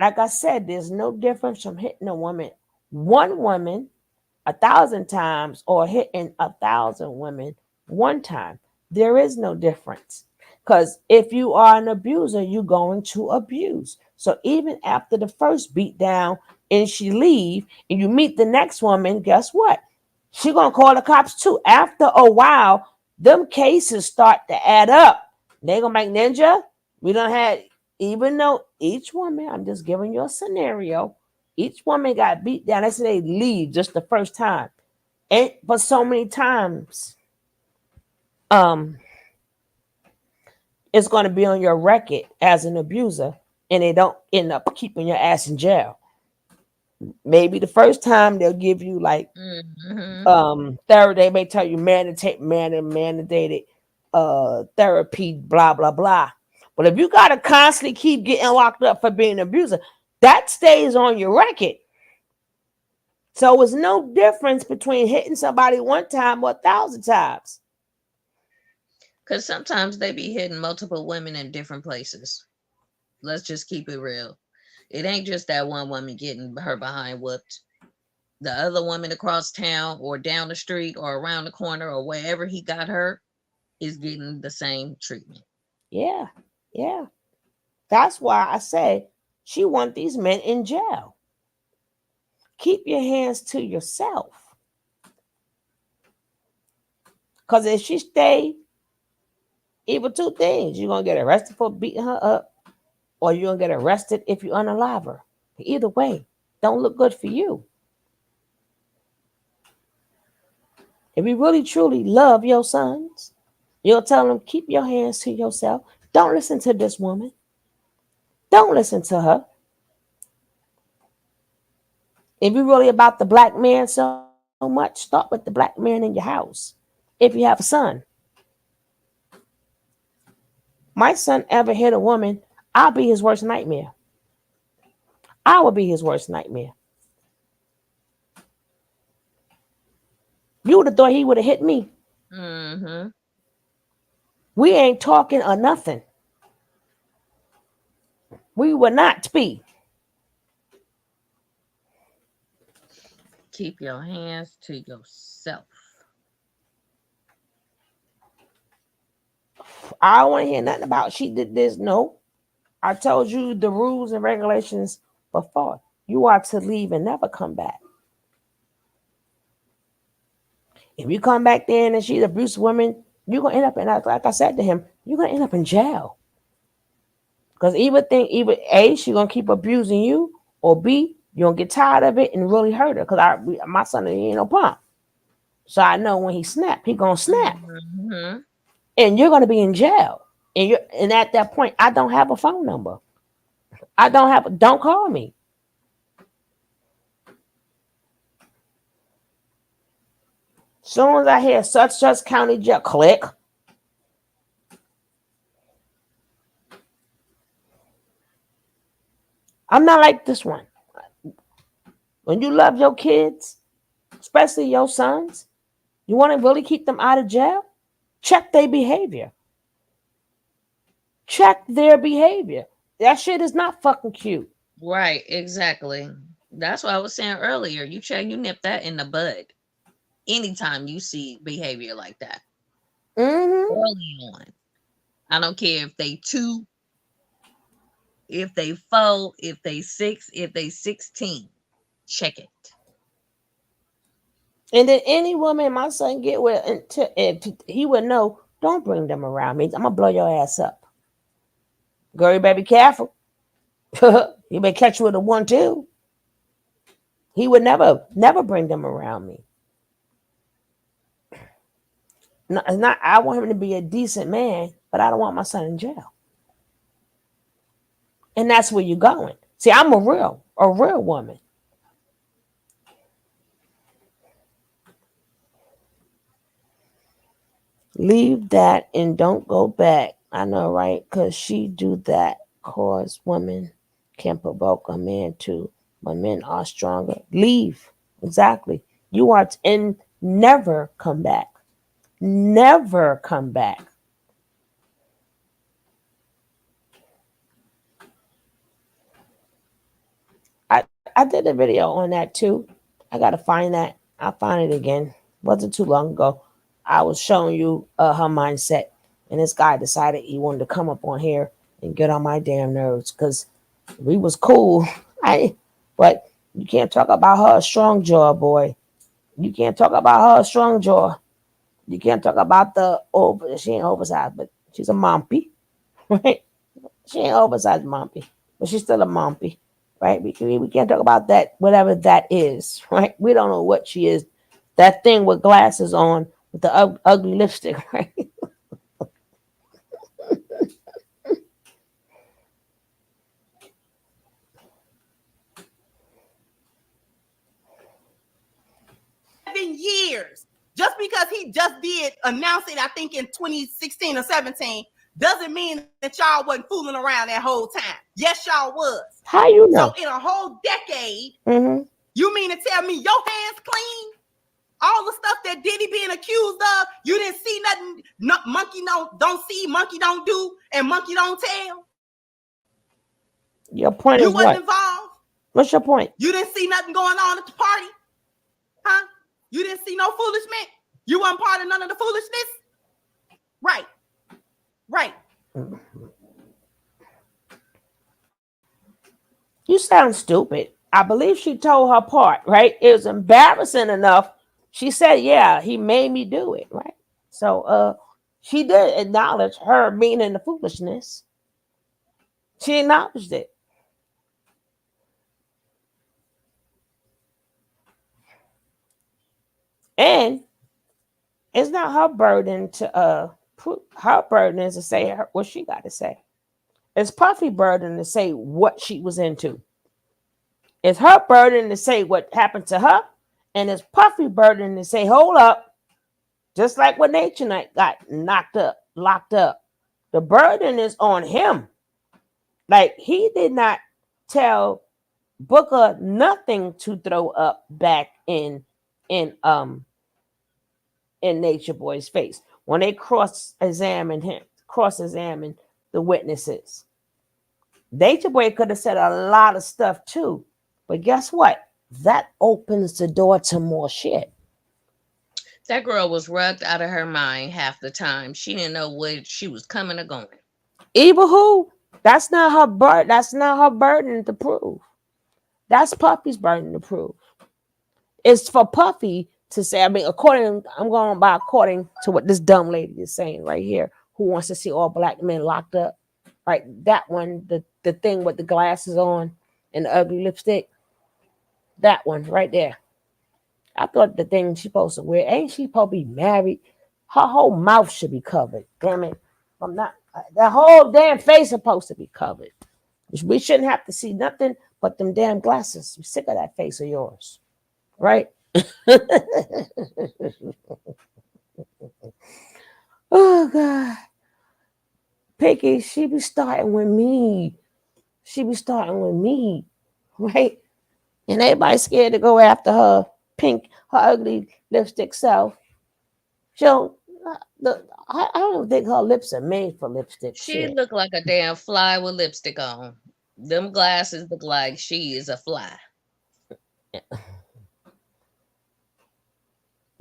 like I said, there's no difference from hitting one woman 1,000 times or hitting 1,000 women one time. There is no difference. Because if you are an abuser, you're going to abuse. So even after the first beat down and she leave and you meet the next woman, guess what? She gonna call the cops too. After a while, them cases start to add up. They gonna make Ninja. We don't have, even though each woman, I'm just giving you a scenario, each woman got beat down. They say they leave just the first time. And but so many times, it's going to be on your record as an abuser, and they don't end up keeping your ass in jail. Maybe the first time they'll give you like third, they may tell you mandated therapy, blah blah blah. But if you gotta constantly keep getting locked up for being an abuser, that stays on your record. So it's no difference between hitting somebody one time or 1,000 times. Because sometimes they be hitting multiple women in different places. Let's just keep it real. It ain't just that one woman getting her behind whooped. The other woman across town or down the street or around the corner or wherever he got her is getting the same treatment. Yeah, yeah. That's why I say she want these men in jail. Keep your hands to yourself. Because if she stay, either two things, you're going to get arrested for beating her up, or you're going to get arrested if you unalive her. Either way, don't look good for you. If you really, truly love your sons, you'll tell them, keep your hands to yourself. Don't listen to this woman. Don't listen to her. If you're really about the black man so much, start with the black man in your house. If you have a son. My son ever hit a woman, I'll be his worst nightmare. I will be his worst nightmare. You would have thought he would have hit me. Mm-hmm. We ain't talking or nothing. We would not be. Keep your hands to yourself. I don't want to hear nothing about she did this. No. I told you the rules and regulations before. You are to leave and never come back. If you come back there and she's an abusive woman, you're going to end up in, like I said to him, you're going to end up in jail. Because either A, she's going to keep abusing you, or B, you're going to get tired of it and really hurt her. Because my son, he ain't no punk. So I know when he snap, he gonna snap. Mm-hmm. And you're gonna be in jail. And at that point, I don't have a phone number. Don't call me. Soon as I hear such county jail, click. I'm not like this one. When you love your kids, especially your sons, you want to really keep them out of jail? Check their behavior. Check their behavior. That shit is not fucking cute. Right, exactly. That's what I was saying earlier. You nip that in the bud anytime you see behavior like that. Early on. I don't care if they 2, if they 4, if they 6, if they 16. Check it. And then any woman my son get with, he would know, don't bring them around me. I'm going to blow your ass up. Girl, you better be careful. You may catch you with a 1-2. He would never bring them around me. No, it's not. I want him to be a decent man, but I don't want my son in jail. And that's where you're going. See, I'm a real woman. Leave that and don't go back. I know, right? Because she do that. Cause women can provoke a man too, but men are stronger. Leave. Exactly. You are and never come back. Never come back. I did a video on that too. I gotta find that. I'll find it again. Wasn't too long ago. I was showing you her mindset, and this guy decided he wanted to come up on here and get on my damn nerves because we was cool. But you can't talk about her strong jaw, boy. You can't talk about her strong jaw. You can't talk about she ain't oversized, but she's a mompy, right? She ain't oversized mompy, but she's still a mompy, right? We can't talk about that, whatever that is, right? We don't know what she is. That thing with glasses on with the ugly lipstick, right? Years. Just because he just did announce it, I think in 2016 or 17, doesn't mean that y'all wasn't fooling around that whole time. Yes, y'all was. How you know? So in a whole decade, Mm-hmm. You mean to tell me your hands clean? All the stuff that Diddy being accused of, you didn't see nothing. No, monkey don't see, monkey don't do, and monkey don't tell. Your point is what? You wasn't involved. What's your point? You didn't see nothing going on at the party, huh? You didn't see no foolishness. You wasn't part of none of the foolishness, right? Right. You sound stupid. I believe she told her part, right? It was embarrassing enough. She said, yeah, he made me do it, right? So she did acknowledge her meaning the foolishness. She acknowledged it. And it's not her burden to her burden is to say what she got to say. It's Puffy's burden to say what she was into. It's her burden to say what happened to her, and it's Puffy's burden to say, hold up, just like when Nature Night got locked up. The burden is on him. Like, he did not tell Booker nothing to throw up back in Nature Boy's face when they cross-examined the witnesses. Nature Boy could have said a lot of stuff too, but guess what? That opens the door to more shit. That girl was rugged out of her mind half the time. She didn't know where she was coming or going. Evil who? That's not her burden. That's not her burden to prove. That's Puffy's burden to prove. It's for Puffy to say, I'm going by according to what this dumb lady is saying right here, who wants to see all black men locked up. Right? That one, the thing with the glasses on and the ugly lipstick. That one right there. I thought the thing she supposed to wear, ain't she supposed to be married? Her whole mouth should be covered. Damn it. I'm not, the whole damn face supposed to be covered. We shouldn't have to see nothing but them damn glasses. I'm sick of that face of yours. Right? Oh, God. Piggy, she be starting with me. She be starting with me. Right? And everybody scared to go after her pink, her ugly lipstick self. I don't think her lips are made for lipstick. She Shit. look like a damn fly with lipstick on. Them glasses look like she is a fly.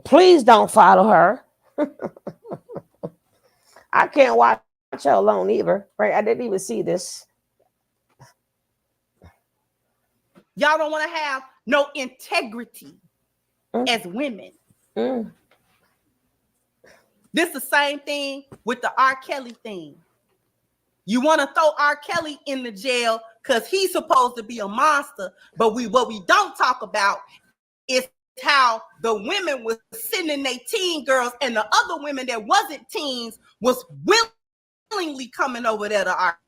Please don't follow her. I can't watch her alone either. Right? I didn't even see this. Y'all don't want to have no integrity as women. This the same thing with the R. Kelly thing. You want to throw R. Kelly in the jail because he's supposed to be a monster, but what we don't talk about is how the women was sending their teen girls and the other women that wasn't teens was willingly coming over there to R.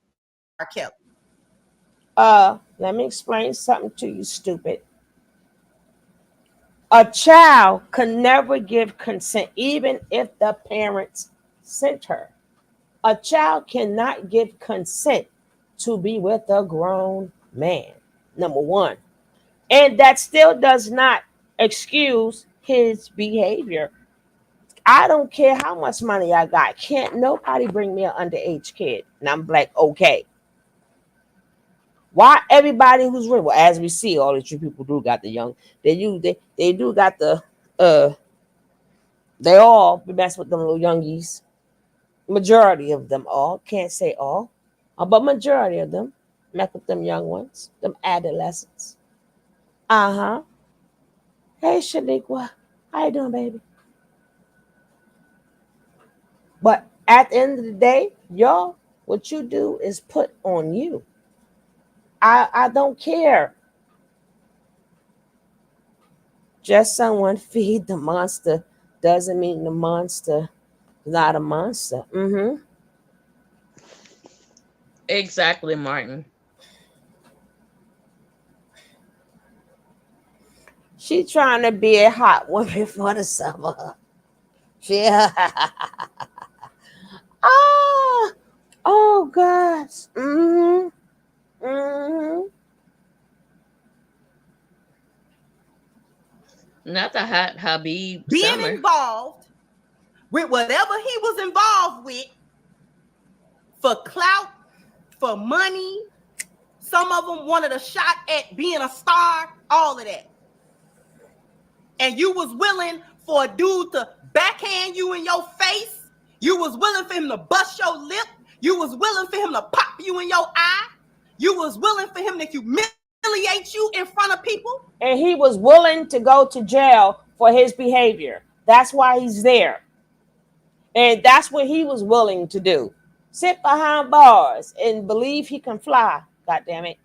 Kelly. Let me explain something to you, stupid. A child can never give consent, even if the parents sent her. A child cannot give consent to be with a grown man, number one. And that still does not excuse his behavior. I don't care how much money I got. Can't nobody bring me an underage kid. And I'm like, okay. Why everybody who's real? Well, as we see, all the people do got the young. They do got the they all mess with them little youngies. Majority of them all. Can't say all. But majority of them mess with them young ones, them adolescents. Uh-huh. Hey, Shaniqua. How you doing, baby? But at the end of the day, y'all, what you do is put on you. I don't care. Just someone feed the monster doesn't mean the monster is not a monster. Exactly, Martin. She trying to be a hot woman for the summer. Yeah. Oh gosh. Not the hot Habib Being summer. involved with whatever he was involved with for clout, for money. Some of them wanted a shot at being a star, all of that. And you was willing for a dude to backhand you in your face. You was willing for him to bust your lip. You was willing for him to pop you in your eye. You was willing for him to humiliate you in front of people. And he was willing to go to jail for his behavior. That's why he's there. And that's what he was willing to do. Sit behind bars and believe he can fly. God damn it.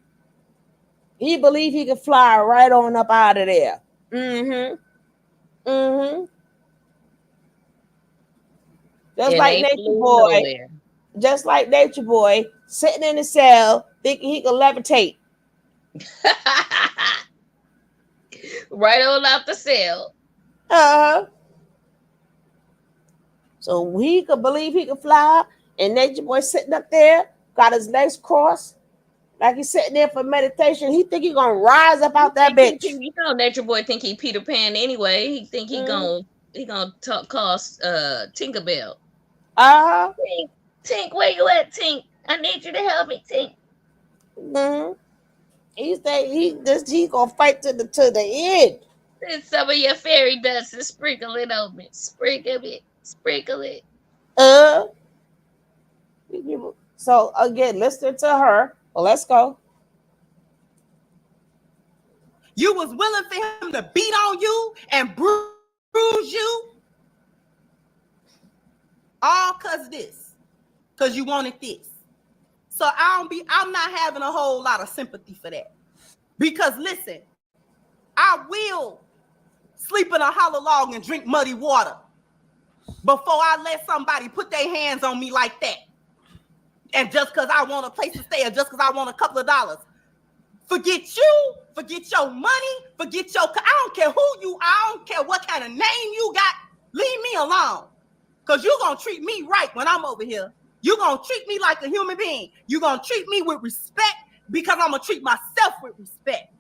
He believed he could fly right on up out of there. Just like Nature Boy. Nowhere. Just like Nature Boy sitting in the cell thinking he could levitate. Right on out the cell. So he could believe he could fly, and Nature Boy sitting up there, got his legs crossed, like he's sitting there for meditation. He think he gonna rise up out that bitch. You know, Nature Boy think he Peter Pan anyway. He think he gonna call Tinkerbell. Tink, where you at, Tink? I need you to help me, Tink. He say he gonna fight to the end. Send some of your fairy dust and sprinkle it on me. Sprinkle it. So again, listen to her. Well, let's go. You was willing for him to beat on you and bruise you, all cause this, cause you wanted this. So I'm not having a whole lot of sympathy for that. Because listen, I will sleep in a hollow log and drink muddy water before I let somebody put their hands on me like that. And just because I want a place to stay or just because I want a couple of dollars. Forget you, forget your money, forget your, I don't care who you are, I don't care what kind of name you got, leave me alone. Because you're going to treat me right when I'm over here. You're going to treat me like a human being. You're going to treat me with respect because I'm going to treat myself with respect.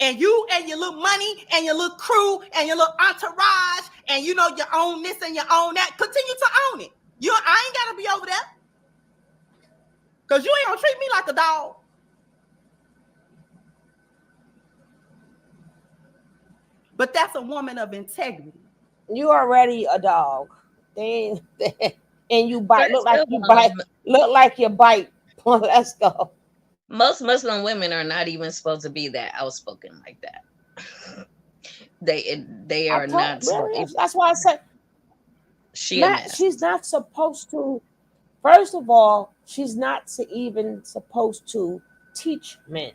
And you and your little money and your little crew and your little entourage and you know you own this and you own that, continue to own it. I ain't got to be over there. Because you ain't going to treat me like a dog. But that's a woman of integrity. You already a dog. And you bite. Look like you bite. Look like you bite. Let's go. Most Muslim women are not even supposed to be that outspoken like that. They are not. Really, that's why I said she's not supposed to. First of all, she's not even supposed to teach men,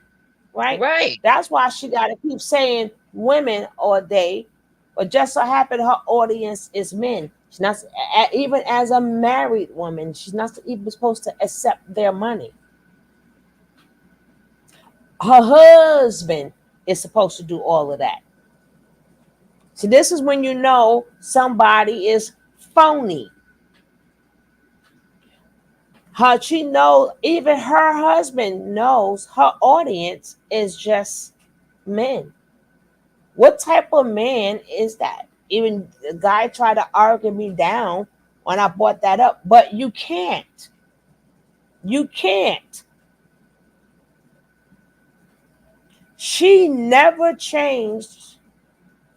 right? Right. That's why she got to keep saying women all day, but just so happen her audience is men. She's not even as a married woman. She's not even supposed to accept their money. Her husband is supposed to do all of that. So this is when you know somebody is phony. Even her husband knows her audience is just men. What type of man is that? Even the guy tried to argue me down when I brought that up, but you can't. You can't. She never changed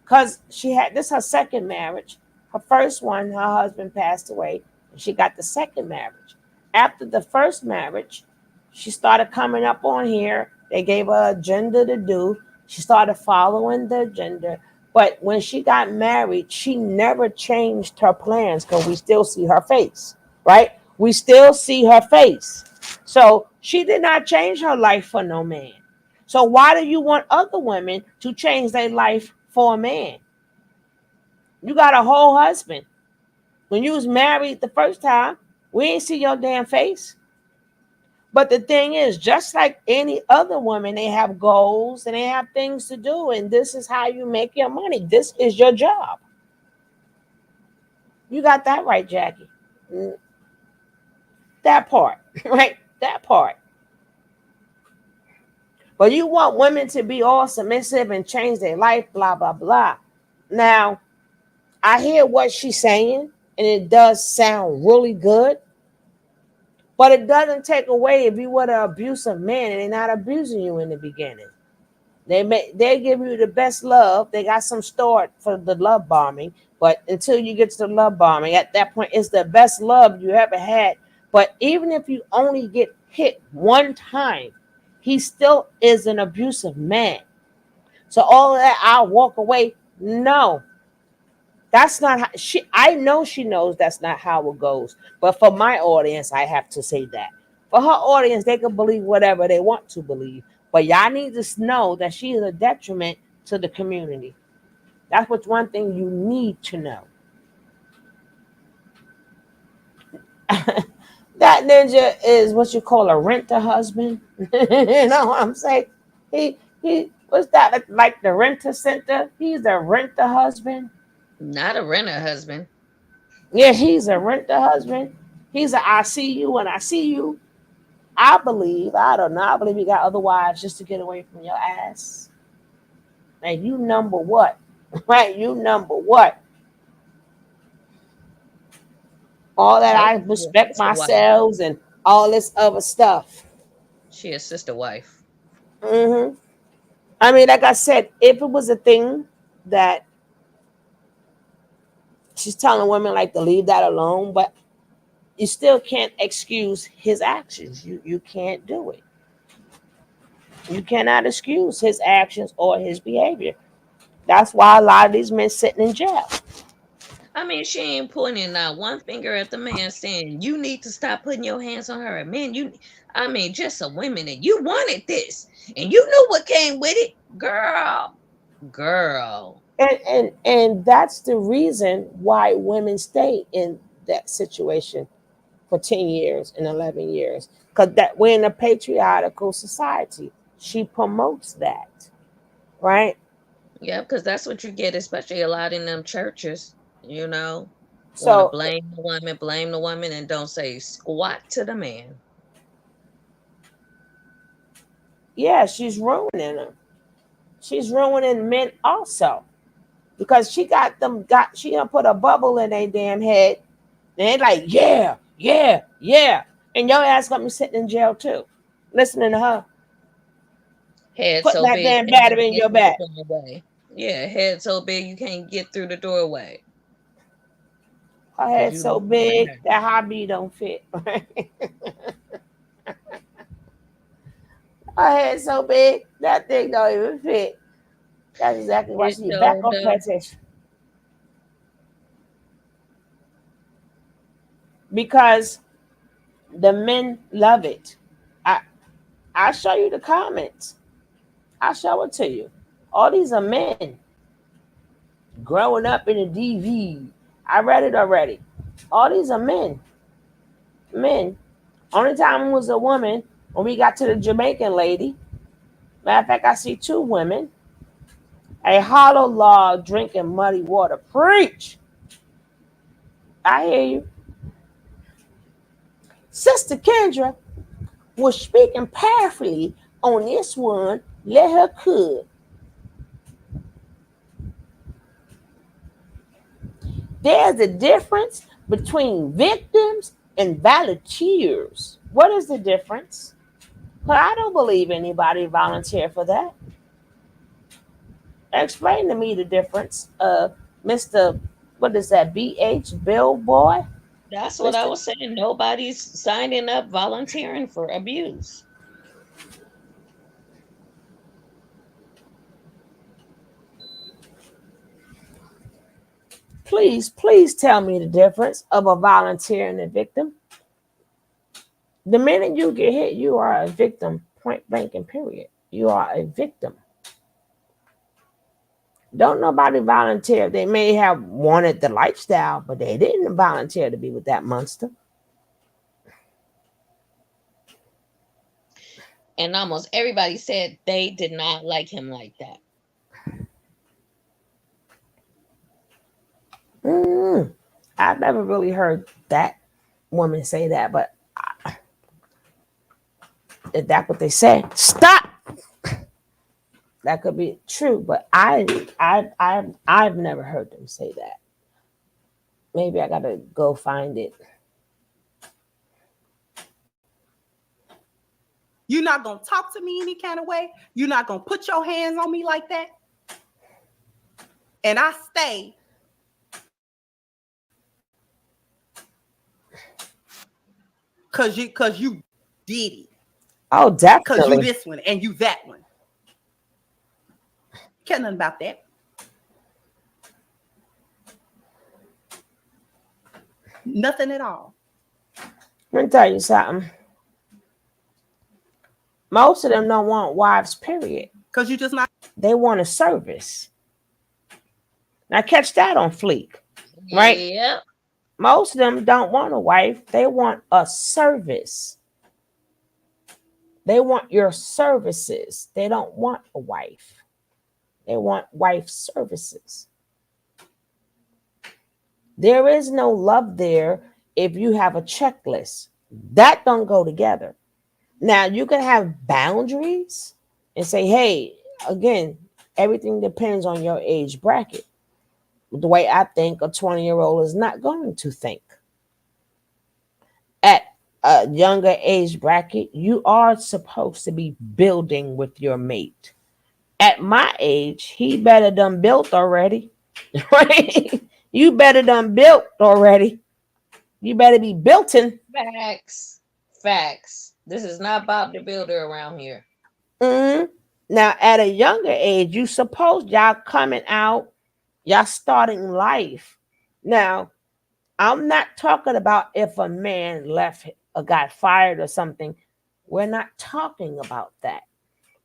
because this is her second marriage. Her first one, her husband passed away. And she got the second marriage. After the first marriage, she started coming up on here. They gave her agenda to do. She started following the agenda. But when she got married, she never changed her plans because we still see her face, right? We still see her face. So she did not change her life for no man. So why do you want other women to change their life for a man? You got a whole husband. When you was married the first time, we ain't see your damn face. But the thing is, just like any other woman, they have goals and they have things to do. And this is how you make your money. This is your job. You got that right, Jackie. That part, right? That part. But you want women to be all submissive and change their life, blah, blah, blah. Now, I hear what she's saying, and it does sound really good. But it doesn't take away if you were an abusive man and they're not abusing you in the beginning. They give you the best love. They got some stored for the love bombing. But until you get to the love bombing, at that point, it's the best love you ever had. But even if you only get hit one time, he still is an abusive man. So all of that, I'll walk away. No, that's not how I know she knows that's not how it goes. But for my audience, I have to say that. For her audience, they can believe whatever they want to believe. But y'all need to know that she is a detriment to the community. That's what's one thing you need to know. That ninja is what you call a rent-a-husband. You know what I'm saying? He what's that, like the rent-a-center? He's a rent-a-husband. Not a rent-a-husband. Yeah, he's a rent-a-husband. He's a I see you when I see you. I believe he got other wives just to get away from your ass. And you number what? Right? You number what? All that I respect myself and all this other stuff. She a sister wife. Mm-hmm. I mean, like I said, if it was a thing that she's telling women like to leave that alone, but you still can't excuse his actions. You can't do it. You cannot excuse his actions or his behavior. That's why a lot of these men sitting in jail. I mean, she ain't pointing not one finger at the man saying, you need to stop putting your hands on her. Man, I mean, just a women, and you wanted this, and you knew what came with it. Girl. And that's the reason why women stay in that situation for 10 years and 11 years. Because that we're in a patriarchal society. She promotes that, right? Yeah, because that's what you get, especially a lot in them churches, want to So blame the woman, and don't say squat to the man. yeah, she's ruining them. She's ruining men also. Because she done put a bubble in their damn head. And they like, yeah, yeah, yeah. And your ass gonna be sitting in jail too. Listening to her. Head Putting so that big, damn can't even battery in get your through the back. doorway. Yeah, head so big you can't get through the doorway. Her 'Cause head you so listening to big her. that hobby don't fit. Her head so big that thing don't even fit. That's exactly why It she need back showed on up. plantation. Because the men love it. I'll show you the comments. I'll show it to you. All these are men growing up in the DV. I read it already. All these are men. Men. Only time it was a woman when we got to the Jamaican lady. Matter of fact, I see two women. A hollow log drinking muddy water. Preach. I hear you. Sister Kendra was speaking powerfully on this one. Let her could. There's a difference between victims and volunteers. What is the difference? But I don't believe anybody volunteered for that. Explain to me the difference, Mr. What is that? BH Bill Boy? That's what I Mr. was saying. Nobody's signing up volunteering for abuse. Please tell me the difference of a volunteer and a victim. The minute you get hit, you are a victim, point blank and period. You are a victim. Don't nobody volunteer. They may have wanted the lifestyle, but they didn't volunteer to be with that monster. And almost everybody said they did not like him like that. I've never really heard that woman say that, but if that's what they say, stop. That could be true, but I've never heard them say that. Maybe I gotta go find it. You're not gonna talk to me any kind of way. You're not gonna put your hands on me like that. And I stay. Cause you did it. Oh, Cause you definitely. this one and you that one. Care nothing about that. Nothing at all. Let me tell you something. Most of them don't want wives, period. Because you just not. They want a service. Now catch that on fleek, right? Yep. Most of them don't want a wife. They want a service. They want your services. They don't want a wife. They want wife services. There is no love there if you have a checklist. That don't go together. Now, you can have boundaries and say, hey, again, everything depends on your age bracket. The way I think, a 20-year-old is not going to think. At a younger age bracket, you are supposed to be building with your mate. At my age, he better done built already. Right? You better done built already. You better be built-in. Facts. This is not Bob the Builder around here. Now, at a younger age, you suppose y'all coming out, y'all starting life. Now, I'm not talking about if a man left or got fired or something. We're not talking about that.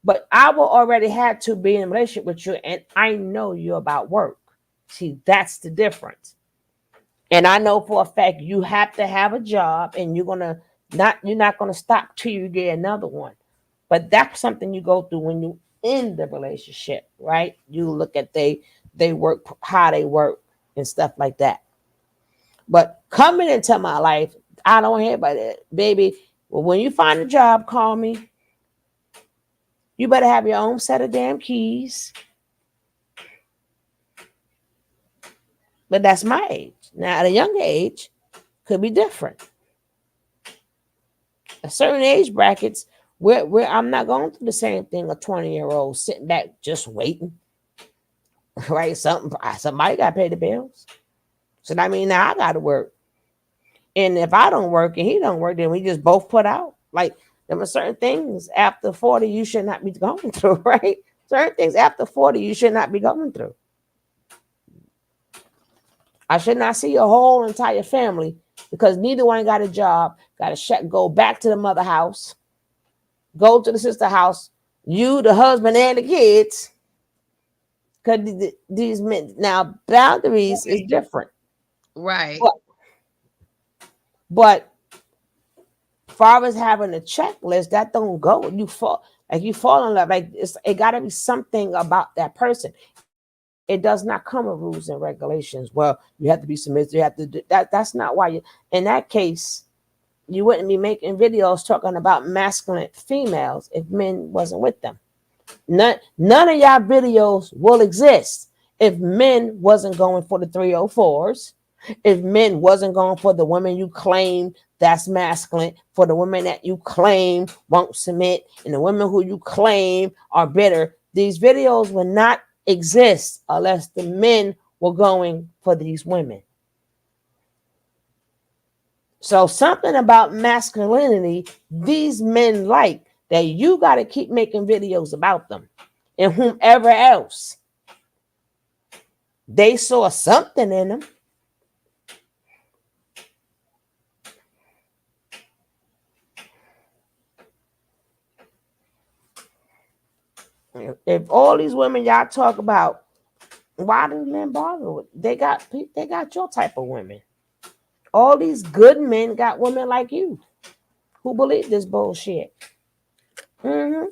But I will already have to be in a relationship with you, and I know you're about work. See, that's the difference. And I know for a fact you have to have a job, and you're not gonna stop till you get another one. But that's something you go through when you in the relationship, right? You look at they work, how they work, and stuff like that. But coming into my life, I don't hear about it, baby. Well, when you find a job, call me. You better have your own set of damn keys. But that's my age. Now, at a younger age, could be different. At certain age brackets, where I'm not going through the same thing a 20-year-old sitting back just waiting. Right? Somebody got to pay the bills. So that means now I got to work. And if I don't work and he don't work, then we just both put out. Like, there were certain things after 40 you should not be going through, right? Certain things after 40 you should not be going through. I should not see your whole entire family because neither one got a job, got to go back to the mother house, go to the sister house, you, the husband, and the kids. Because these men, now boundaries is different. Right. But far as having a checklist, that don't go. You fall in love. Like it got to be something about that person. It does not come with rules and regulations. Well, you have to be submissive. You have to do that. That's not why you. In that case, you wouldn't be making videos talking about masculine females if men wasn't with them. None of y'all videos will exist if men wasn't going for the 304s. If men wasn't going for the women you claim that's masculine, for the women that you claim won't submit, and the women who you claim are bitter, these videos will not exist unless the men were going for these women. So something about masculinity these men like that you got to keep making videos about them. And whomever else, they saw something in them. If all these women y'all talk about, why do men bother with? They got your type of women. All these good men got women like you who believe this bullshit. It's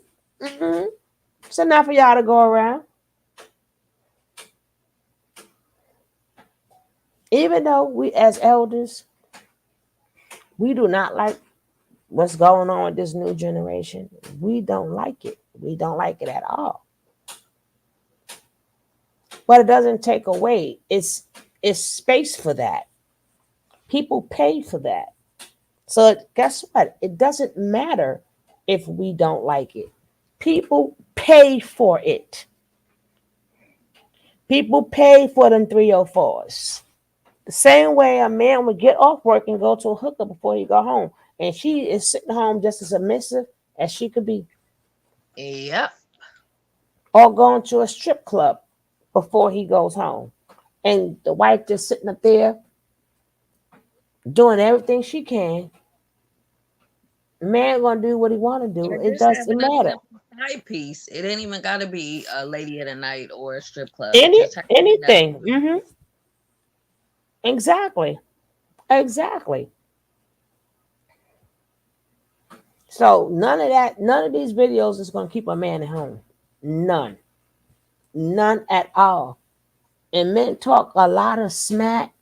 enough for y'all to go around. Even though we as elders, we do not like what's going on with this new generation. We don't like it. We don't like it at all. But it doesn't take away. It's space for that. People pay for that. So guess what? It doesn't matter if we don't like it. People pay for it. People pay for them 304s. The same way a man would get off work and go to a hooker before he go home. And she is sitting home just as submissive as she could be. Yep. Or going to a strip club before he goes home. And the wife just sitting up there doing everything she can. Man gonna do what he want to do. It doesn't matter. Side piece. It ain't even got to be a lady at a night or a strip club. Anything. Exactly. So none of these videos is going to keep a man at home. None at all. And men talk a lot of smack,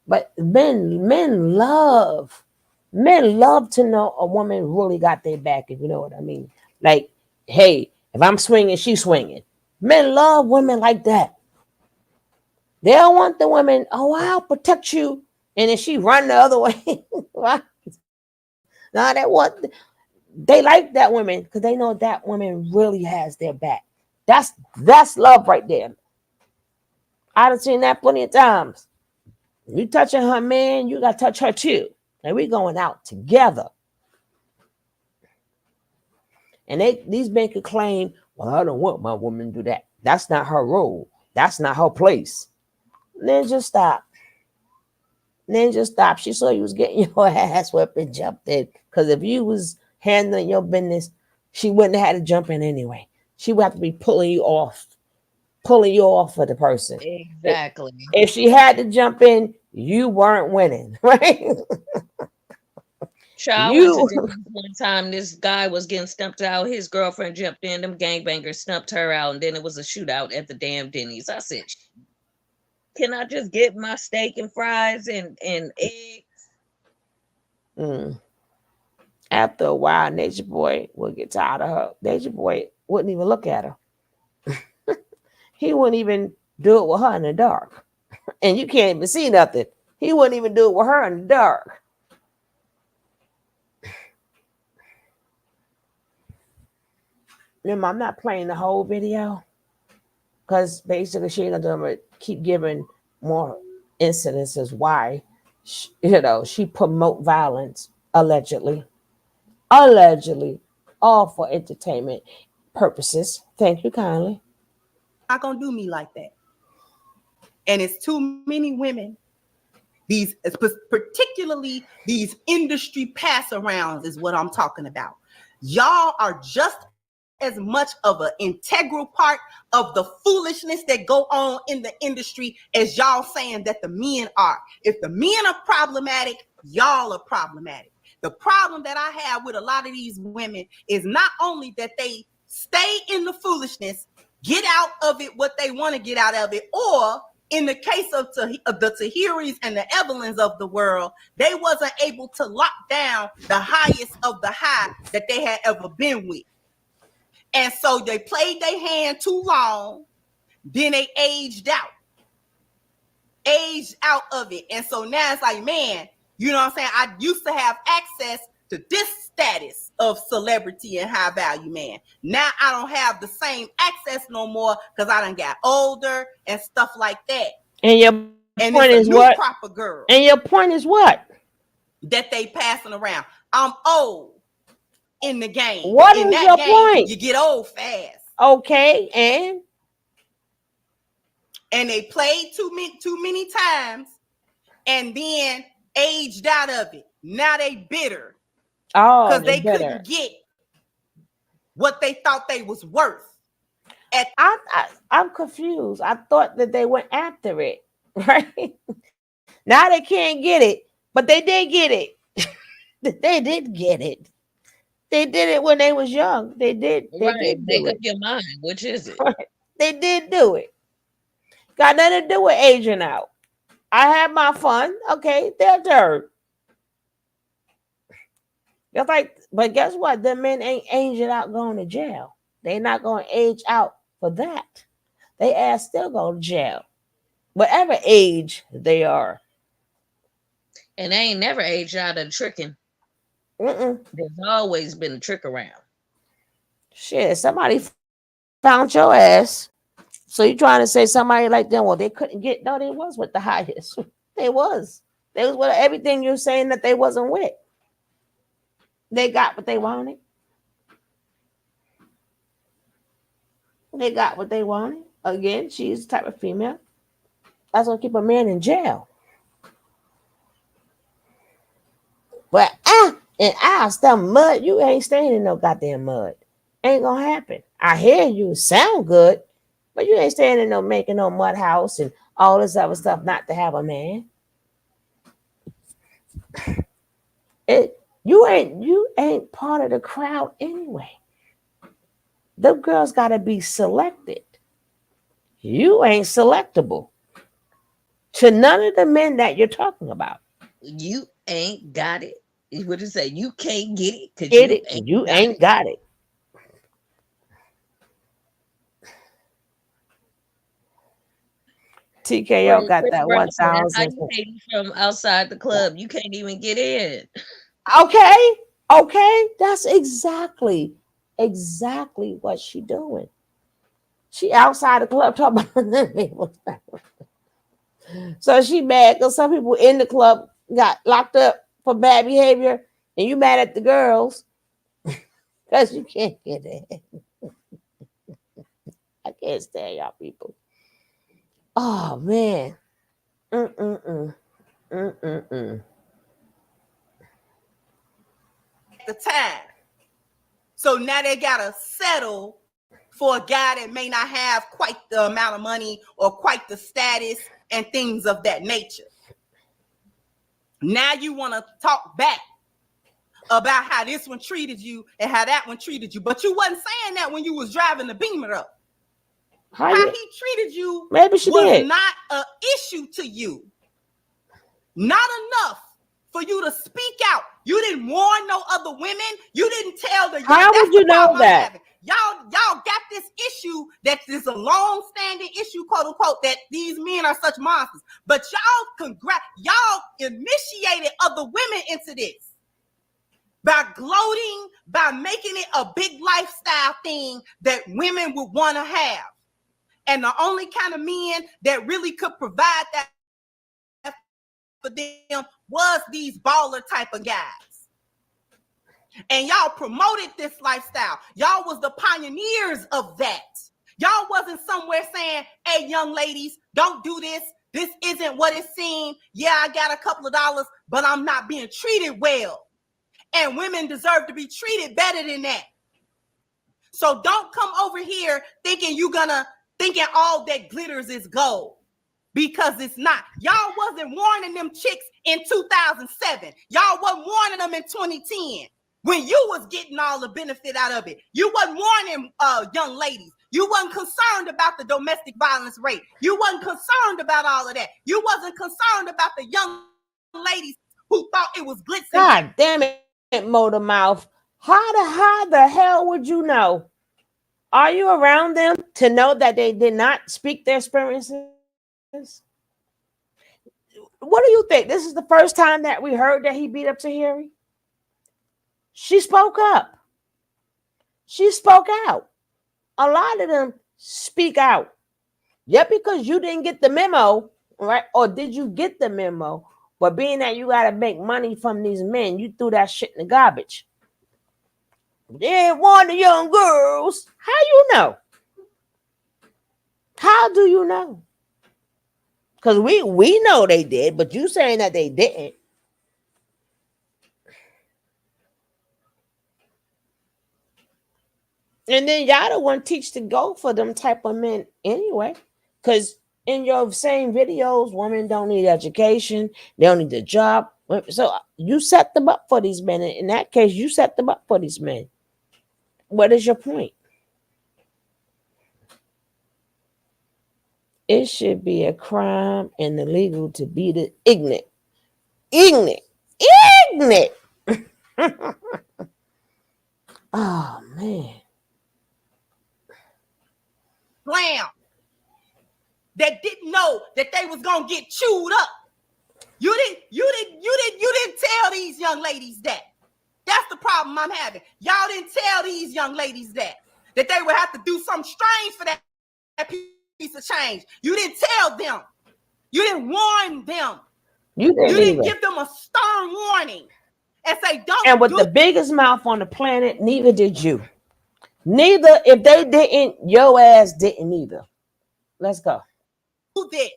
but men love to know a woman really got their back, if you know what I mean. Like, hey, if I'm swinging, she's swinging. Men love women like that. They don't want the women, oh, I'll protect you. And then she run the other way. Now they like that woman because they know that woman really has their back. That's love right there. I've seen that plenty of times. You touching her man, you got to touch her too. And we going out together. And these men could claim, well, I don't want my woman to do that. That's not her role. That's not her place. Then just stop. Ninja, stop. She saw you was getting your ass whipped and jumped in. Because if you was handling your business, she wouldn't have had to jump in anyway. She would have to be pulling you off of the person. Exactly. If she had to jump in, you weren't winning, right? Child, I went to Denny's one time. This guy was getting stumped out. His girlfriend jumped in. Them gangbangers stumped her out, and then it was a shootout at the damn Denny's. I said, "Can I just get my steak and fries and eggs?" After a while, Nature Boy would get tired of her. Nature Boy wouldn't even look at her. He wouldn't even do it with her in the dark. And you can't even see nothing. He wouldn't even do it with her in the dark. Remember, I'm not playing the whole video because basically she ain't gonna keep giving more incidences why she promote violence allegedly, all for entertainment purposes. Thank you kindly. Not gonna do me like that. And it's too many women. These, particularly these industry pass arounds, is what I'm talking about. Y'all are just as much of an integral part of the foolishness that go on in the industry as y'all saying that the men are. If the men are problematic, y'all are problematic. The problem that I have with a lot of these women is not only that they stay in the foolishness, get out of it what they want to get out of it, or in the case of the Tahiris and the Evelyns of the world, they wasn't able to lock down the highest of the high that they had ever been with. And so they played their hand too long, then they aged out of it. And so now it's like, man, you know what I'm saying? I used to have access to this status of celebrity and high value man. Now I don't have the same access no more because I done got older and stuff like that. And your point is what? Proper girl. And your point is what? That they passing around. I'm old in the game. What in is that your game, point? You get old fast. Okay, and they played too many times and then aged out of it. Now they bitter. Because they couldn't get what they thought they was worth. I'm confused. I thought that they went after it, right? Now they can't get it, but they did get it. They did get it. They did it when they was young. They did. They did Make do up it. your mind. Which is it? They did do it. Got nothing to do with aging out. I had my fun. Okay, their turn. That's like, but guess what? The men ain't aging out going to jail. They not going to age out for that. They ass still go to jail, whatever age they are. And they ain't never aged out of tricking. There's always been a trick around. Shit, somebody found your ass. So you trying to say somebody like them? Well, they couldn't get. No, they was with the highest. They was with everything you're saying that they wasn't with. They got what they wanted. They got what they wanted. Again, she's the type of female that's gonna keep a man in jail. But in our stuff mud, you ain't staying in no goddamn mud. Ain't gonna happen. I hear you sound good, but you ain't staying in no making no mud house and all this other stuff not to have a man. You ain't part of the crowd anyway. Them girls gotta be selected. You ain't selectable to none of the men that you're talking about. You ain't got it. What did it say? You can't get it because you ain't got it. TKO got that 1,000. That's how you hating from outside the club. You can't even get in. Okay. That's exactly what she doing. She outside the club talking about people. So she mad because some people in the club got locked up for bad behavior, and you mad at the girls because you can't get in. I can't stand y'all people. Oh man. Mm-mm-mm. At the time. So now they gotta settle for a guy that may not have quite the amount of money or quite the status and things of that nature. Now you want to talk back about how this one treated you and how that one treated you, but you wasn't saying that when you was driving the Beamer up. How he treated you Maybe she was did. not an issue to you. Not enough for you to speak out. You didn't warn no other women. You didn't tell the. How would you know that? Y'all got this issue that is a long-standing issue, quote unquote, that these men are such monsters. But y'all initiated other women into this by gloating, by making it a big lifestyle thing that women would want to have. And the only kind of men that really could provide that for them was these baller type of guys. And y'all promoted this lifestyle. Y'all was the pioneers of that. Y'all wasn't somewhere saying, hey, young ladies, don't do this. This isn't what it seemed. Yeah, I got a couple of dollars, but I'm not being treated well. And women deserve to be treated better than that. So don't come over here thinking all that glitters is gold. Because it's not. Y'all wasn't warning them chicks in 2007. Y'all wasn't warning them in 2010 when you was getting all the benefit out of it. You wasn't warning young ladies. You wasn't concerned about the domestic violence rate. You wasn't concerned about all of that. You wasn't concerned about the young ladies who thought it was glitz. God damn it, Motor Mouth. How the hell would you know? Are you around them to know that they did not speak their experiences? What do you think? This is the first time that we heard that he beat up Tahiri? She spoke up. She spoke out. A lot of them speak out. Yeah, because you didn't get the memo, right? Or did you get the memo? But being that you got to make money from these men, you threw that shit in the garbage. They want the young girls. How you know? How do you know? Because we know they did, but you saying that they didn't. And then y'all the one teach to go for them type of men anyway. Because in your same videos, women don't need education. They don't need a job. So you set them up for these men. In that case, you set them up for these men. What is your point? It should be a crime and illegal to be the ignorant. Oh man. Slam. That didn't know that they was gonna get chewed up. You didn't tell these young ladies that. That's the problem I'm having. Y'all didn't tell these young ladies that they would have to do something strange for that piece of change. You didn't tell them. You didn't warn them. You didn't give them a stern warning and say, don't. And with the biggest mouth on the planet, neither did you. Neither, if they didn't, your ass didn't either. Let's go. Do this.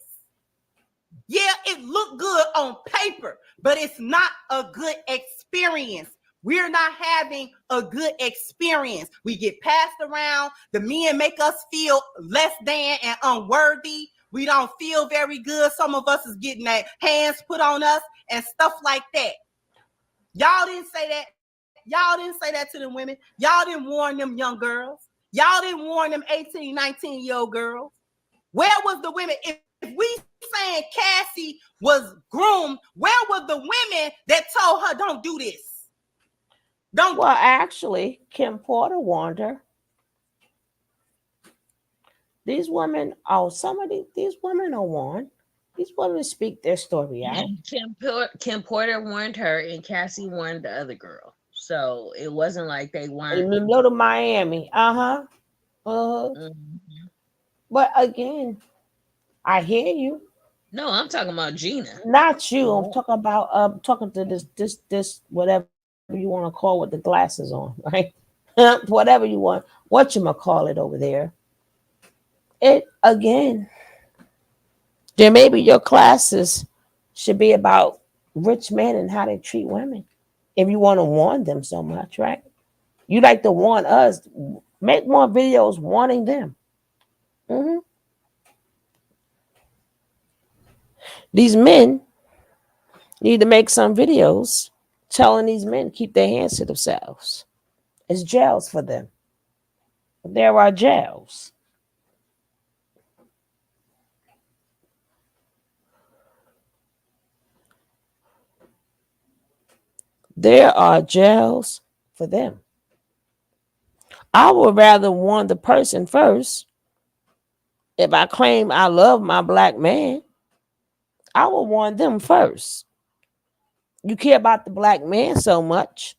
Yeah, it looked good on paper, but it's not a good experience. We're not having a good experience. We get passed around. The men make us feel less than and unworthy. We don't feel very good. Some of us is getting their hands put on us and stuff like that. Y'all didn't say that. Y'all didn't say that to them women. Y'all didn't warn them young girls. Y'all didn't warn them 18, 19-year-old girls. Where was the women? If we saying Cassie was groomed, where were the women that told her don't do this? Well, actually, Kim Porter warned her. These women, some of these women are warned. These women speak their story out. Kim Porter warned her, and Cassie warned the other girl. So it wasn't like they weren't. Go to Miami. Mm-hmm. But again, I hear you. No, I'm talking about Gina. Not you. I'm talking about talking to this whatever you want to call with the glasses on, right? Whatever you want. What you call it over there. It again. There may be your classes should be about rich men and how they treat women. If you want to warn them so much, right? You like to warn us. Make more videos warning them. Mm-hmm. These men need to make some videos telling these men keep their hands to themselves. It's jails for them. There are jails. There are jails for them. I would rather warn the person first. If I claim I love my black man, I will warn them first. You care about the black man so much,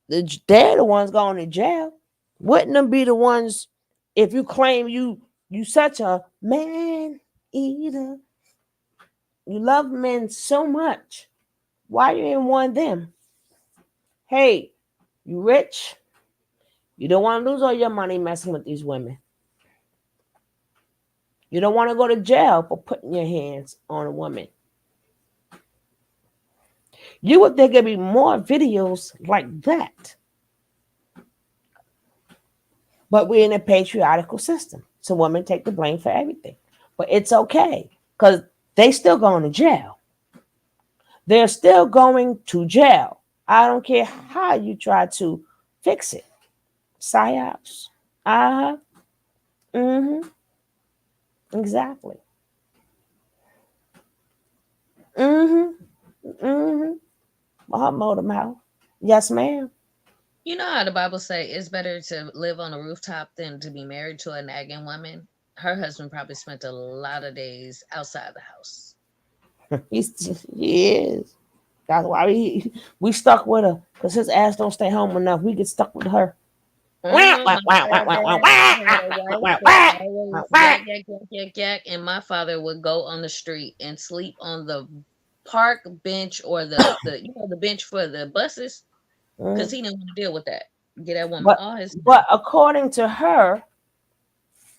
they're the ones going to jail. Wouldn't them be the ones if you claim you such a man eater? You love men so much. Why you didn't want them? Hey, you rich? You don't want to lose all your money messing with these women. You don't want to go to jail for putting your hands on a woman. You would think there'd be more videos like that. But we're in a patriarchal system. So women take the blame for everything. But it's okay because they still going to jail. They're still going to jail. I don't care how you try to fix it. Psyops. Mm-hmm. Exactly. Mm-hmm. Mm-hmm. Motor mouth. Yes, ma'am. You know how the Bible say it's better to live on a rooftop than to be married to a nagging woman? Her husband probably spent a lot of days outside the house. He is. That's why we stuck with her because his ass don't stay home enough. We get stuck with her. And my father would go on the street and sleep on the park bench or the bench for the buses because he didn't want to deal with that. Get that woman all his time. But according to her,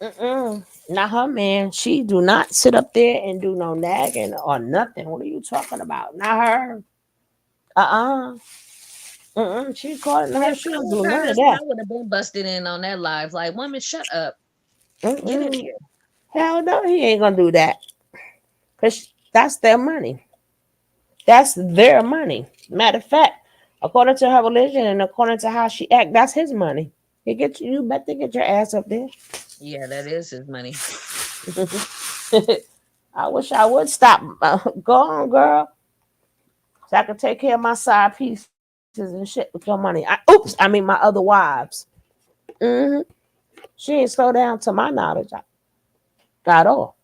not her man. She do not sit up there and do no nagging or nothing. What are you talking about? Not her. She according to her, she don't do none of that. I would have been busted in on that live. Like, woman, shut up. Get in here. Hell no, he ain't gonna do that. Because that's their money. That's their money. Matter of fact, according to her religion and according to how she act, that's his money. You better get your ass up there. Yeah, that is his money. I wish I would stop. Go on, girl. So I can take care of my side pieces and shit with your money. I mean my other wives. She ain't slow down to my knowledge at all.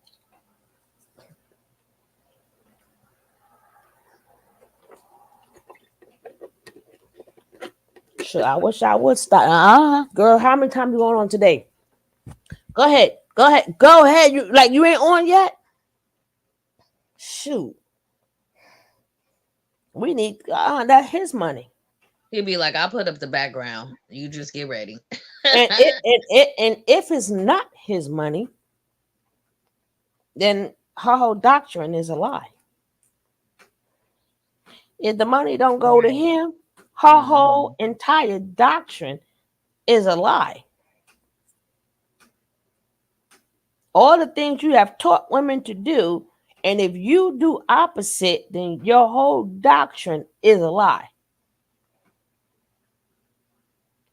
Shit, I wish I would stop. Girl, how many times you going on today? Go ahead. You ain't on yet? Shoot. We need that's his money. He'd be like, I'll put up the background. You just get ready. and if it's not his money, then her whole doctrine is a lie. If the money don't go to him, her whole entire doctrine is a lie. All the things you have taught women to do, and if you do opposite, then your whole doctrine is a lie.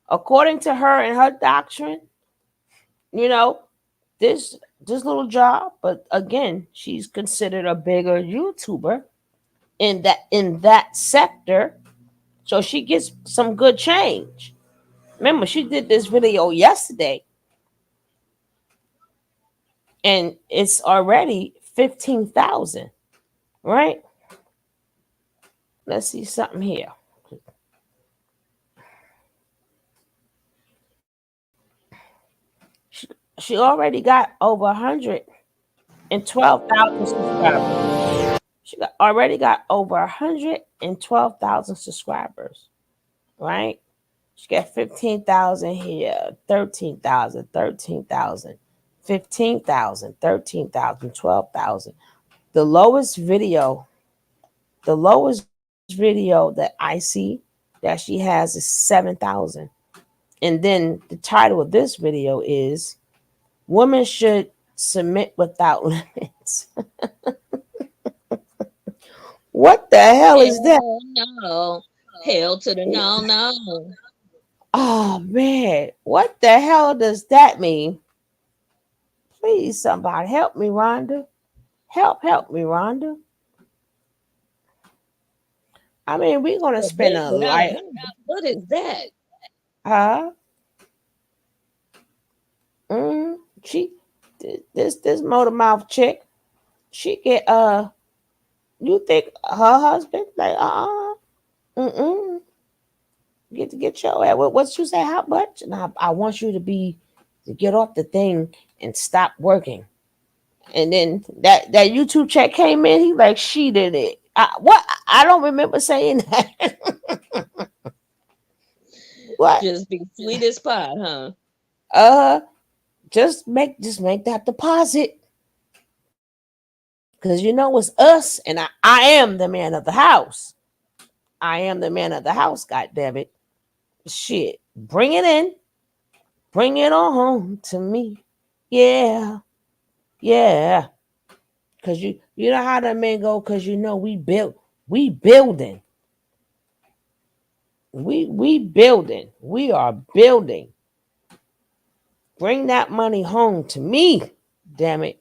According to her and her doctrine, this little job, but again, she's considered a bigger YouTuber in that sector, so she gets some good change. Remember, she did this video yesterday, and it's already 15,000, right? Let's see something here. She already got over 112,000 subscribers. Already got over 112,000 subscribers, right? She got 15,000 here, 13,000, 13,000, 15,000, 13,000, 12,000. The lowest video that I see that she has is 7,000. And then the title of this video is Women Should Submit Without Limits. What the hell is that? No. Hell to the no. Oh man, what the hell does that mean? Please, somebody help me, Rhonda. Help me, Rhonda. I mean, we're gonna spend a life. What is that? Huh? She this motor mouth chick, she get you think her husband like get your ass. What you say? How much? And I want you to get off the thing and stop working. And then that YouTube check came in. He like she did it. What? I don't remember saying that. What? Just be sweet as pie, huh? Just make that deposit. Because you know it's us, and I am the man of the house. I am the man of the house, goddammit. Shit. Bring it in. Bring it on home to me. Yeah. Yeah. Cause you know how that man go, cause you know we building. We building. We are building. Bring that money home to me. Damn it.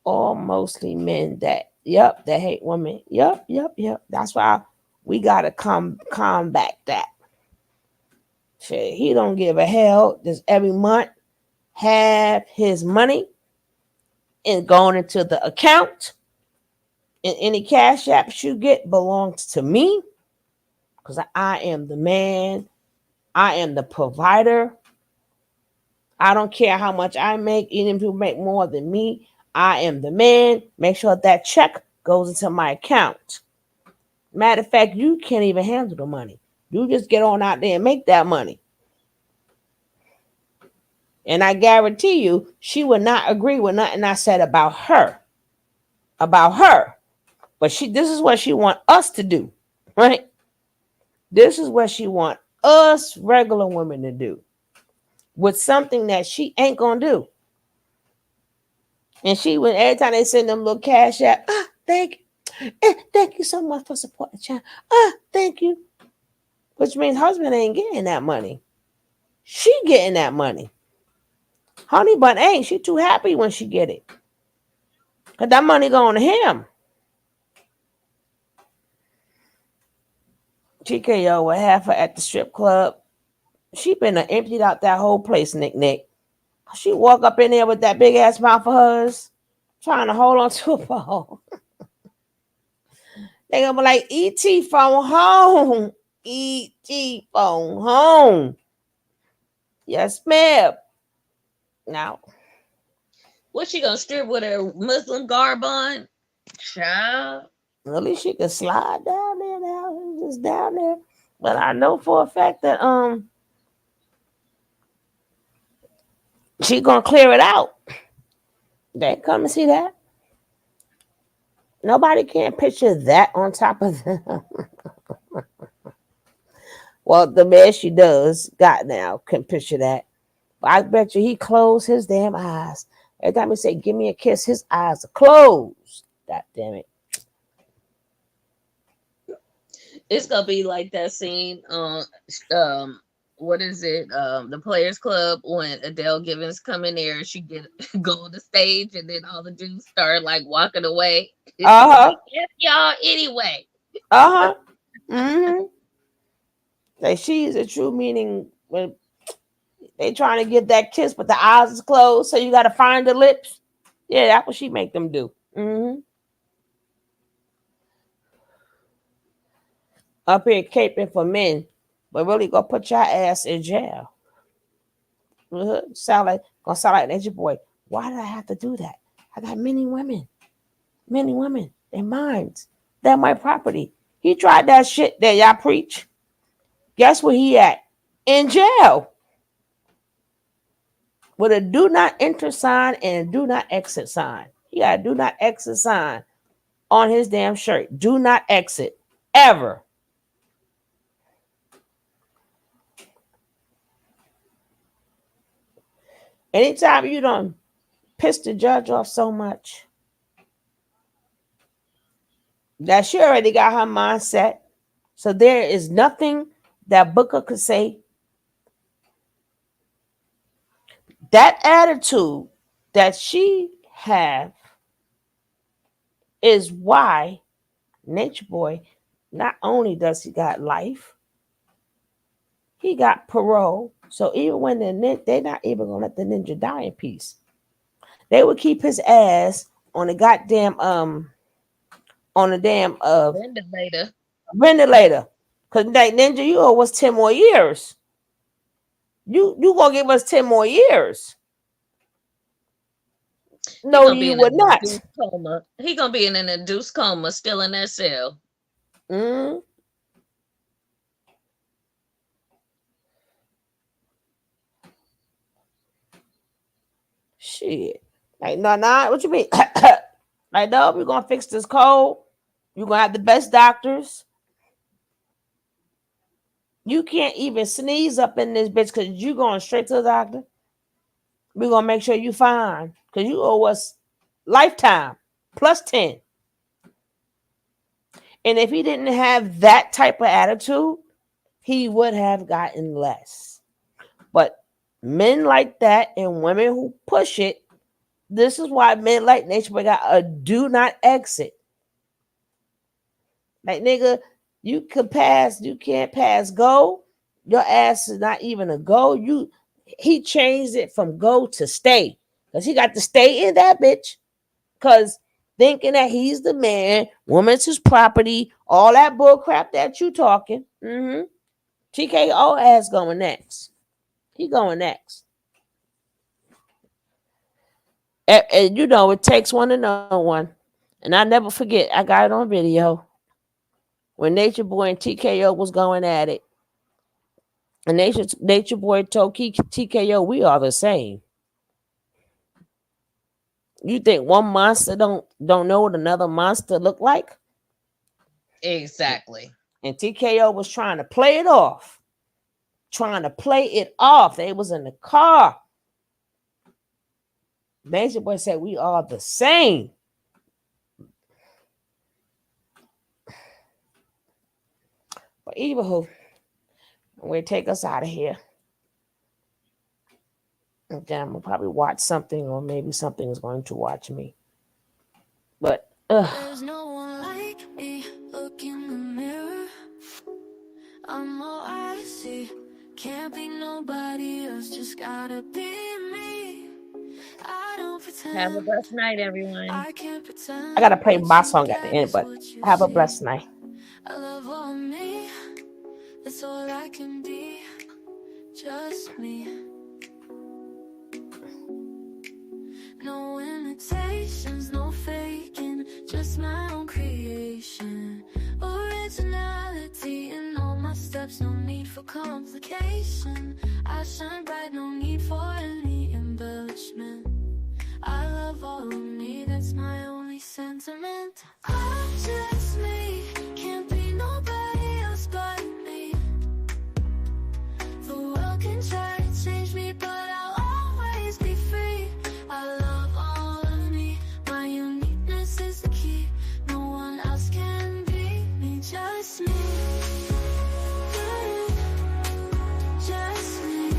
All mostly men that hate women. Yep. That's why we gotta combat that. Shit, he don't give a hell. Just every month have his money and going into the account. And any cash apps you get belongs to me. Because I am the man. I am the provider. I don't care how much I make. Even if you make more than me, I am the man. Make sure that check goes into my account. Matter of fact, you can't even handle the money. You just get on out there and make that money. And I guarantee you, she would not agree with nothing I said about her. But this is what she want us to do, right? This is what she want us regular women to do with something that she ain't gonna do. And she would, every time they send them little cash app, thank you so much for supporting the channel. Thank you. Which means husband ain't getting that money. She getting that money. Honey bun ain't. She too happy when she get it. Cause that money going to him. TKO would have her at the strip club. She been emptied out that whole place, Nick. She walk up in there with that big ass mouth of hers, trying to hold on to a phone. They gonna be like, E.T. phone home. E.T. phone home. Yes, ma'am. Now. What, she gonna strip with her Muslim garb on? Child. At least she could slide down there now. Just down there. But I know for a fact that she gonna clear it out. They come and see that. Nobody can picture that on top of them. Well, the man she does got now can picture that. But I bet you he closed his damn eyes. Every time he say, give me a kiss, his eyes are closed. God damn it. It's gonna be like that scene on what is it? The Players Club, when Adele Givens come in there and she go on the stage and then all the dudes start like walking away. Uh-huh. Yes, y'all anyway. Uh-huh. Mm-hmm. Like she is a true meaning when they trying to give that kiss, but the eyes is closed, so you gotta find the lips. Yeah, that's what she make them do. Mm-hmm. Up here caping for men, but really go put your ass in jail. Gonna sound like an edgy boy. Why did I have to do that? I got many women. They're mine. They're my property. He tried that shit that y'all preach. Guess where he at? In jail. With a do not enter sign and a do not exit sign. He got a do not exit sign on his damn shirt. Do not exit. Ever. Anytime you don't piss the judge off so much that she already got her mindset. So there is nothing that Booker could say. That attitude that she have is why Nature Boy, not only does he got life, he got parole. So even when they're not even gonna let the ninja die in peace, they would keep his ass on the goddamn ventilator. Cause like Ninja, you owe us 10 more years. You gonna give us 10 more years. No, you would not. Coma. He gonna be in an induced coma, still in that cell. Mm. Shit. Like, nah, what you mean? Like, no, we're gonna fix this code. You're gonna have the best doctors. You can't even sneeze up in this bitch because you going straight to the doctor. We're gonna make sure you fine because you owe us lifetime plus 10. And if he didn't have that type of attitude, he would have gotten less. But men like that and women who push it, this is why men like Nature Boy got a do not exit. Like, nigga, you can't pass go. Your ass is not even a go. He changed it from go to stay. Because he got to stay in that bitch. Because thinking that he's the man, woman's his property, all that bull crap that you talking. TKO ass going next. He going next. And you know, it takes one to know one. And I never forget, I got it on video. When Nature Boy and TKO was going at it. And Nature Boy told TKO, we are the same. You think one monster don't know what another monster look like? Exactly. And TKO was trying to play it off. They was in the car. Nature Boy said, we are the same. But either who, we'll take us out of here. And then I'm gonna probably watch something, or maybe something is going to watch me. But there's no one like me. Look in the mirror. I'm all I see. Can't be nobody else. Just gotta be me. I don't pretend. Have a blessed night, everyone. I can't pretend. I gotta play my song at the end, but have a blessed night. I love all me. That's all I can be. Just me. No imitations, no faking, just my own creation. Originality in all my steps, no need for complication. I shine bright, no need for any embellishment. I love all of me, that's my only sentiment. I'm just me, can't be nobody else but me. The world can try to change me, but I'll always be free. I love all of me, my uniqueness is the key. No one else can be me, just me. Just me.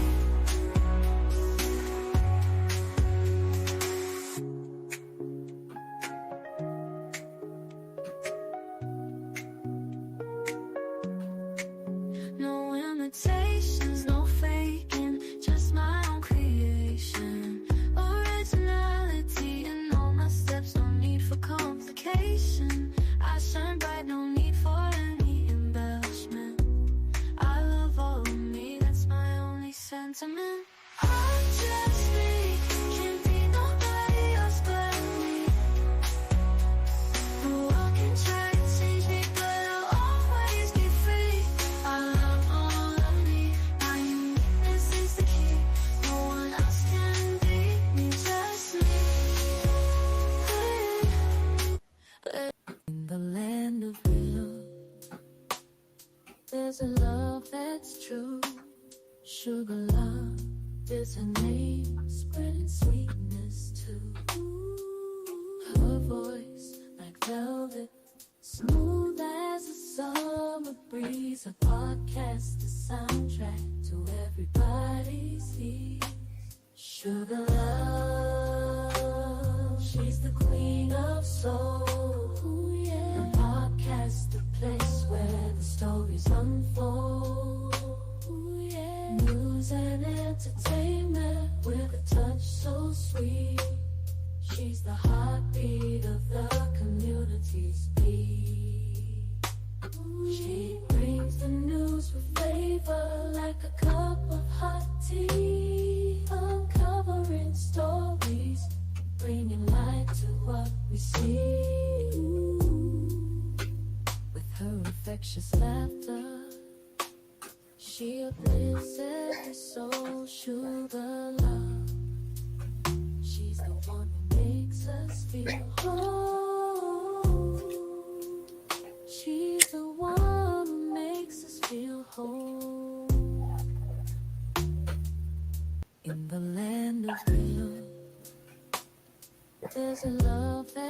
No imitations, no faking, just my own creation. Originality in all my steps, no need for complication. I shine bright, no need for any embellishment. I love all of me, that's my only sentiment. I'm just me, can't be nobody else but me. The world can try to change me, but I'll always be free. I love all of me, my uniqueness is the key. No one else can be me, just me. Sugar love is her name, spreading sweetness too. Her voice like velvet, smooth as a summer breeze. A podcast, a soundtrack to everybody's ears. Sugar love, she's the queen of soul. Ooh, yeah. A podcast, a place where the stories unfold. Ooh, yeah. News and entertainment with a touch so sweet. She's the heartbeat of the community's beat. She brings the news with flavor like a cup of hot tea. Uncovering stories, bringing light to what we see. With her infectious laughter, she uplifts every soul. Sugar love, she's the one who makes us feel whole. She's the one who makes us feel whole. In the land of real, there's a love that